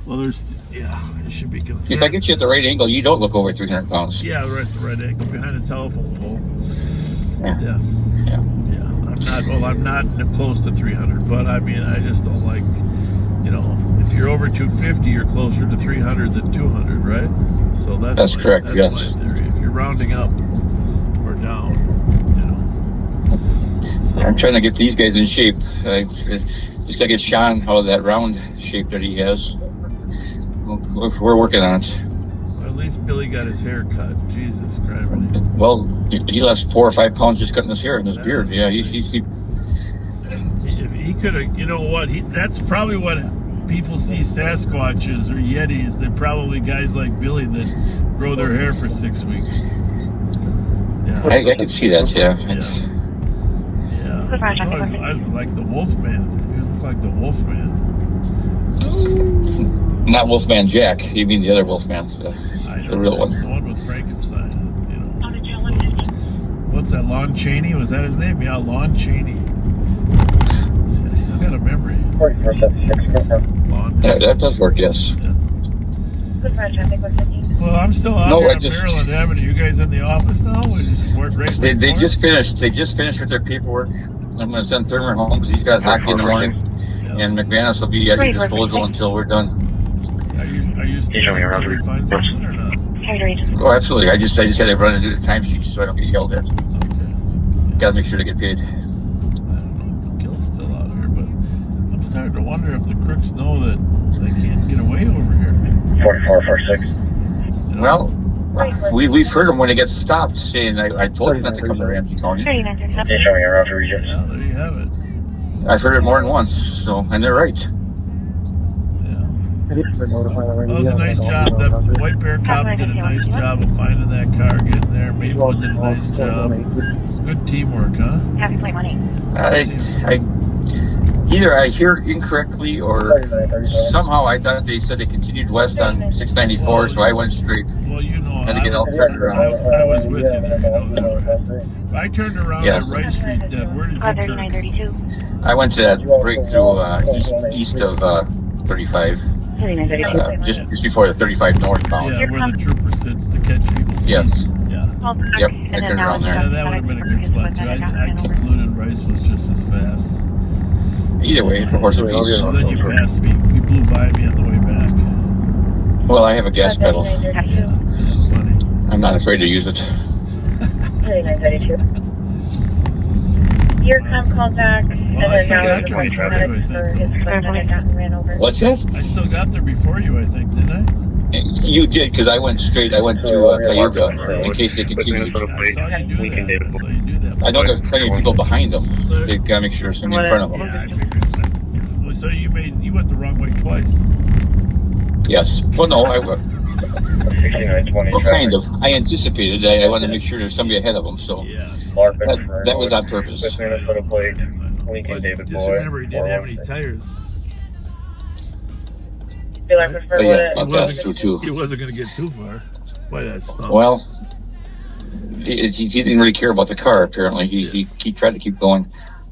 Well, you should be concerned. If I get you at the right angle, you don't look over 300 pounds. Yeah, right at the right angle, behind the telephone pole. Yeah. I'm not close to 300, but I mean, I just don't like, you know, if you're over 250, you're closer to 300 than 200, right? So that's correct. That's yes. my theory. If you're rounding up or down, you know. So. I'm trying to get these guys in shape. I just gotta get Sean out of that round shape that he has. We're working on it. Well, at least Billy got his hair cut. Jesus Christ. Well, he lost 4 or 5 pounds just cutting his hair and his beard. Yeah, If he could have, you know what? That's probably what people see Sasquatches or Yetis. They're probably guys like Billy that grow their hair for 6 weeks. Yeah. I can see that. Yeah. I was like the Wolfman. You look like the Wolfman. Not Wolfman Jack. You mean the other Wolfman, the real one. The one with Frankenstein. You know. What's that? Lon Chaney? Was that his name? Yeah, Lon Chaney. I still got a memory. Yeah, that does work. Yes. Yeah. Well, I'm still out here on Maryland Avenue. You guys in the office now? We just work right. They just finished. They just finished with their paperwork. I'm going to send Thurman home because he's got hockey in the morning, and McManus will be at your disposal until we're done. Are you still until we find something or not? Oh, absolutely. I just had to run and do the timesheets so I don't get yelled at. Got to make sure to get paid. I don't know if the kill's still out here, but I'm starting to wonder if the crooks know that they can't get away over here. 4446. Well, we've heard them when they get stopped saying, I told you not to come to Ramsey County. Showing your router region. Yeah, there you have it. I've heard it more than once, so, and they're right. That was a nice job. That White Bear cop did a nice job of finding that car, getting there. Mabel did a nice job. It's good teamwork, huh? Either I hear incorrectly or somehow I thought they said they continued west on 694, so I went straight. Well, you know, had to get all turned around. I was with you there, you know. So I turned around at Rice Street. Where did you turn? I went to that breakthrough east of 35. Just before the 35 northbound. Yeah, where the trooper sits to catch people. Yes. Yeah. Yep, I turned around there. Yeah, that would have been a good spot too. I concluded Rice was just as fast. Either way, it's a horse apiece. So then you passed me. You blew by me on the way back. Well, I have a gas pedal. I'm not afraid to use it. 3932. Your com called back, and then now the paramedics for his friend that had gotten ran over. What's that? I still got there before you, I think, didn't I? You did, because I went straight. I went to Cayuga in case they continued. I saw you do that. I know there's plenty of people behind them. They gotta make sure there's somebody in front of them. Yeah, I figured that. So you went the wrong way twice. Yes. Well, no, well, kind of. I anticipated. I wanted to make sure there's somebody ahead of them, so that was on purpose. Just remember, he didn't have any tires. That's true too. He wasn't going to get too far. Why that stuff? Well, he didn't really care about the car. Apparently, he tried to keep going.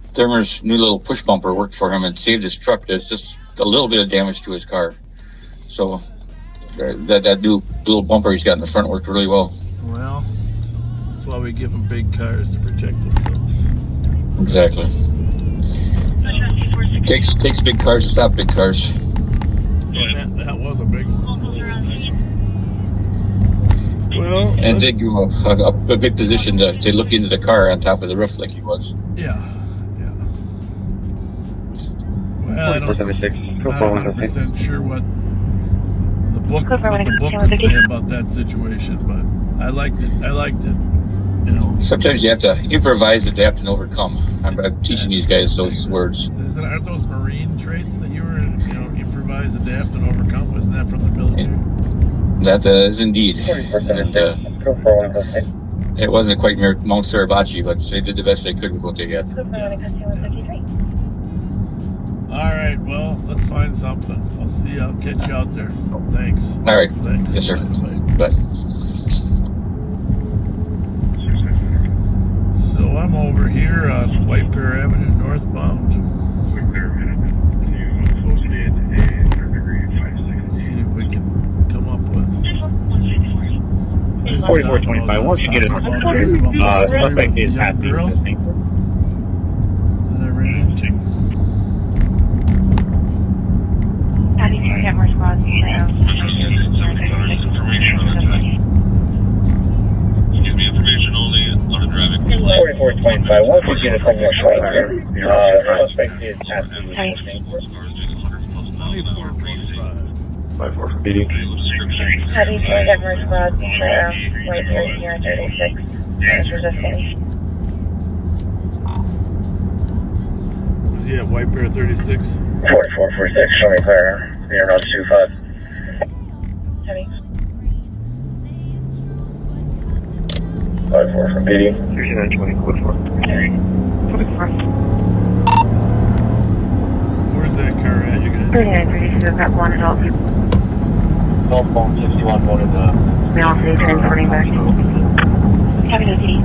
Thurmer's new little push bumper worked for him and saved his truck. There's just a little bit of damage to his car. So that new little bumper he's got in the front worked really well. Well, that's why we give them big cars to protect themselves. Exactly. Takes big cars to stop big cars. Yeah, that was a big one. Well, and did give him a big position to look into the car on top of the roof like he was. Yeah. Well, I'm not 100% sure what the book can say about that situation, but I liked it. You know. Sometimes you have to improvise, adapt, and overcome. I'm teaching these guys those words. Aren't those Marine traits that you were, improvise, adapt, and overcome? Wasn't that from the military? That is indeed. It wasn't quite Mount Suribachi, but they did the best they could with what they had. All right, well, let's find something. I'll see you. I'll catch you out there. Thanks. All right. Thanks. Yes, sir. Bye. So I'm over here on White Bear Avenue northbound. Let's see if we can come up with 4425. Once you get it, suspect is happy. That I ran into. More squads. Give me information only on a driving. 4425. Once you get it, more squads there. Suspect is happy. 54 for beating. Heavy to get more squads right here at 36. It's resisting. Was he at White Bear 36? 4446. Show me clear. You're not too far. Heavy. 54 for beating. 3920. Code 4. Where's that car at, you guys? 3932. I've got one adult. Northbound 61 going to the... Melty transporting back. Heavy to D.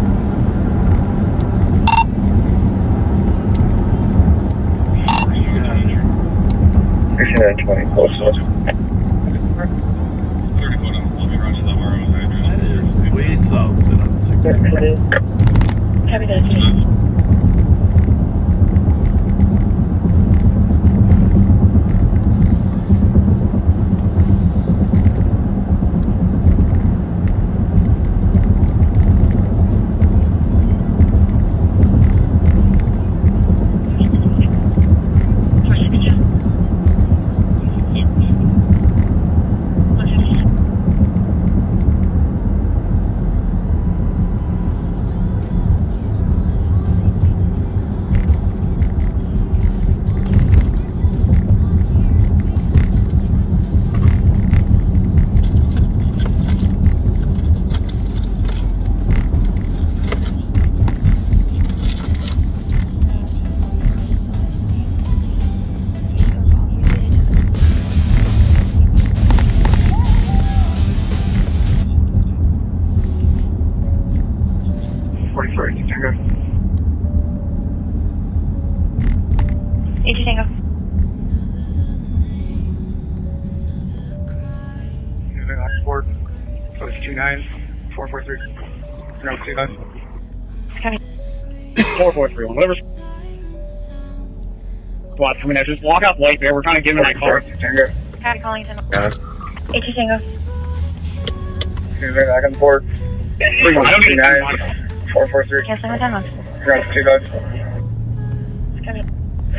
That is way south than on 60. Heavy to D. H Tango. Using Oxford. So it's 29443. No, 29. Copy. 4431. Whatever. Squad coming out. Just walk out late there. We're trying to get in my car. Copy, calling 10. Yeah. H Tango. Using back and forth. 3129. 443. Canceling with 10 months. No, 29. Copy.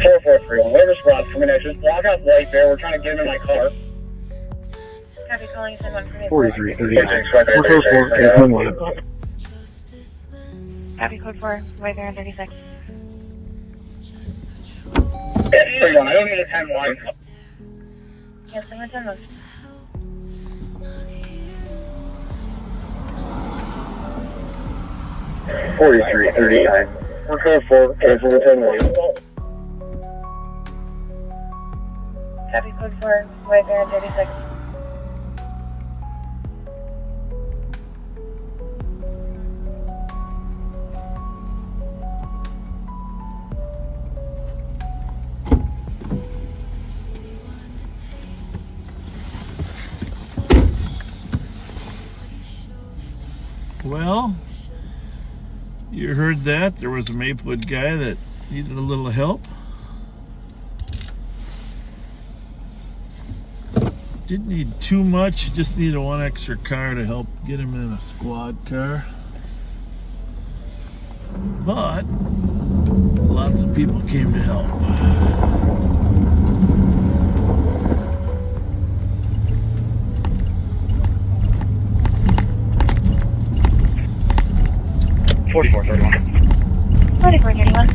4431. Whatever squad coming out. Just walk out late there. We're trying to get in my car. Copy, calling 10 months. 4339. Copy, code 4. Right there in 36. 31. I don't need a 10-1. Canceling with 10 months. $43.39. We're code 4. Cancel the 10-1. Copy, code 4. Right there in 36. Well, you heard that. There was a Maplewood guy that needed a little help. Didn't need too much, just needed one extra car to help get him in a squad car. But lots of people came to help. 4431. 4431.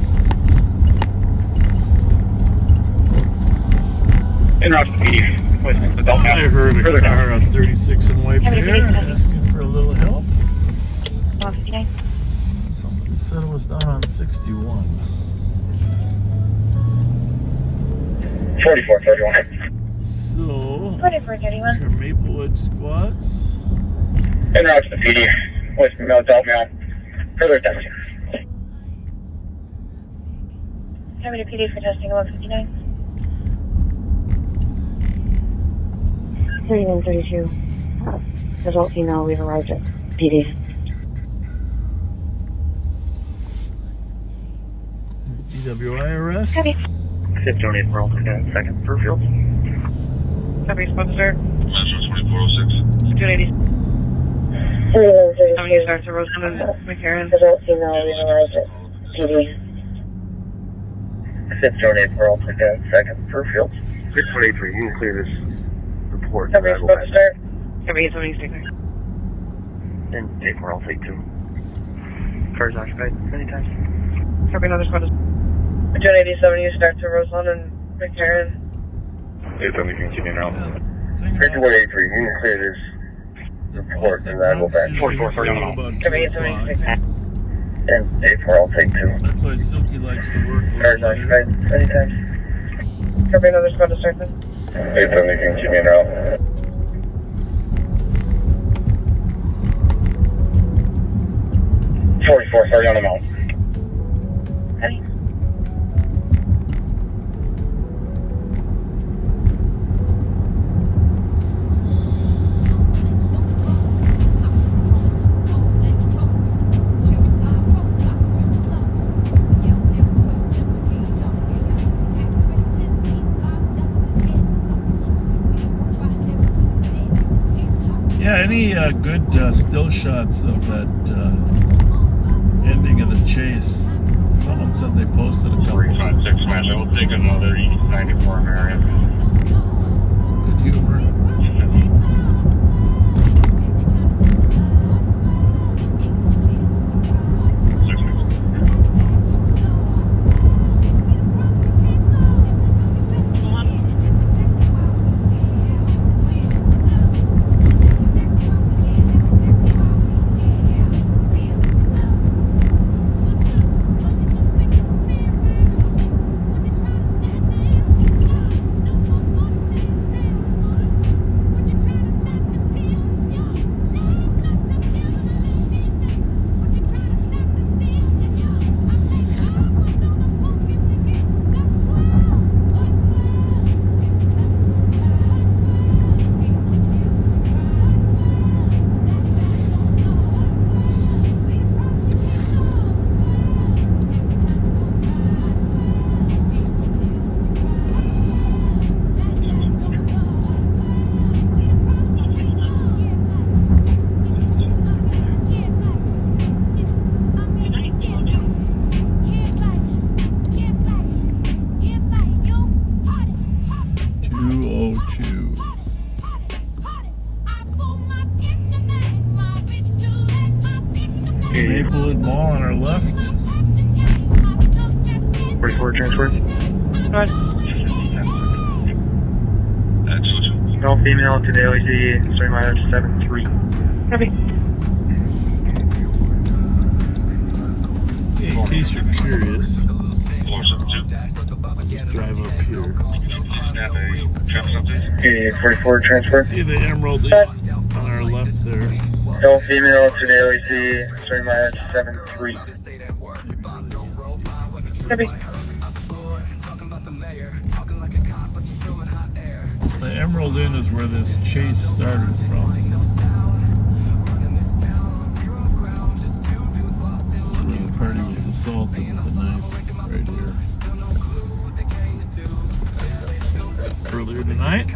En route to the PD. With adult I heard a car on 36 in White Bear asking for a little help. 159. Somebody said it was down on 61. 4431. So, 4431. your Maplewood squads. En route to the PD. With adult male. Further testing. Copy to PD for testing 159. 3132. Adult female, we've arrived at PD. DWI arrest. Copy. 1508 for alternate second Burrill. Copy, sponsor. Measure 2406. 280. 3132. Starts to Roseland and McCarran. Adult female, we've arrived at PD. 1508 for alternate second Burrill. 623, you can clear this report. Copy, sponsor. Copy, 76. And take more, I'll take 2. Cars occupied, anytime. Copy, another squad. 287, you start to Roseland and McCarran. It's only continue now. 5183, you can clear this report and then go back. 4431. Copy, 76. And 84, I'll take 2. That's why Silky likes to work. Cars occupied, anytime. Copy, another squad to start then. It's only continue now. 4430 on the mount. Copy. Yeah, any good still shots of that ending of the chase? Someone said they posted a couple. 356 match. I will take another 94 Marion. Some good humor. mall on our left. 44 transfer. Good. No female to the LEC, sorry, my 73. Copy. In case you're curious, just drive up here. Okay, 44 transfer. See the Emerald on our left there. No female to the LEC, sorry, my 73. Copy. The Emerald Inn is where this chase started from. Where the party was assaulted with a knife right here. Earlier tonight,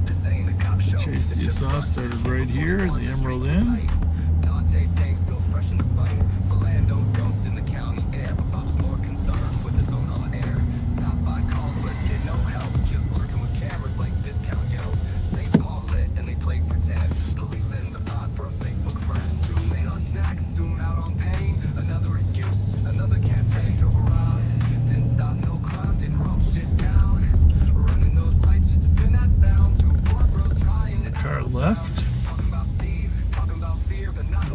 the chase you saw started right here in the Emerald Inn. Left.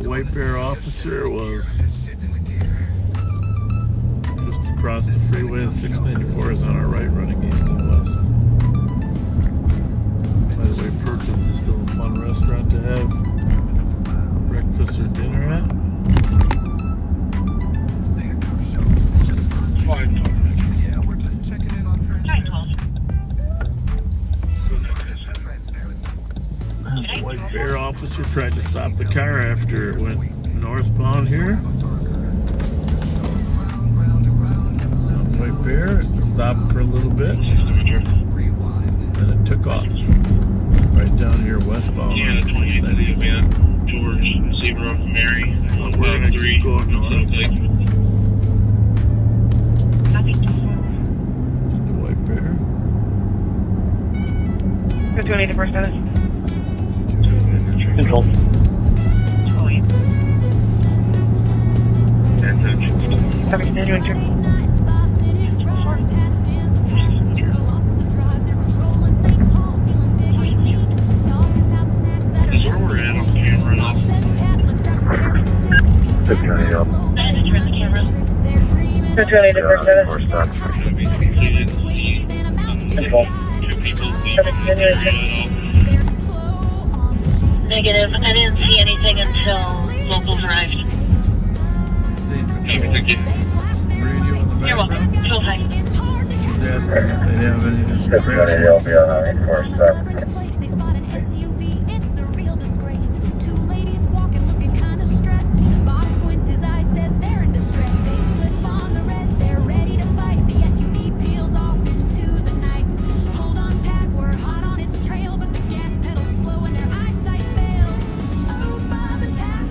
The White Bear officer was just across the freeway. The 694 is on our right, running east and west. By the way, Perkins is still a fun restaurant to have breakfast or dinner at. The White Bear officer tried to stop the car after it went northbound here. White Bear stopped for a little bit, and it took off right down here westbound on 694. George, Zebra, Mary, We're gonna keep going north. Into White Bear. Go to an 84 status. Control. Copy, continuing to. Is where we're at on camera now? Taking on the up. Go to an 84 status. Control. Copy, continuing to. Negative. I didn't see anything until locals arrived. You're welcome. Control high. He's asking if they have any of this That's crap. going to be on our course. They spot an SUV, it's a real disgrace. Two ladies walking, looking kind of stressed. Bob squints his eyes, says they're in distress. They flip on the reds, they're ready to fight. The SUV peels off into the night. Hold on, Pat, we're hot on its trail, but the gas pedal's slow and their eyesight fails. Oh, Bob and Pat,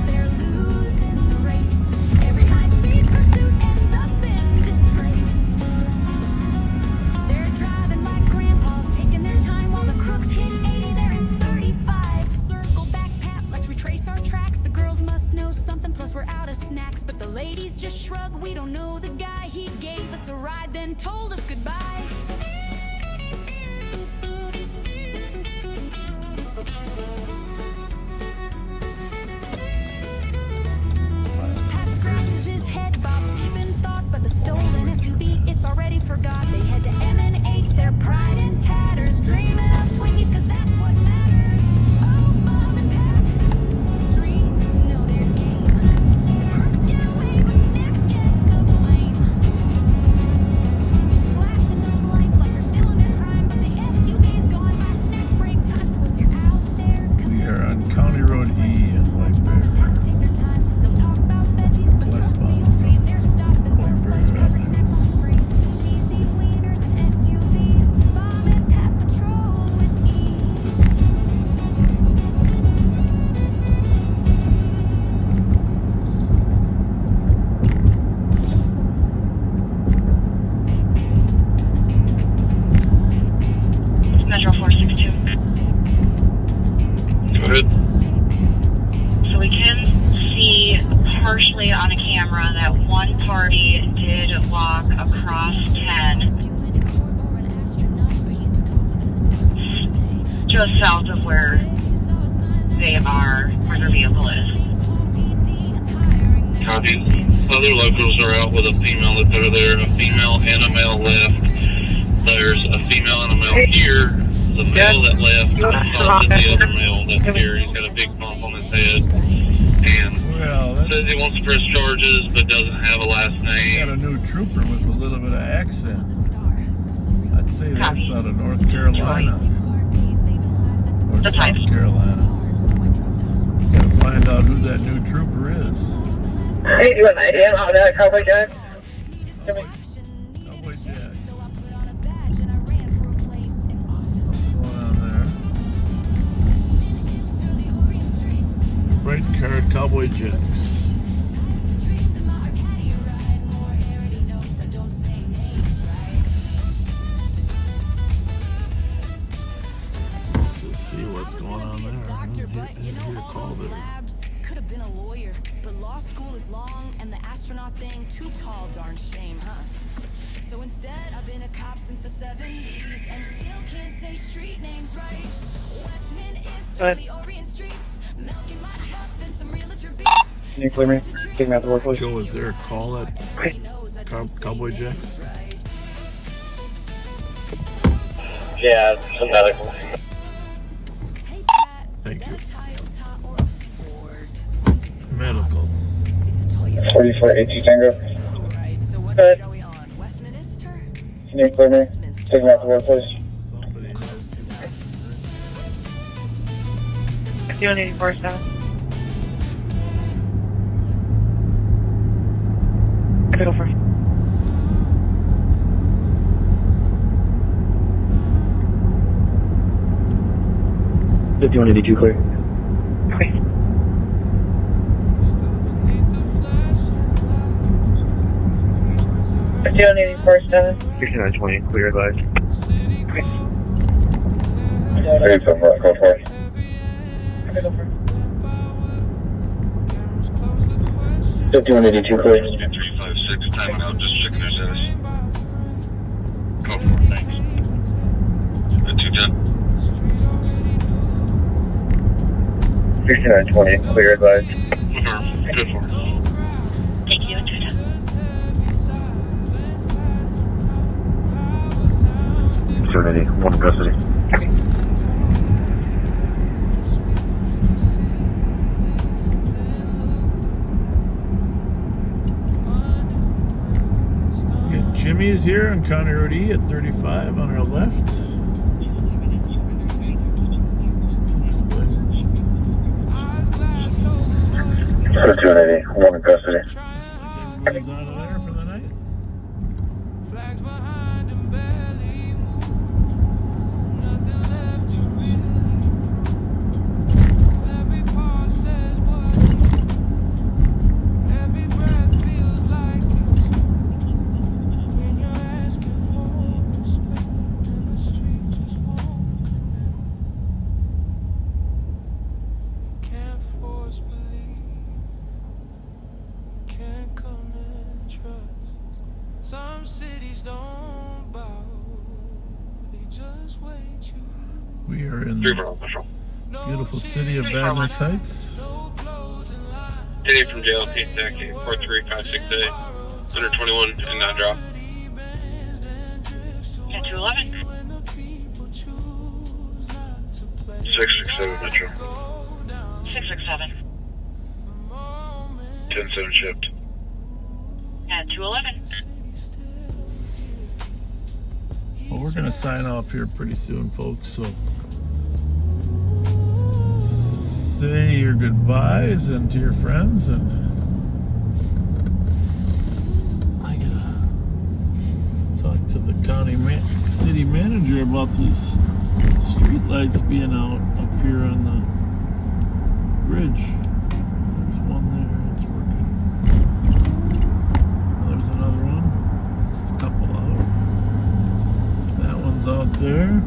they're losing the race. Every high-speed pursuit ends up in disgrace. They're driving like grandpas, taking their time while the crooks hit 80. They're in 35. Circle back, Pat, let's retrace our tracks. The girls must know something, plus we're out of snacks. But the ladies just shrug. We don't know the guy. He gave us a ride, then told us goodbye. Pat scratches his head, Bob's deep in thought, but the stolen SUV, it's already forgot. They head to M&H, their pride in tatters, dreaming of Twinkies, cause that's what matters. Oh, Bob and Pat, the streets know their game. The crooks get away, but snacks get the blame. Flashing those lights like they're still in their prime, but the SUV's going by snack break time, so if you're out there, We are on County Road E in White Bear. take their time. They'll talk about veggies, but trust me, you'll see they're stopping for Fletcher covered snacks on spring. Cheesy wieners and SUVs. Bob Just south of where they are, where their vehicle is. Copy. Other locals are out with a female that are there. A female and a male left. There's a female and a male here. The male that left assaulted the other male that's here. He's got a big bump on his head. And says he wants to press charges, but doesn't have a last name. Got a new trooper with a little bit of accent. I'd say that's out of North Carolina. Or South Carolina. Gotta find out who that new trooper is. Hey, do you have an idea on that Cowboy Jack? Cowboy Jack. What's going on there? Bright card Cowboy Jacks. Let's see what's going on there. Could have been a lawyer, but law school is long and the astronaut thing too tall, darn shame, huh? So instead, I've been a cop since the 70s and still can't say street names right. Westminster, the Orient streets, milking my cup and some realtor beats. Can you clear me? Take me out the work, please. Joe, is there a call at Cowboy Jacks? Yeah, some medical. Thank you. Medical. 4482 Tango. Good. Can you clear me? Take me out the work, please. 5184 Go for 5182 clear. Okay. Still needing 47. 6920 clear advice. Okay. Hey, go for it. Go for it. 5182 clear. 356, timing out, just checking their status. Go for it, thanks. 210. 6920 clear advice. Good for it. Thank you, 210. 780, one in custody. We got Jimmy's here on County Road E at 35 on our left. 280, one in custody. Everybody's out of there for the night. Some cities don't bow, they just wait you. We are in the beautiful city of Vries Heights. Hitting from JLP, taxi 43568, 121 and not drop. 211. 667 Metro. 667. 107 shift. And 211. Well, we're going to sign off here pretty soon, folks, so say your goodbyes and to your friends, and I gotta talk to the city manager about these street lights being out up here on the bridge. There's one there, it's working. There's another one. There's a couple out. That one's out there.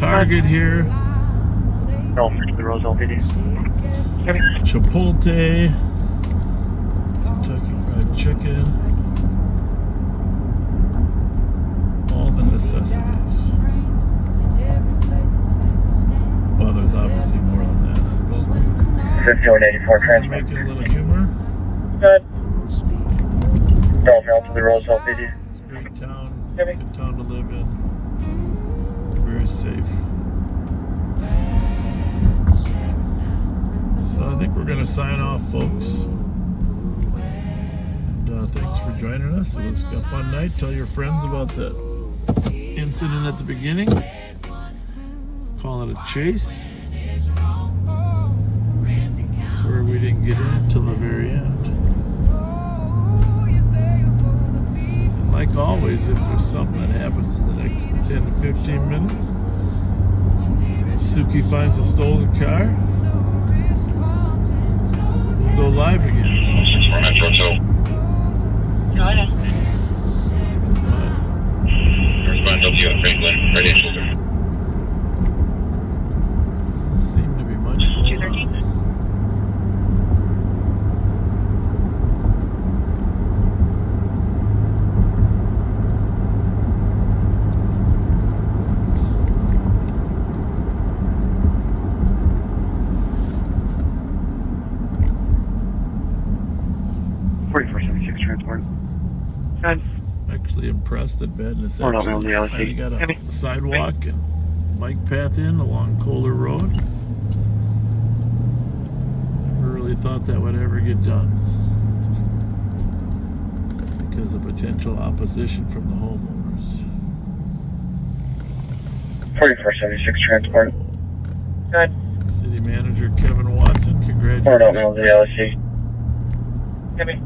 Target here. No, the Rose LPD. Chipotle. Kentucky Fried Chicken. All the necessities. Well, there's obviously more than that. 5184 transport. Making a little humor. Good. Don't melt to the Rose LPD. It's a great town. Good town to live in. Very safe. So I think we're going to sign off, folks. And, thanks for joining us. It was a fun night. Tell your friends about that incident at the beginning. Call it a chase. Swear we didn't get in until the very end. Like always, if there's something that happens in the next 10 to 15 minutes, Suki finds a stolen car, we'll go live again. 6-4 Metro 2. Respond to you at Franklin. Ready and shoulder. Doesn't seem to be much going on. 4476 transport. Good. Actually impressed that Badness Or not, actually Melty, finally got a Heavy. sidewalk and bike path in along Kohler Road. Never really thought that would ever get done. Just because of potential opposition from the homeowners. 4476 transport. Good. City Manager Kevin Watson, Or not, congratulations. Melty, LSC. Heavy.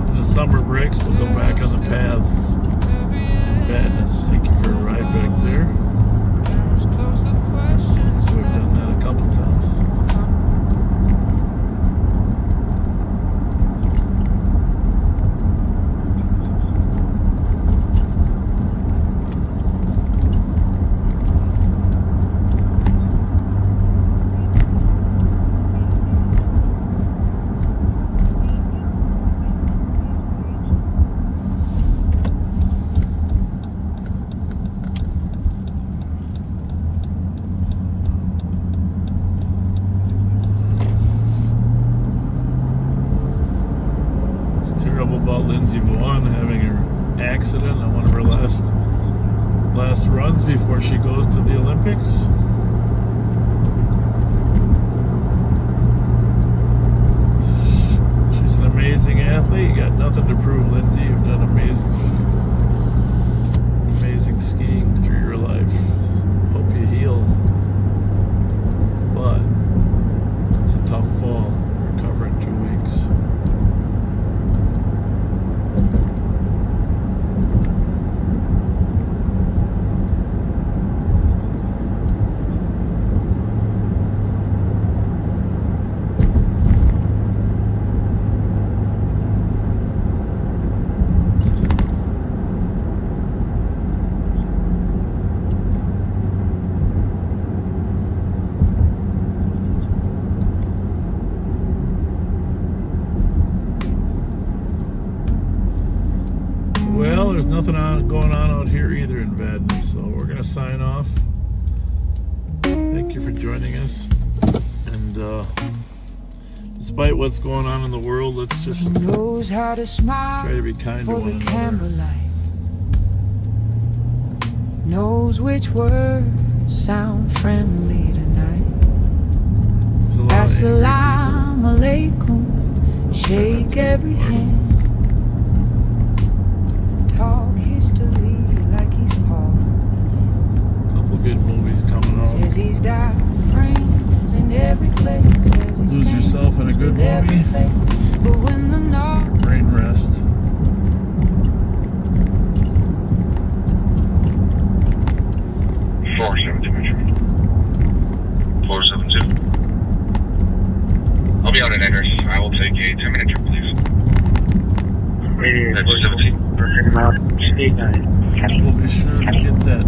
When the summer breaks, we'll go back on the paths. Badness, take you for a ride back there. We've done that a couple times. Lindsay Vaughn having her accident on one of her last runs before she goes to the Olympics. She's an amazing athlete. You got nothing to prove, Lindsay. You've done amazing skiing through your life. Hope you heal. But it's a tough fall. Recover in 2 weeks. There's nothing going on out here either in Badness, so we're gonna sign off. Thank you for joining us, and despite what's going on in the world, let's just try to be kind to one another. Knows which words sound friendly tonight. Assalamu alaikum, shake every hand. Talk history like he's part of the land. Couple good movies coming on. Says he's got friends in every place. Says he's Lose yourself in a good movie. But when the knock Brain rest. on it, Anders. I will take a 10-minute trip, please. 88, That's 17. 89. We'll be sure to get that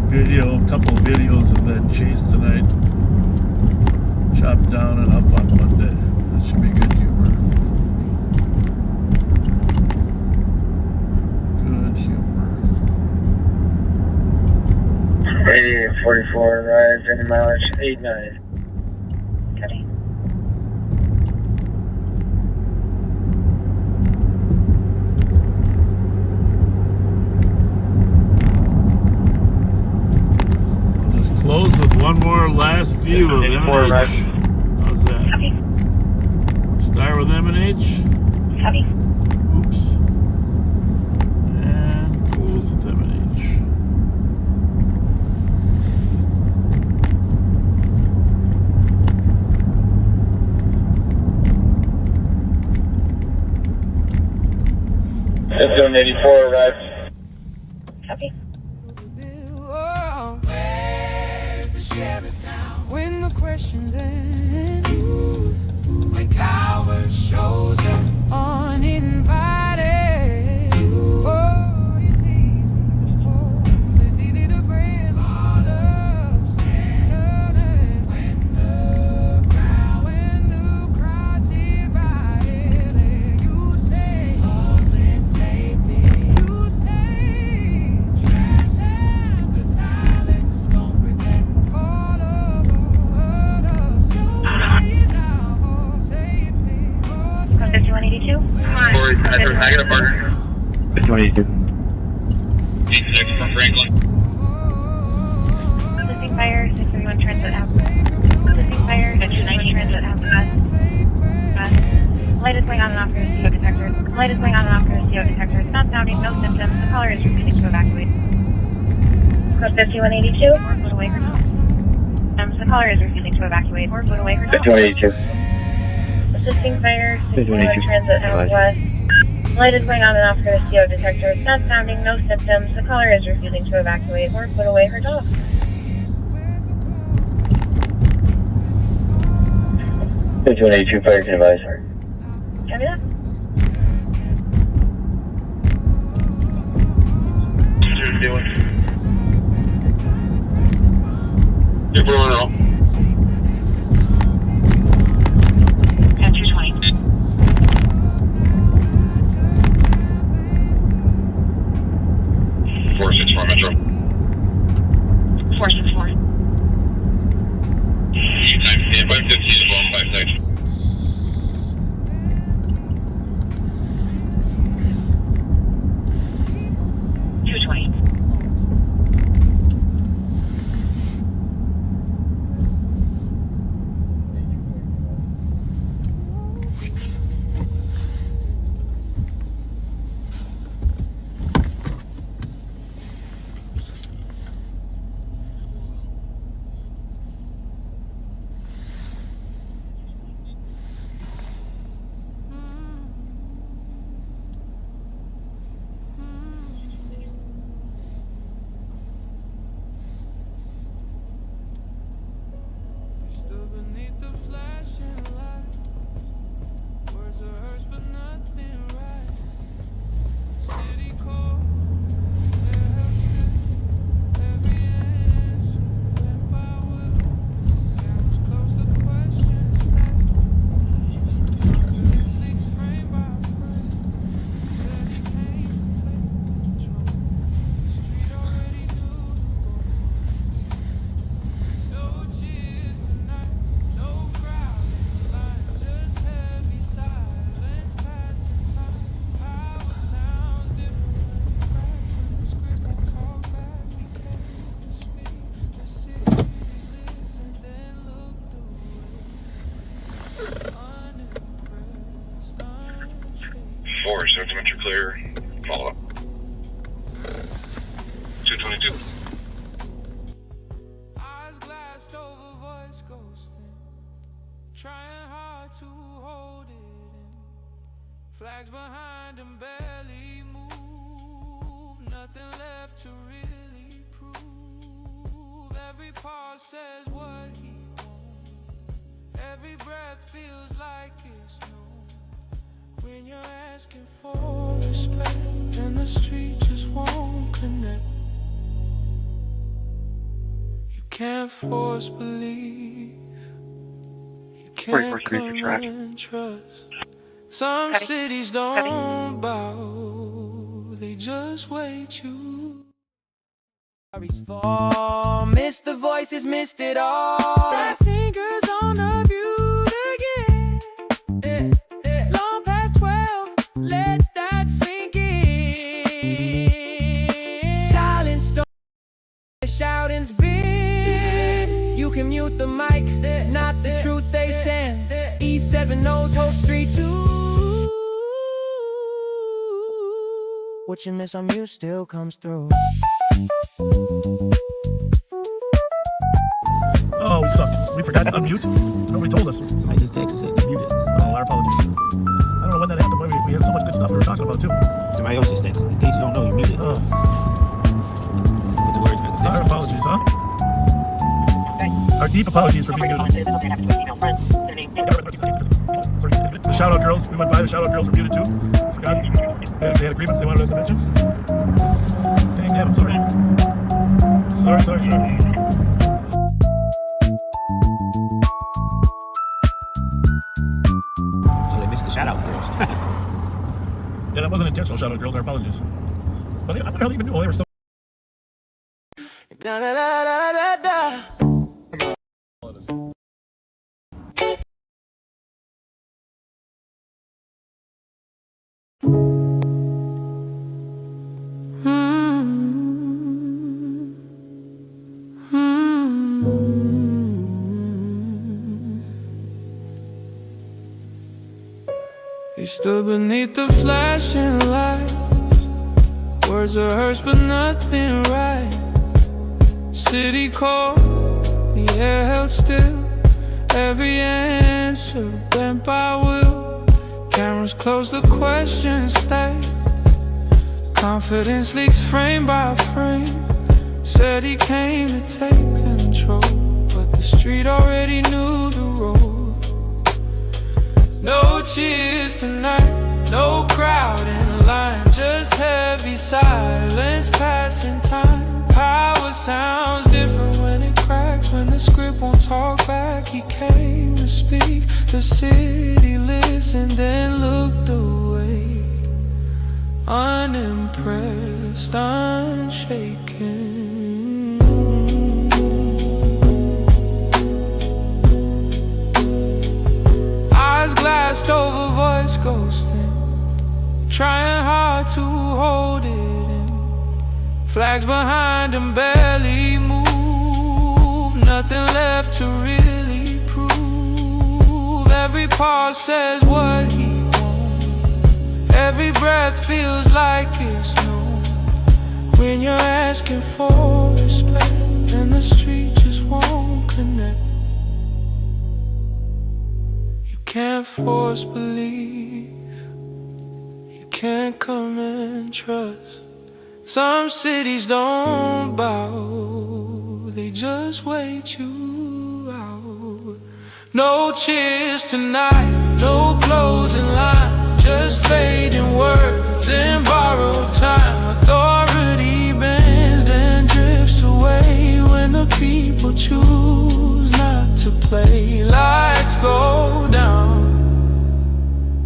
video, a couple videos of that chase tonight, chopped down and up on Monday. That should be good humor. Good humor. 88, 44, rise, any mileage, 89. Cody. Close with one more last view of M&H. How's that? Copy. Start with M&H. Copy. Oops. And close with M&H. Zone 84, arrived. Copy. When the questions end, when coward shows up uninvited, oh, it's easy to pose, it's easy to breathe all of standard. When the crowd's divided, you say, all in safety, you say, trust and the silence don't pretend. All of 5182. Corey, I got a partner. 5182. 86 from Franklin. Assisting fire, 631 transit out. Assisting fire, 290 transit out. Light is going on and off for the CO detector. Light is going on and off for the CO detector. It's not sounding, no symptoms. The caller is refusing to evacuate. Code 5182. Or float away for now. The caller is refusing to evacuate or float away for now. 5182. Assisting fire, 631 transit out west. Light is going on and off for the CO detector. It's not sounding, no symptoms. The caller is refusing to evacuate or put away her dog. 5182, fire to advisor. Copy that. Yep, we're on it all. At 220. 464 Metro. 464. Time stand by 15 as well, 56. 220. Still beneath the flashing light, words are hers but nothing right. City cold, their house still, every answer went by will. Cameras close, the questions stack. Confidence leaks frame by frame. Said he came to take control. The street already knew the boy. No cheers tonight, no crowd in the line, just heavy silence passing time. Power sounds different when it cracks, when the script won't talk back. We can't even speak. The city listened, then looked away. Unimpressed, unchanged. 4, so Metro clear. Follow up. 222. Eyes glassed over, voice goes thin. Trying hard to hold it in. Flags behind him barely move. Nothing left to really prove. Every pause says what he won't. Every breath feels like it's new. When you're asking for respect, and the street just won't connect. You can't force belief. You can't come and trust. Some cities don't bow, they just wait you. Sorry's for missed the voices, missed it all. That fingers on the butte again. Long past 12, let that sink in. Silence, don't shouting's big. You can mute the mic, not the truth they send. E7 knows Hope Street too. What you miss on mute still comes through. Oh, we suck. We forgot to unmute. Nobody told us. I just texted saying to mute it. Oh, our apologies. I don't know when that happened. We had so much good stuff we were talking about too. Somebody else just texted. In case you don't know, you muted. Oh. With the words. Our apologies, huh? Our deep apologies for being muted. The shout out girls, we went by, the shout out girls were muted too. Forgot. They had agreements they wanted us to mention. Dang, yeah, I'm sorry. Sorry. So they missed the shout out girls. Yeah, that wasn't intentional, shout out girls, our apologies. But I barely even knew they were still. Da da da da da da. He stood beneath the flashing lights. Words are hers, but nothing right. City cold, the air held still. Every answer bent by will. Cameras close, the questions stay. Confidence leaks frame by frame. Said he came to take control, but the street already knew the road. No cheers tonight, no crowd in line, just heavy silence passing time. Power sounds different when it cracks, when the script won't talk back. He came to speak, the city listened then looked away. Unimpressed, unshaken. Eyes glassed over, voice goes thin. Trying hard to hold it in. Flags behind him barely move. Nothing left to really prove. Every pause says what he wants. Every breath feels like it's known. When you're asking for respect, and the street just won't connect. You can't force belief. You can't come and trust. Some cities don't bow, they just wait you out. No cheers tonight, no closing line, just fading words in borrowed time. Authority bends then drifts away when the people choose not to play. Lights go down,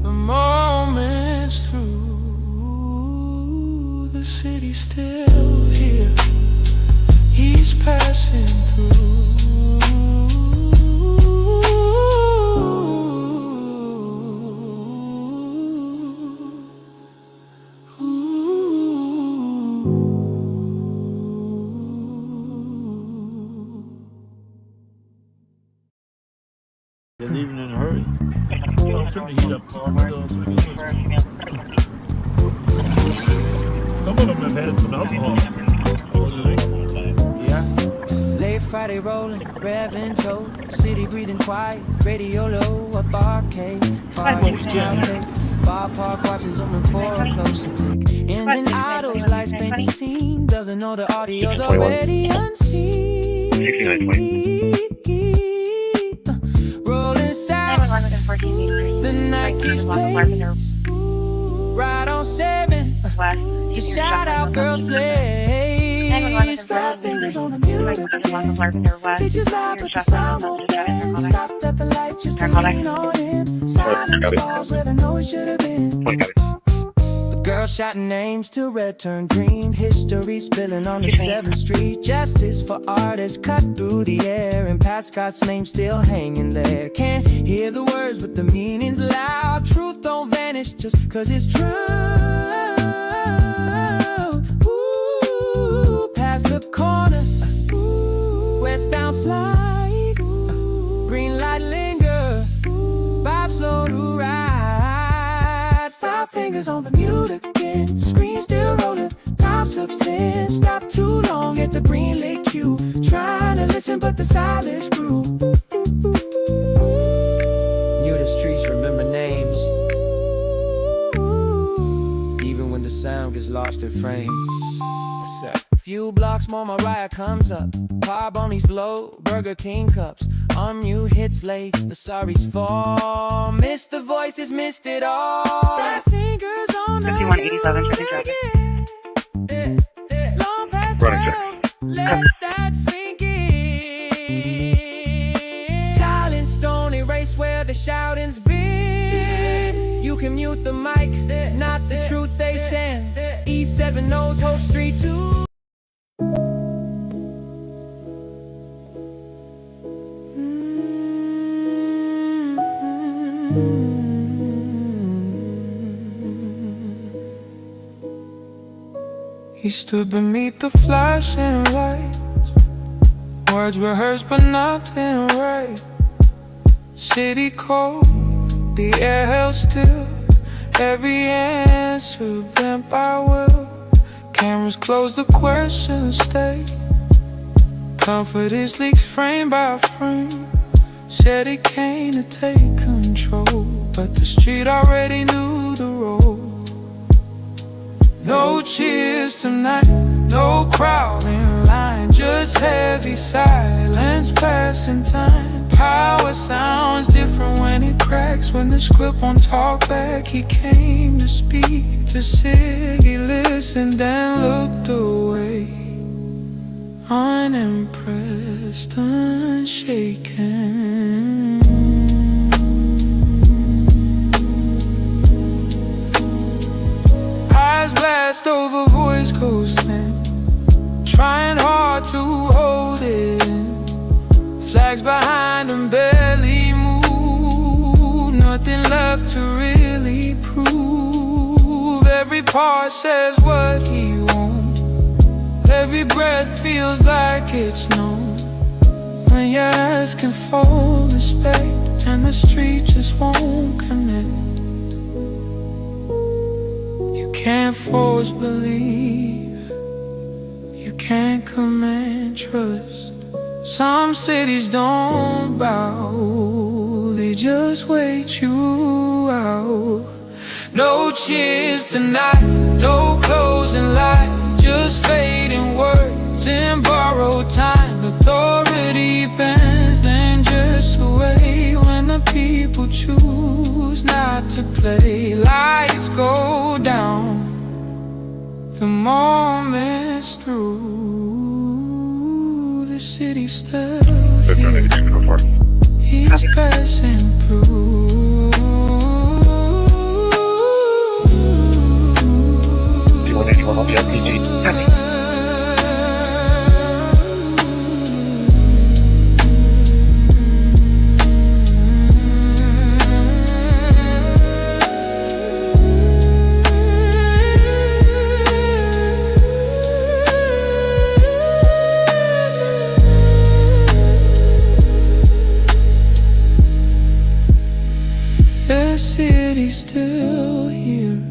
the moment's through. The city's still here, he's passing through. They're leaving in a hurry. Some of them have had some alcohol. Yeah. Late Friday rolling, revving toe, city breathing quiet, radio low, up arcade, far east traffic, bar park watching zooming for a closer peek. Engine idles, lights paint the scene, doesn't know the audio's already unseen. Rolling The night keeps pace, right on 7. Just shout out girls place. 5 fingers on the music again. Bitches loud but the sound won't bend. Stopped at the light just to lean on him. Silence falls where the noise should have been. The girl shouting names till red turned green. History spilling on the 7th Street. Justice for artists cut through the air. And Pat Scott's name still hanging there. Can't hear the words but the meaning's loud. Truth don't vanish just cause it's true. Ooh, past the corner, westbound slide, green light linger, vibe slow to ride. 5 fingers on the mute again, screen still rolling, time slips in. Stop too long at the green lit queue, trying to listen but the silence grew. Knew the streets remember names, even when the sound gets lost in frame. Few blocks more, Mariah comes up. Carb on these blow, Burger King cups. On new hits late, the sorries fall. Missed the voices, missed it all. 5 fingers on the 5187 Chippy traffic. Long past 12, let that sink in. Silence don't erase where the shouting's been. You can mute the mic, not the truth they send. E7 knows Hope Street too. He stood beneath the flashing lights, words rehearsed but nothing right. City cold, the air held still, every answer bent by will. Cameras close, the questions stay. Comfort is leaks frame by frame. Said he came to take control, but the street already knew the road. No cheers tonight, no crowd in line, just heavy silence passing time. Power sounds different when it cracks, when the script won't talk back. He came to speak to Sig, he listened and looked away, unimpressed, unshaken. Eyes blast over, voice goes thin, trying hard to hold it in. Flags behind him barely move, nothing left to really prove. Every part says what he wants, every breath feels like it's known. When you're asking for respect and the street just won't connect. You can't force belief, you can't command trust. Some cities don't bow, they just wait you out. No cheers tonight, no closing line, just fading words in borrowed time. Authority bends, then just away when the people choose not to play. Lights go down, the moment's through. The city's still here, he's passing through. The city's still here.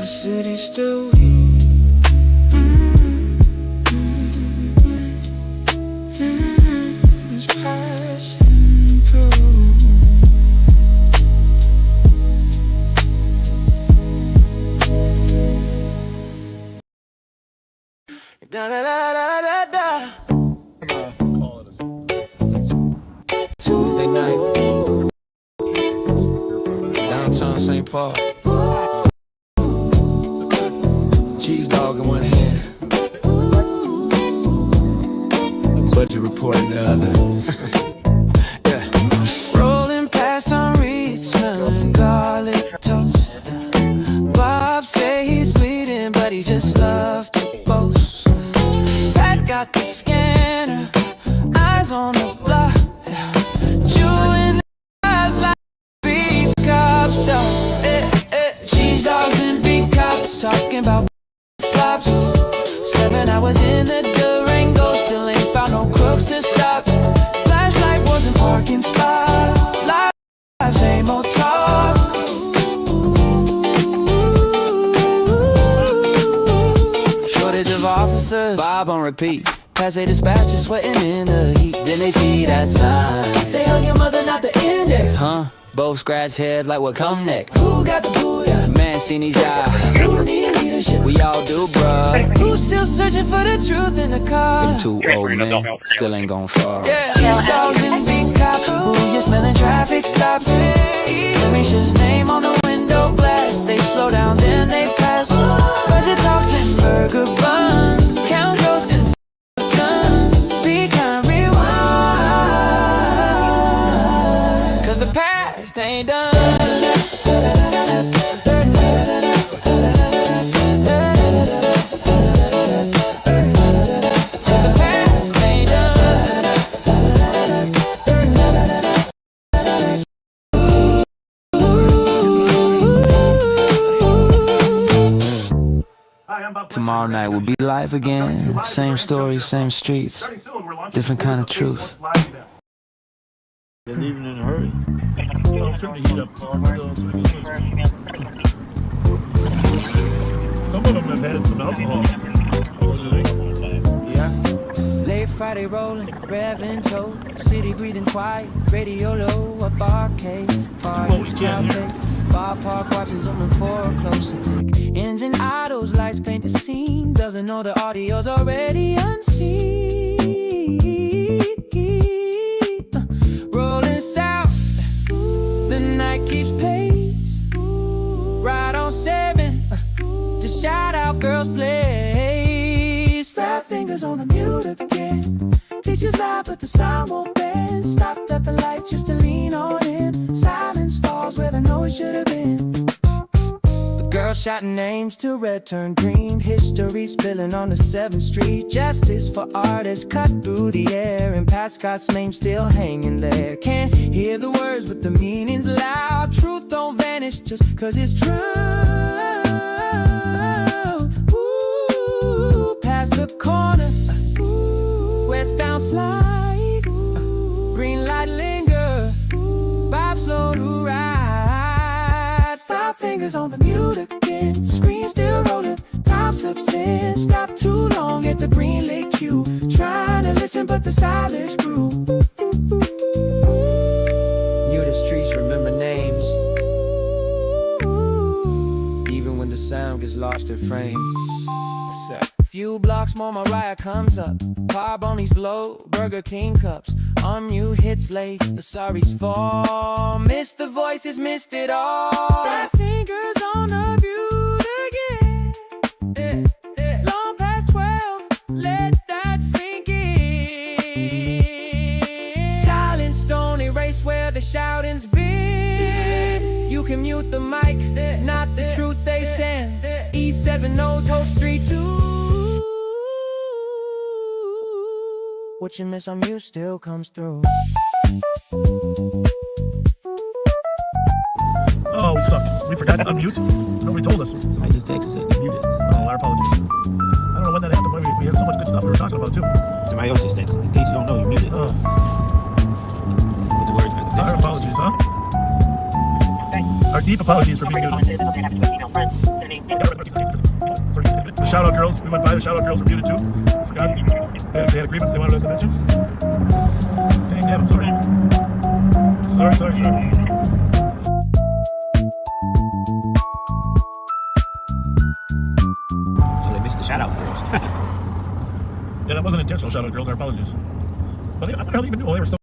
city still heat. It's passing through. Da da da da da da. Tuesday night, downtown St. Paul. Cheese dog in one hand, budget report in the other. Yeah. Rolling past on Reed, smelling garlic toast. Bob say he's sleeping, but he just loved to boast. Pat got the scanner, eyes on the block. Chewing eyes like beat cop stuff. Cheese dogs and beat cops talking about flops. 7 hours in the Durango, still ain't found no crooks to stop. Flashlight wasn't parking spot. Live, same old talk. Shortage of officers, Bob on repeat. Pass a dispatcher sweating in the heat. Then they see that sign, say hug your mother, not the index. Huh? Both scratch heads like what come next. Who got the booyah? Man seen these eyes. Who need leadership? We all do, bruh. Who's still searching for the truth in the car? Them 2 old men still ain't gone far. Yeah, cheese dogs and big cops. Ooh, you're smelling traffic stops. Misha's name on the window glass. They slow down, then they pass. Budget talks and burger buns. Count ghosts and guns. Be kind, rewind. Cause the past ain't done. Tomorrow night will be live again. Same stories, same streets, different kind of truth. They're leaving in a hurry. Turn the heat up. Some of them have had some alcohol. Yeah. Late Friday rolling, revving toe, city breathing quiet, radio low, up arcade, far east crowd take. Bar park watching zooming for a closer pick. Engine idles, lights paint the scene. Doesn't know the audio's already unseen. Rolling south, the night keeps pace. Right on 7, just shout out girls place. Fat fingers on the mute again. Pictures loud but the sound won't bend. Stopped at the light just to lean on in. Silence falls where the noise should have been. The girl shouting names till red turned green. History spilling on the 7th Street. Justice for artists cut through the air. And Pat Scott's name still hanging there. Can't hear the words but the meaning's loud. Truth don't vanish just cause it's true. Ooh, past the corner, westbound slide, green light linger, vibe slow to ride. 5 fingers on the mute again, screen still rolling, time slips in. Stop too long at the green lit cue, trying to listen but the silence grew. Knew the streets remember names, even when the sound gets lost in frame. Few blocks more, Mariah comes up. Car bunnies blow, Burger King cups. Unmute hits late, the sorries fall. Missed the voices, missed it all. 5 fingers on the butte again. Long past 12, let that sink in. Silence don't erase where the shouting's been. You can mute the mic, not the truth they send. E7 knows Hope Street too. What you miss on mute still comes through. Oh, we sucked. We forgot to unmute. Nobody told us. I just texted saying to mute it. Oh, our apologies. I don't know when that happened. We had so much good stuff we were talking about too. Somebody else just texted. In case you don't know, you muted. Oh. With the words. Our apologies, huh? Our deep apologies for being muted. shout out girls. We went by, the shout out girls were muted too. Forgot. They had agreements they wanted us to mention. Dang, damn, sorry. Sorry. So they missed the shout out girls. Yeah, that wasn't intentional, shout out girls. Our apologies. But I wonder how they even knew they were still.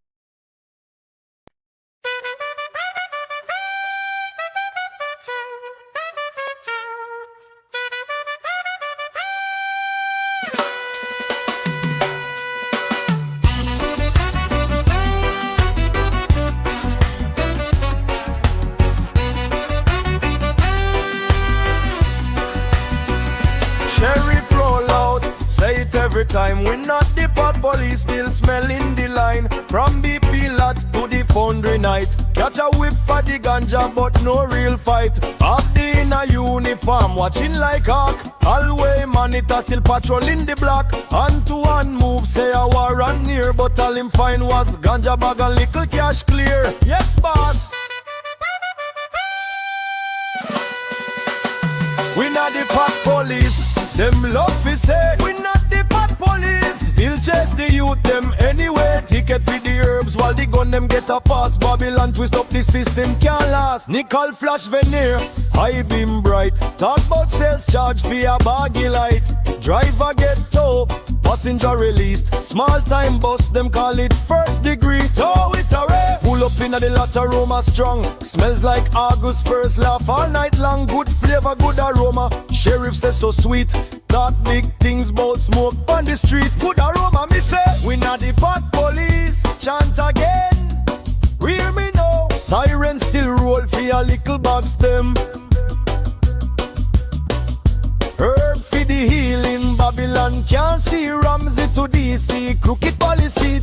Sheriff roll out, say it every time. We not the pot police, still smelling the line. From BP lot to the foundry night. Catch a whip for the ganja, but no real fight. Half the in a uniform, watching like hawk. Hallway monitor still patrolling the block. Hand to hand move, say a war on near. But all him find was ganja bag and little cash clear. Yes, boss. We not the pot police. Them love fi say we not the pot police. Still chase the youth them anyway. Ticket for the herbs while the gun them get a pass. Babylon twist up the system can't last. Nickel flash veneer, high beam bright. Talk about sales charge for a baggy light. Driver get tow, passenger released. Small time bus them call it first degree. Tow it away. Pull up in the lot aroma strong. Smells like August first laugh all night long. Good flavor, good aroma. Sheriff says so sweet. Talk big things about smoke on the street. Good aroma, me say. We not the pot police. Chant again. Hear me now. Sirens still roll for a little bag stem. Herb for the healing. Babylon can't see RAMSEY to DC. Crooked policy.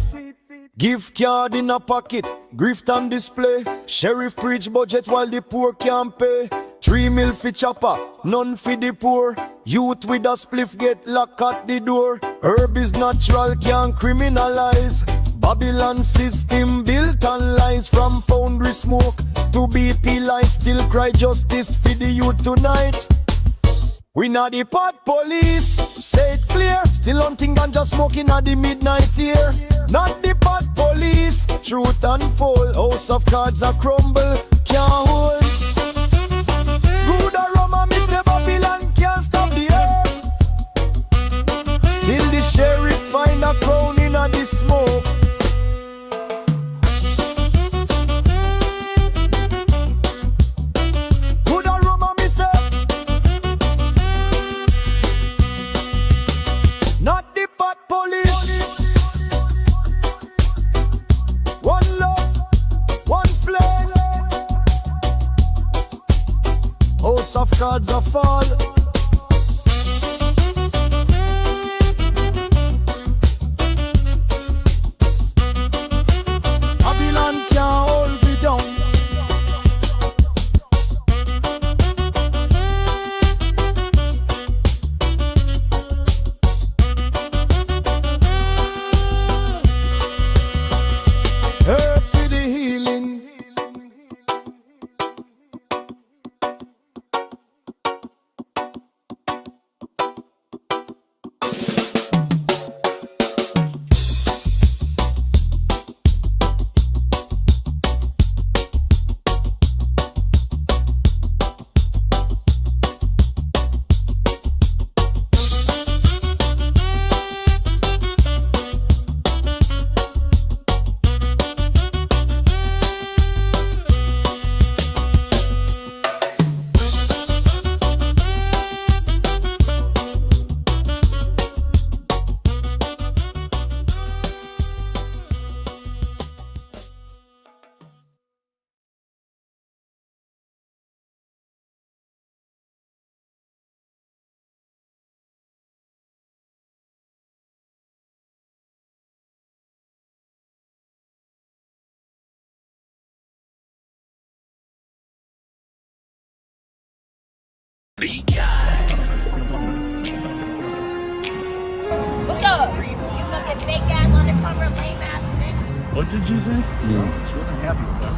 Gift card in a pocket, grift on display. Sheriff preach budget while the poor can't pay. 3 mil for chopper, none for the poor. Youth with a spliff get locked at the door. Herb is natural, can't criminalize. Babylon system built on lies. From foundry smoke to BP lights. Still cry justice for the youth tonight. We not the pot police, say it clear. Still hunting ganja smoking at the midnight here. Not the pot police, truth unfold. House of cards a crumble, can't hold. Good aroma, me say Babylon can't stop the earth. Still the sheriff find a crown in a the smoke. Good aroma, me say. Not the pot police. One love, one flame. House of cards a fall. Babylon can't hold me down. Herb for the healing. What's up? You fucking fake ass undercover lame ass bitch. What did you say? She wasn't happy with us.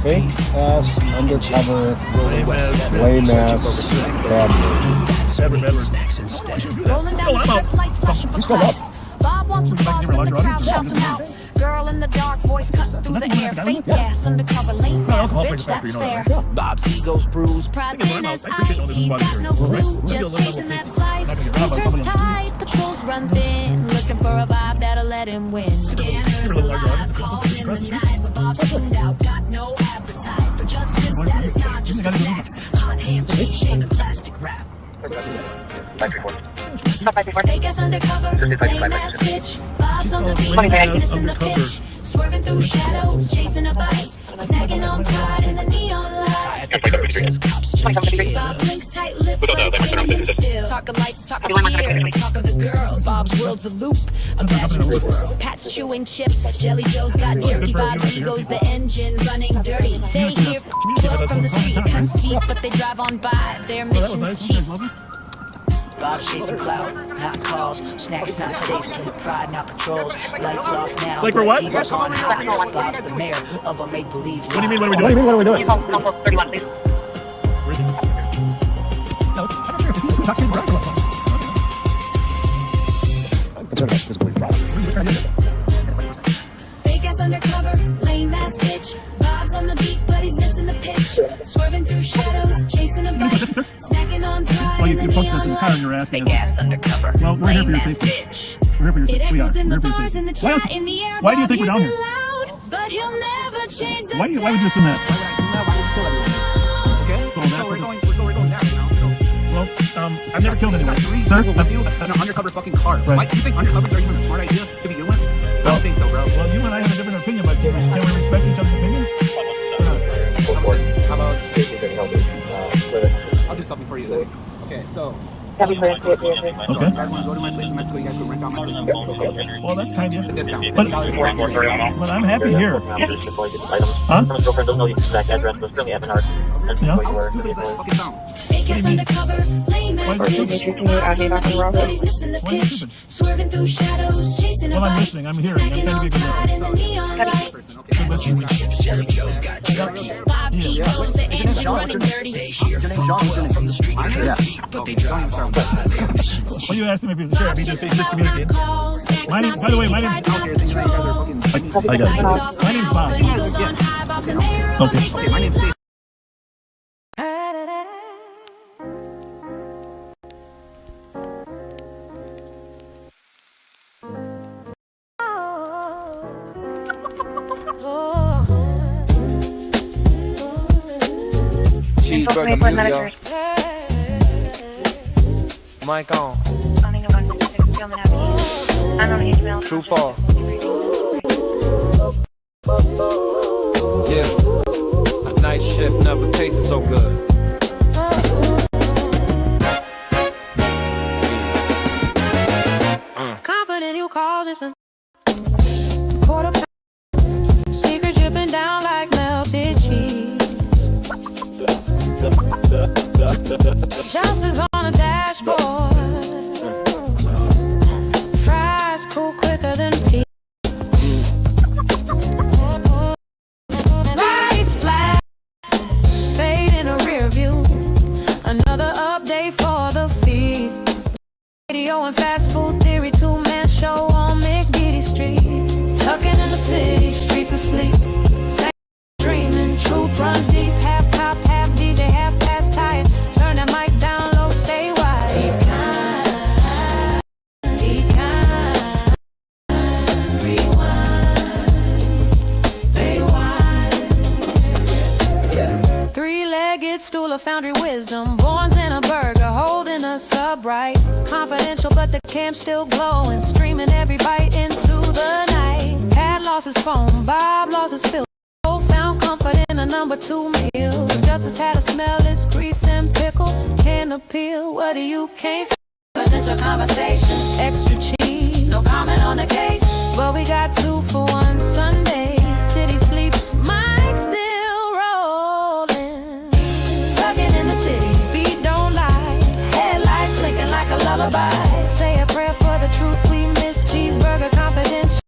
Fake ass undercover lay mask bad Snacks instead. Rolling down the strip, lights flashing for clout. Bob wants applause, but the crowd shouts him out. Girl in the dark, voice cut through the air. Fake gas, undercover, lame ass, bitch, that's fair. Bob's ego's bruised, pride thin as ice. He's got no clue, just chasing that slice. Winter's tight, patrols run thin, looking for a vibe that'll let him win. Scanners alive, calls in the night, but Bob's tuned out, got no appetite for justice. That is not just for snacks. Hot hand, cliche, and plastic wrap. Fake ass undercover, lame ass bitch. Bob's on the beat, missing the pitch. Swerving through shadows, chasing a bite. Snagging on pride in the neon light. Bob blinks tight lip, still. Talk of lights, talk of fear, talk of the girls. Bob's world's a loop, imagine a swirl. Pat's chewing chips, Jelly Joe's got jerky vibes. Ego's the engine running dirty. They hear flow from the street, cuts deep, but they drive on by. Their mission's cheap. Bob's chasing clout, not calls. Snacks, not safety. Pride, not patrols. Lights off now. Like we're what? Ego's on high. Bob's the mayor of a make-believe. What do you mean, what are we doing? What are we doing? 31, please. Where is he? No, I'm not sure. Is he intoxicated driver? Fake ass undercover, lame ass bitch. Bob's on the beat, but he's missing the pitch. Swerving through shadows, chasing a bite. Snacking on pride. Well, you punched us in the car and you were asking. Fake ass undercover. Well, we're here for your safety. We're here for your safety. We are. We're here for your safety. Why do you think we're down here? But he'll never change the Why would you assume that? Okay, so we're going down now. Well, I've never killed anyone. Sir? An undercover fucking car. Right. Why do you think undercovers are even a smart idea to begin with? I don't think so, bro. Well, you and I have a different opinion, but can we respect each other's opinion? How about I'll do something for you then. Okay, so Happy birthday, Okay. I want to go to my place in Mexico. You guys go rent out my place. Well, that's kind of you. Discount. But I'm happy here. Huh? Fake ass undercover, lame ass bitch. But he's missing the pitch. Swerving through shadows, chasing a Well, I'm bite. listening. I'm hearing. I'm trying to be a good Snacking on pride in listener. the neon light. Jelly Joe's got jerky. Bob's ego's the engine running dirty. They hear from the street, but they drive on by. Their mission's Well, you asked him if he was a sheriff. He just communicated. My name, by the way, my name. I got it. My name's Bob. Okay. Okay, my name's Steve. Cheeseburger mute, yo. Mic on. True fall. Yeah. A night shift never tasted so good. Confident you cause it. Quarter pound. Secrets dripping down like melted cheese. Just on a dashboard. Fries cool quicker than pee. Lights flash, fade in a rear view. Another update for the feed. Radio and fast food theory, two-man show on McDonald Street. Tucking in the city, streets asleep. Same dreaming, truth runs deep. Half cop, half DJ, half past tired. Turn that mic down low, stay wide. Be kind, rewind, rewind. Three-legged stool of foundry wisdom. Borns in a burger, holding us upright. Confidential, but the camp still glowing. Streaming every bite into the night. Pat lost his phone, Bob lost his film. Found comfort in a number 2 meal. Justice had a smellless grease and pickles. Can't appeal, what do you can't feel? Potential conversation, extra cheese. No comment on the case, but we got 2 for 1 Sunday. City sleeps, mic still rolling. Tugging in the city, beat don't lie. Headlights blinking like a lullaby. Say a prayer for the truth we miss. Cheeseburger confidential.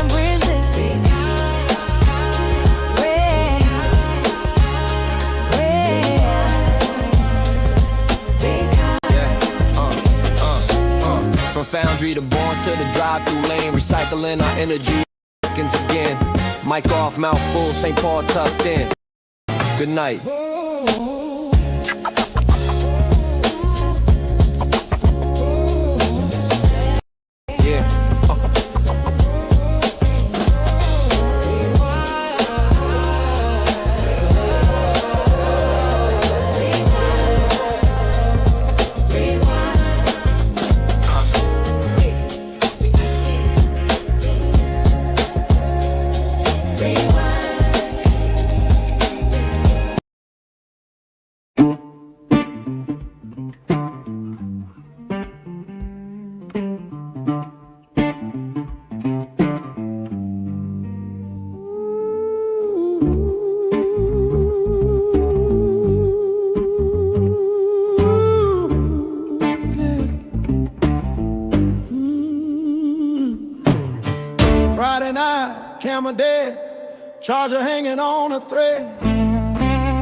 Resist. laundry, the bonds to the drive-through lane, recycling our energy again. Mic off, mouth full, St. Paul tucked in. Good night. Friday night, camera dead, charger hanging on a thread.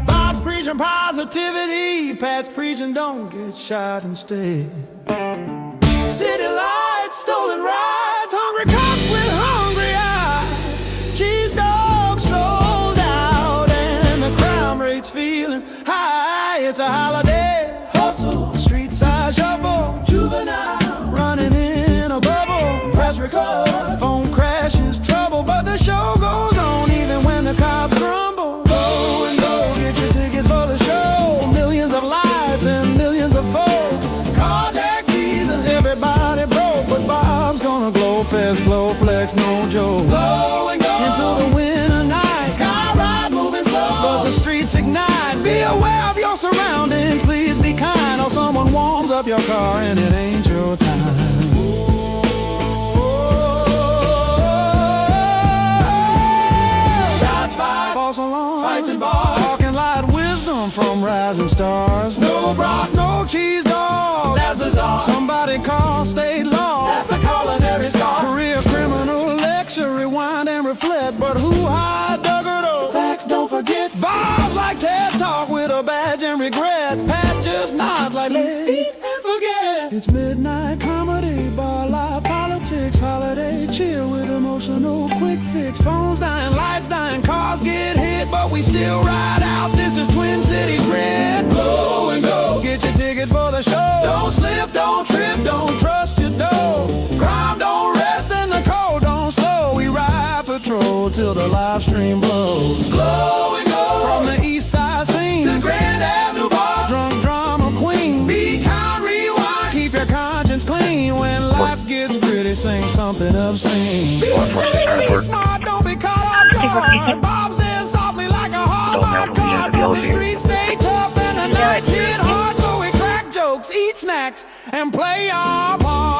Bob's preaching positivity, Pat's preaching don't get shot instead. City lights, stolen rides, hungry cops with hungry eyes. Cheese dogs sold out and the crime rate's feeling high. It's a holiday, hustle, street side shuffle, juvenile, running in a bubble, press record, phone crashes, trouble, but the show goes on even when the cops grumble. Go and go, get your tickets for the show. Millions of lights and millions of folks. Carjack season, everybody broke, but Bob's gonna glow fest, glow flex, no joke. Go and go into the winter night, sky ride moving slow, but the streets ignite. Be aware of your surroundings, please be kind, or someone warms up your car and it ain't your time. False alarm, fights and bars, talking light wisdom from rising stars. No broth, no cheese dog, that's bizarre. Somebody call state law, that's a culinary scar. Career criminal lecture, rewind and reflect, but who hired Duggardo? Facts don't forget. Bob's like TED Talk with a badge and regret. Pat just nods like eat and forget. It's midnight comedy, bar live politics, holiday chill with emotional quick fix. Phones dying, lights dying, cars get hit, but we still ride out. This is Twin Cities grid. Blow and go, get your ticket for the show. Don't slip, don't trip, don't trust your dough. Crime don't rest and the cold don't slow. We ride patrol till the live stream blows. Blow and go from the east side scene to Grand Avenue bar. Drunk drama queen, be kind, rewind, keep your conscience clean. When life gets gritty, sing something obscene. Be safe, be smart, don't be caught off guard. Bob says softly like a hard card, but the streets stay tough and the nights hit hard. So we crack jokes, eat snacks, and play our part.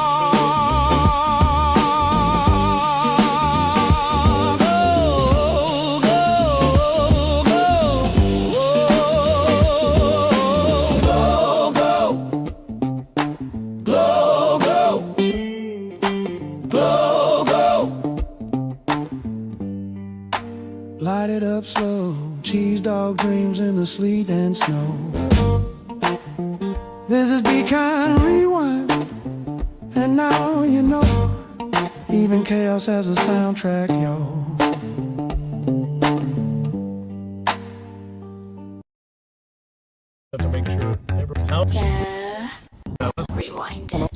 Light it up slow, cheese dog dreams in the sleet and snow. This is Be Kind Rewind, and now you know, even chaos has a soundtrack, yo. Have to make sure everyone's out. Yeah. Rewind it.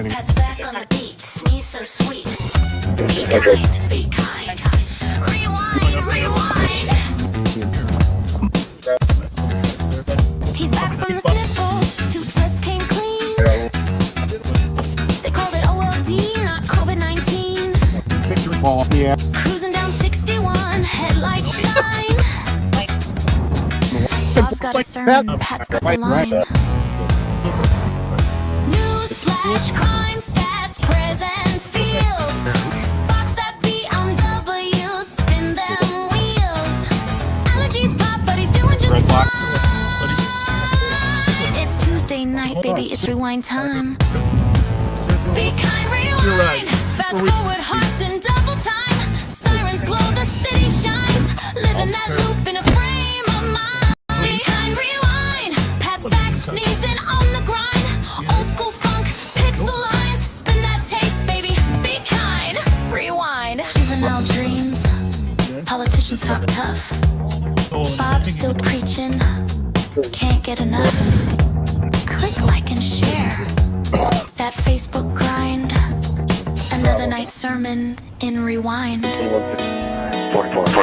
Pat's back on the beat, sneeze so sweet. Be kind. Rewind, rewind. He's back from the sniffles, 2 tests came clean. They called it OLD, not COVID-19. Yeah. Cruising down 61, headlights shine. Bob's got a sermon, Pat's got the line. Newsflash, crime stats, present feels. Box that BMW, spin them wheels. Allergies pop, but he's doing just fine. It's Tuesday night, baby, it's rewind time. Be kind, rewind. Fast forward, hearts in double time. Sirens glow, the city shines. Living that loop in a frame of mind. Be kind, Politicians talk tough. Bob's still preaching. Can't get enough. Click, like, and share. That Facebook grind. Another night sermon in rewind.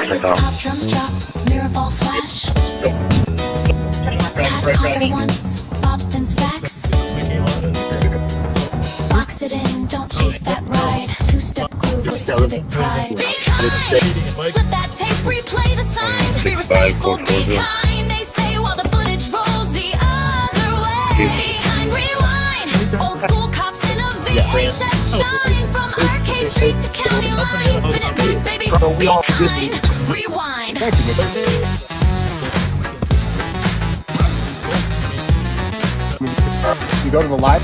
Six pop drums drop. Mirror ball flash. Pat calls once. Bob spins facts. Box it in. Don't chase that ride. Two-step groove with civic pride. Be kind. Flip that tape. Replay the signs. Be respectful. Be kind. They say while the footage rolls the other way. Behind rewind. Old school cops in a VHS shine. From Arcade Street to County Line. Spin it back, baby. Be kind. Rewind. You go to the live.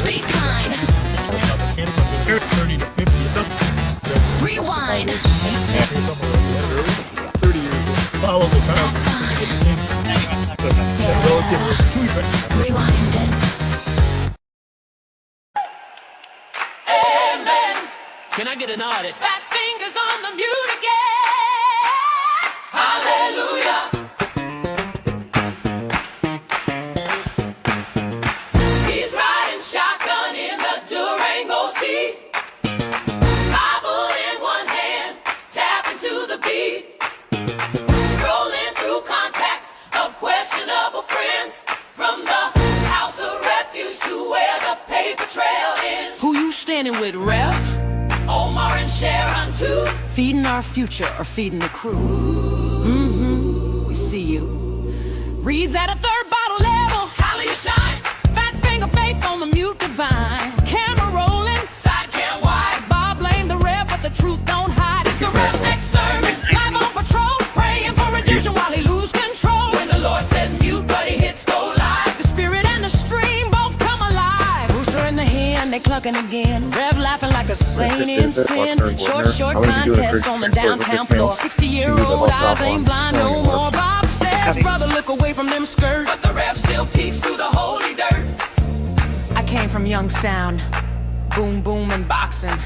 Be kind. 30 to 50. Rewind. 30 years ago. Follow the car. Rewind it. Amen. Can I get an audit? Fat fingers on the mute again. Hallelujah. He's riding shotgun in the Durango seat. Bible in one hand, tapping to the beat. Scrolling through contacts of questionable friends. From the house of refuge to where the paper trail ends. Who you standing with, Rev? Omar and Sharon too. Feeding our future or feeding the crew? Mm-hmm, we see you. Reads at a third bottle level. How you shine? Fat finger faith on the mute divine. Camera rolling. Side cam wide. Bob blame the Rev, but the truth don't hide. It's the Rev's next sermon. Live on patrol, praying for redemption while he lose control. When the Lord says mute, but he hits go live. The spirit and the stream both come alive. Rooster in the hen, they clucking again. Rev laughing like a saint in sin. Short contest on the downtown floor. 60-year-old eyes ain't blind no more. Bob says, brother, look away from them skirts. But the Rev still peeks through the holy dirt. I came from Youngstown, boom, boom, and boxing.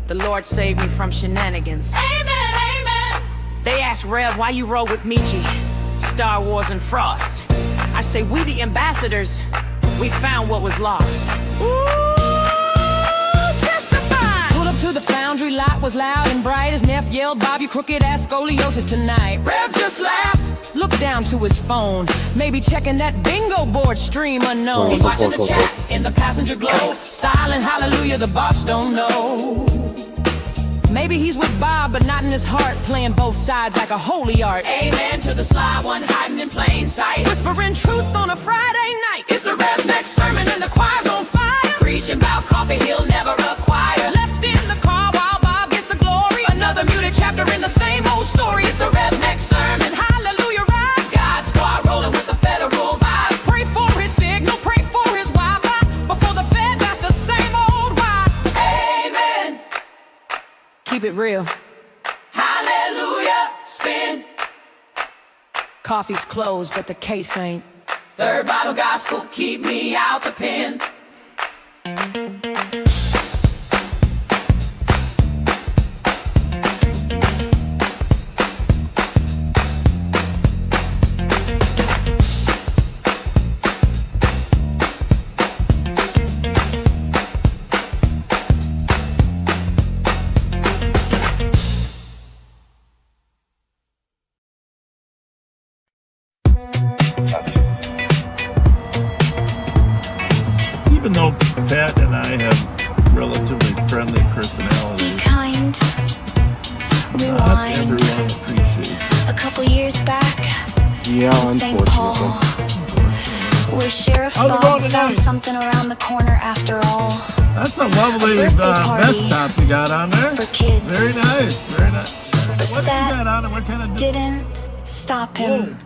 The Lord saved me from shenanigans. Amen, amen. They asked Rev, why you roll with Michi, Star Wars, and Frost? I say, we the ambassadors, we found what was lost. Ooh, testify! Pulled up to the foundry, lot was loud and bright. As Neff yelled, Bob, you crooked ass scoliosis tonight. Rev just laughed. Looked down to his phone, maybe checking that bingo board stream unknown. He's watching the chat in the passenger glow. Silent hallelujah, the boss don't know. Maybe he's with Bob, but not in his heart, playing both sides like a holy art. Amen to the sly one hiding in plain sight. Whispering truth on a Friday night. It's the Rev's next sermon and the choir's on fire. Preaching about coffee he'll never acquire. Left in the car while Bob gets the glory. Another muted chapter in the same old story. It's the Rev's next sermon. Hallelujah, right? God squad rolling with the federal vibe. Pray for his signal, pray for his Wi-Fi. Before the feds ask the same old why. Amen. Keep it real. Hallelujah. Spin. Coffee's closed, but the case ain't. Third bottle gospel, keep me out the pen. Even though Pat and I have relatively friendly personalities, Kind. not Rewind. everyone appreciates it. A couple years back Yeah, in St. Paul, unfortunately. where Sheriff How's it Bob going found tonight? something around the corner after all. That's a lovely A birthday party vest top you got on there. for kids. Very nice, very nice. What is that that on it? What kind of? Didn't stop him.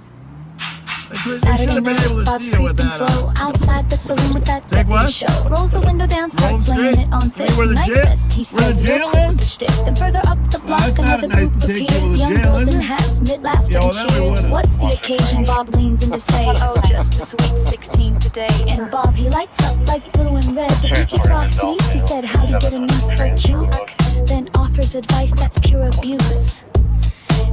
Saturday night, Bob's creeping slow outside the saloon with that deputy show. Rolls the window down, starts laying it on thick. Nice vest, he says, real quick with the shtick. Then further up the block, another group appears. Young girls in hats, mid laughter and cheers. What's the occasion? Bob leans in to say, oh, just a sweet 16 today. And Bob, he lights up like blue and red. Does Mickey Frost sneeze? He said, how'd he get a niece so cute? Then offers advice that's pure abuse.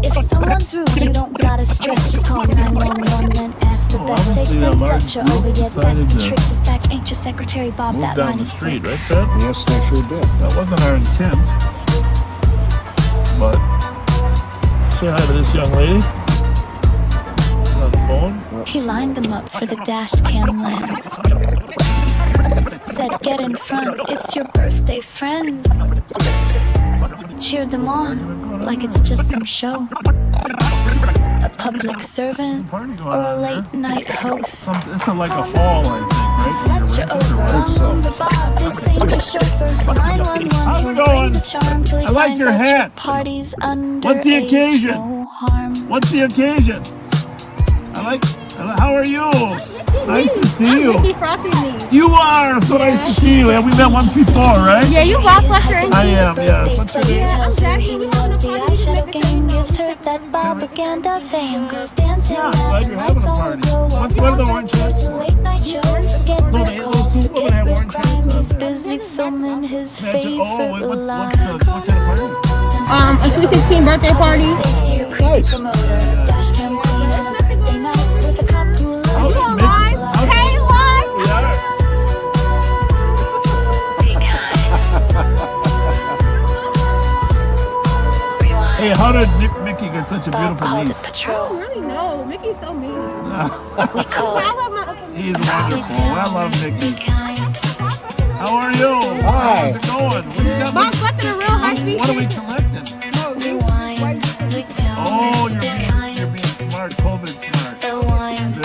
If someone's rude, you don't gotta stress. Just call 911, then ask for best. Say send Fletcher over, yeah, that's the trick. Dispatch ain't your secretary, Bob, that line is sick. Right, Ben? Yes, they sure did. That wasn't our intent. But say hi to this young lady. She's on the phone. He lined them up for the dash cam lens. Said, get in front, it's your birthday, friends. Cheered them on like it's just some show. A public servant or a late night host. It's like a hall, I think, Fletcher over, I'm the Bob, this ain't the chauffeur. 911, he'll bring the charm till he finds out your party's underage. What's the occasion? No harm. What's the occasion? How are you? Nice to see you. Mickey Frosty me. You are so nice to see you. Yeah, we met once before, right? Yeah, you rock Fletcher. I am. Yes. What's your name? Tells her he loves the eyeshadow game. Gives her that Bobaganda fame. Goes dancing, laughing, lights all aglow. What's one of the orange hats? The late night show. Forget the calls, forget with crime. He's busy filming his favorite line. What kind of party? A sweet 16 birthday party. Safety recruiting promoter. Dash cam queen on a birthday night with a cop who loves How's to it, Hey, look! We are. Hey, how did Mickey get such a beautiful niece? I don't really know. Mickey's so mean. We call I love my He's wonderful. I love Mickey. How are you? Hi. How's it going? What do you got? Mom's collecting a real high speed. What are we collecting? Oh, you're being smart, COVID smart.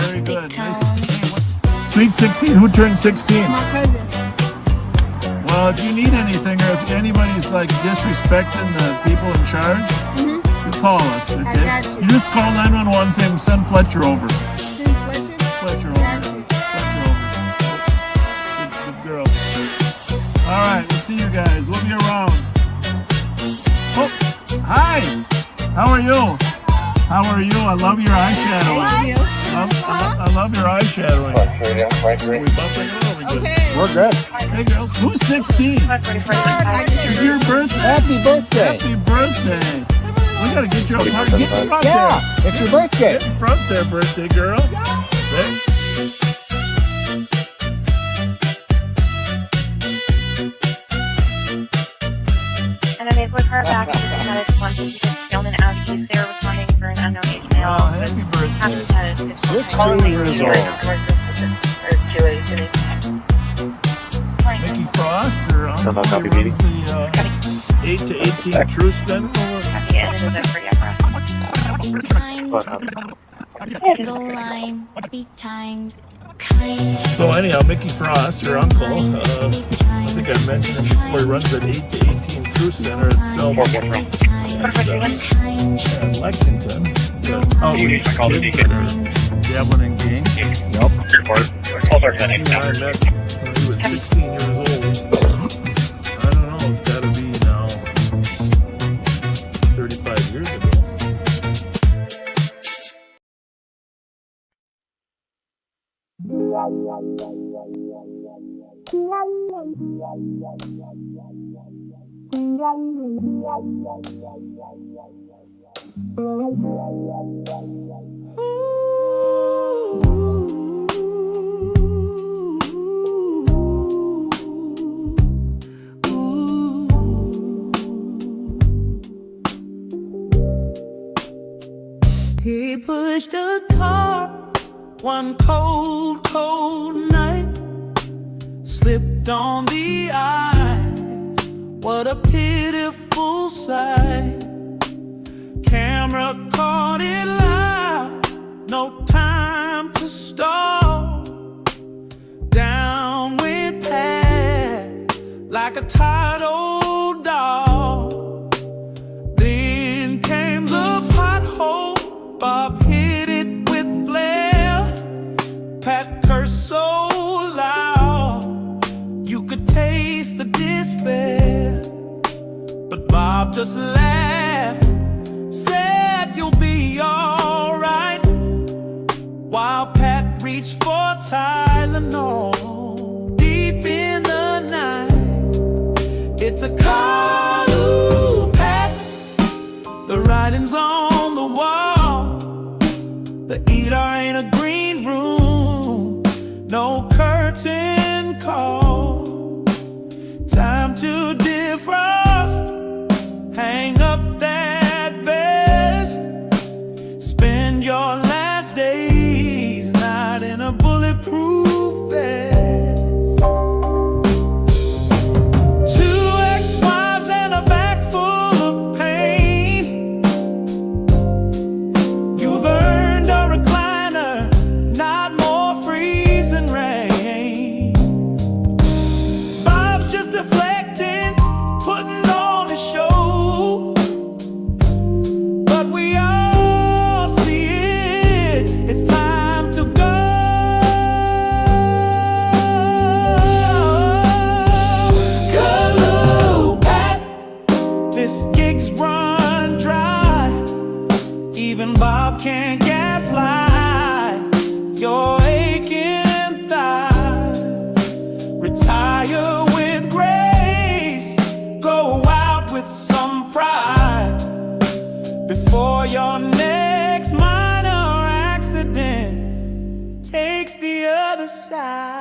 Very good. Nice. Sweet 16. Who turned 16? My cousin. Well, if you need anything or if anybody's like disrespecting the people in charge, you call us, okay? I got you. You just call 911 saying send Fletcher over. Send Fletcher? Fletcher over. Fletcher over. Good girl. All right, we'll see you guys. We'll be around. Oh, hi. How are you? How are you? I love your eyeshadowing. I love your eyeshadowing. Are we bumping it? Are we good? Okay. We're good. Hey girls, who's 16? It's your birthday. Happy birthday. Happy birthday. We gotta get you a party. Get in front Yeah, there. it's your birthday. Get in front there, birthday girl. There. And then they put her back into the medics once she just filmed an out case. They were responding for an unknown age male. Oh, happy birthday. 16 years old. Mickey Frost or Uncle who runs the 8 to 18 Truth Center. The line, be kind, kind. So anyhow, Mickey Frost, your uncle, I think I mentioned him before, he runs that 8 to 18 Truth Center at Selma in Lexington. Outreach kids that are dabbling in gangs. Yep. I met when he was 16 years old. I don't know, it's got to be now 35 years ago. He pushed a car one cold, cold night, slipped on the ice. What a pitiful sight. Camera caught it live, no time to stall. Down went Pat like a tired old dog. Then came the pothole, Bob hit it with flair. curse so loud, you could taste the despair. But Bob just laughed, said you'll be alright, while Pat reached for Tylenol. Deep in the night, it's a call, ooh, Pat. The writing's on the wall. The ER ain't a green room, no curtain call. Time to defrost, hang up that vest, spend your last days not in a bulletproof vest. 2 ex-wives and a bag full of pain. You've earned a recliner, not more freezing rain. Bob's just deflecting, putting on a show, but we all see it, it's time to go. Hello, Pat, this gig's run dry. Even Bob can't gaslight your aching thigh. Retire with grace, go out with some pride, before your next minor accident takes the other side.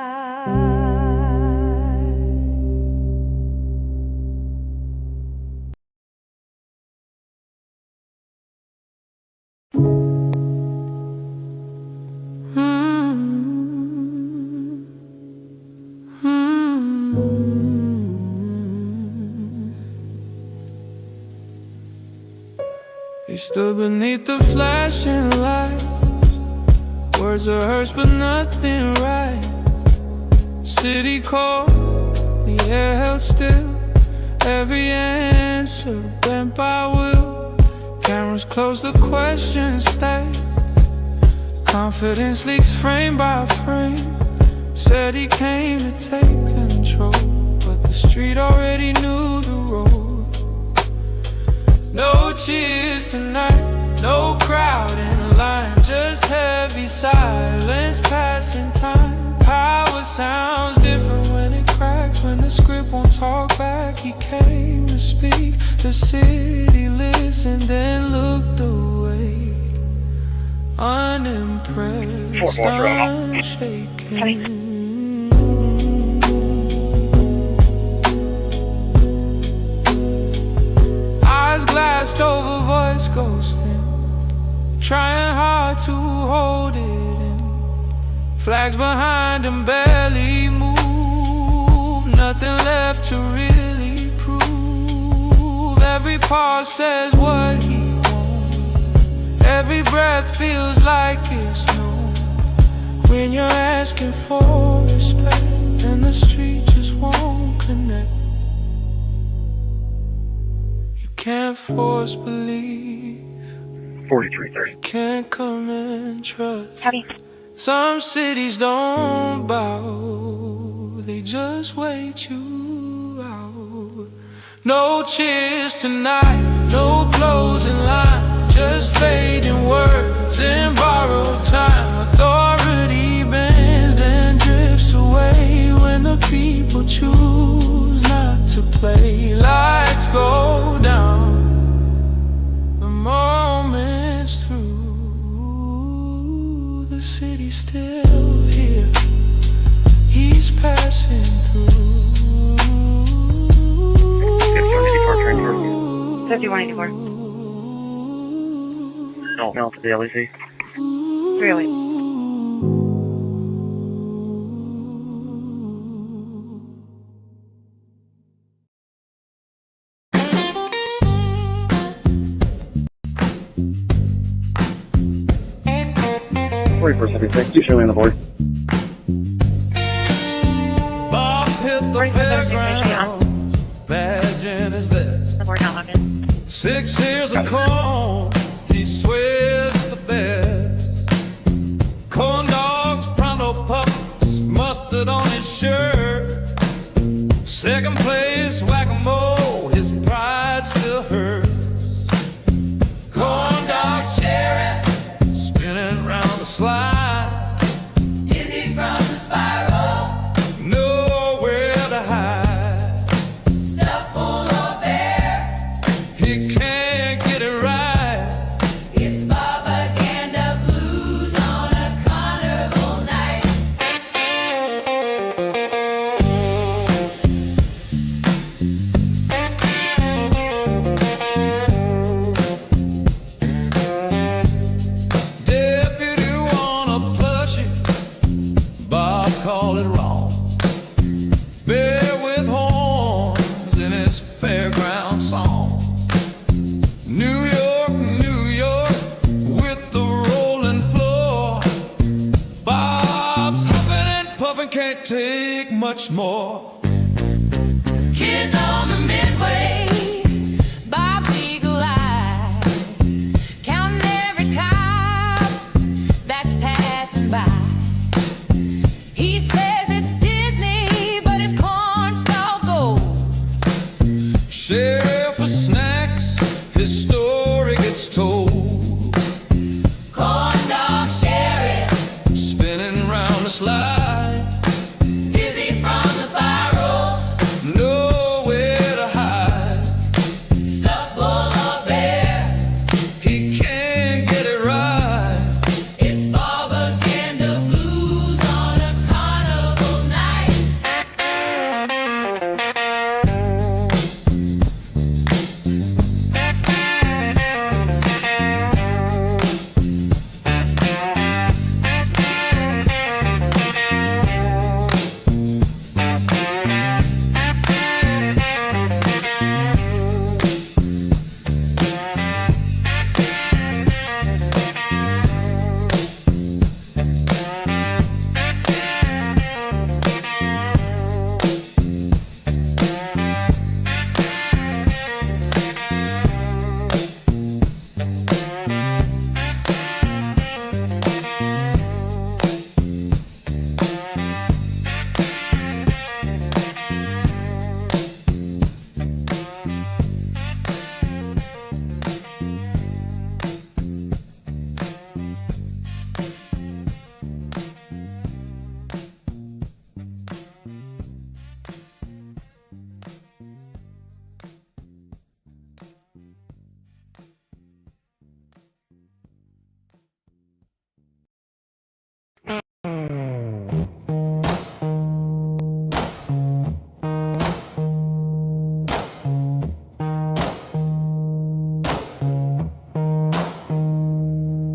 He stood beneath the flashing lights. Words rehearsed but nothing right. City cold, the air held still. Every answer bent by will. Cameras close, the questions stay. Confidence leaks frame by frame. Said he came to take control, but the street already knew the road. No cheers tonight, no crowd in line, just heavy silence passing time. Power sounds different when it cracks, when the script won't talk back. He came to speak, the city listened, then looked away, unimpressed, unshaken. Eyes glassed over, voice goes thin, trying hard to hold it in. Flags behind him barely move, nothing left to really prove. Every pause says what he wants, every breath feels like it's known. When you're asking for respect and the street just won't connect, can't force belief, 4330. you can't come and trust. Some cities don't bow, they just wait you out. No cheers tonight, no closing line, just fading words in borrowed time. Authority bends then drifts away when the people choose not to play. Lights go down, the moment's through, the city's still here, he's passing through. 5184. No, to the LEC. 308. You show me on the board. Bob hit the fairground, badge in his vest. The board not logged in. 6 years of corn, he swears the best. Corn dogs, pronto pups, mustard on his shirt. Second place, whack-a-mole, his pride still hurts. Corn dog sheriff, spinning round the slide. Dizzy from the spiral, nowhere to hide. Stuff full of air, he can't get it right. It's Bobaganda blues on a carnival night. Deputy wanna push it, Bob called it wrong. Bear with horns in his fairground song. New York, New York, with the rolling floor. Bob's huffing and puffing, can't take much more. Kids on the midway, Bob's eagle-eyed, counting every cop that's passing by. He says it's Disney, but it's cornstalk gold. Sheriff for snacks, his story gets told. Corn dog sheriff, spinning round the slide. Dizzy from the spiral, nowhere to hide. Stuff full of air, he can't get it right. It's Bobaganda blues on a carnival night.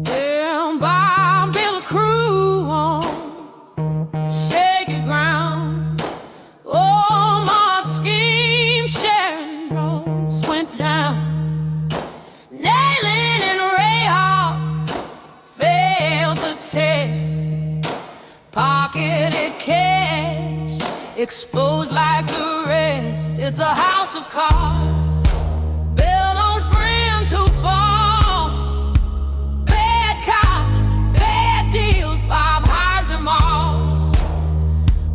Yeah, Bob built a crew on shaky ground. Oh, my scheme, sharing roads went down. Nailing and Rayhawk failed the test. Pocketed cash, exposed like the rest. It's a house of cards, built on friends who fall. Bad cops, bad deals, Bob hires them all.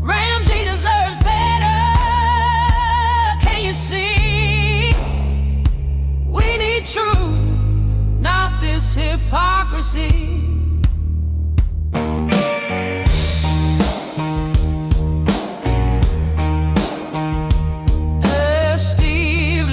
RAMSEY deserves better, can you see? We need truth, not this hypocrisy. Steve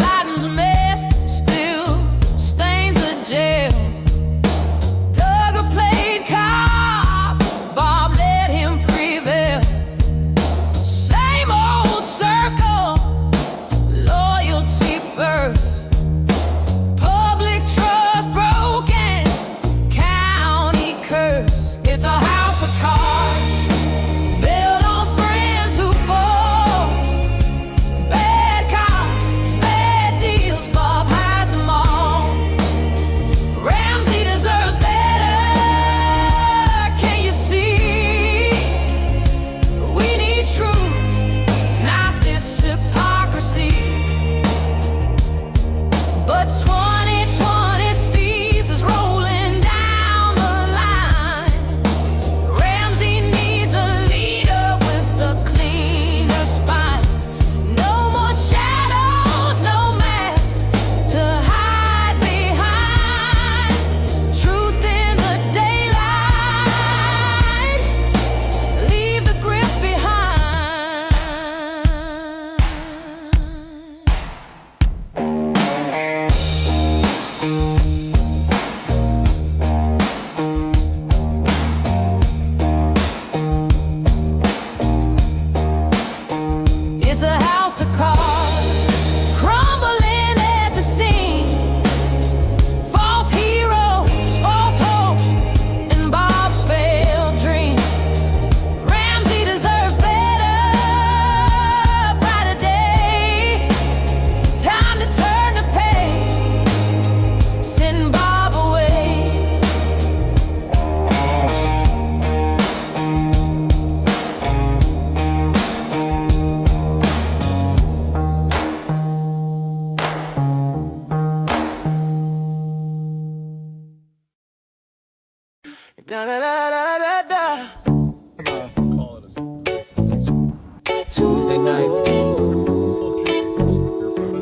Tuesday night,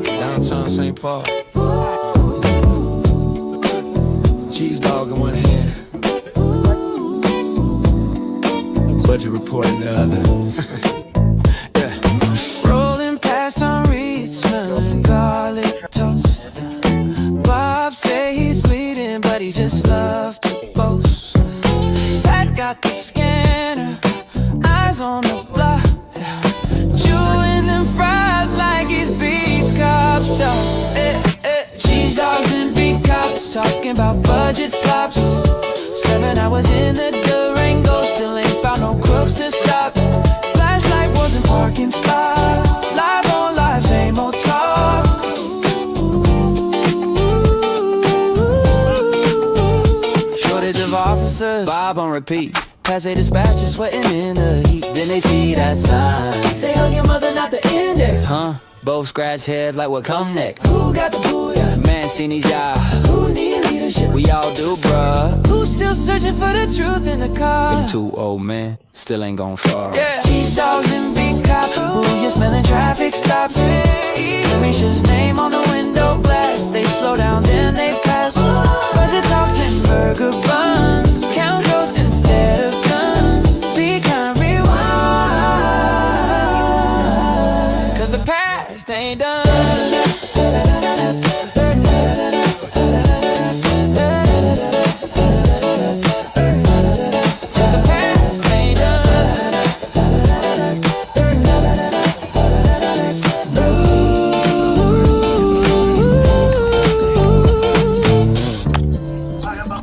downtown St. Paul. Cheese dog in one hand, budget report in the other. Rolling past on Reed, smelling garlic toast. Bob say he's leading, but he just loves to boast. Pat got the scanner, eyes on the block, chewing them fries like he's beat cop stuff. Cheese dogs and beat cops talking about budget flops. 7 hours in the Durango, still ain't found no crooks to stop. Flashlight wasn't parking spot. Live on live, same old talk. Shortage of officers, Bob on repeat. Pass a dispatcher sweating in the heat. Then they see that sign. Say hug your mother, not the index. Huh? Both scratch heads like what come next. Who got the booyah? Man, seen these y'all. Who need leadership? We all do, bruh. Who's still searching for the truth in the car? Them 2 old men still ain't gone far. Yeah. Cheese dogs and big cops. Ooh, you're smelling traffic stops. Risha's name on the window glass. They slow down, then they pass. Budget talks and burger buns. Count ghosts instead of guns. Be kind, rewind. Cause the past ain't done.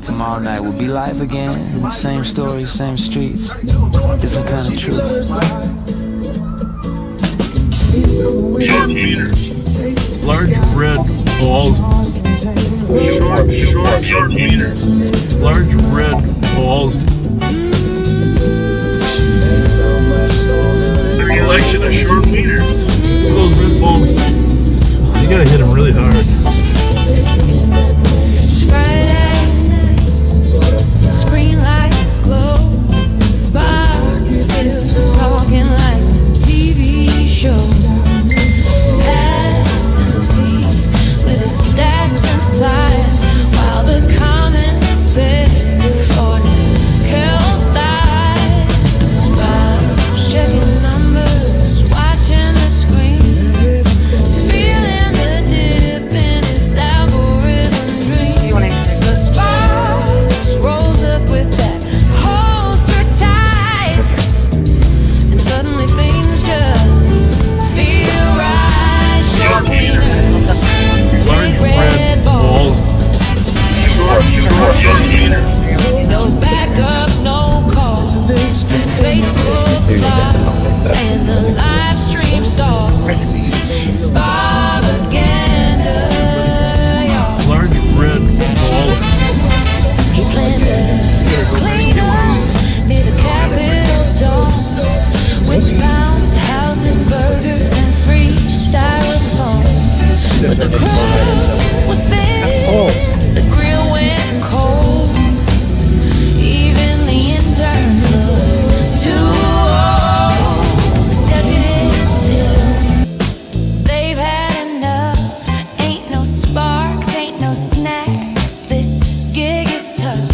Tomorrow night will be live again. Same stories, same streets, different kind of truth. Short meter. Large red balls. Short meter. Large red balls. Collection of short meters. Those red balls. You gotta hit them really hard. Screen lights glow. Boxes talking like a TV show. Hats in the seat with the stats inside, while the comments beg for Carol's thighs. Bob checking numbers, watching the screen, feeling the dip in his algorithm dream. The Sparks rolls up with that holster tight, and suddenly things just feel right. Short wieners, big red balls. No backup, no call. Facebook live and the live stream stall. It's Bobaganda, y'all. Large red balls. He planned to clean up near the Capitol Dome, which bounce houses, burgers, and free styrofoam. But the crowd was thin, the grill went cold. Even the interns looked too old. Stepping still, they've had enough. Ain't no sparks, ain't no snacks. This gig is tough.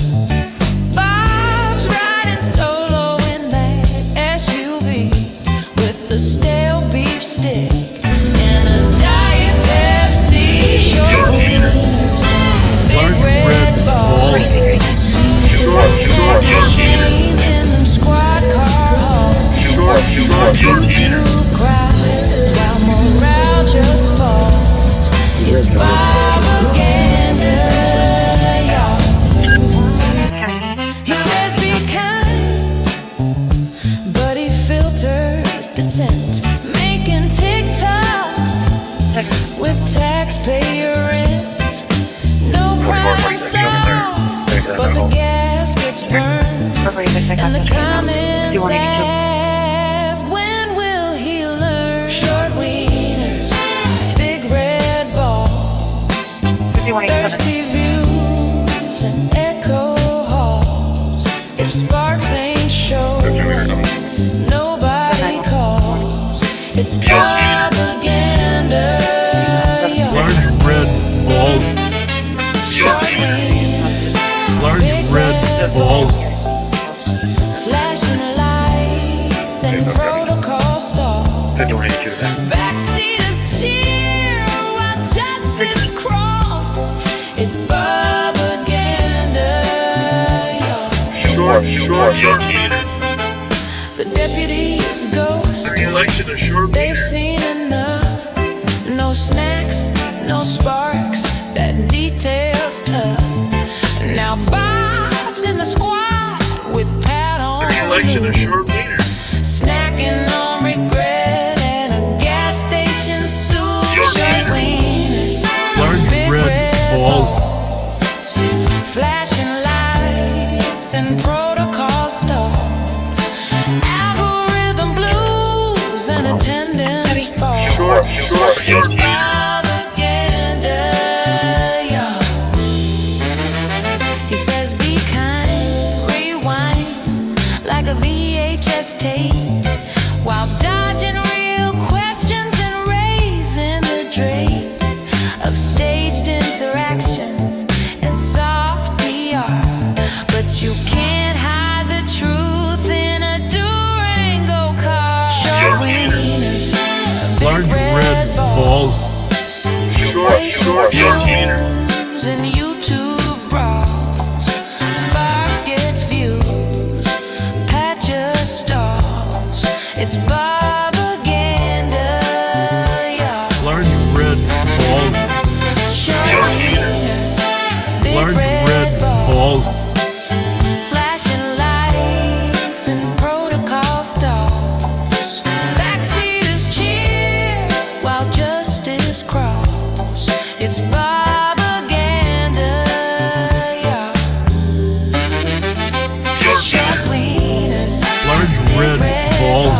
Bob's riding solo in that SUV with the stale beef stick and a Diet Pepsi. Short wieners, big red balls. Short machine in them squad car halls. YouTube cries while morale just falls. It's Bobaganda, y'all. He says be kind, but he filters dissent, making TikToks with taxpayer rent. No crime solved, but the gas gets burned, and the comments ask, when will he learn? Short wieners, big red balls, thirsty views and echo halls. If Sparks ain't show, nobody calls. It's Bobaganda. Large red balls. Large red balls. Flashing lights and protocol stalls. Backseaters cheer while justice crawls. It's Bobaganda. Short. The deputies ghost. Election of short They've seen enough. No snacks, no sparks. That detail's tough. Now Bob's in the squad with Pat on. Election of short meters. Snacking on regret and a gas station soup. Short wieners. Large Big red balls. Flashing lights and protocol stalls. Algorithm blues and attendance falls. It's Bobaganda, y'all. He says be kind, rewind like a VHS tape, while dodging real questions and raising the drape of staged interactions and soft PR. But you can't hide the truth in a Durango car. Short wieners, Large red balls. Short fumes and YouTube brawls. Sparks gets views, Pat just stalls. It's Bobaganda, y'all. Large red balls. Short wieners, big Large red red balls. flashing lights and protocol stalls. Backseaters cheer while justice crawls. It's Bobaganda, y'all. Short wieners, Large red balls.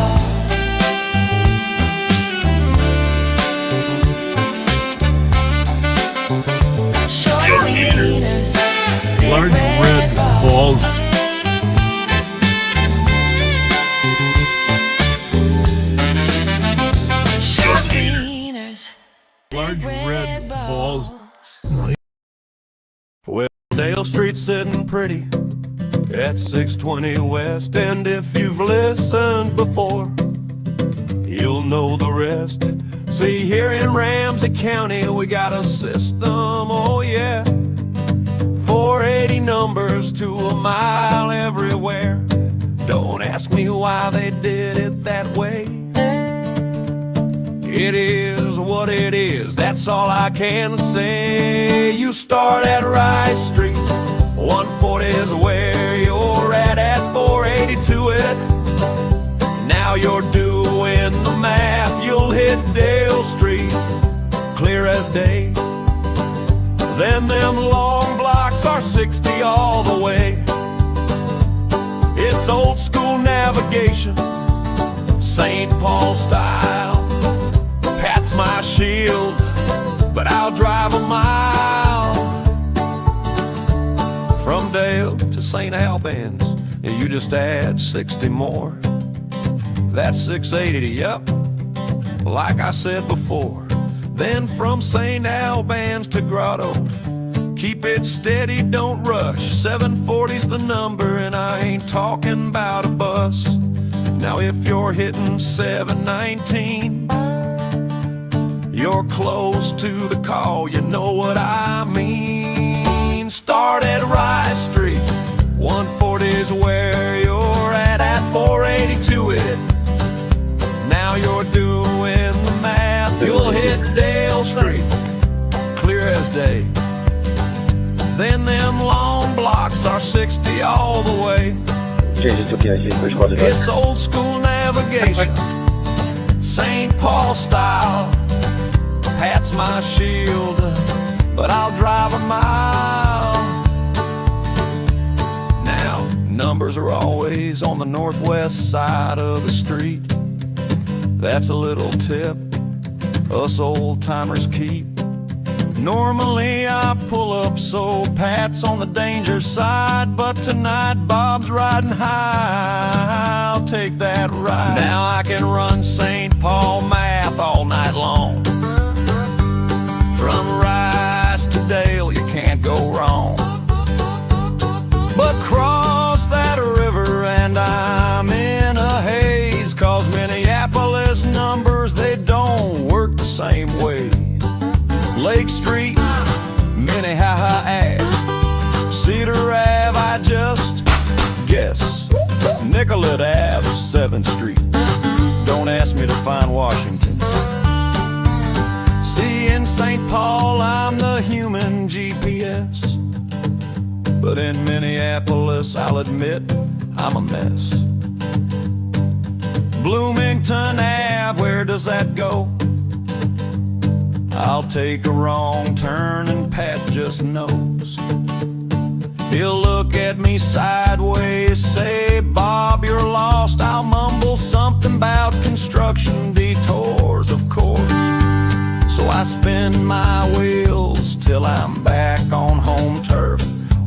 short wieners, Large red balls. short wieners, Large red balls. Well, Dale Street's sitting pretty at 620 West, and if you've listened before, you'll know the rest. See, here in Ramsey County, we got a system, oh yeah, 480 numbers to a mile everywhere. Don't ask me why they did it that way. It is what it is, that's all I can say. You start at Rice Street, 140 is where you're at 480 to it. Now you're doing the math, you'll hit Dale Street, clear as day. Then them long blocks are 60 all the way. It's old school navigation, St. Paul style. Pat's my shield, but I'll drive a mile. From Dale to St. Albans, you just add 60 more. That's 680, yep, like I said before. Then from St. Albans to Grotto, keep it steady, don't rush. 740's the number, and I ain't talking about a bus. Now if you're hitting 719, you're close to the call, you know what I mean. Start at Rice Street, 140's where you're at 480 to it. Now you're doing the math, you'll hit Dale Street, clear as day. Then them long blocks are 60 all the way. It's old school navigation, St. Paul style. Pat's my shield, but I'll drive a mile. Now, numbers are always on the northwest side of the street. That's a little tip us old timers keep. Normally I pull up so Pat's on the danger side, but tonight Bob's riding high, I'll take that ride. Now I can run St. Paul me to find Washington. See, in St. Paul, I'm the human GPS. But in Minneapolis, I'll admit, I'm a mess. Bloomington Ave, where does that go? I'll take a wrong turn and Pat just knows. He'll look at me sideways, say, Bob, you're lost. I'll mumble something about construction detours, of course. So I spin my wheels till I'm back on home turf,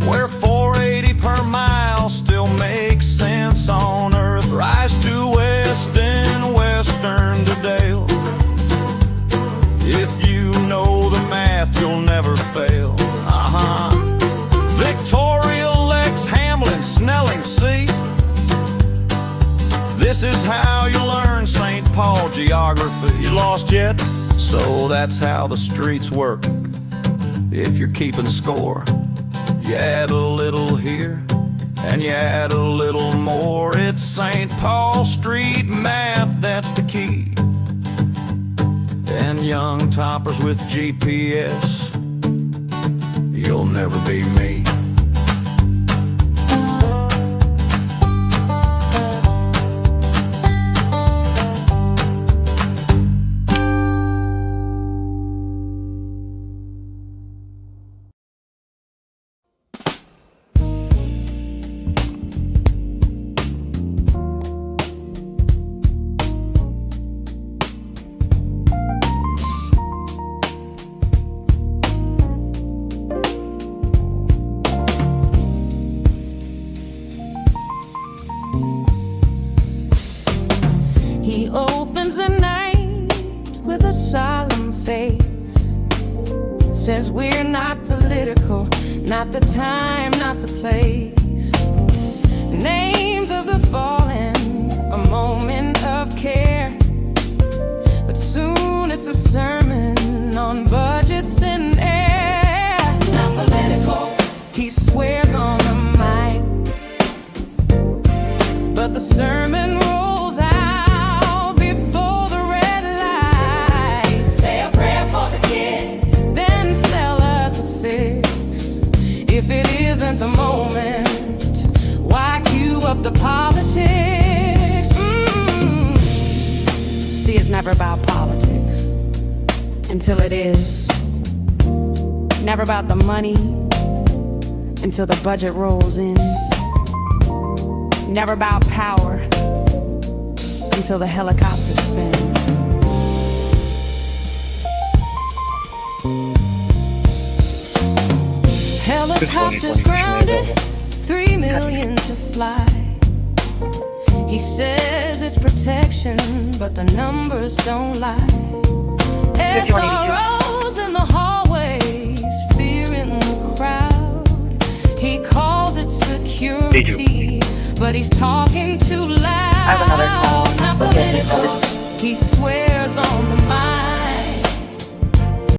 where 480 per mile still makes sense on earth. Rise to Weston, Western to Dale. If you know the math, you'll never fail. Victoria, Lex, Hamlin, Snelling, see? This is how you learn St. Paul geography. You lost yet? So that's how the streets work. If you're keeping score, you add a little here and you add a little more. It's St. Paul Street math, that's the key. And young toppers with GPS, you'll never be me. He opens the night with a solemn face. Says we're not political, not the time, not the place. Names of the fallen, a moment of care. But soon it's a sermon on budgets and air. Not political, he swears on the mic, but the sermon rolls out before the red light. Say a prayer for the kids, then sell us a fix. If it isn't the moment, why cue up the politics? See, it's never about politics until it is. Never about the money until the budget rolls in. Never about power until the helicopter spins. Helicopters grounded, 3 million to fly. He says it's protection, but the numbers don't lie. SROs in the hallways, fear in the crowd. He calls it security, but he's talking too loud. I have another call. Not political, he swears on the mind.